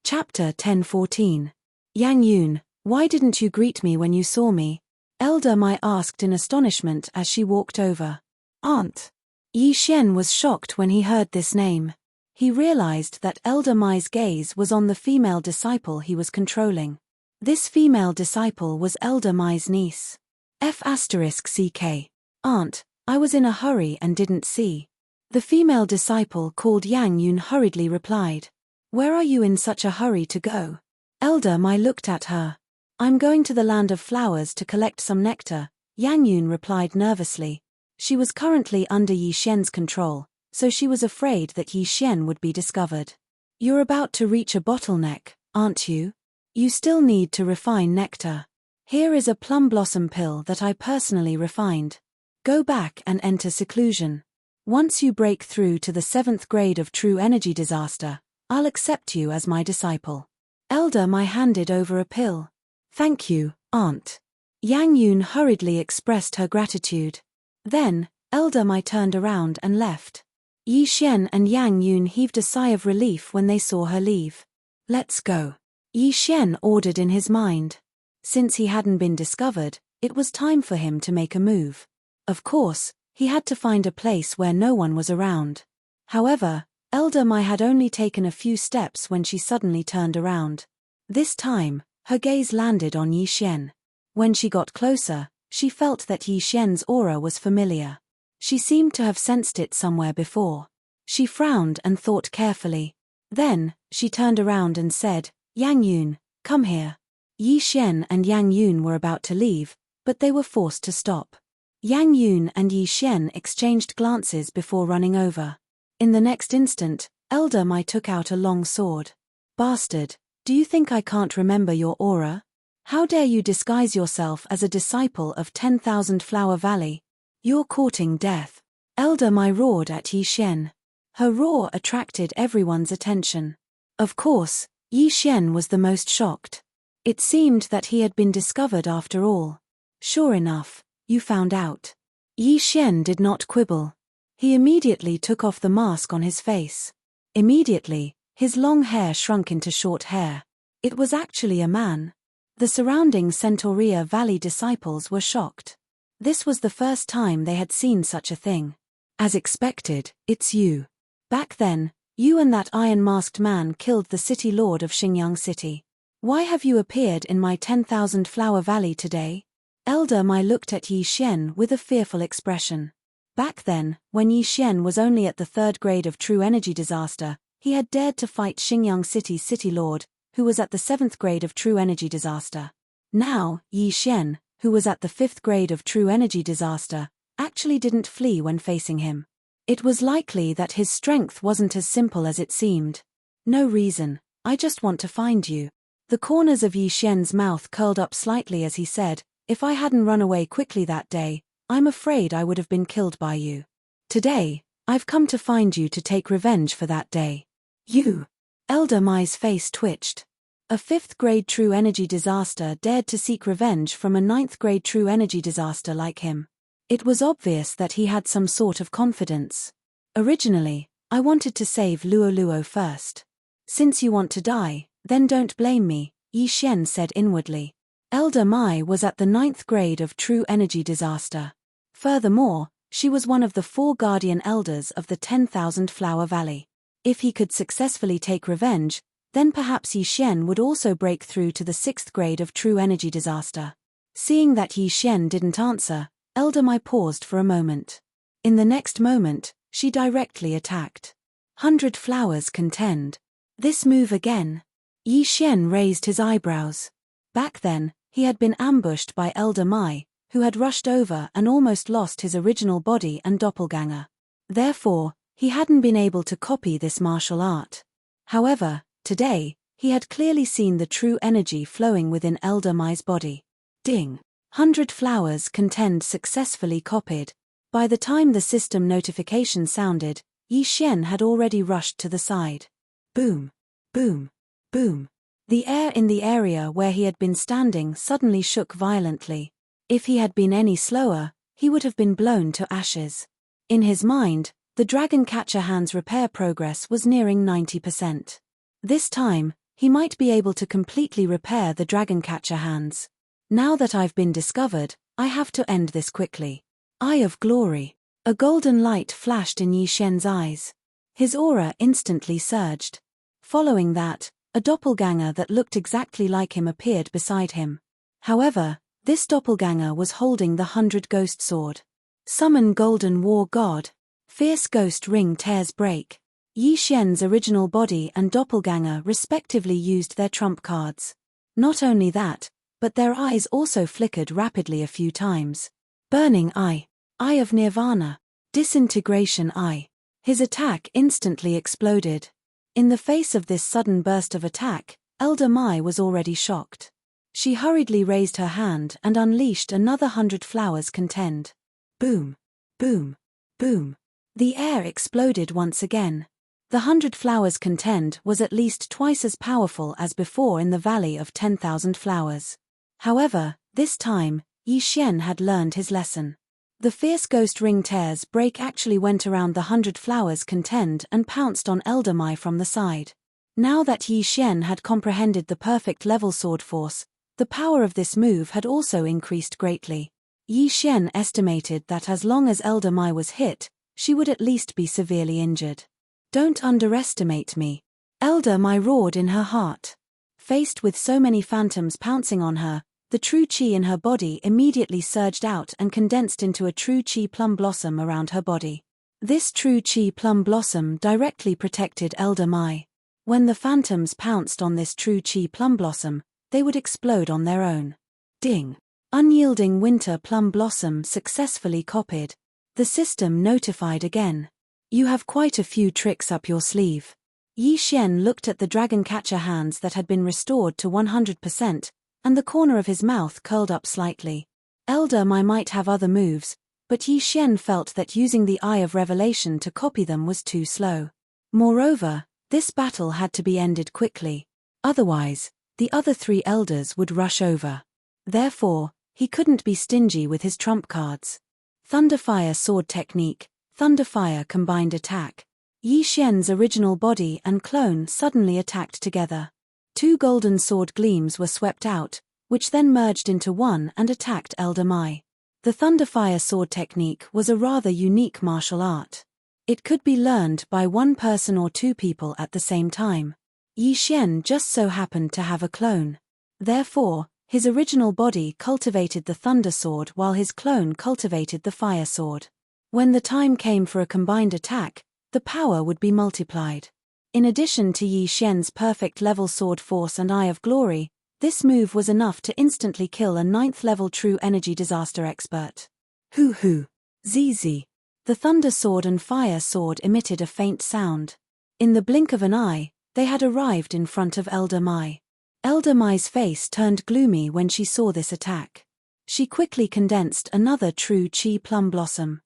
Chapter 10:14. "Yang Yun, why didn't you greet me when you saw me?" Elder Mai asked in astonishment as she walked over. "Aunt." Yi Xian was shocked when he heard this name. He realized that Elder Mai's gaze was on the female disciple he was controlling. This female disciple was Elder Mai's niece. F***CK. "Aunt, I was in a hurry and didn't see." The female disciple called Yang Yun hurriedly replied. "Where are you in such a hurry to go?" Elder Mai looked at her. "I'm going to the Land of Flowers to collect some nectar," Yang Yun replied nervously. She was currently under Yi Xian's control, so she was afraid that Yi Xian would be discovered. "You're about to reach a bottleneck, aren't you? You still need to refine nectar. Here is a plum blossom pill that I personally refined. Go back and enter seclusion. Once you break through to the 7th grade of True Energy Disaster, I'll accept you as my disciple." Elder Mai handed over a pill. "Thank you, Aunt." Yang Yun hurriedly expressed her gratitude. Then, Elder Mai turned around and left. Yi Xian and Yang Yun heaved a sigh of relief when they saw her leave. "Let's go," Yi Xian ordered in his mind. Since he hadn't been discovered, it was time for him to make a move. Of course, he had to find a place where no one was around. However, Elder Mai had only taken a few steps when she suddenly turned around. This time, her gaze landed on Yi Xian. When she got closer, she felt that Yi Xian's aura was familiar. She seemed to have sensed it somewhere before. She frowned and thought carefully. Then, she turned around and said, "Yang Yun, come here." Yi Xian and Yang Yun were about to leave, but they were forced to stop. Yang Yun and Yi Xian exchanged glances before running over. In the next instant, Elder Mai took out a long sword. "Bastard, do you think I can't remember your aura? How dare you disguise yourself as a disciple of 10,000 Flower Valley? You're courting death." Elder Mai roared at Yi Xian. Her roar attracted everyone's attention. Of course, Yi Xian was the most shocked. It seemed that he had been discovered after all. Sure enough, you found out. Yi Xian did not quibble. He immediately took off the mask on his face. Immediately, his long hair shrunk into short hair. It was actually a man. The surrounding Centauria Valley disciples were shocked. This was the first time they had seen such a thing. As expected, it's you. Back then, you and that iron-masked man killed the city lord of Xingyang City. Why have you appeared in my 10,000 Flower Valley today? Elder Mai looked at Yi Xian with a fearful expression. Back then, when Yi Xian was only at the 3rd grade of True Energy Disaster, he had dared to fight Xingyang City's City Lord, who was at the 7th grade of True Energy Disaster. Now, Yi Xian, who was at the 5th grade of True Energy Disaster, actually didn't flee when facing him. It was likely that his strength wasn't as simple as it seemed. No reason, I just want to find you. The corners of Yi Xian's mouth curled up slightly as he said, if I hadn't run away quickly that day, I'm afraid I would have been killed by you. Today, I've come to find you to take revenge for that day. You. Elder Mai's face twitched. A 5th grade True Energy Disaster dared to seek revenge from a 9th grade True Energy Disaster like him. It was obvious that he had some sort of confidence. Originally, I wanted to save Luo Luo first. Since you want to die, then don't blame me, Yi Xian said inwardly. Elder Mai was at the 9th grade of True Energy Disaster. Furthermore, she was one of the 4 guardian elders of the 10,000 Flower Valley. If he could successfully take revenge, then perhaps Yi Xian would also break through to the 6th grade of True Energy Disaster. Seeing that Yi Xian didn't answer, Elder Mai paused for a moment. In the next moment, she directly attacked. 100 flowers contend. This move again. Yi Xian raised his eyebrows. Back then, he had been ambushed by Elder Mai, who had rushed over and almost lost his original body and doppelganger. Therefore, he hadn't been able to copy this martial art. However, today, he had clearly seen the true energy flowing within Elder Mai's body. Ding! 100 flowers contend successfully copied. By the time the system notification sounded, Yi Xian had already rushed to the side. Boom! Boom! Boom! The air in the area where he had been standing suddenly shook violently. If he had been any slower, he would have been blown to ashes. In his mind, the Dragon Catcher Hand's repair progress was nearing 90%. This time, he might be able to completely repair the Dragon Catcher Hands. Now that I've been discovered, I have to end this quickly. Eye of Glory. A golden light flashed in Yi Xian's eyes. His aura instantly surged. Following that, a doppelganger that looked exactly like him appeared beside him. However, this doppelganger was holding the 100 Ghost Sword. Summon Golden War God. Fierce Ghost Ring Tears Break. Yi Xian's original body and doppelganger respectively used their trump cards. Not only that, but their eyes also flickered rapidly a few times. Burning Eye. Eye of Nirvana. Disintegration Eye. His attack instantly exploded. In the face of this sudden burst of attack, Elder Mai was already shocked. She hurriedly raised her hand and unleashed another 100 flowers contend. Boom! Boom! Boom! The air exploded once again. The 100 flowers contend was at least twice as powerful as before in the Valley of 10,000 Flowers. However, this time, Yi Xian had learned his lesson. The fierce ghost ring tears break actually went around the 100 flowers contend and pounced on Elder Mai from the side. Now that Yi Xian had comprehended the perfect level sword force, the power of this move had also increased greatly. Yi Xian estimated that as long as Elder Mai was hit, she would at least be severely injured. Don't underestimate me. Elder Mai roared in her heart. Faced with so many phantoms pouncing on her, the true chi in her body immediately surged out and condensed into a true chi plum blossom around her body. This true chi plum blossom directly protected Elder Mai. When the phantoms pounced on this true chi plum blossom, they would explode on their own. Ding! Unyielding winter plum blossom successfully copied. The system notified again. You have quite a few tricks up your sleeve. Yi Xian looked at the dragon catcher hands that had been restored to 100%, and the corner of his mouth curled up slightly. Elder Mai might have other moves, but Yi Xian felt that using the Eye of Revelation to copy them was too slow. Moreover, this battle had to be ended quickly. Otherwise, the other 3 elders would rush over. Therefore, he couldn't be stingy with his trump cards. Thunderfire Sword Technique, Thunderfire Combined Attack. Yi Xian's original body and clone suddenly attacked together. 2 golden sword gleams were swept out, which then merged into one and attacked Elder Mai. The Thunderfire Sword Technique was a rather unique martial art. It could be learned by one person or 2 people at the same time. Yi Xian just so happened to have a clone. Therefore, his original body cultivated the Thunder Sword while his clone cultivated the Fire Sword. When the time came for a combined attack, the power would be multiplied. In addition to Yi Xian's perfect level sword force and Eye of Glory, this move was enough to instantly kill a 9th level true energy disaster expert. Hoo-hoo. ZZ. The Thunder Sword and Fire Sword emitted a faint sound. In the blink of an eye, they had arrived in front of Elder Mai. Elder Mai's face turned gloomy when she saw this attack. She quickly condensed another true Chi Plum Blossom.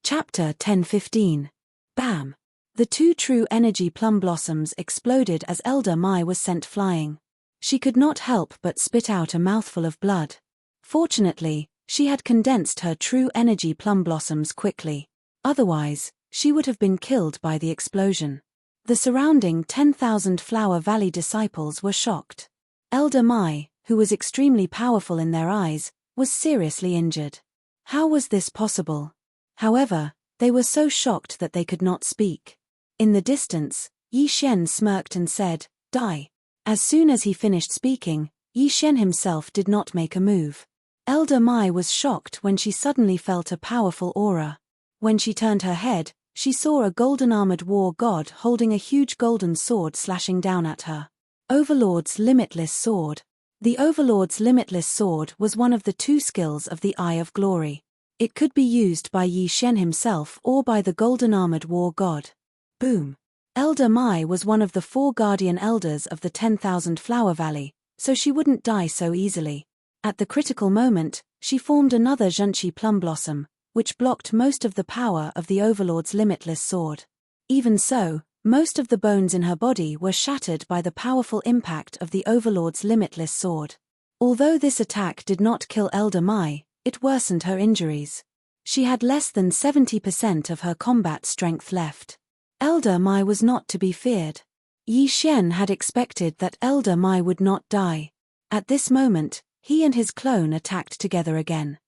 Chapter 10:15. Bam! The 2 true energy plum blossoms exploded as Elder Mai was sent flying. She could not help but spit out a mouthful of blood. Fortunately, she had condensed her true energy plum blossoms quickly. Otherwise, she would have been killed by the explosion. The surrounding 10,000 Flower Valley disciples were shocked. Elder Mai, who was extremely powerful in their eyes, was seriously injured. How was this possible? However, they were so shocked that they could not speak. In the distance, Yi Xian smirked and said, "Die." As soon as he finished speaking, Yi Xian himself did not make a move. Elder Mai was shocked when she suddenly felt a powerful aura. When she turned her head, she saw a golden-armored war god holding a huge golden sword slashing down at her. Overlord's Limitless Sword. The Overlord's Limitless Sword was one of the 2 skills of the Eye of Glory. It could be used by Yi Xian himself or by the golden-armored war god. Boom! Elder Mai was one of the 4 guardian elders of the 10,000 Flower Valley, so she wouldn't die so easily. At the critical moment, she formed another Zhenqi Plum Blossom, which blocked most of the power of the Overlord's Limitless Sword. Even so, most of the bones in her body were shattered by the powerful impact of the Overlord's Limitless Sword. Although this attack did not kill Elder Mai, it worsened her injuries. She had less than 70% of her combat strength left. Elder Mai was not to be feared. Yi Xian had expected that Elder Mai would not die. At this moment, he and his clone attacked together again.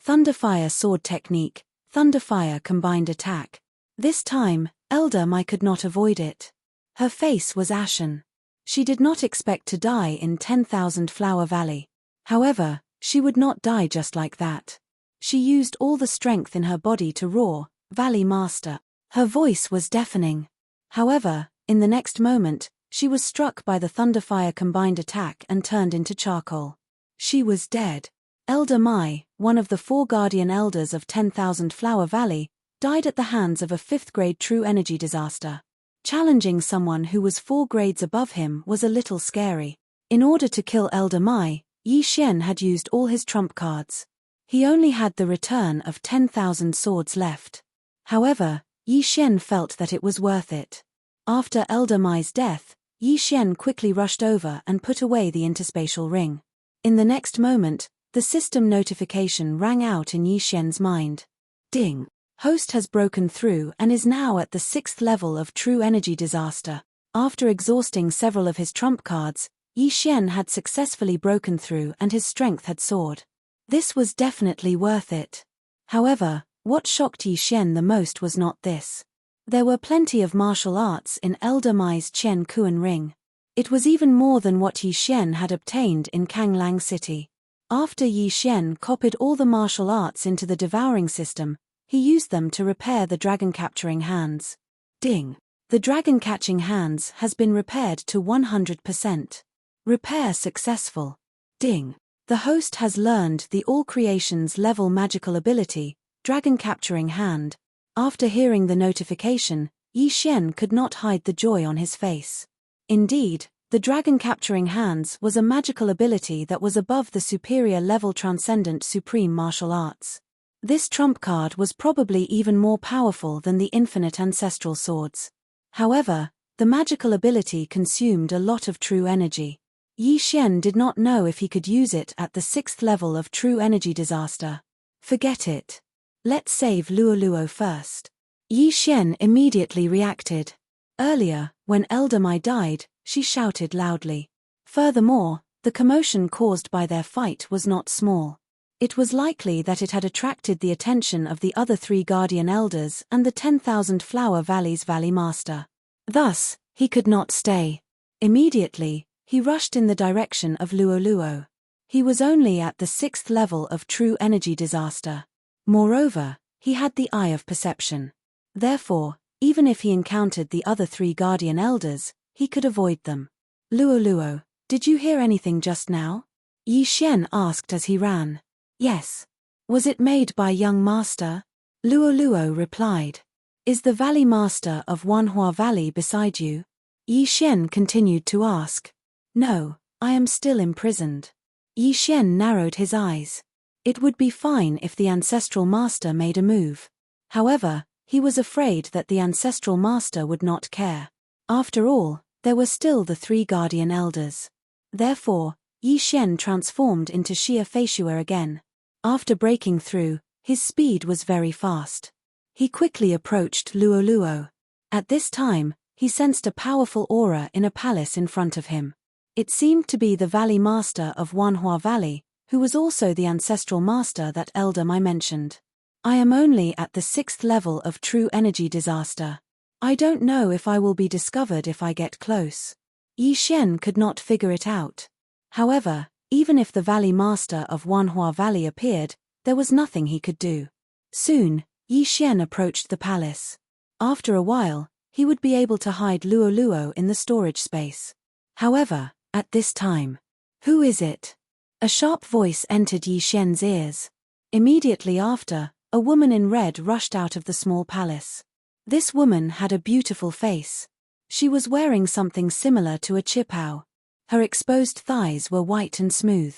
Thunderfire Sword Technique, Thunderfire Combined Attack. This time, Elder Mai could not avoid it. Her face was ashen. She did not expect to die in 10,000 Flower Valley. However, she would not die just like that. She used all the strength in her body to roar, "Valley Master." Her voice was deafening. However, in the next moment, she was struck by the Thunderfire Combined Attack and turned into charcoal. She was dead. Elder Mai, one of the 4 guardian elders of 10,000 Flower Valley, died at the hands of a 5th-grade true energy disaster. Challenging someone who was 4 grades above him was a little scary. In order to kill Elder Mai, Yi Xian had used all his trump cards. He only had the return of 10,000 swords left. However, Yi Xian felt that it was worth it. After Elder Mai's death, Yi Xian quickly rushed over and put away the interspatial ring. In the next moment, the system notification rang out in Yi Xian's mind. Ding! Host has broken through and is now at the 6th level of True Energy Disaster. After exhausting several of his trump cards, Yi Xian had successfully broken through and his strength had soared. This was definitely worth it. However, what shocked Yi Xian the most was not this. There were plenty of martial arts in Elder Mai's Qian Kuan Ring. It was even more than what Yi Xian had obtained in Kanglang City. After Yi Xian copied all the martial arts into the devouring system, he used them to repair the dragon-capturing hands. Ding! The dragon-catching hands has been repaired to 100%. Repair successful. Ding! The host has learned the All Creations level magical ability, Dragon-Capturing Hand. After hearing the notification, Yi Xian could not hide the joy on his face. Indeed, the Dragon-Capturing Hands was a magical ability that was above the superior level Transcendent Supreme Martial Arts. This trump card was probably even more powerful than the Infinite Ancestral Swords. However, the magical ability consumed a lot of true energy. Yi Xian did not know if he could use it at the 6th level of true energy disaster. Forget it. Let's save Luoluo first. Yi Xian immediately reacted. Earlier, when Elder Mai died, she shouted loudly. Furthermore, the commotion caused by their fight was not small. It was likely that it had attracted the attention of the other 3 guardian elders and the 10,000 Flower Valley's Valley Master. Thus, he could not stay. Immediately, he rushed in the direction of Luoluo. He was only at the 6th level of true energy disaster. Moreover, he had the eye of perception. Therefore, even if he encountered the other 3 guardian elders, he could avoid them. Luoluo, did you hear anything just now? Yi Xian asked as he ran. Yes. Was it made by young master? Luoluo replied. Is the Valley Master of Wanhua Valley beside you? Yi Xian continued to ask. No, I am still imprisoned. Yi Xian narrowed his eyes. It would be fine if the Ancestral Master made a move. However, he was afraid that the Ancestral Master would not care. After all, there were still the 3 guardian elders. Therefore, Yi Xian transformed into Xia Feishua again. After breaking through, his speed was very fast. He quickly approached Luoluo. At this time, he sensed a powerful aura in a palace in front of him. It seemed to be the Valley Master of Wanhua Valley, who was also the Ancestral Master that Elder Mai mentioned. I am only at the 6th level of true energy disaster. I don't know if I will be discovered if I get close. Yi Xian could not figure it out. However, even if the Valley Master of Wanhua Valley appeared, there was nothing he could do. Soon, Yi Xian approached the palace. After a while, he would be able to hide Luoluo in the storage space. However, at this time, who is it? A sharp voice entered Yi Xian's ears. Immediately after, a woman in red rushed out of the small palace. This woman had a beautiful face. She was wearing something similar to a qipao. Her exposed thighs were white and smooth.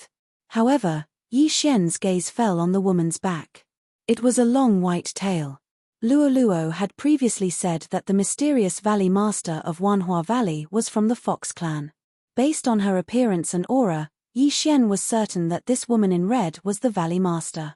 However, Yi Xian's gaze fell on the woman's back. It was a long white tail. Luoluo had previously said that the mysterious Valley Master of Wanhua Valley was from the Fox clan. Based on her appearance and aura, Yi Xian was certain that this woman in red was the Valley Master.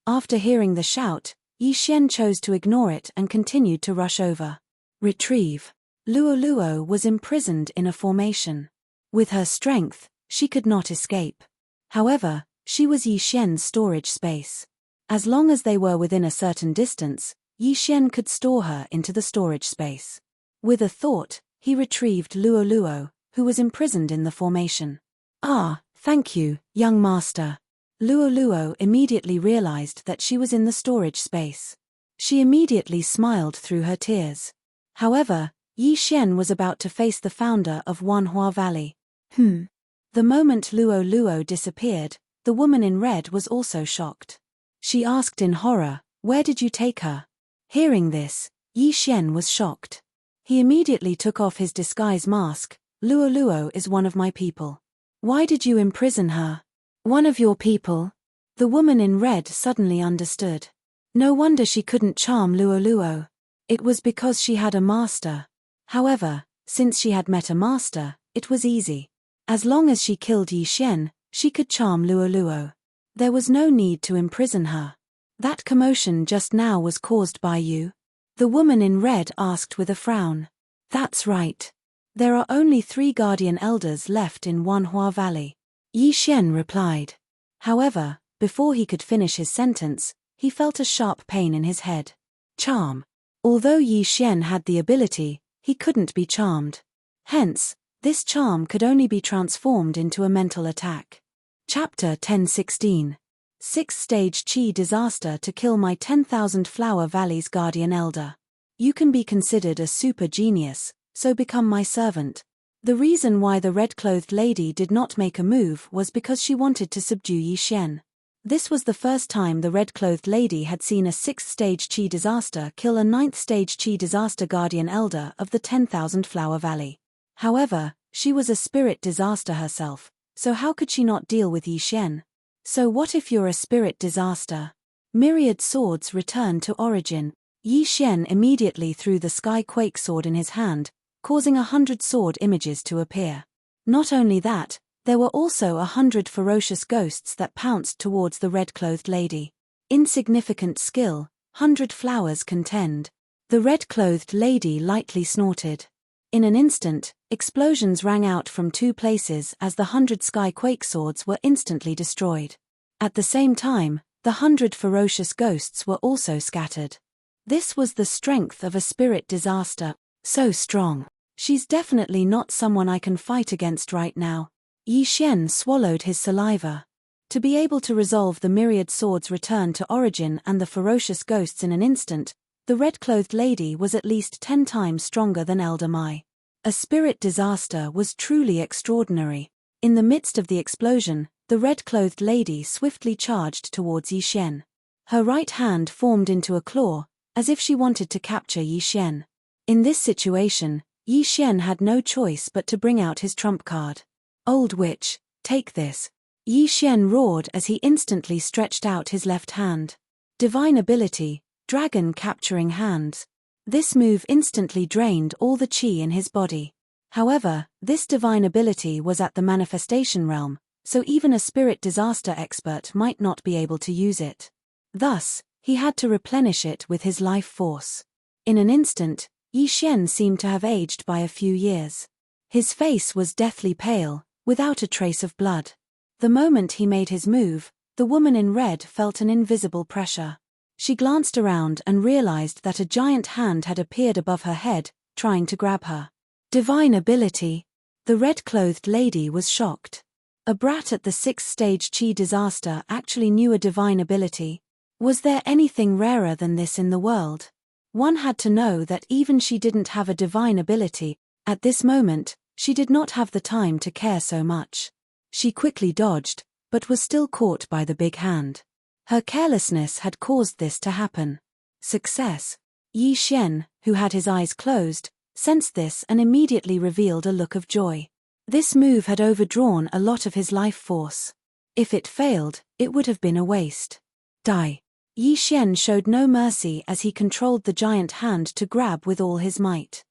After hearing the shout, Yi Xian chose to ignore it and continued to rush over. Retrieve. Luoluo was imprisoned in a formation. With her strength, she could not escape. However, she was Yi Xian's storage space. As long as they were within a certain distance, Yi Xian could store her into the storage space. With a thought, he retrieved Luoluo, who was imprisoned in the formation. Ah, thank you, young master. Luoluo immediately realized that she was in the storage space. She immediately smiled through her tears. However, Yi Xian was about to face the founder of Wanhua Valley. The moment Luoluo disappeared, the woman in red was also shocked. She asked in horror, "Where did you take her?" Hearing this, Yi Xian was shocked. He immediately took off his disguise mask. Luoluo is one of my people. Why did you imprison her? One of your people? The woman in red suddenly understood. No wonder she couldn't charm Luoluo. It was because she had a master. However, since she had met a master, it was easy. As long as she killed Yi Xian, she could charm Luoluo. There was no need to imprison her. That commotion just now was caused by you? The woman in red asked with a frown. That's right. There are only 3 guardian elders left in Wanhua Valley. Yi Xian replied. However, before he could finish his sentence, he felt a sharp pain in his head. Charm. Although Yi Xian had the ability, he couldn't be charmed. Hence, this charm could only be transformed into a mental attack. Chapter 10:16. 6-stage Qi disaster to kill my 10,000 Flower Valley's guardian elder. You can be considered a super genius, so become my servant. The reason why the red-clothed lady did not make a move was because she wanted to subdue Yi Xian. This was the first time the red-clothed lady had seen a 6th-stage Qi disaster kill a 9th-stage Qi disaster guardian elder of the 10,000 Flower Valley. However, she was a spirit disaster herself, so how could she not deal with Yi Xian? So what if you're a spirit disaster? Myriad swords returned to origin. Yi Xian immediately threw the Sky Quake sword in his hand, causing 100 sword images to appear. Not only that, There were also 100 ferocious ghosts that pounced towards the red-clothed lady. Insignificant skill, 100 flowers contend. The red-clothed lady lightly snorted. In an instant, explosions rang out from 2 places as the 100 sky quake swords were instantly destroyed. At the same time, the 100 ferocious ghosts were also scattered. This was the strength of a spirit disaster. So strong. She's definitely not someone I can fight against right now. Yi Xian swallowed his saliva. To be able to resolve the myriad swords' return to origin and the ferocious ghosts in an instant, the red-clothed lady was at least 10 times stronger than Elder Mai. A spirit disaster was truly extraordinary. In the midst of the explosion, the red-clothed lady swiftly charged towards Yi Xian. Her right hand formed into a claw, as if she wanted to capture Yi Xian. In this situation, Yi Xian had no choice but to bring out his trump card. Old witch, take this. Yi Xian roared as he instantly stretched out his left hand. Divine ability, dragon capturing hands. This move instantly drained all the qi in his body. However, this divine ability was at the manifestation realm, so even a spirit disaster expert might not be able to use it. Thus, he had to replenish it with his life force. In an instant, Yi Xian seemed to have aged by a few years. His face was deathly pale, without a trace of blood. The moment he made his move, the woman in red felt an invisible pressure. She glanced around and realized that a giant hand had appeared above her head, trying to grab her. Divine ability. The red-clothed lady was shocked. A brat at the 6th stage qi disaster actually knew a divine ability. Was there anything rarer than this in the world? One had to know that even she didn't have a divine ability. At this moment, she did not have the time to care so much. She quickly dodged, but was still caught by the big hand. Her carelessness had caused this to happen. Success. Yi Xian, who had his eyes closed, sensed this and immediately revealed a look of joy. This move had overdrawn a lot of his life force. If it failed, it would have been a waste. Die. Yi Xian showed no mercy as he controlled the giant hand to grab with all his might.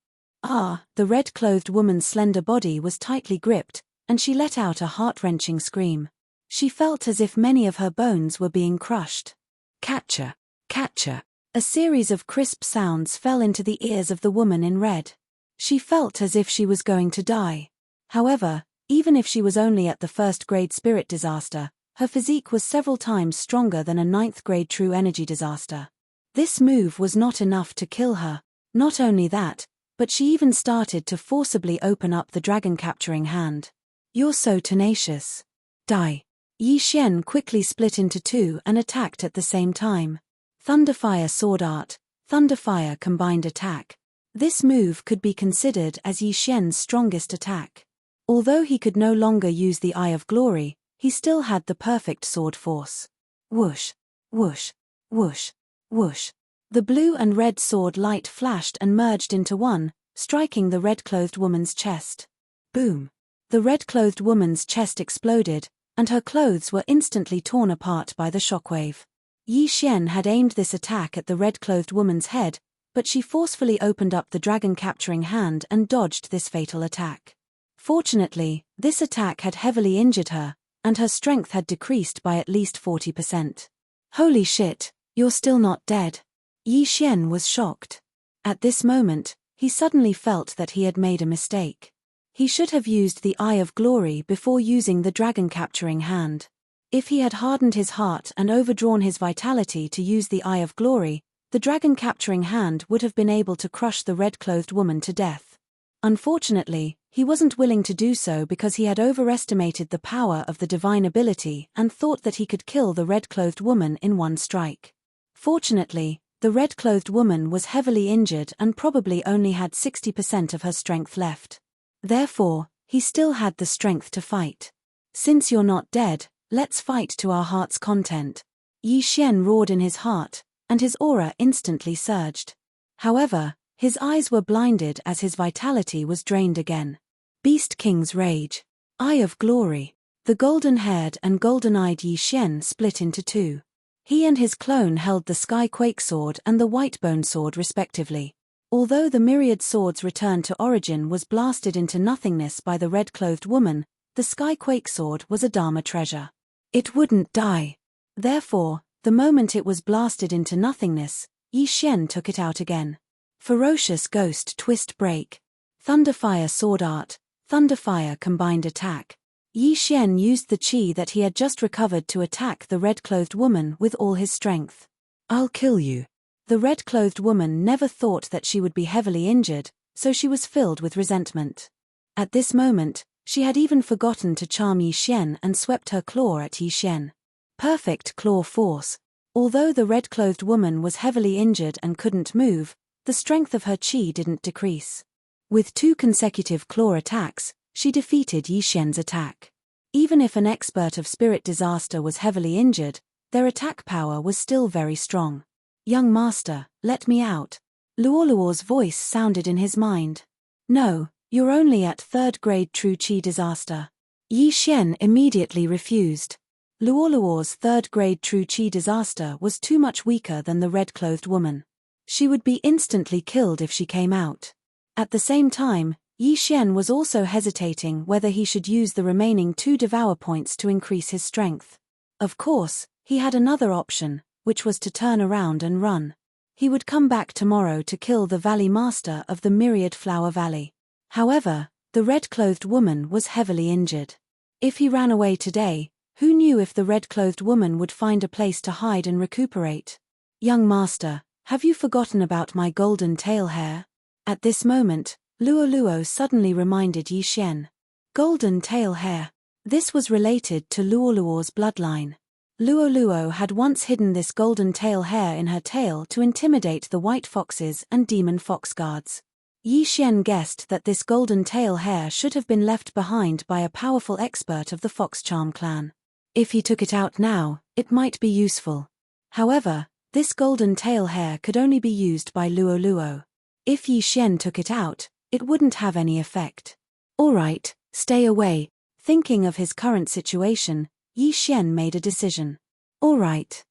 The red-clothed woman's slender body was tightly gripped, and she let out a heart-wrenching scream. She felt as if many of her bones were being crushed. Catcher, catcher. A series of crisp sounds fell into the ears of the woman in red. She felt as if she was going to die. However, even if she was only at the 1st grade spirit disaster, her physique was several times stronger than a 9th grade true energy disaster. This move was not enough to kill her. Not only that, but she even started to forcibly open up the dragon capturing hand. You're so tenacious. Die. Yi Xian quickly split into 2 and attacked at the same time. Thunderfire sword art, Thunderfire combined attack. This move could be considered as Yi Xian's strongest attack. Although he could no longer use the Eye of Glory, he still had the perfect sword force. Whoosh, whoosh, whoosh, whoosh. The blue and red sword light flashed and merged into one, striking the red-clothed woman's chest. Boom. The red-clothed woman's chest exploded, and her clothes were instantly torn apart by the shockwave. Yi Xian had aimed this attack at the red-clothed woman's head, but she forcefully opened up the dragon-capturing hand and dodged this fatal attack. Fortunately, this attack had heavily injured her, and her strength had decreased by at least 40%. Holy shit, you're still not dead. Yi Xian was shocked. At this moment, he suddenly felt that he had made a mistake. He should have used the Eye of Glory before using the dragon-capturing hand. If he had hardened his heart and overdrawn his vitality to use the Eye of Glory, the dragon-capturing hand would have been able to crush the red-clothed woman to death. Unfortunately, he wasn't willing to do so because he had overestimated the power of the divine ability and thought that he could kill the red-clothed woman in one strike. Fortunately, the red-clothed woman was heavily injured and probably only had 60% of her strength left. Therefore, he still had the strength to fight. Since you're not dead, let's fight to our heart's content. Yi Xian roared in his heart, and his aura instantly surged. However, his eyes were blinded as his vitality was drained again. Beast King's Rage. Eye of Glory. The golden-haired and golden-eyed Yi Xian split into 2. He and his clone held the Sky Quake Sword and the Whitebone Sword respectively. Although the myriad swords' return to origin was blasted into nothingness by the red-clothed woman, the Skyquake sword was a Dharma treasure. It wouldn't die. Therefore, the moment it was blasted into nothingness, Yi Xian took it out again. Ferocious Ghost Twist Break. Thunderfire Sword Art, Thunderfire Combined Attack. Yi Xian used the qi that he had just recovered to attack the red-clothed woman with all his strength. I'll kill you. The red-clothed woman never thought that she would be heavily injured, so she was filled with resentment. At this moment, she had even forgotten to charm Yi Xian and swept her claw at Yi Xian. Perfect claw force. Although the red-clothed woman was heavily injured and couldn't move, the strength of her qi didn't decrease. With 2 consecutive claw attacks, she defeated Yi Xian's attack. Even if an expert of spirit disaster was heavily injured, their attack power was still very strong. Young master, let me out. Luoluo's voice sounded in his mind. No, you're only at 3rd grade true qi disaster. Yi Xian immediately refused. Luoluo's 3rd grade true qi disaster was too much weaker than the red-clothed woman. She would be instantly killed if she came out. At the same time, Yi Xian was also hesitating whether he should use the remaining 2 Devour points to increase his strength. Of course, he had another option, which was to turn around and run. He would come back tomorrow to kill the Valley Master of the Myriad Flower Valley. However, the red-clothed woman was heavily injured. If he ran away today, who knew if the red-clothed woman would find a place to hide and recuperate? Young master, have you forgotten about my golden tail hair? At this moment, Luoluo suddenly reminded Yi Xian. Golden tail hair. This was related to Luoluo's bloodline. Luoluo had once hidden this golden tail hair in her tail to intimidate the white foxes and demon fox guards. Yi Xian guessed that this golden tail hair should have been left behind by a powerful expert of the Fox Charm clan. If he took it out now, it might be useful. However, this golden tail hair could only be used by Luoluo. If Yi Xian took it out, it wouldn't have any effect. Alright, stay away. Thinking of his current situation, Yi Xian made a decision. Alright.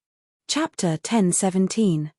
Chapter 10:17.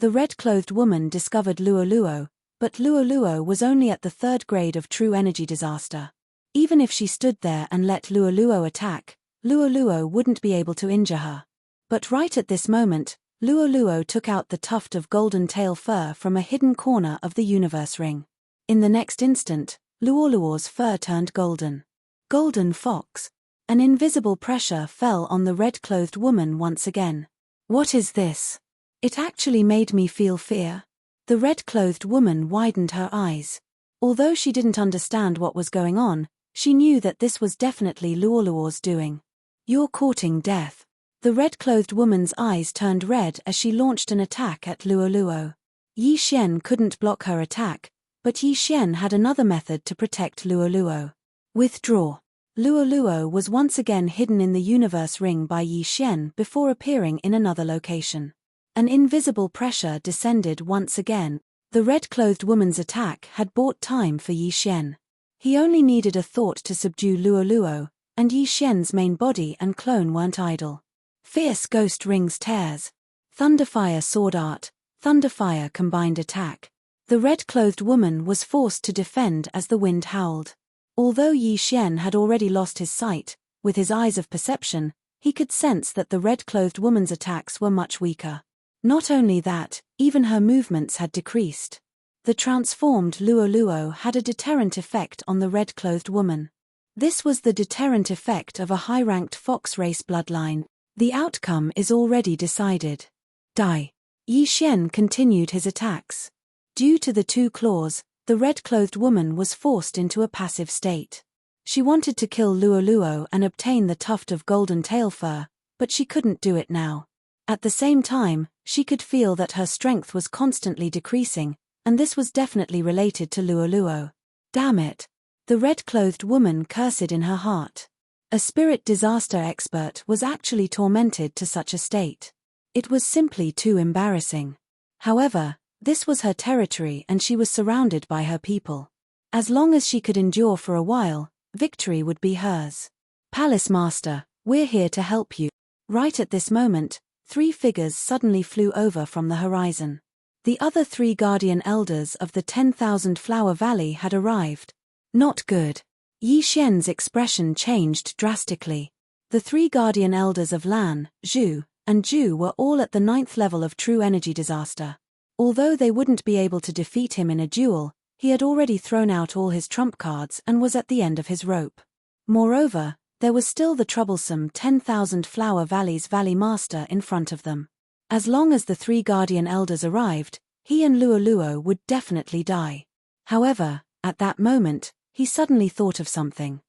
The red-clothed woman discovered Luoluo, but Luoluo was only at the 3rd grade of true energy disaster. Even if she stood there and let Luoluo attack, Luoluo wouldn't be able to injure her. But right at this moment, Luoluo took out the tuft of golden tail fur from a hidden corner of the universe ring. In the next instant, Luoluo's fur turned golden. Golden fox. An invisible pressure fell on the red-clothed woman once again. What is this? It actually made me feel fear. The red-clothed woman widened her eyes. Although she didn't understand what was going on, she knew that this was definitely Luoluo's doing. You're courting death. The red-clothed woman's eyes turned red as she launched an attack at Luoluo. Yi Xian couldn't block her attack, but Yi Xian had another method to protect Luoluo. Withdraw. Luoluo was once again hidden in the universe ring by Yi Xian before appearing in another location. An invisible pressure descended once again. The red-clothed woman's attack had bought time for Yi Xian. He only needed a thought to subdue Luoluo, and Yi Xian's main body and clone weren't idle. Fierce Ghost Rings Tears. Thunderfire Sword Art, Thunderfire Combined Attack. The red-clothed woman was forced to defend as the wind howled. Although Yi Xian had already lost his sight, with his eyes of perception, he could sense that the red-clothed woman's attacks were much weaker. Not only that, even her movements had decreased. The transformed Luoluo had a deterrent effect on the red-clothed woman. This was the deterrent effect of a high-ranked fox race bloodline. The outcome is already decided. Die. Yi Xian continued his attacks. Due to the 2 claws, the red-clothed woman was forced into a passive state. She wanted to kill Luoluo and obtain the tuft of golden tail fur, but she couldn't do it now. At the same time, she could feel that her strength was constantly decreasing, and this was definitely related to Luoluo. Damn it. The red-clothed woman cursed in her heart. A spirit disaster expert was actually tormented to such a state. It was simply too embarrassing. However, this was her territory and she was surrounded by her people. As long as she could endure for a while, victory would be hers. Palace Master, we're here to help you. Right at this moment, 3 figures suddenly flew over from the horizon. The other 3 guardian elders of the 10,000 Flower Valley had arrived. Not good. Yi Xian's expression changed drastically. The three guardian elders of Lan, Zhu, and Zhu were all at the 9th level of true energy disaster. Although they wouldn't be able to defeat him in a duel, he had already thrown out all his trump cards and was at the end of his rope. Moreover, there was still the troublesome 10,000 Flower Valley's Valley Master in front of them. As long as the three guardian elders arrived, he and Luo would definitely die. However, at that moment, he suddenly thought of something.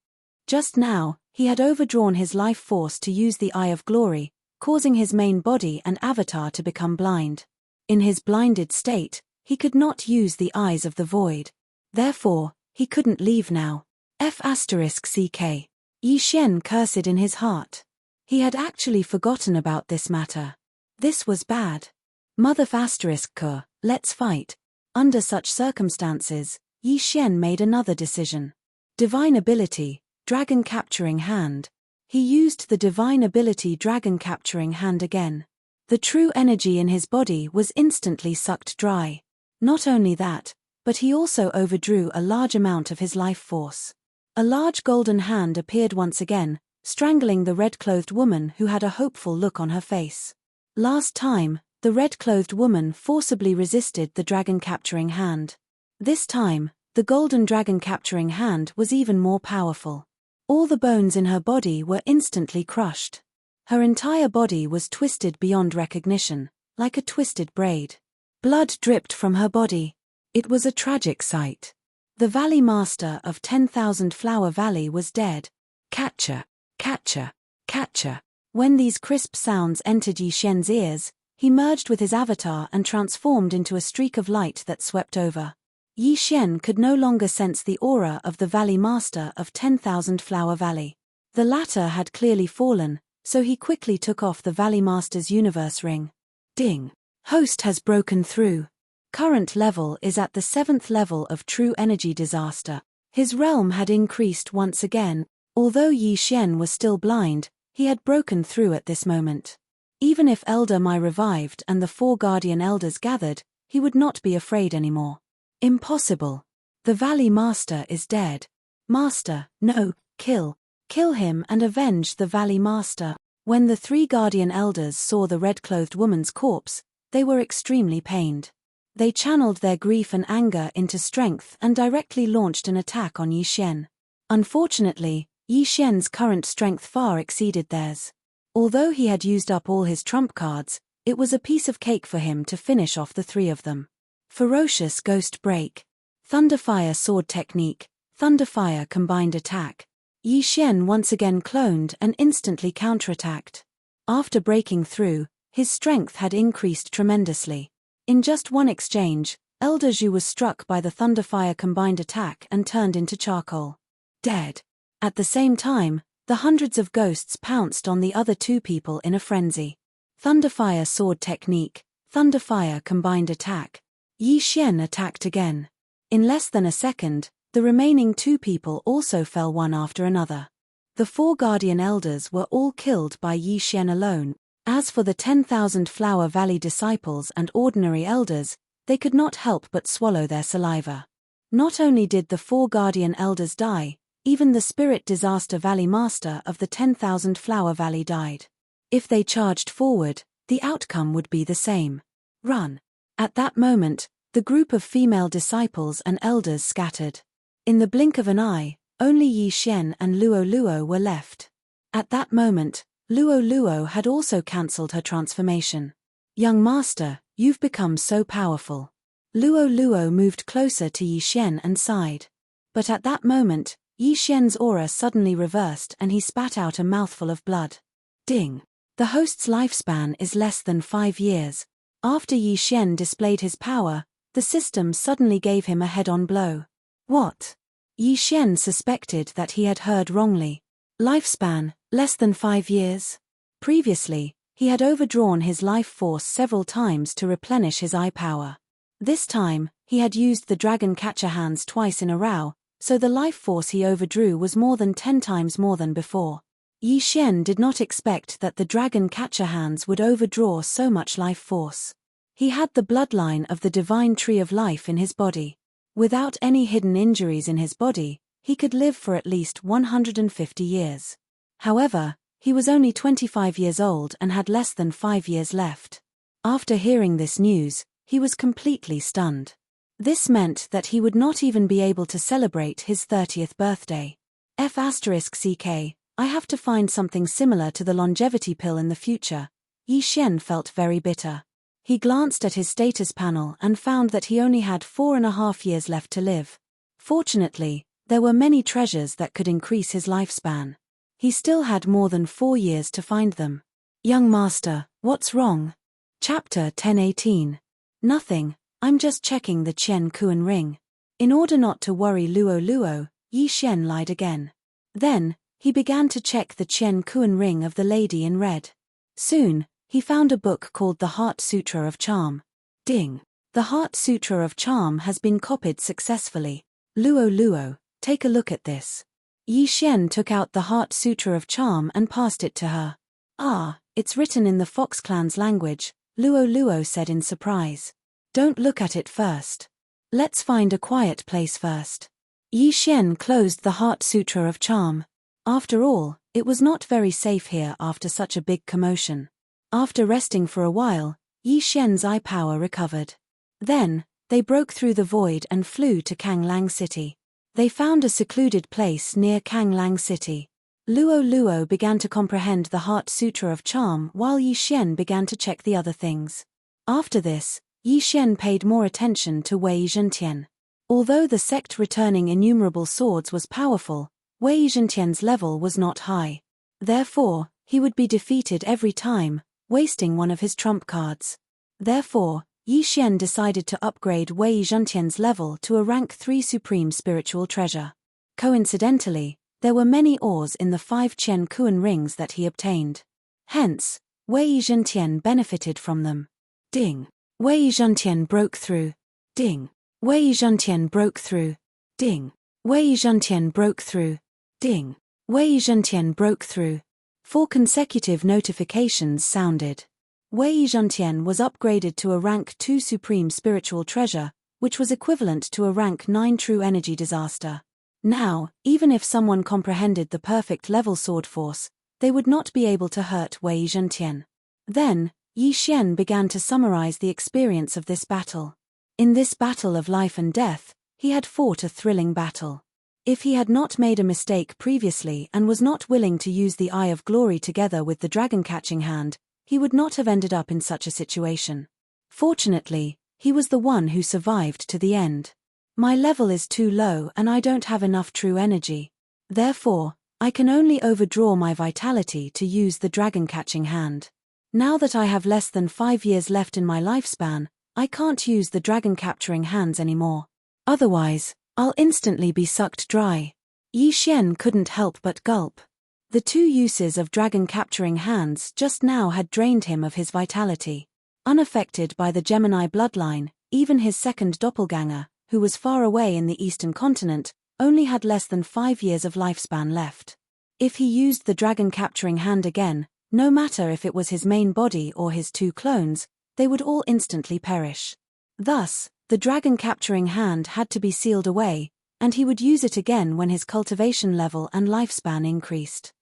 Just now, he had overdrawn his life force to use the Eye of Glory, causing his main body and avatar to become blind. In his blinded state, he could not use the eyes of the void. Therefore, he couldn't leave now. F***ck. Yi Xian cursed in his heart. He had actually forgotten about this matter. This was bad. Mother ***, let's fight. Under such circumstances, Yi Xian made another decision. Divine ability, Dragon Capturing Hand. He used the divine ability Dragon Capturing Hand again. The true energy in his body was instantly sucked dry. Not only that, but he also overdrew a large amount of his life force. A large golden hand appeared once again, strangling the red-clothed woman who had a hopeful look on her face. Last time, the red-clothed woman forcibly resisted the dragon-capturing hand. This time, the golden dragon-capturing hand was even more powerful. All the bones in her body were instantly crushed. Her entire body was twisted beyond recognition, like a twisted braid. Blood dripped from her body. It was a tragic sight. The Valley Master of 10,000 Flower Valley was dead. Catcher, catcher, catcher. When these crisp sounds entered Yi Xian's ears, he merged with his avatar and transformed into a streak of light that swept over. Yi Xian could no longer sense the aura of the Valley Master of 10,000 Flower Valley. The latter had clearly fallen, so he quickly took off the Valley Master's universe ring. Ding! Host has broken through. Current level is at the 7th level of true energy disaster. His realm had increased once again. Although Yi Xian was still blind, he had broken through at this moment. Even if Elder Mai revived and the 4 guardian elders gathered, he would not be afraid anymore. Impossible. The Valley Master is dead. Master, no, kill him and avenge the Valley Master. When the 3 guardian elders saw the red-clothed woman's corpse, they were extremely pained. They channeled their grief and anger into strength and directly launched an attack on Yi Xian. Unfortunately, Yi Xian's current strength far exceeded theirs. Although he had used up all his trump cards, it was a piece of cake for him to finish off the 3 of them. Ferocious Ghost Break. Thunderfire Sword Technique, Thunderfire Combined Attack. Yi Xian once again cloned and instantly counterattacked. After breaking through, his strength had increased tremendously. In just one exchange, Elder Zhu was struck by the Thunderfire Combined Attack and turned into charcoal. Dead. At the same time, the hundreds of ghosts pounced on the other 2 people in a frenzy. Thunderfire Sword Technique, Thunderfire Combined Attack. Yi Xian attacked again. In less than a second, the remaining 2 people also fell one after another. The 4 guardian elders were all killed by Yi Xian alone. As for the 10,000 Flower Valley disciples and ordinary elders, they could not help but swallow their saliva. Not only did the 4 guardian elders die, even the Spirit Disaster Valley Master of the 10,000 Flower Valley died. If they charged forward, the outcome would be the same. Run. At that moment, the group of female disciples and elders scattered. In the blink of an eye, only Yi Xian and Luo were left. At that moment, Luo had also cancelled her transformation. Young master, you've become so powerful. Luo moved closer to Yi Xian and sighed. But at that moment, Yi Xian's aura suddenly reversed and he spat out a mouthful of blood. Ding! The host's lifespan is less than 5 years. After Yi Xian displayed his power, the system suddenly gave him a head-on blow. What? Yi Xian suspected that he had heard wrongly. Lifespan, less than 5 years? Previously, he had overdrawn his life force several times to replenish his eye power. This time, he had used the dragon catcher hands twice in a row, so the life force he overdrew was more than 10 times more than before. Yi Xian did not expect that the dragon catcher hands would overdraw so much life force. He had the bloodline of the divine tree of life in his body. Without any hidden injuries in his body, he could live for at least 150 years. However, he was only 25 years old and had less than 5 years left. After hearing this news, he was completely stunned. This meant that he would not even be able to celebrate his 30th birthday. *CK, I have to find something similar to the longevity pill in the future. Yi Xian felt very bitter. He glanced at his status panel and found that he only had 4.5 years left to live. Fortunately, there were many treasures that could increase his lifespan. He still had more than 4 years to find them. Young master, what's wrong? Chapter 10:18. Nothing, I'm just checking the Qian Kuan ring. In order not to worry Luo Luo, Yi Xian lied again. Then, he began to check the Qian Kuan ring of the lady in red. Soon, he found a book called the Heart Sutra of Charm. Ding! The Heart Sutra of Charm has been copied successfully. Luo Luo, take a look at this. Yi Xian took out the Heart Sutra of Charm and passed it to her. Ah, it's written in the Fox Clan's language, Luo Luo said in surprise. Don't look at it first. Let's find a quiet place first. Yi Xian closed the Heart Sutra of Charm. After all, it was not very safe here after such a big commotion. After resting for a while, Yi Xian's eye power recovered. Then, they broke through the void and flew to Kanglang City. They found a secluded place near Kanglang City. Luo Luo began to comprehend the Heart Sutra of Charm while Yi Xian began to check the other things. After this, Yi Xian paid more attention to Wei Zhentian. Although the sect returning innumerable swords was powerful, Wei Zhentian's level was not high. Therefore, he would be defeated every time, wasting one of his trump cards. Therefore, Yi Xian decided to upgrade Wei Zhentian's level to a rank 3 supreme spiritual treasure. Coincidentally, there were many ores in the 5 Qian Kuan rings that he obtained. Hence, Wei Zhentian benefited from them. Ding! Wei Zhentian broke through. Ding! Wei Zhentian broke through. Ding! Wei Zhentian broke through. Ding! Wei Zhentian broke through. 4 consecutive notifications sounded. Wei Zhentian was upgraded to a rank 2 supreme spiritual treasure, which was equivalent to a rank 9 true energy disaster. Now, even if someone comprehended the perfect level sword force, they would not be able to hurt Wei Zhentian. Then, Yi Xian began to summarize the experience of this battle. In this battle of life and death, he had fought a thrilling battle. If he had not made a mistake previously and was not willing to use the Eye of Glory together with the dragon-catching hand, he would not have ended up in such a situation. Fortunately, he was the one who survived to the end. My level is too low and I don't have enough true energy. Therefore, I can only overdraw my vitality to use the dragon-catching hand. Now that I have less than 5 years left in my lifespan, I can't use the dragon-capturing hands anymore. Otherwise, I'll instantly be sucked dry. Yi Xian couldn't help but gulp. The 2 uses of dragon-capturing hands just now had drained him of his vitality. Unaffected by the Gemini bloodline, even his second doppelganger, who was far away in the eastern continent, only had less than 5 years of lifespan left. If he used the dragon-capturing hand again, no matter if it was his main body or his 2 clones, they would all instantly perish. Thus, the dragon-capturing hand had to be sealed away, and he would use it again when his cultivation level and lifespan increased.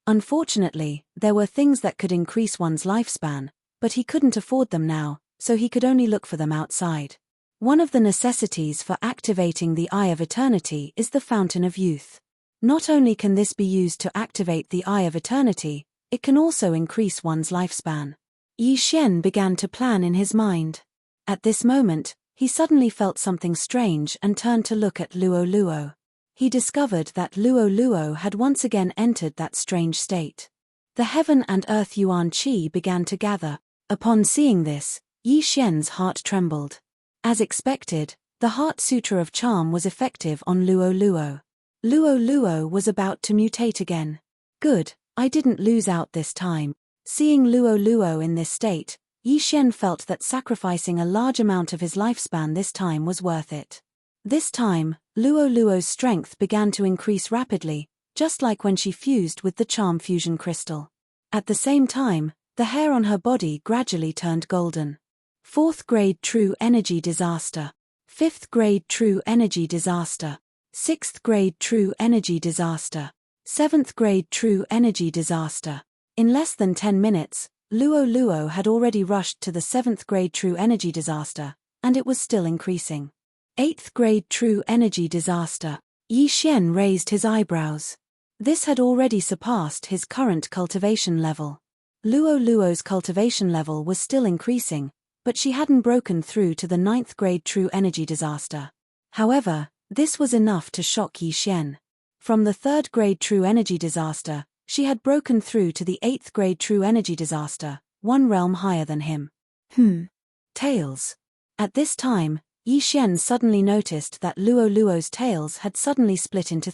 Unfortunately, there were things that could increase one's lifespan, but he couldn't afford them now, so he could only look for them outside. One of the necessities for activating the Eye of Eternity is the Fountain of Youth. Not only can this be used to activate the Eye of Eternity, it can also increase one's lifespan. Yi Xian began to plan in his mind. At this moment, he suddenly felt something strange and turned to look at Luo Luo. He discovered that Luo Luo had once again entered that strange state. The heaven and earth Yuan Qi began to gather. Upon seeing this, Yi Xian's heart trembled. As expected, the Heart Sutra of Charm was effective on Luo Luo. Luo Luo was about to mutate again. Good, I didn't lose out this time. Seeing Luo Luo in this state, Yi Xian felt that sacrificing a large amount of his lifespan this time was worth it. This time, Luo Luo's strength began to increase rapidly, just like when she fused with the charm fusion crystal. At the same time, the hair on her body gradually turned golden. 4th grade True Energy Disaster. 5th grade True Energy Disaster. 6th grade true energy disaster. 7th grade true energy disaster. In less than 10 minutes, Luo Luo had already rushed to the 7th grade true energy disaster, and it was still increasing. 8th grade true energy disaster. Yi Xian raised his eyebrows. This had already surpassed his current cultivation level. Luo Luo's cultivation level was still increasing, but she hadn't broken through to the 9th grade true energy disaster. However, this was enough to shock Yi Xian. From the 3rd grade true energy disaster, she had broken through to the 8th grade true energy disaster, one realm higher than him. Tails. At this time, Yi Xian suddenly noticed that Luo Luo's tails had suddenly split into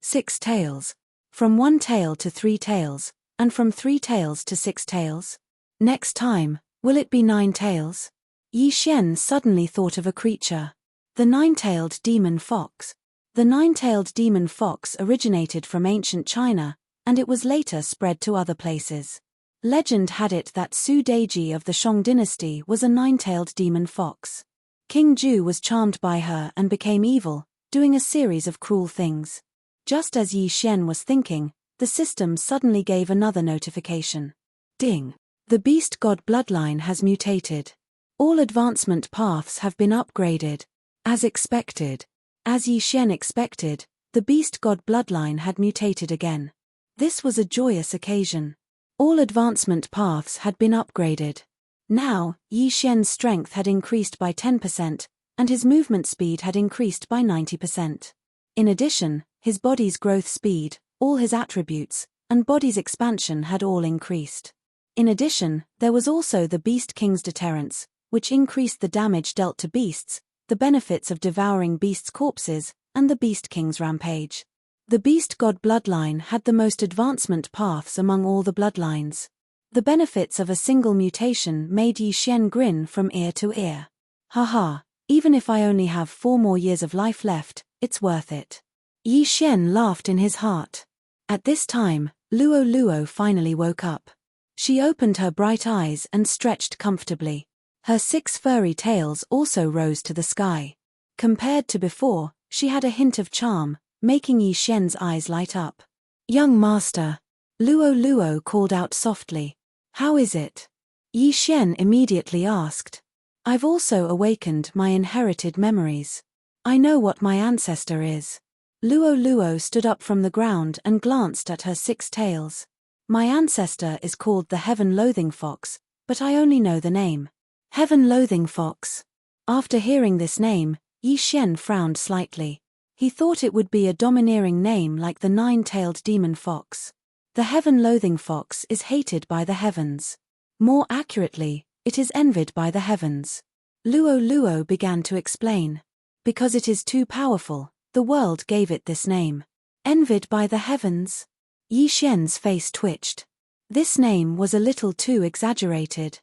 6 tails. From 1 tail to 3 tails, and from 3 tails to 6 tails. Next time, will it be 9 tails? Yi Xian suddenly thought of a creature. The 9-tailed demon fox. The 9-tailed demon fox originated from ancient China, and it was later spread to other places. Legend had it that Su Deji of the Shang dynasty was a 9-tailed demon fox. King Ju was charmed by her and became evil, doing a series of cruel things. Just as Yi Xian was thinking, the system suddenly gave another notification. Ding! The beast god bloodline has mutated. All advancement paths have been upgraded. As expected. As Yi Xian expected, the beast god bloodline had mutated again. This was a joyous occasion. All advancement paths had been upgraded. Now, Yi Xian's strength had increased by 10%, and his movement speed had increased by 90%. In addition, his body's growth speed, all his attributes, and body's expansion had all increased. In addition, there was also the Beast King's Deterrence, which increased the damage dealt to beasts, the benefits of devouring beasts' corpses, and the Beast King's Rampage. The Beast God bloodline had the most advancement paths among all the bloodlines. The benefits of a single mutation made Yi Xian grin from ear to ear. Haha, even if I only have 4 more years of life left, it's worth it. Yi Xian laughed in his heart. At this time, Luo Luo finally woke up. She opened her bright eyes and stretched comfortably. Her 6 furry tails also rose to the sky. Compared to before, she had a hint of charm, making Yi Xian's eyes light up. Young master. Luo Luo called out softly. How is it? Yi Xian immediately asked. I've also awakened my inherited memories. I know what my ancestor is. Luo Luo stood up from the ground and glanced at her 6 tails. My ancestor is called the Heaven-Loathing Fox, but I only know the name. Heaven-Loathing Fox. After hearing this name, Yi Xian frowned slightly. He thought it would be a domineering name like the 9-tailed demon fox. The Heaven-Loathing Fox is hated by the heavens. More accurately, it is envied by the heavens. Luo Luo began to explain. Because it is too powerful, the world gave it this name. Envied by the heavens? Yi Xian's face twitched. This name was a little too exaggerated.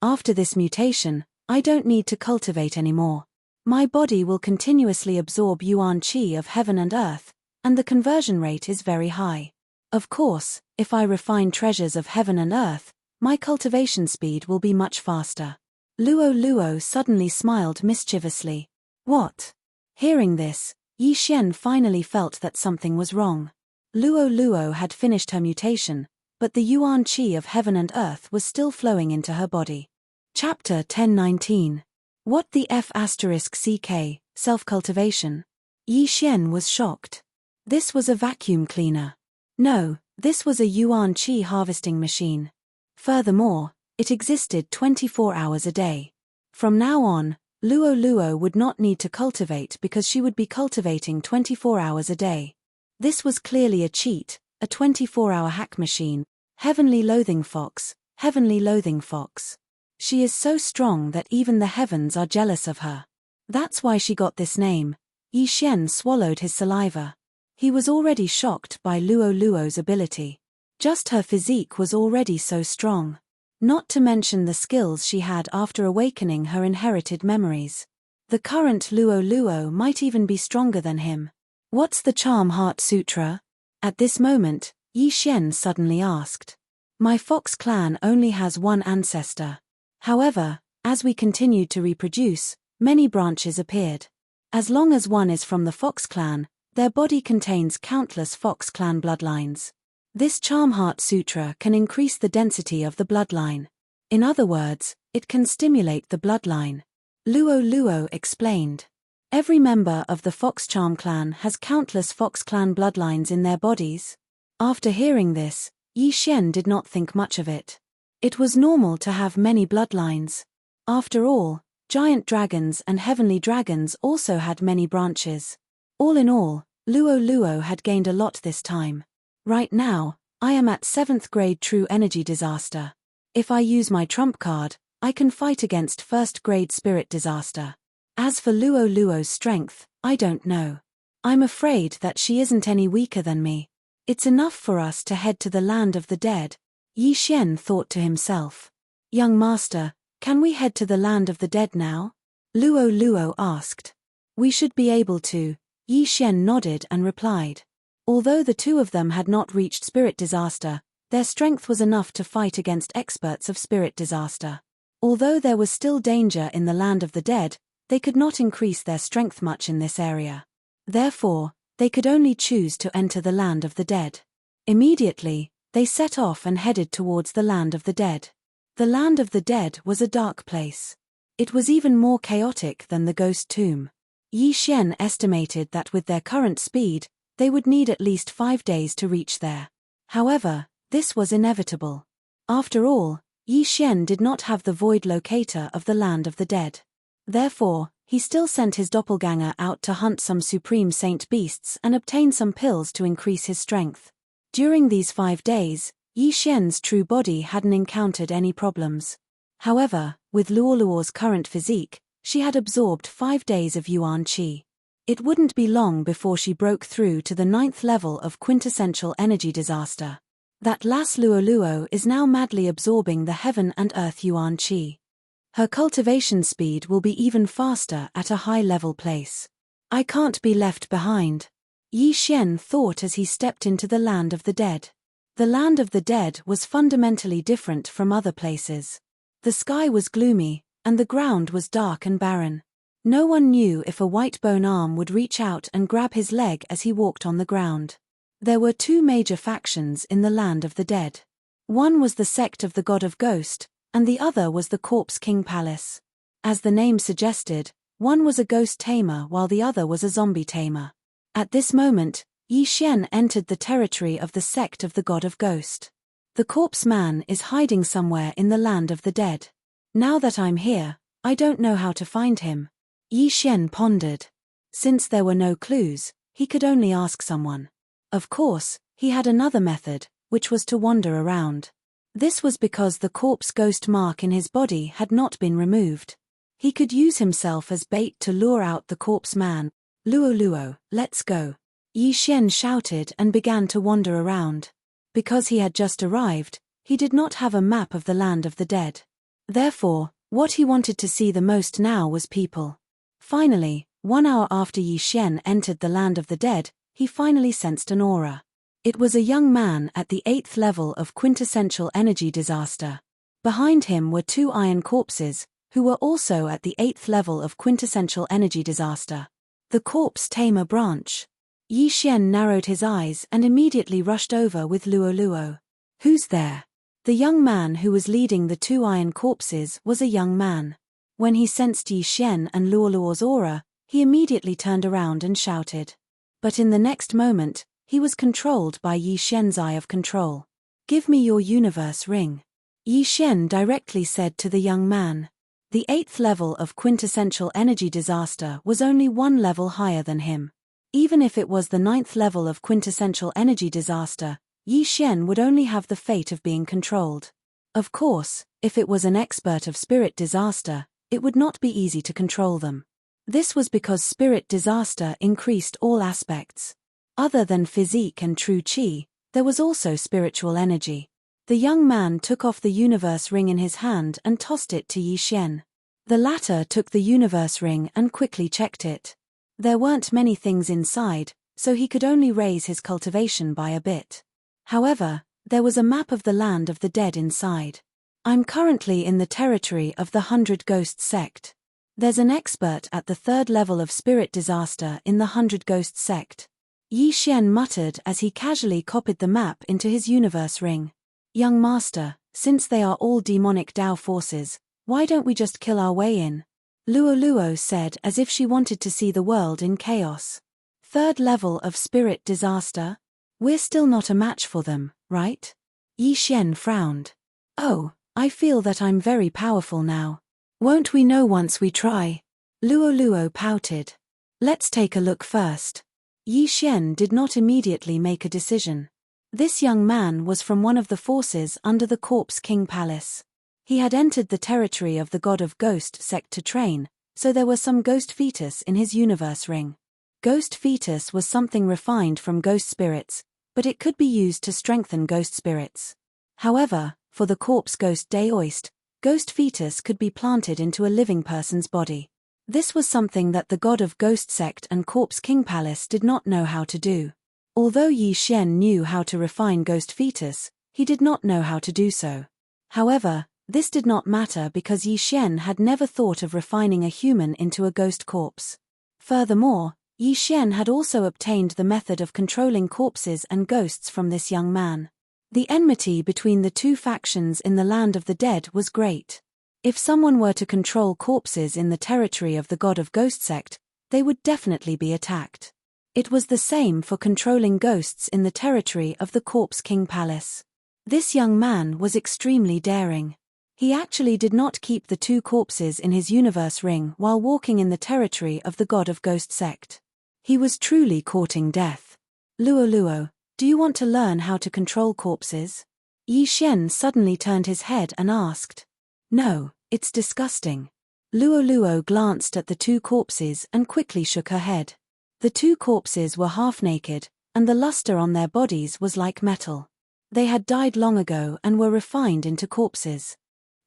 After this mutation, I don't need to cultivate anymore. My body will continuously absorb yuan qi of heaven and earth, and the conversion rate is very high. Of course, if I refine treasures of heaven and earth, my cultivation speed will be much faster. Luo Luo suddenly smiled mischievously. What? Hearing this, Yi Xian finally felt that something was wrong. Luo Luo had finished her mutation, but the yuan qi of heaven and earth was still flowing into her body. Chapter 1019. What the F***ck, self-cultivation? Yi Xian was shocked. This was a vacuum cleaner. No, this was a yuan qi harvesting machine. Furthermore, it existed 24 hours a day. From now on, Luo Luo would not need to cultivate because she would be cultivating 24 hours a day. This was clearly a cheat, a 24-hour hack machine. Heavenly Loathing Fox, Heavenly Loathing Fox. She is so strong that even the heavens are jealous of her. That's why she got this name. Yi Xian swallowed his saliva. He was already shocked by Luo Luo's ability. Just her physique was already so strong. Not to mention the skills she had after awakening her inherited memories. The current Luo Luo might even be stronger than him. What's the Charm Heart Sutra? At this moment, Yi Xian suddenly asked. My fox clan only has one ancestor. However, as we continued to reproduce, many branches appeared. As long as one is from the Fox clan, their body contains countless Fox clan bloodlines. This Charm Heart Sutra can increase the density of the bloodline. In other words, it can stimulate the bloodline. Luo Luo explained. Every member of the Fox Charm clan has countless Fox clan bloodlines in their bodies. After hearing this, Yi Xian did not think much of it. It was normal to have many bloodlines. After all, giant dragons and heavenly dragons also had many branches. All in all, Luo Luo had gained a lot this time. Right now, I am at 7th grade True Energy Disaster. If I use my trump card, I can fight against 1st grade Spirit Disaster. As for Luo Luo's strength, I don't know. I'm afraid that she isn't any weaker than me. It's enough for us to head to the land of the dead, Yi Xian thought to himself. Young master, can we head to the land of the dead now? Luo Luo asked. We should be able to, Yi Xian nodded and replied. Although the two of them had not reached Spirit Disaster, their strength was enough to fight against experts of Spirit Disaster. Although there was still danger in the land of the dead, they could not increase their strength much in this area. Therefore, they could only choose to enter the land of the dead. Immediately, they set off and headed towards the land of the dead. The land of the dead was a dark place. It was even more chaotic than the ghost tomb. Yi Xian estimated that with their current speed, they would need at least 5 days to reach there. However, this was inevitable. After all, Yi Xian did not have the void locator of the land of the dead. Therefore, he still sent his doppelganger out to hunt some supreme saint beasts and obtain some pills to increase his strength. During these 5 days, Yi Xian's true body hadn't encountered any problems. However, with Luo Luo's current physique, she had absorbed 5 days of Yuan Qi. It wouldn't be long before she broke through to the 9th level of quintessential energy disaster. That last Luo Luo is now madly absorbing the heaven and earth Yuan Qi. Her cultivation speed will be even faster at a high-level place. I can't be left behind, Yi Xian thought as he stepped into the land of the dead. The land of the dead was fundamentally different from other places. The sky was gloomy, and the ground was dark and barren. No one knew if a white bone arm would reach out and grab his leg as he walked on the ground. There were 2 major factions in the land of the dead. One was the sect of the god of ghost, and the other was the Corpse King Palace. As the name suggested, one was a ghost tamer while the other was a zombie tamer. At this moment, Yi Xian entered the territory of the sect of the god of ghost. The corpse man is hiding somewhere in the land of the dead. Now that I'm here, I don't know how to find him, Yi Xian pondered. Since there were no clues, he could only ask someone. Of course, he had another method, which was to wander around. This was because the corpse ghost mark in his body had not been removed. He could use himself as bait to lure out the corpse man. Luo Luo, let's go, Yi Xian shouted and began to wander around. Because he had just arrived, he did not have a map of the land of the dead. Therefore, what he wanted to see the most now was people. Finally, 1 hour after Yi Xian entered the land of the dead, he finally sensed an aura. It was a young man at the 8th level of quintessential energy disaster. Behind him were 2 iron corpses, who were also at the 8th level of quintessential energy disaster. The corpse tamer branch. Yi Xian narrowed his eyes and immediately rushed over with Luo Luo. Who's there? The young man who was leading the 2 iron corpses was a young man. When he sensed Yi Xian and Luo Luo's aura, he immediately turned around and shouted. But in the next moment, he was controlled by Yi Xian's eye of control. Give me your universe ring, Yi Xian directly said to the young man. The 8th level of quintessential energy disaster was only 1 level higher than him. Even if it was the 9th level of quintessential energy disaster, Yi Xian would only have the fate of being controlled. Of course, if it was an expert of spirit disaster, it would not be easy to control them. This was because spirit disaster increased all aspects. Other than physique and true qi, there was also spiritual energy. The young man took off the universe ring in his hand and tossed it to Yi Xian. The latter took the universe ring and quickly checked it. There weren't many things inside, so he could only raise his cultivation by a bit. However, there was a map of the land of the dead inside. I'm currently in the territory of the 100 Ghosts sect. There's an expert at the 3rd level of spirit disaster in the 100 Ghosts sect. Yi Xian muttered as he casually copied the map into his universe ring. Young master, since they are all demonic Tao forces, why don't we just kill our way in? Luo Luo said as if she wanted to see the world in chaos. 3rd level of spirit disaster? We're still not a match for them, right? Yi Xian frowned. Oh, I feel that I'm very powerful now. Won't we know once we try? Luo Luo pouted. Let's take a look first. Yi Xian did not immediately make a decision. This young man was from one of the forces under the Corpse King Palace. He had entered the territory of the God of Ghost sect to train, so there was some ghost fetus in his universe ring. Ghost fetus was something refined from ghost spirits, but it could be used to strengthen ghost spirits. However, for the corpse ghost Daoist, ghost fetus could be planted into a living person's body. This was something that the God of Ghost sect and Corpse King Palace did not know how to do. Although Yi Xian knew how to refine ghost fetus, he did not know how to do so. However, this did not matter because Yi Xian had never thought of refining a human into a ghost corpse. Furthermore, Yi Xian had also obtained the method of controlling corpses and ghosts from this young man. The enmity between the two factions in the land of the dead was great. If someone were to control corpses in the territory of the God of Ghost sect, they would definitely be attacked. It was the same for controlling ghosts in the territory of the Corpse King Palace. This young man was extremely daring. He actually did not keep the 2 corpses in his universe ring while walking in the territory of the God of Ghost sect. He was truly courting death. Luo Luo, do you want to learn how to control corpses? Yi Xian suddenly turned his head and asked. No, it's disgusting. Luo Luo glanced at the 2 corpses and quickly shook her head. The 2 corpses were half naked, and the luster on their bodies was like metal. They had died long ago and were refined into corpses.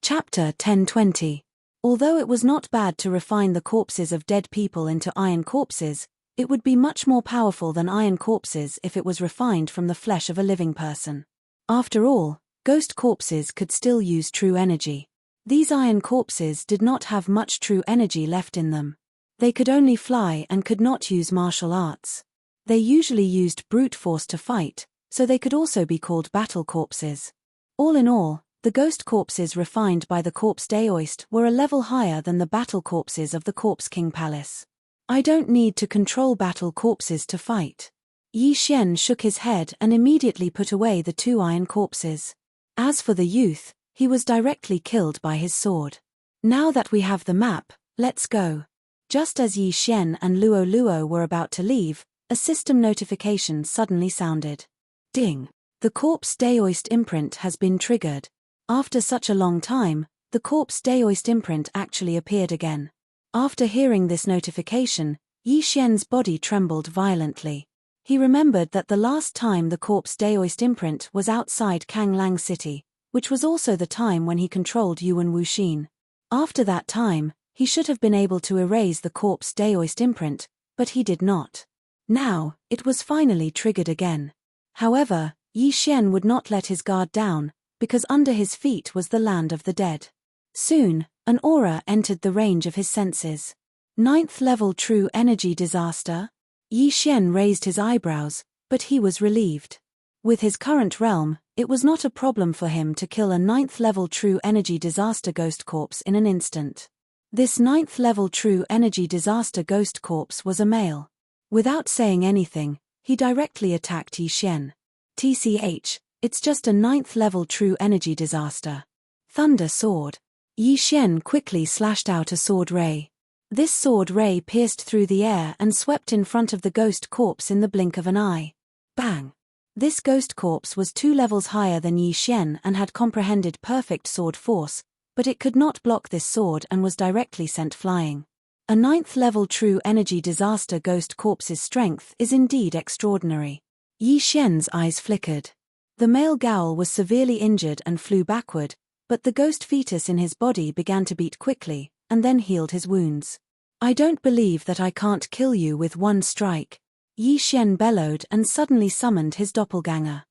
Chapter 1020. Although it was not bad to refine the corpses of dead people into iron corpses, it would be much more powerful than iron corpses if it was refined from the flesh of a living person. After all, ghost corpses could still use true energy. These iron corpses did not have much true energy left in them. They could only fly and could not use martial arts. They usually used brute force to fight, so they could also be called battle corpses. All in all, the ghost corpses refined by the Corpse Daoist were a level higher than the battle corpses of the Corpse King Palace. I don't need to control battle corpses to fight. Yi Xian shook his head and immediately put away the 2 iron corpses. As for the youth, he was directly killed by his sword. Now that we have the map, let's go. Just as Yi Xian and Luo Luo were about to leave, a system notification suddenly sounded. Ding! The Corpse Daoist imprint has been triggered. After such a long time, the Corpse Daoist imprint actually appeared again. After hearing this notification, Yi Xian's body trembled violently. He remembered that the last time the Corpse Daoist imprint was outside Kanglang City, which was also the time when he controlled Yuan Wuxin. After that time, he should have been able to erase the Corpse Daoist imprint, but he did not. Now, it was finally triggered again. However, Yi Xian would not let his guard down, because under his feet was the land of the dead. Soon, an aura entered the range of his senses. 9th level true energy disaster? Yi Xian raised his eyebrows, but he was relieved. With his current realm, it was not a problem for him to kill a 9th level true energy disaster ghost corpse in an instant. This 9th level true energy disaster ghost corpse was a male. Without saying anything, he directly attacked Yi Xian. TCH, it's just a 9th level true energy disaster. Thunder sword. Yi Xian quickly slashed out a sword ray. This sword ray pierced through the air and swept in front of the ghost corpse in the blink of an eye. Bang! This ghost corpse was 2 levels higher than Yi Xian and had comprehended perfect sword force, but it could not block this sword and was directly sent flying. A 9th level true energy disaster ghost corpse's strength is indeed extraordinary. Yi Xian's eyes flickered. The male Gaul was severely injured and flew backward, but the ghost fetus in his body began to beat quickly, and then healed his wounds. I don't believe that I can't kill you with one strike. Yi Xian bellowed and suddenly summoned his doppelganger.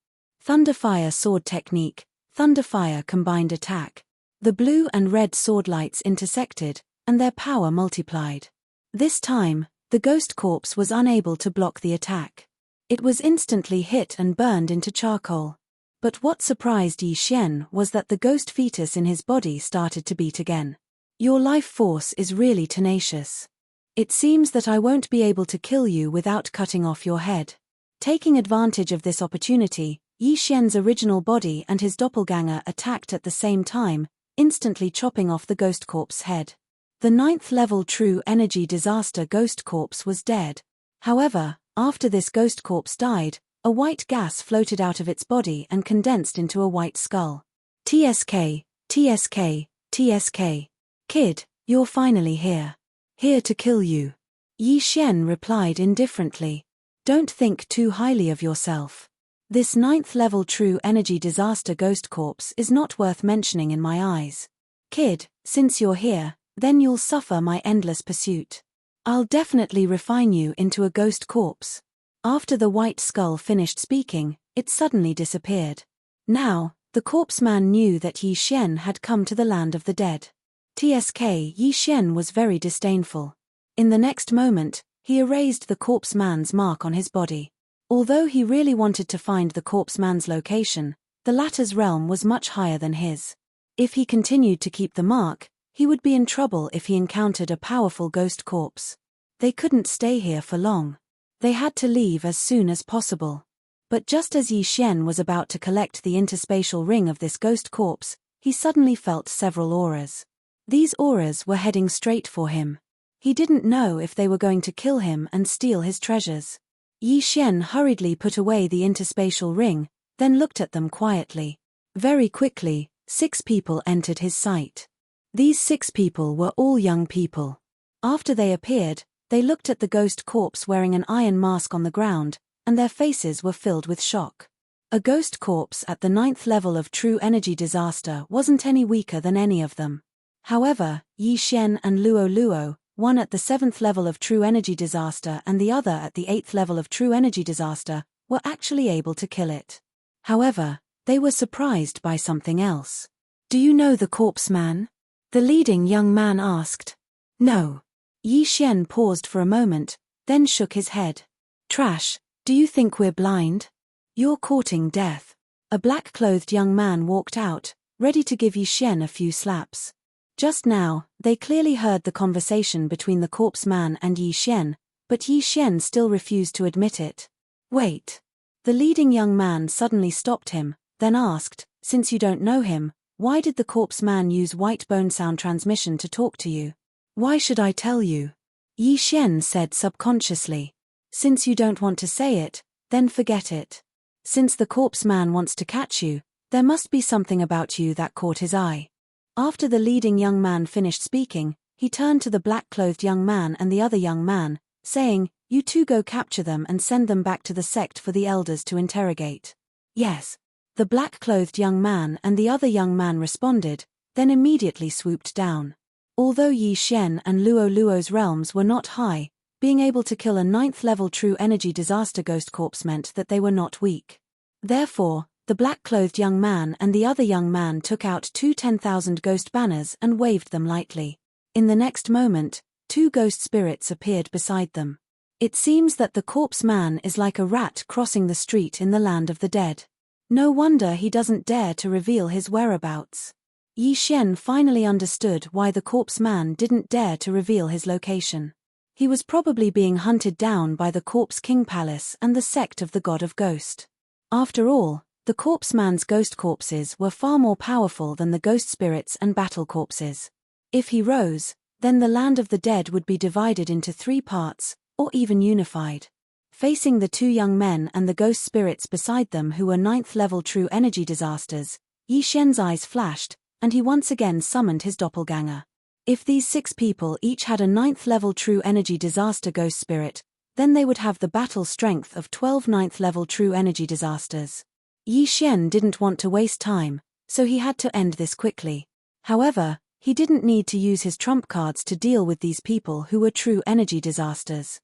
Thunderfire sword technique, Thunderfire combined attack. The blue and red sword lights intersected, and their power multiplied. This time, the ghost corpse was unable to block the attack. It was instantly hit and burned into charcoal. But what surprised Yi Xian was that the ghost fetus in his body started to beat again. Your life force is really tenacious. It seems that I won't be able to kill you without cutting off your head. Taking advantage of this opportunity, Yi Xian's original body and his doppelganger attacked at the same time, instantly chopping off the ghost corpse's head. The 9th level true energy disaster ghost corpse was dead. However, after this ghost corpse died, a white gas floated out of its body and condensed into a white skull. TSK, TSK, TSK. Kid, you're finally here. Here to kill you. Yi Xian replied indifferently. Don't think too highly of yourself. This 9th level true energy disaster ghost corpse is not worth mentioning in my eyes. Kid, since you're here, then you'll suffer my endless pursuit. I'll definitely refine you into a ghost corpse. After the white skull finished speaking, it suddenly disappeared. Now, the corpse man knew that Yi Xian had come to the land of the dead. TSK Yi Xian was very disdainful. In the next moment, he erased the corpse man's mark on his body. Although he really wanted to find the corpse man's location, the latter's realm was much higher than his. If he continued to keep the mark, he would be in trouble if he encountered a powerful ghost corpse. They couldn't stay here for long. They had to leave as soon as possible. But just as Yi Xian was about to collect the interspatial ring of this ghost corpse, he suddenly felt several auras. These auras were heading straight for him. He didn't know if they were going to kill him and steal his treasures. Yi Xian hurriedly put away the interspatial ring, then looked at them quietly. Very quickly, 6 people entered his sight. These 6 people were all young people. After they appeared, they looked at the ghost corpse wearing an iron mask on the ground, and their faces were filled with shock. A ghost corpse at the 9th level of true energy disaster wasn't any weaker than any of them. However, Yi Xian and Luo Luo, one at the 7th level of true energy disaster and the other at the 8th level of true energy disaster, were actually able to kill it. However, they were surprised by something else. Do you know the corpse man? The leading young man asked. No. Yi Xian paused for a moment, then shook his head. Trash, do you think we're blind? You're courting death. A black-clothed young man walked out, ready to give Yi Xian a few slaps. Just now, they clearly heard the conversation between the corpse man and Yi Xian, but Yi Xian still refused to admit it. Wait. The leading young man suddenly stopped him, then asked, since you don't know him, why did the corpse man use white bone sound transmission to talk to you? Why should I tell you? Yi Xian said subconsciously. Since you don't want to say it, then forget it. Since the corpse man wants to catch you, there must be something about you that caught his eye. After the leading young man finished speaking, he turned to the black-clothed young man and the other young man, saying, You two go capture them and send them back to the sect for the elders to interrogate. Yes. The black-clothed young man and the other young man responded, then immediately swooped down. Although Yi Xian and Luo Luo's realms were not high, being able to kill a 9th level true energy disaster ghost corpse meant that they were not weak. Therefore, the black-clothed young man and the other young man took out 2 10,000 ghost banners and waved them lightly. In the next moment, 2 ghost spirits appeared beside them. It seems that the corpse man is like a rat crossing the street in the land of the dead. No wonder he doesn't dare to reveal his whereabouts. Yi Xian finally understood why the corpse man didn't dare to reveal his location. He was probably being hunted down by the Corpse King Palace and the sect of the God of Ghost. After all, the corpse man's ghost corpses were far more powerful than the ghost spirits and battle corpses. If he rose, then the land of the dead would be divided into 3 parts, or even unified. Facing the 2 young men and the ghost spirits beside them who were 9th level true energy disasters, Yi Xian's eyes flashed, and he once again summoned his doppelganger. If these 6 people each had a 9th level true energy disaster ghost spirit, then they would have the battle strength of 12 9th level true energy disasters. Yi Xian didn't want to waste time, so he had to end this quickly. However, he didn't need to use his trump cards to deal with these people who were true energy disasters.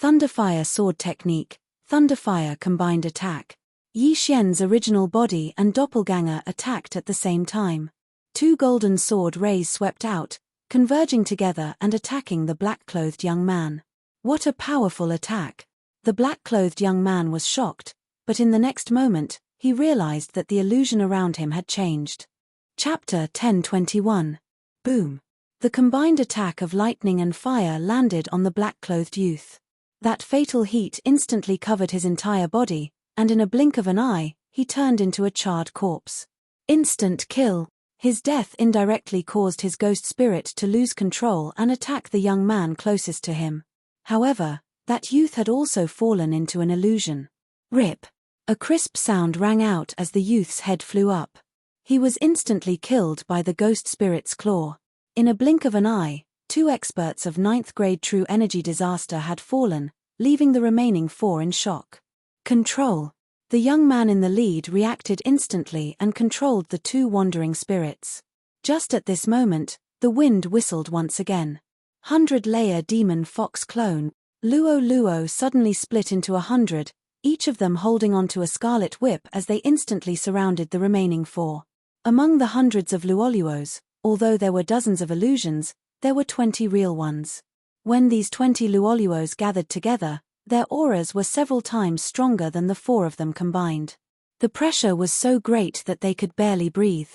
Thunderfire sword technique, Thunderfire combined attack. Yi Xian's original body and doppelganger attacked at the same time. 2 golden sword rays swept out, converging together and attacking the black-clothed young man. What a powerful attack! The black-clothed young man was shocked, but in the next moment, he realized that the illusion around him had changed. Chapter 10:21. Boom! The combined attack of lightning and fire landed on the black-clothed youth. That fatal heat instantly covered his entire body, and in a blink of an eye, he turned into a charred corpse. Instant kill! His death indirectly caused his ghost spirit to lose control and attack the young man closest to him. However, that youth had also fallen into an illusion. Rip! A crisp sound rang out as the youth's head flew up. He was instantly killed by the ghost spirit's claw. In a blink of an eye, 2 experts of 9th grade true energy disaster had fallen, leaving the remaining 4 in shock. Control! The young man in the lead reacted instantly and controlled the 2 wandering spirits. Just at this moment, the wind whistled once again. 100-layer demon fox clone, Luo Luo suddenly split into 100, each of them holding onto a scarlet whip as they instantly surrounded the remaining 4. Among the hundreds of Luoluos, although there were dozens of illusions, there were 20 real ones. When these 20 Luoluos gathered together, their auras were several times stronger than the 4 of them combined. The pressure was so great that they could barely breathe.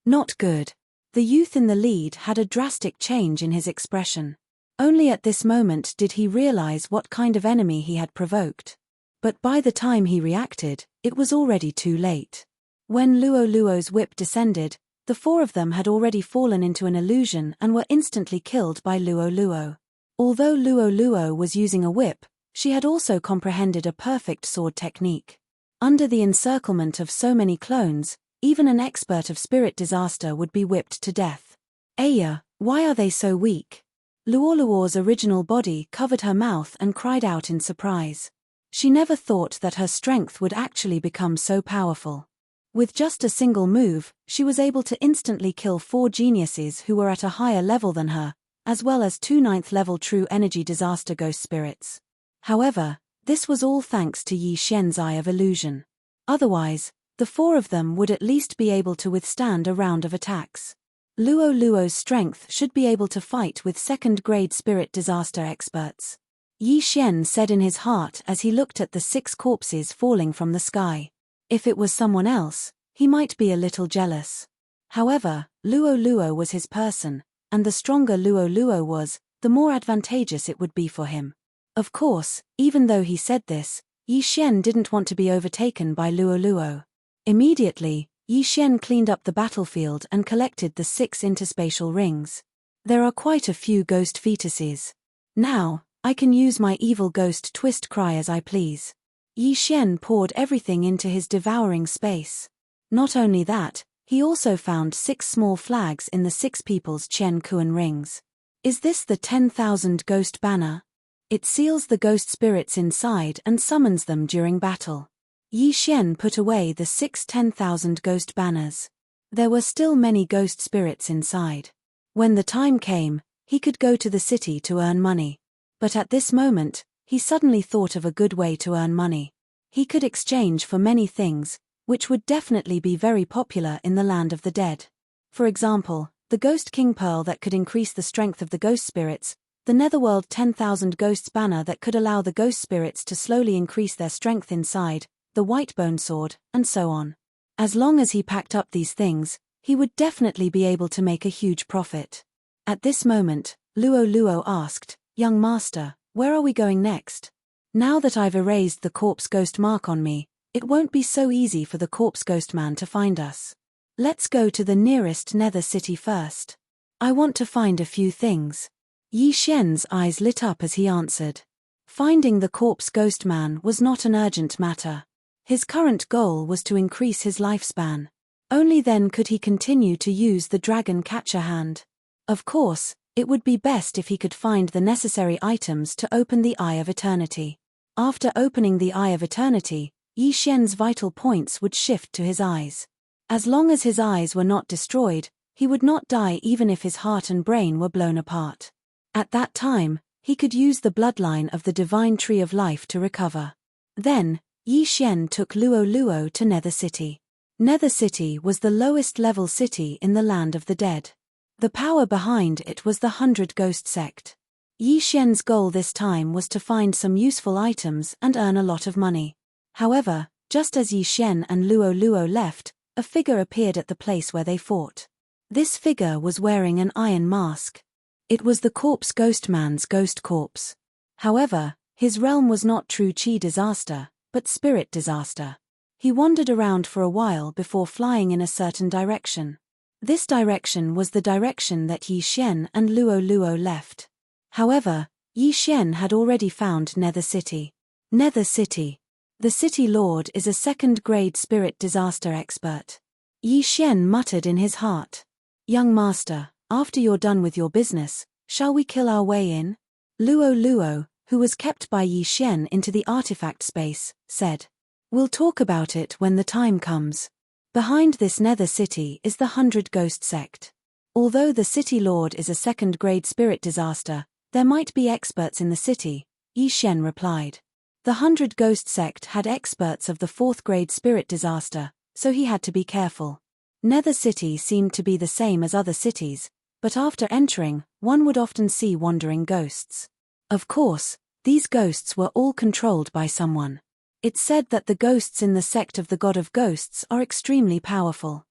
Not good. The youth in the lead had a drastic change in his expression. Only at this moment did he realize what kind of enemy he had provoked. But by the time he reacted, it was already too late. When Luo Luo's whip descended, the 4 of them had already fallen into an illusion and were instantly killed by Luo Luo. Although Luo Luo was using a whip, she had also comprehended a perfect sword technique. Under the encirclement of so many clones, even an expert of spirit disaster would be whipped to death. Aya, why are they so weak? Luoluo's original body covered her mouth and cried out in surprise. She never thought that her strength would actually become so powerful. With just a single move, she was able to instantly kill 4 geniuses who were at a higher level than her, as well as 2 9th-level true energy disaster ghost spirits. However, this was all thanks to Yi Xian's Eye of Illusion. Otherwise, the 4 of them would at least be able to withstand a round of attacks. Luo Luo's strength should be able to fight with 2nd-grade spirit disaster experts. Yi Xian said in his heart as he looked at the 6 corpses falling from the sky. If it was someone else, he might be a little jealous. However, Luo Luo was his person, and the stronger Luo Luo was, the more advantageous it would be for him. Of course, even though he said this, Yi Xian didn't want to be overtaken by Luo Luo. Immediately, Yi Xian cleaned up the battlefield and collected the 6 interspatial rings. There are quite a few ghost fetuses. Now, I can use my evil ghost twist cry as I please. Yi Xian poured everything into his devouring space. Not only that, he also found 6 small flags in the 6 people's Chen Kuan rings. Is this the 10,000 ghost banner? It seals the ghost spirits inside and summons them during battle. Yi Xian put away the 6 10,000 ghost banners. There were still many ghost spirits inside. When the time came, he could go to the city to earn money. But at this moment, he suddenly thought of a good way to earn money. He could exchange for many things, which would definitely be very popular in the land of the dead. For example, the Ghost King Pearl that could increase the strength of the ghost spirits, the Netherworld 10,000 Ghosts banner that could allow the ghost spirits to slowly increase their strength inside, the White Bone Sword, and so on. As long as he packed up these things, he would definitely be able to make a huge profit. At this moment, Luo Luo asked, "Young master, where are we going next? Now that I've erased the corpse ghost mark on me, it won't be so easy for the corpse ghost man to find us. Let's go to the nearest nether city first. I want to find a few things." Yi Xian's eyes lit up as he answered. Finding the corpse ghost man was not an urgent matter. His current goal was to increase his lifespan. Only then could he continue to use the dragon catcher hand. Of course, it would be best if he could find the necessary items to open the Eye of Eternity. After opening the Eye of Eternity, Yi Xian's vital points would shift to his eyes. As long as his eyes were not destroyed, he would not die even if his heart and brain were blown apart. At that time, he could use the bloodline of the Divine Tree of Life to recover. Then, Yi Xian took Luo Luo to Nether City. Nether City was the lowest level city in the land of the dead. The power behind it was the 100 Ghost Sect. Yi Xian's goal this time was to find some useful items and earn a lot of money. However, just as Yi Xian and Luo Luo left, a figure appeared at the place where they fought. This figure was wearing an iron mask. It was the corpse Ghostman's ghost corpse. However, his realm was not true chi disaster, but spirit disaster. He wandered around for a while before flying in a certain direction. This direction was the direction that Yi Xian and Luo Luo left. However, Yi Xian had already found Nether City. Nether City. The City Lord is a second-grade spirit disaster expert. Yi Xian muttered in his heart. Young master, after you're done with your business, shall we kill our way in? Luo Luo, who was kept by Yi Xian into the artifact space, said. We'll talk about it when the time comes. Behind this Nether City is the 100 Ghost Sect. Although the City Lord is a second-grade spirit disaster, there might be experts in the city, Yi Xian replied. The 100 Ghost Sect had experts of the 4th-grade spirit disaster, so he had to be careful. Nether City seemed to be the same as other cities, but after entering, one would often see wandering ghosts. Of course, these ghosts were all controlled by someone. It's said that the ghosts in the sect of the God of Ghosts are extremely powerful.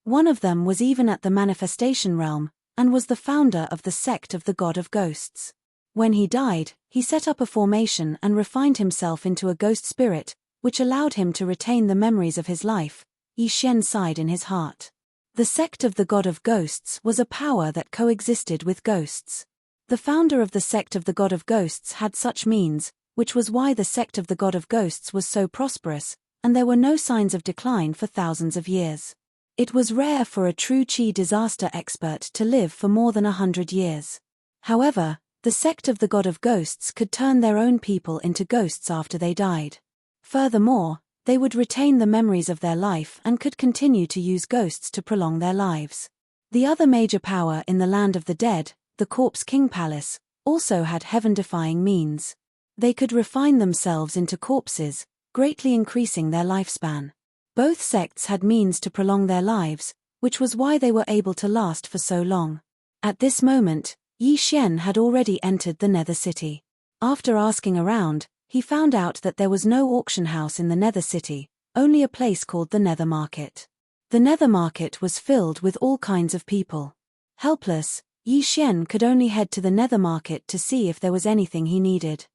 One of them was even at the manifestation realm, and was the founder of the sect of the God of Ghosts. When he died, he set up a formation and refined himself into a ghost spirit, which allowed him to retain the memories of his life. Yi Xian sighed in his heart. The sect of the God of Ghosts was a power that coexisted with ghosts. The founder of the sect of the God of Ghosts had such means, which was why the sect of the God of Ghosts was so prosperous, and there were no signs of decline for thousands of years. It was rare for a true chi disaster expert to live for more than 100 years. However, the sect of the God of Ghosts could turn their own people into ghosts after they died. Furthermore, they would retain the memories of their life and could continue to use ghosts to prolong their lives. The other major power in the land of the dead, the Corpse King Palace, also had heaven-defying means. They could refine themselves into corpses, greatly increasing their lifespan. Both sects had means to prolong their lives, which was why they were able to last for so long. At this moment, Yi Xian had already entered the Nether City. After asking around, he found out that there was no auction house in the Nether City, only a place called the Nether Market. The Nether Market was filled with all kinds of people. Helpless, Yi Xian could only head to the Nether Market to see if there was anything he needed.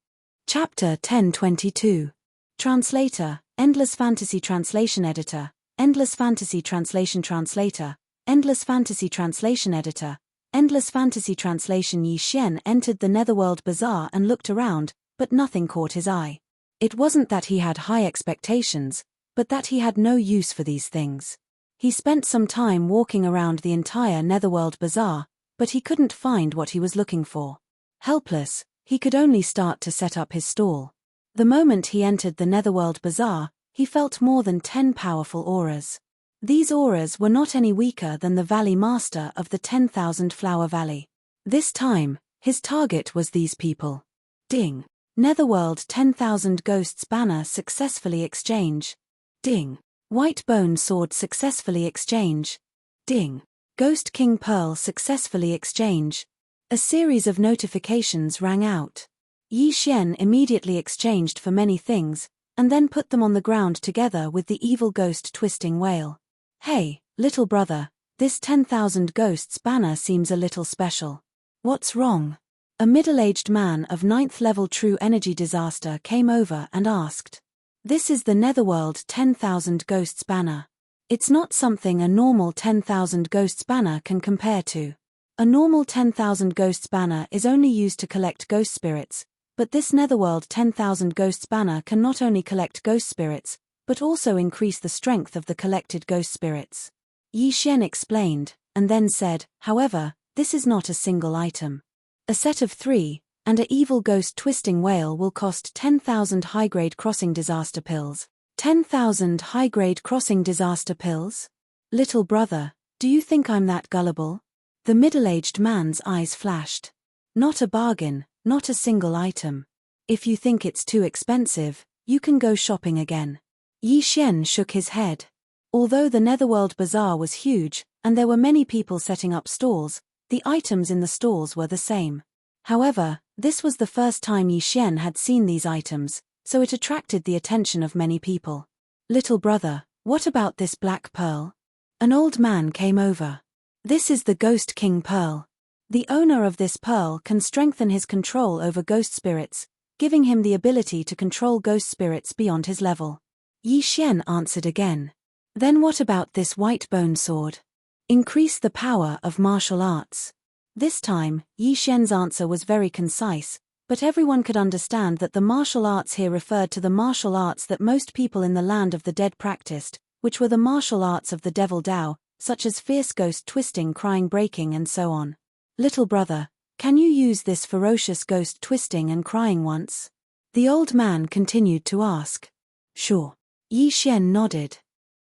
Chapter 1022. Translator, Endless Fantasy Translation Editor, Endless Fantasy Translation Translator, Endless Fantasy Translation Editor, Endless Fantasy Translation. Yi Xian entered the Netherworld Bazaar and looked around, but nothing caught his eye. It wasn't that he had high expectations, but that he had no use for these things. He spent some time walking around the entire Netherworld Bazaar, but he couldn't find what he was looking for. Helpless, he could only start to set up his stall. The moment he entered the Netherworld Bazaar, he felt more than 10 powerful auras. These auras were not any weaker than the Valley Master of the 10,000 Flower Valley. This time, his target was these people. Ding. Netherworld 10,000 Ghosts Banner successfully exchange. Ding. White Bone Sword successfully exchange. Ding. Ghost King Pearl successfully exchange. A series of notifications rang out. Yi Xian immediately exchanged for many things, and then put them on the ground together with the evil ghost Twisting Whale. Hey, little brother, this 10,000 Ghosts banner seems a little special. What's wrong? A middle-aged man of 9th level True Energy Disaster came over and asked. This is the Netherworld 10,000 Ghosts banner. It's not something a normal 10,000 Ghosts banner can compare to. A normal 10,000 Ghosts banner is only used to collect ghost spirits, but this Netherworld 10,000 Ghosts banner can not only collect ghost spirits, but also increase the strength of the collected ghost spirits. Yi Xian explained, and then said, however, this is not a single item. A set of 3, and a evil ghost Twisting Whale will cost 10,000 high-grade crossing disaster pills. 10,000 high-grade crossing disaster pills? Little brother, do you think I'm that gullible? The middle-aged man's eyes flashed. Not a bargain, not a single item. If you think it's too expensive, you can go shopping again. Yi Xian shook his head. Although the Netherworld Bazaar was huge, and there were many people setting up stalls, The items in the stalls were the same. However, this was the first time Yi Xian had seen these items, so it attracted the attention of many people. "Little brother, what about this black pearl?" An old man came over. "This is the Ghost King Pearl. The owner of this pearl can strengthen his control over ghost spirits, giving him the ability to control ghost spirits beyond his level." Yi Xian answered again. "Then what about this white bone sword? Increase the power of martial arts." This time, Yi Xian's answer was very concise, but everyone could understand that the martial arts here referred to the martial arts that most people in the land of the dead practiced, which were the martial arts of the devil Dao, such as fierce ghost twisting, crying, breaking, and so on. "Little brother, can you use this ferocious ghost twisting and crying once?" the old man continued to ask. "Sure." Yi Xian nodded.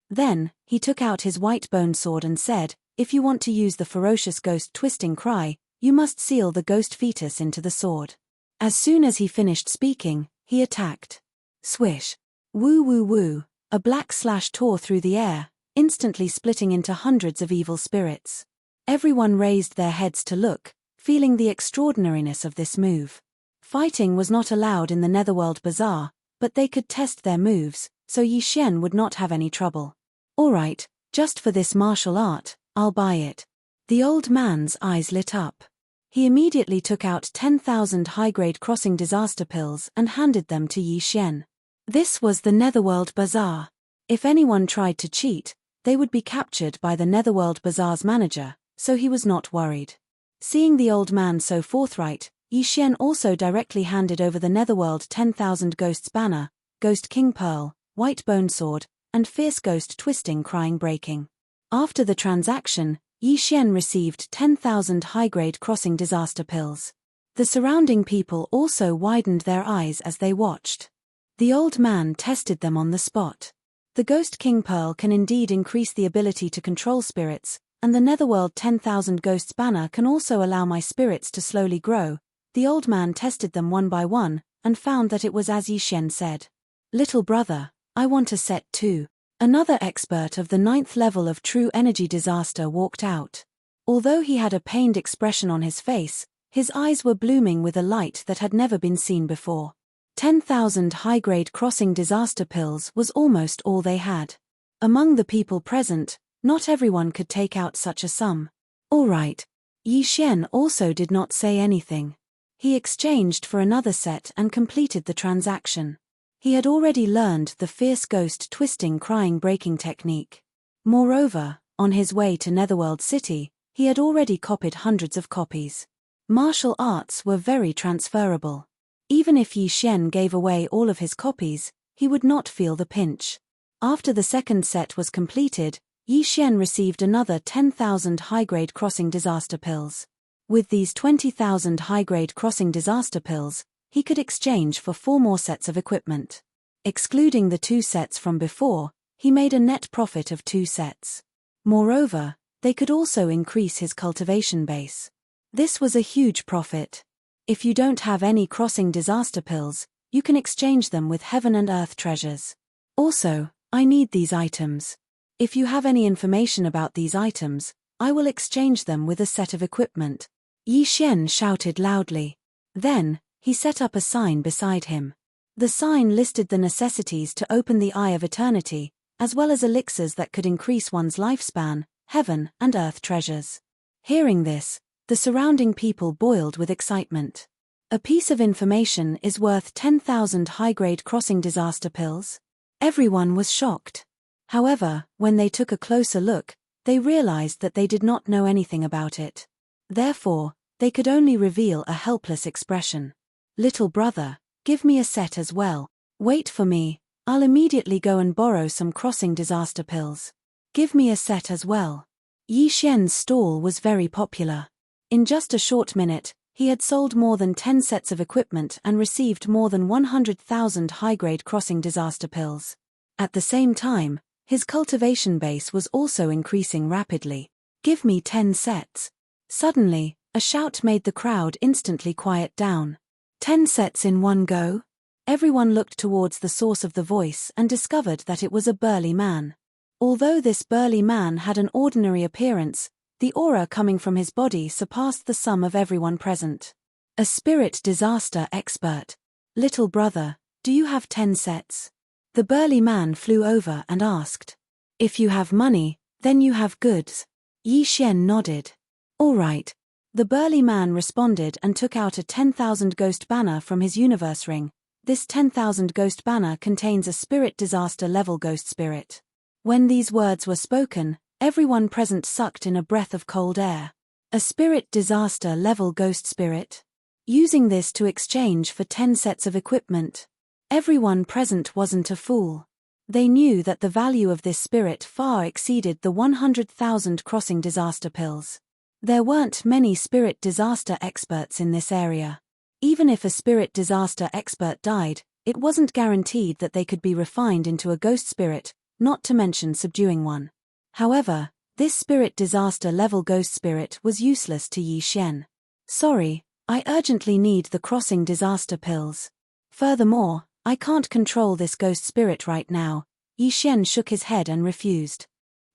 Then, he took out his white bone sword and said, "If you want to use the ferocious ghost twisting cry, you must seal the ghost fetus into the sword." As soon as he finished speaking, he attacked. Swish. Woo woo woo, a black slash tore through the air, instantly splitting into hundreds of evil spirits. Everyone raised their heads to look, feeling the extraordinariness of this move. Fighting was not allowed in the Netherworld Bazaar, but they could test their moves, so Yi Xian would not have any trouble. "Alright, just for this martial art, I'll buy it." The old man's eyes lit up. He immediately took out 10,000 high-grade crossing disaster pills and handed them to Yi Xian. This was the Netherworld Bazaar. If anyone tried to cheat, they would be captured by the Netherworld Bazaar's manager, so he was not worried. Seeing the old man so forthright, Yi Xian also directly handed over the Netherworld 10,000 Ghosts banner, Ghost King Pearl, White Bone Sword, and Fierce Ghost Twisting, Crying, Breaking. After the transaction, Yi Xian received 10,000 high-grade crossing disaster pills. The surrounding people also widened their eyes as they watched. The old man tested them on the spot. The Ghost King Pearl can indeed increase the ability to control spirits, and the Netherworld 10,000 Ghosts banner can also allow my spirits to slowly grow. The old man tested them one by one, and found that it was as Yi Xian said. "Little brother, I want a set too." Another expert of the 9th level of True Energy Disaster walked out. Although he had a pained expression on his face, his eyes were blooming with a light that had never been seen before. 10,000 high-grade crossing disaster pills was almost all they had. Among the people present, not everyone could take out such a sum. "All right." Yi Xian also did not say anything. He exchanged for another set and completed the transaction. He had already learned the fierce ghost twisting, crying, breaking technique. Moreover, on his way to Netherworld City, he had already copied hundreds of copies. Martial arts were very transferable. Even if Yi Xian gave away all of his copies, he would not feel the pinch. After the second set was completed, Yi Xian received another 10,000 high-grade crossing disaster pills. With these 20,000 high-grade crossing disaster pills, he could exchange for 4 more sets of equipment. Excluding the 2 sets from before, he made a net profit of 2 sets. Moreover, they could also increase his cultivation base. This was a huge profit. If you don't have any crossing disaster pills, you can exchange them with heaven and earth treasures. Also, I need these items. If you have any information about these items, I will exchange them with a set of equipment. Yi Xian shouted loudly. Then, he set up a sign beside him. The sign listed the necessities to open the Eye of Eternity, as well as elixirs that could increase one's lifespan, heaven and earth treasures. Hearing this, the surrounding people boiled with excitement. A piece of information is worth 10,000 high-grade crossing disaster pills? Everyone was shocked. However, when they took a closer look, they realized that they did not know anything about it. Therefore, they could only reveal a helpless expression. "Little brother, give me a set as well." "Wait for me, I'll immediately go and borrow some crossing disaster pills." "Give me a set as well." Yi Xian's stall was very popular. In just a short minute, he had sold more than 10 sets of equipment and received more than 100,000 high-grade crossing disaster pills. At the same time, his cultivation base was also increasing rapidly. "Give me 10 sets." Suddenly, a shout made the crowd instantly quiet down. 10 sets in one go? Everyone looked towards the source of the voice and discovered that it was a burly man. Although this burly man had an ordinary appearance, The aura coming from his body surpassed the sum of everyone present. A spirit disaster expert. Little brother, do you have 10 sets? The burly man flew over and asked. If you have money, then you have goods. Yi Xian nodded. All right. The burly man responded and took out a 10,000 ghost banner from his universe ring. This 10,000 ghost banner contains a spirit disaster level ghost spirit. When these words were spoken, everyone present sucked in a breath of cold air. A spirit disaster level ghost spirit? Using this to exchange for 10 sets of equipment. Everyone present wasn't a fool. They knew that the value of this spirit far exceeded the 100,000 crossing disaster pills. There weren't many spirit disaster experts in this area. Even if a spirit disaster expert died, it wasn't guaranteed that they could be refined into a ghost spirit, not to mention subduing one. However, this spirit disaster level ghost spirit was useless to Yi Xian. Sorry, I urgently need the crossing disaster pills. Furthermore, I can't control this ghost spirit right now. Yi Xian shook his head and refused.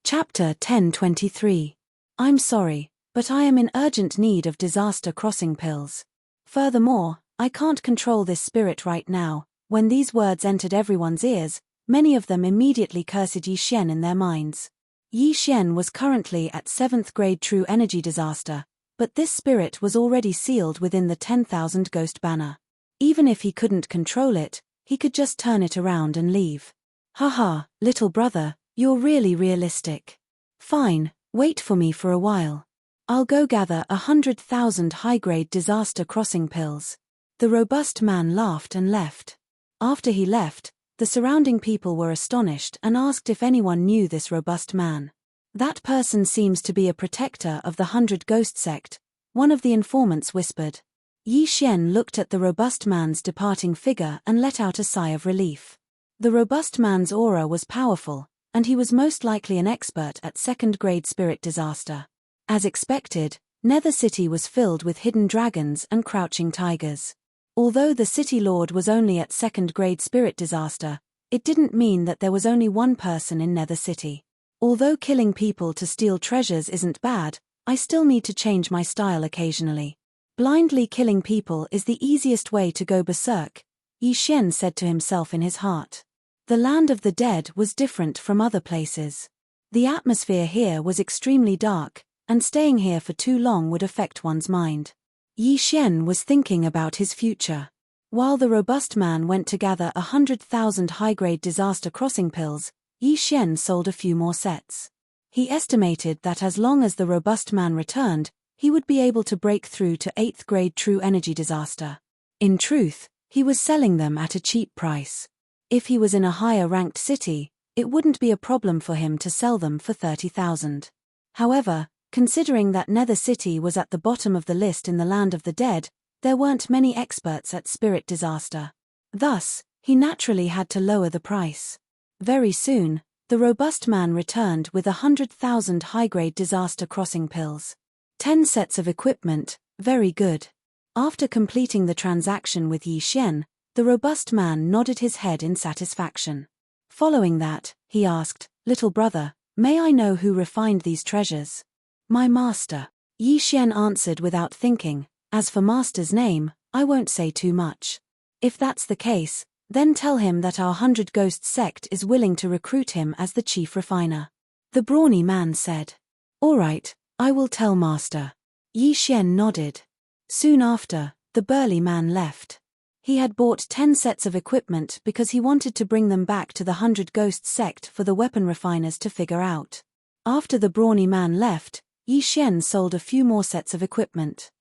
Chapter 1023. I'm sorry, but I am in urgent need of disaster crossing pills. Furthermore, I can't control this spirit right now. When these words entered everyone's ears, many of them immediately cursed Yi Xian in their minds. Yi Xian was currently at 7th grade true energy disaster, but this spirit was already sealed within the 10,000 ghost banner. Even if he couldn't control it, he could just turn it around and leave. Haha, little brother, you're really realistic. Fine, wait for me for a while. I'll go gather 100,000 high-grade disaster crossing pills. The robust man laughed and left. After he left, the surrounding people were astonished and asked if anyone knew this robust man. That person seems to be a protector of the 100 Ghost sect, one of the informants whispered. Yi Xian looked at the robust man's departing figure and let out a sigh of relief. The robust man's aura was powerful, and he was most likely an expert at 2nd grade spirit disaster. As expected, Nether City was filled with hidden dragons and crouching tigers. Although the city lord was only at 2nd grade spirit disaster, it didn't mean that there was only one person in Nether City. Although killing people to steal treasures isn't bad, I still need to change my style occasionally. Blindly killing people is the easiest way to go berserk, Yi Xian said to himself in his heart. The land of the dead was different from other places. The atmosphere here was extremely dark, and staying here for too long would affect one's mind. Yi Xian was thinking about his future. While the robust man went to gather 100,000 high-grade disaster crossing pills, Yi Xian sold a few more sets. He estimated that as long as the robust man returned, he would be able to break through to 8th grade true energy disaster. In truth, he was selling them at a cheap price. If he was in a higher ranked city, it wouldn't be a problem for him to sell them for 30,000. However, considering that Nether City was at the bottom of the list in the land of the dead, there weren't many experts at spirit disaster. Thus, he naturally had to lower the price. Very soon, the robust man returned with 100,000 high-grade disaster crossing pills. 10 sets of equipment, very good. After completing the transaction with Yi Xian, the robust man nodded his head in satisfaction. Following that, he asked, Little brother, may I know who refined these treasures? My master. Yi Xian answered without thinking, as for master's name, I won't say too much. If that's the case, then tell him that our 100 Ghost sect is willing to recruit him as the chief refiner. The brawny man said. All right, I will tell master. Yi Xian nodded. Soon after, the burly man left. He had bought 10 sets of equipment because he wanted to bring them back to the 100 Ghost sect for the weapon refiners to figure out. After the brawny man left, Yi Xian sold a few more sets of equipment.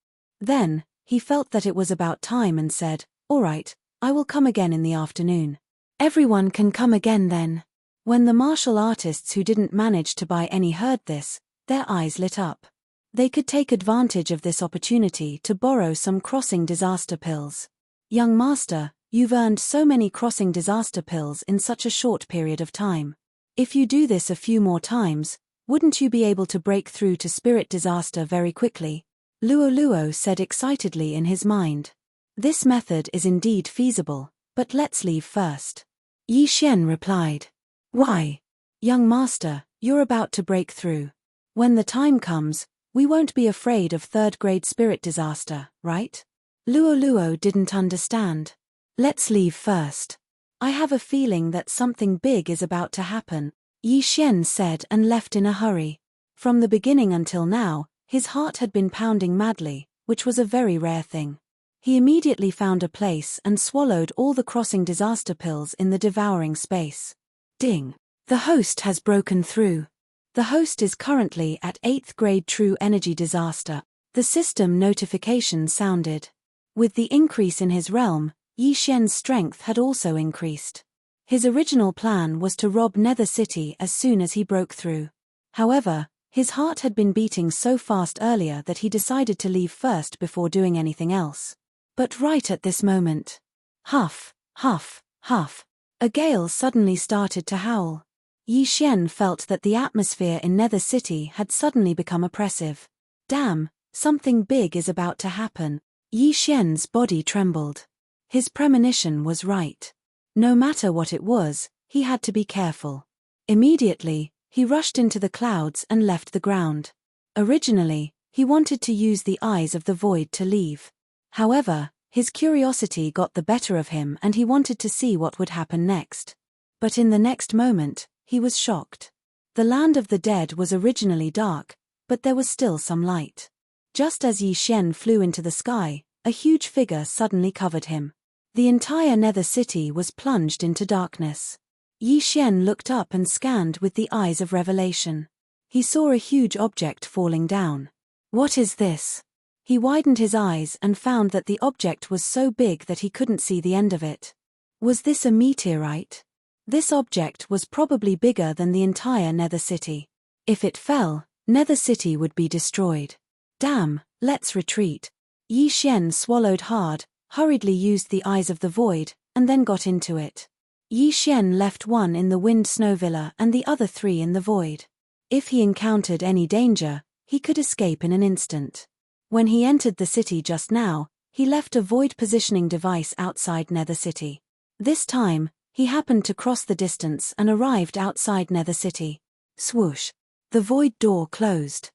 Then, he felt that it was about time and said, All right, I will come again in the afternoon. Everyone can come again then. When the martial artists who didn't manage to buy any heard this, their eyes lit up. They could take advantage of this opportunity to borrow some crossing disaster pills. Young master, you've earned so many crossing disaster pills in such a short period of time. If you do this a few more times, wouldn't you be able to break through to spirit disaster very quickly? Luo Luo said excitedly in his mind. This method is indeed feasible, but let's leave first. Yi Xian replied. Why? Young master, you're about to break through. When the time comes, we won't be afraid of third-grade spirit disaster, right? Luo didn't understand. Let's leave first. I have a feeling that something big is about to happen, Yi Xian said and left in a hurry. From the beginning until now, his heart had been pounding madly, which was a very rare thing. He immediately found a place and swallowed all the crossing disaster pills in the devouring space. Ding! The host has broken through. The host is currently at 8th grade true energy disaster. The system notification sounded. With the increase in his realm, Yi Xian's strength had also increased. His original plan was to rob Nether City as soon as he broke through. However, his heart had been beating so fast earlier that he decided to leave first before doing anything else. But right at this moment, huff, huff, huff, a gale suddenly started to howl. Yi Xian felt that the atmosphere in Nether City had suddenly become oppressive. Damn, something big is about to happen. Yi Xian's body trembled. His premonition was right. No matter what it was, he had to be careful. Immediately, he rushed into the clouds and left the ground. Originally, he wanted to use the eyes of the void to leave. However, his curiosity got the better of him and he wanted to see what would happen next. But in the next moment, he was shocked. The land of the dead was originally dark, but there was still some light. Just as Yi Xian flew into the sky, a huge figure suddenly covered him. The entire Nether City was plunged into darkness. Yi Xian looked up and scanned with the eyes of revelation. He saw a huge object falling down. What is this? He widened his eyes and found that the object was so big that he couldn't see the end of it. Was this a meteorite? This object was probably bigger than the entire Nether City. If it fell, Nether City would be destroyed. Damn, let's retreat. Yi Xian swallowed hard, hurriedly used the eyes of the void, and then got into it. Yi Xian left one in the wind snow villa and the other 3 in the void. If he encountered any danger, he could escape in an instant. When he entered the city just now, he left a void positioning device outside Nether City. This time, he happened to cross the distance and arrived outside Nether City. Swoosh! The void door closed.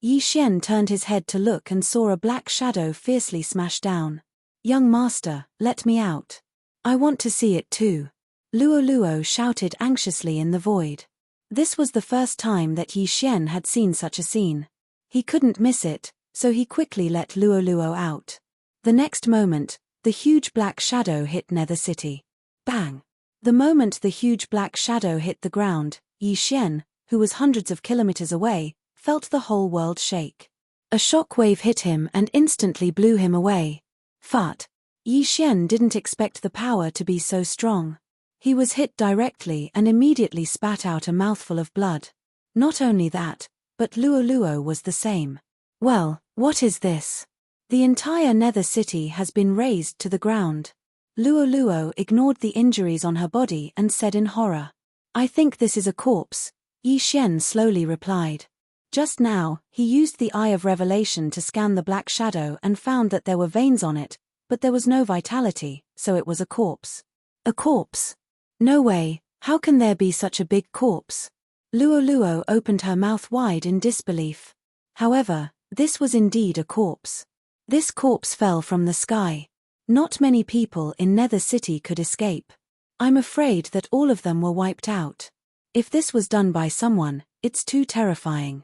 Yi Xian turned his head to look and saw a black shadow fiercely smash down. Young master, let me out. I want to see it too. Luo shouted anxiously in the void. This was the first time that Yi Xian had seen such a scene. He couldn't miss it, so he quickly let Luo out. The next moment, the huge black shadow hit Nether City. Bang! The moment the huge black shadow hit the ground, Yi Xian, who was hundreds of kilometers away, felt the whole world shake. A shockwave hit him and instantly blew him away. Fart! Yi Xian didn't expect the power to be so strong. He was hit directly and immediately spat out a mouthful of blood. Not only that, but Luo was the same. Well, what is this? The entire Nether City has been razed to the ground. Luo ignored the injuries on her body and said in horror. I think this is a corpse, Yi Xian slowly replied. Just now, he used the Eye of Revelation to scan the black shadow and found that there were veins on it, but there was no vitality, so it was a corpse. A corpse? No way, how can there be such a big corpse? Luo opened her mouth wide in disbelief. However, this was indeed a corpse. This corpse fell from the sky. Not many people in Nether City could escape. I'm afraid that all of them were wiped out. If this was done by someone, it's too terrifying.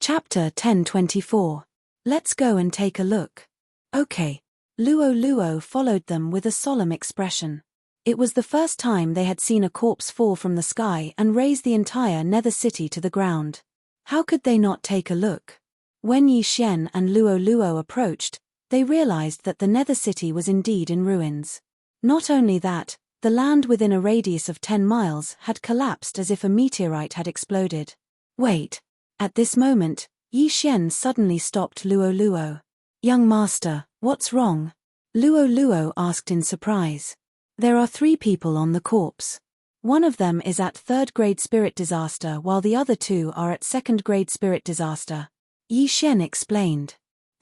Chapter 1024. Let's go and take a look. Okay. Luo followed them with a solemn expression. It was the first time they had seen a corpse fall from the sky and raise the entire Nether City to the ground. How could they not take a look? When Yi Xian and Luo approached, they realized that the Nether City was indeed in ruins. Not only that, the land within a radius of 10 miles had collapsed as if a meteorite had exploded. Wait. At this moment, Yi Xian suddenly stopped Luo. Young master, what's wrong? Luo asked in surprise. There are 3 people on the corpse. One of them is at 3rd grade spirit disaster while the other 2 are at 2nd grade spirit disaster. Yi Xian explained.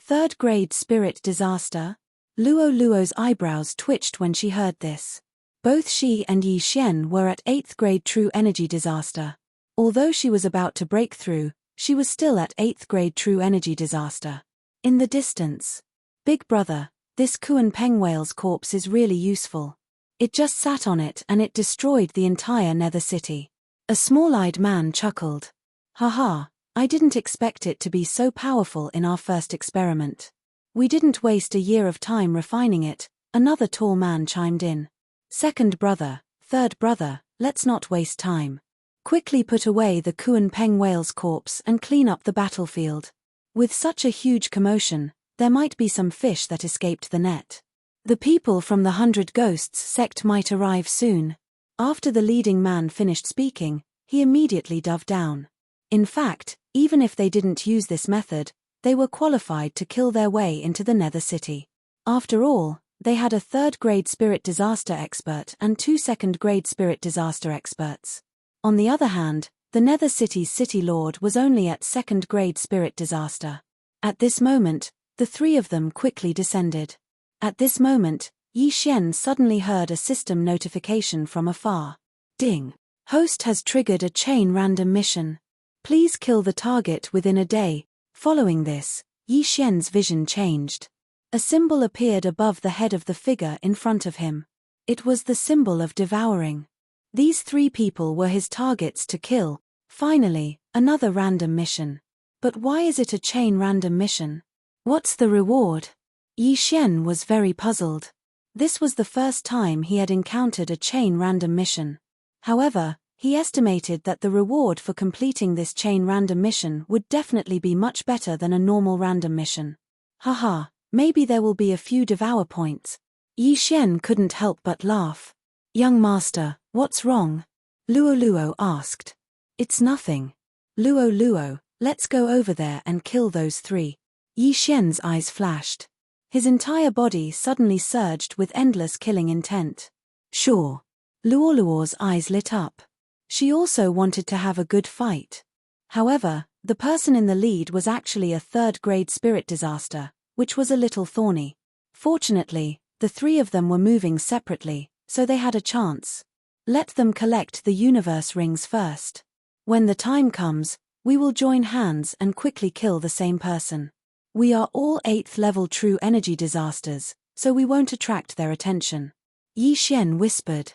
3rd grade spirit disaster? Luo's eyebrows twitched when she heard this. Both she and Yi Xian were at 8th grade true energy disaster. Although she was about to break through, She was still at 8th grade true energy disaster. In the distance. Big brother, this Kuan Peng whale's corpse is really useful. It just sat on it and it destroyed the entire nether city. A small-eyed man chuckled. Haha, I didn't expect it to be so powerful in our first experiment. We didn't waste a year of time refining it, another tall man chimed in. Second brother, third brother, let's not waste time. Quickly put away the Kuan Peng whale's corpse and clean up the battlefield. With such a huge commotion, there might be some fish that escaped the net. The people from the 100 Ghosts sect might arrive soon. After the leading man finished speaking, he immediately dove down. In fact, even if they didn't use this method, they were qualified to kill their way into the nether city. After all, they had a 3rd grade spirit disaster expert and 2 2nd grade spirit disaster experts. On the other hand, the nether city's city lord was only at 2nd grade spirit disaster. At this moment, the 3 of them quickly descended. At this moment, Yi Xian suddenly heard a system notification from afar. Ding! Host has triggered a chain random mission. Please kill the target within a day. Following this, Yi Xian's vision changed. A symbol appeared above the head of the figure in front of him. It was the symbol of devouring. These 3 people were his targets to kill. Finally, another random mission. But why is it a chain random mission? What's the reward? Yi Xian was very puzzled. This was the first time he had encountered a chain random mission. However, he estimated that the reward for completing this chain random mission would definitely be much better than a normal random mission. Haha, maybe there will be a few devour points. Yi Xian couldn't help but laugh. Young master, what's wrong? Luo Luo asked. It's nothing. Luo Luo, let's go over there and kill those 3. Yi Xian's eyes flashed. His entire body suddenly surged with endless killing intent. Sure. Luo Luo's eyes lit up. She also wanted to have a good fight. However, the person in the lead was actually a 3rd grade spirit disaster, which was a little thorny. Fortunately, the 3 of them were moving separately, so they had a chance. Let them collect the universe rings first. When the time comes, we will join hands and quickly kill the same person. We are all 8th level true energy disasters, so we won't attract their attention. Yi Xian whispered.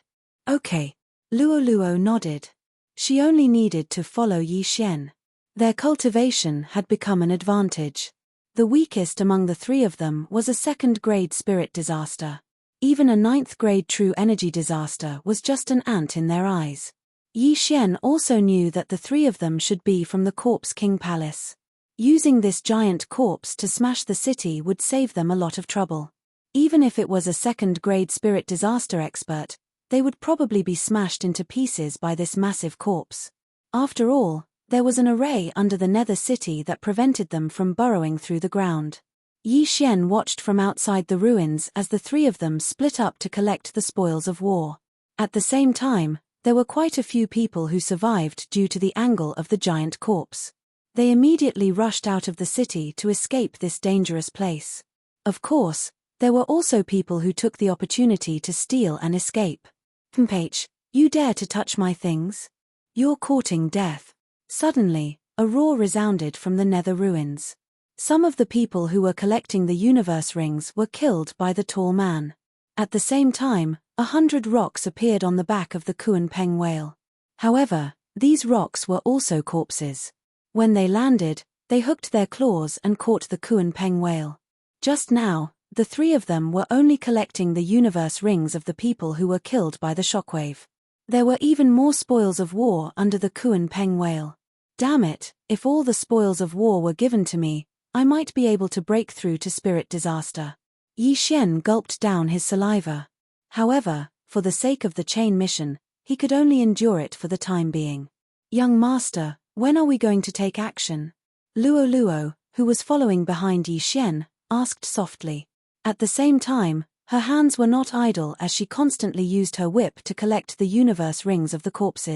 Okay. Luo Luo nodded. She only needed to follow Yi Xian. Their cultivation had become an advantage. The weakest among the 3 of them was a 2nd grade spirit disaster. Even a 9th grade true energy disaster was just an ant in their eyes. Yi Xian also knew that the 3 of them should be from the Corpse King Palace. Using this giant corpse to smash the city would save them a lot of trouble. Even if it was a 2nd grade spirit disaster expert, they would probably be smashed into pieces by this massive corpse. After all, there was an array under the nether city that prevented them from burrowing through the ground. Yi Xian watched from outside the ruins as the 3 of them split up to collect the spoils of war. At the same time, there were quite a few people who survived due to the angle of the giant corpse. They immediately rushed out of the city to escape this dangerous place. Of course, there were also people who took the opportunity to steal and escape. Mph, you dare to touch my things? You're courting death. Suddenly, a roar resounded from the nether ruins. Some of the people who were collecting the universe rings were killed by the tall man. At the same time, 100 rocks appeared on the back of the Kuan Peng whale. However, these rocks were also corpses. When they landed, they hooked their claws and caught the Kuan Peng whale. Just now, the 3 of them were only collecting the universe rings of the people who were killed by the shockwave. There were even more spoils of war under the Kuan Peng whale. Damn it, if all the spoils of war were given to me, I might be able to break through to spirit disaster. Yi Xian gulped down his saliva. However, for the sake of the chain mission, he could only endure it for the time being. Young master, when are we going to take action? Luo Luo, who was following behind Yi Xian, asked softly. At the same time, her hands were not idle as she constantly used her whip to collect the universe rings of the corpses.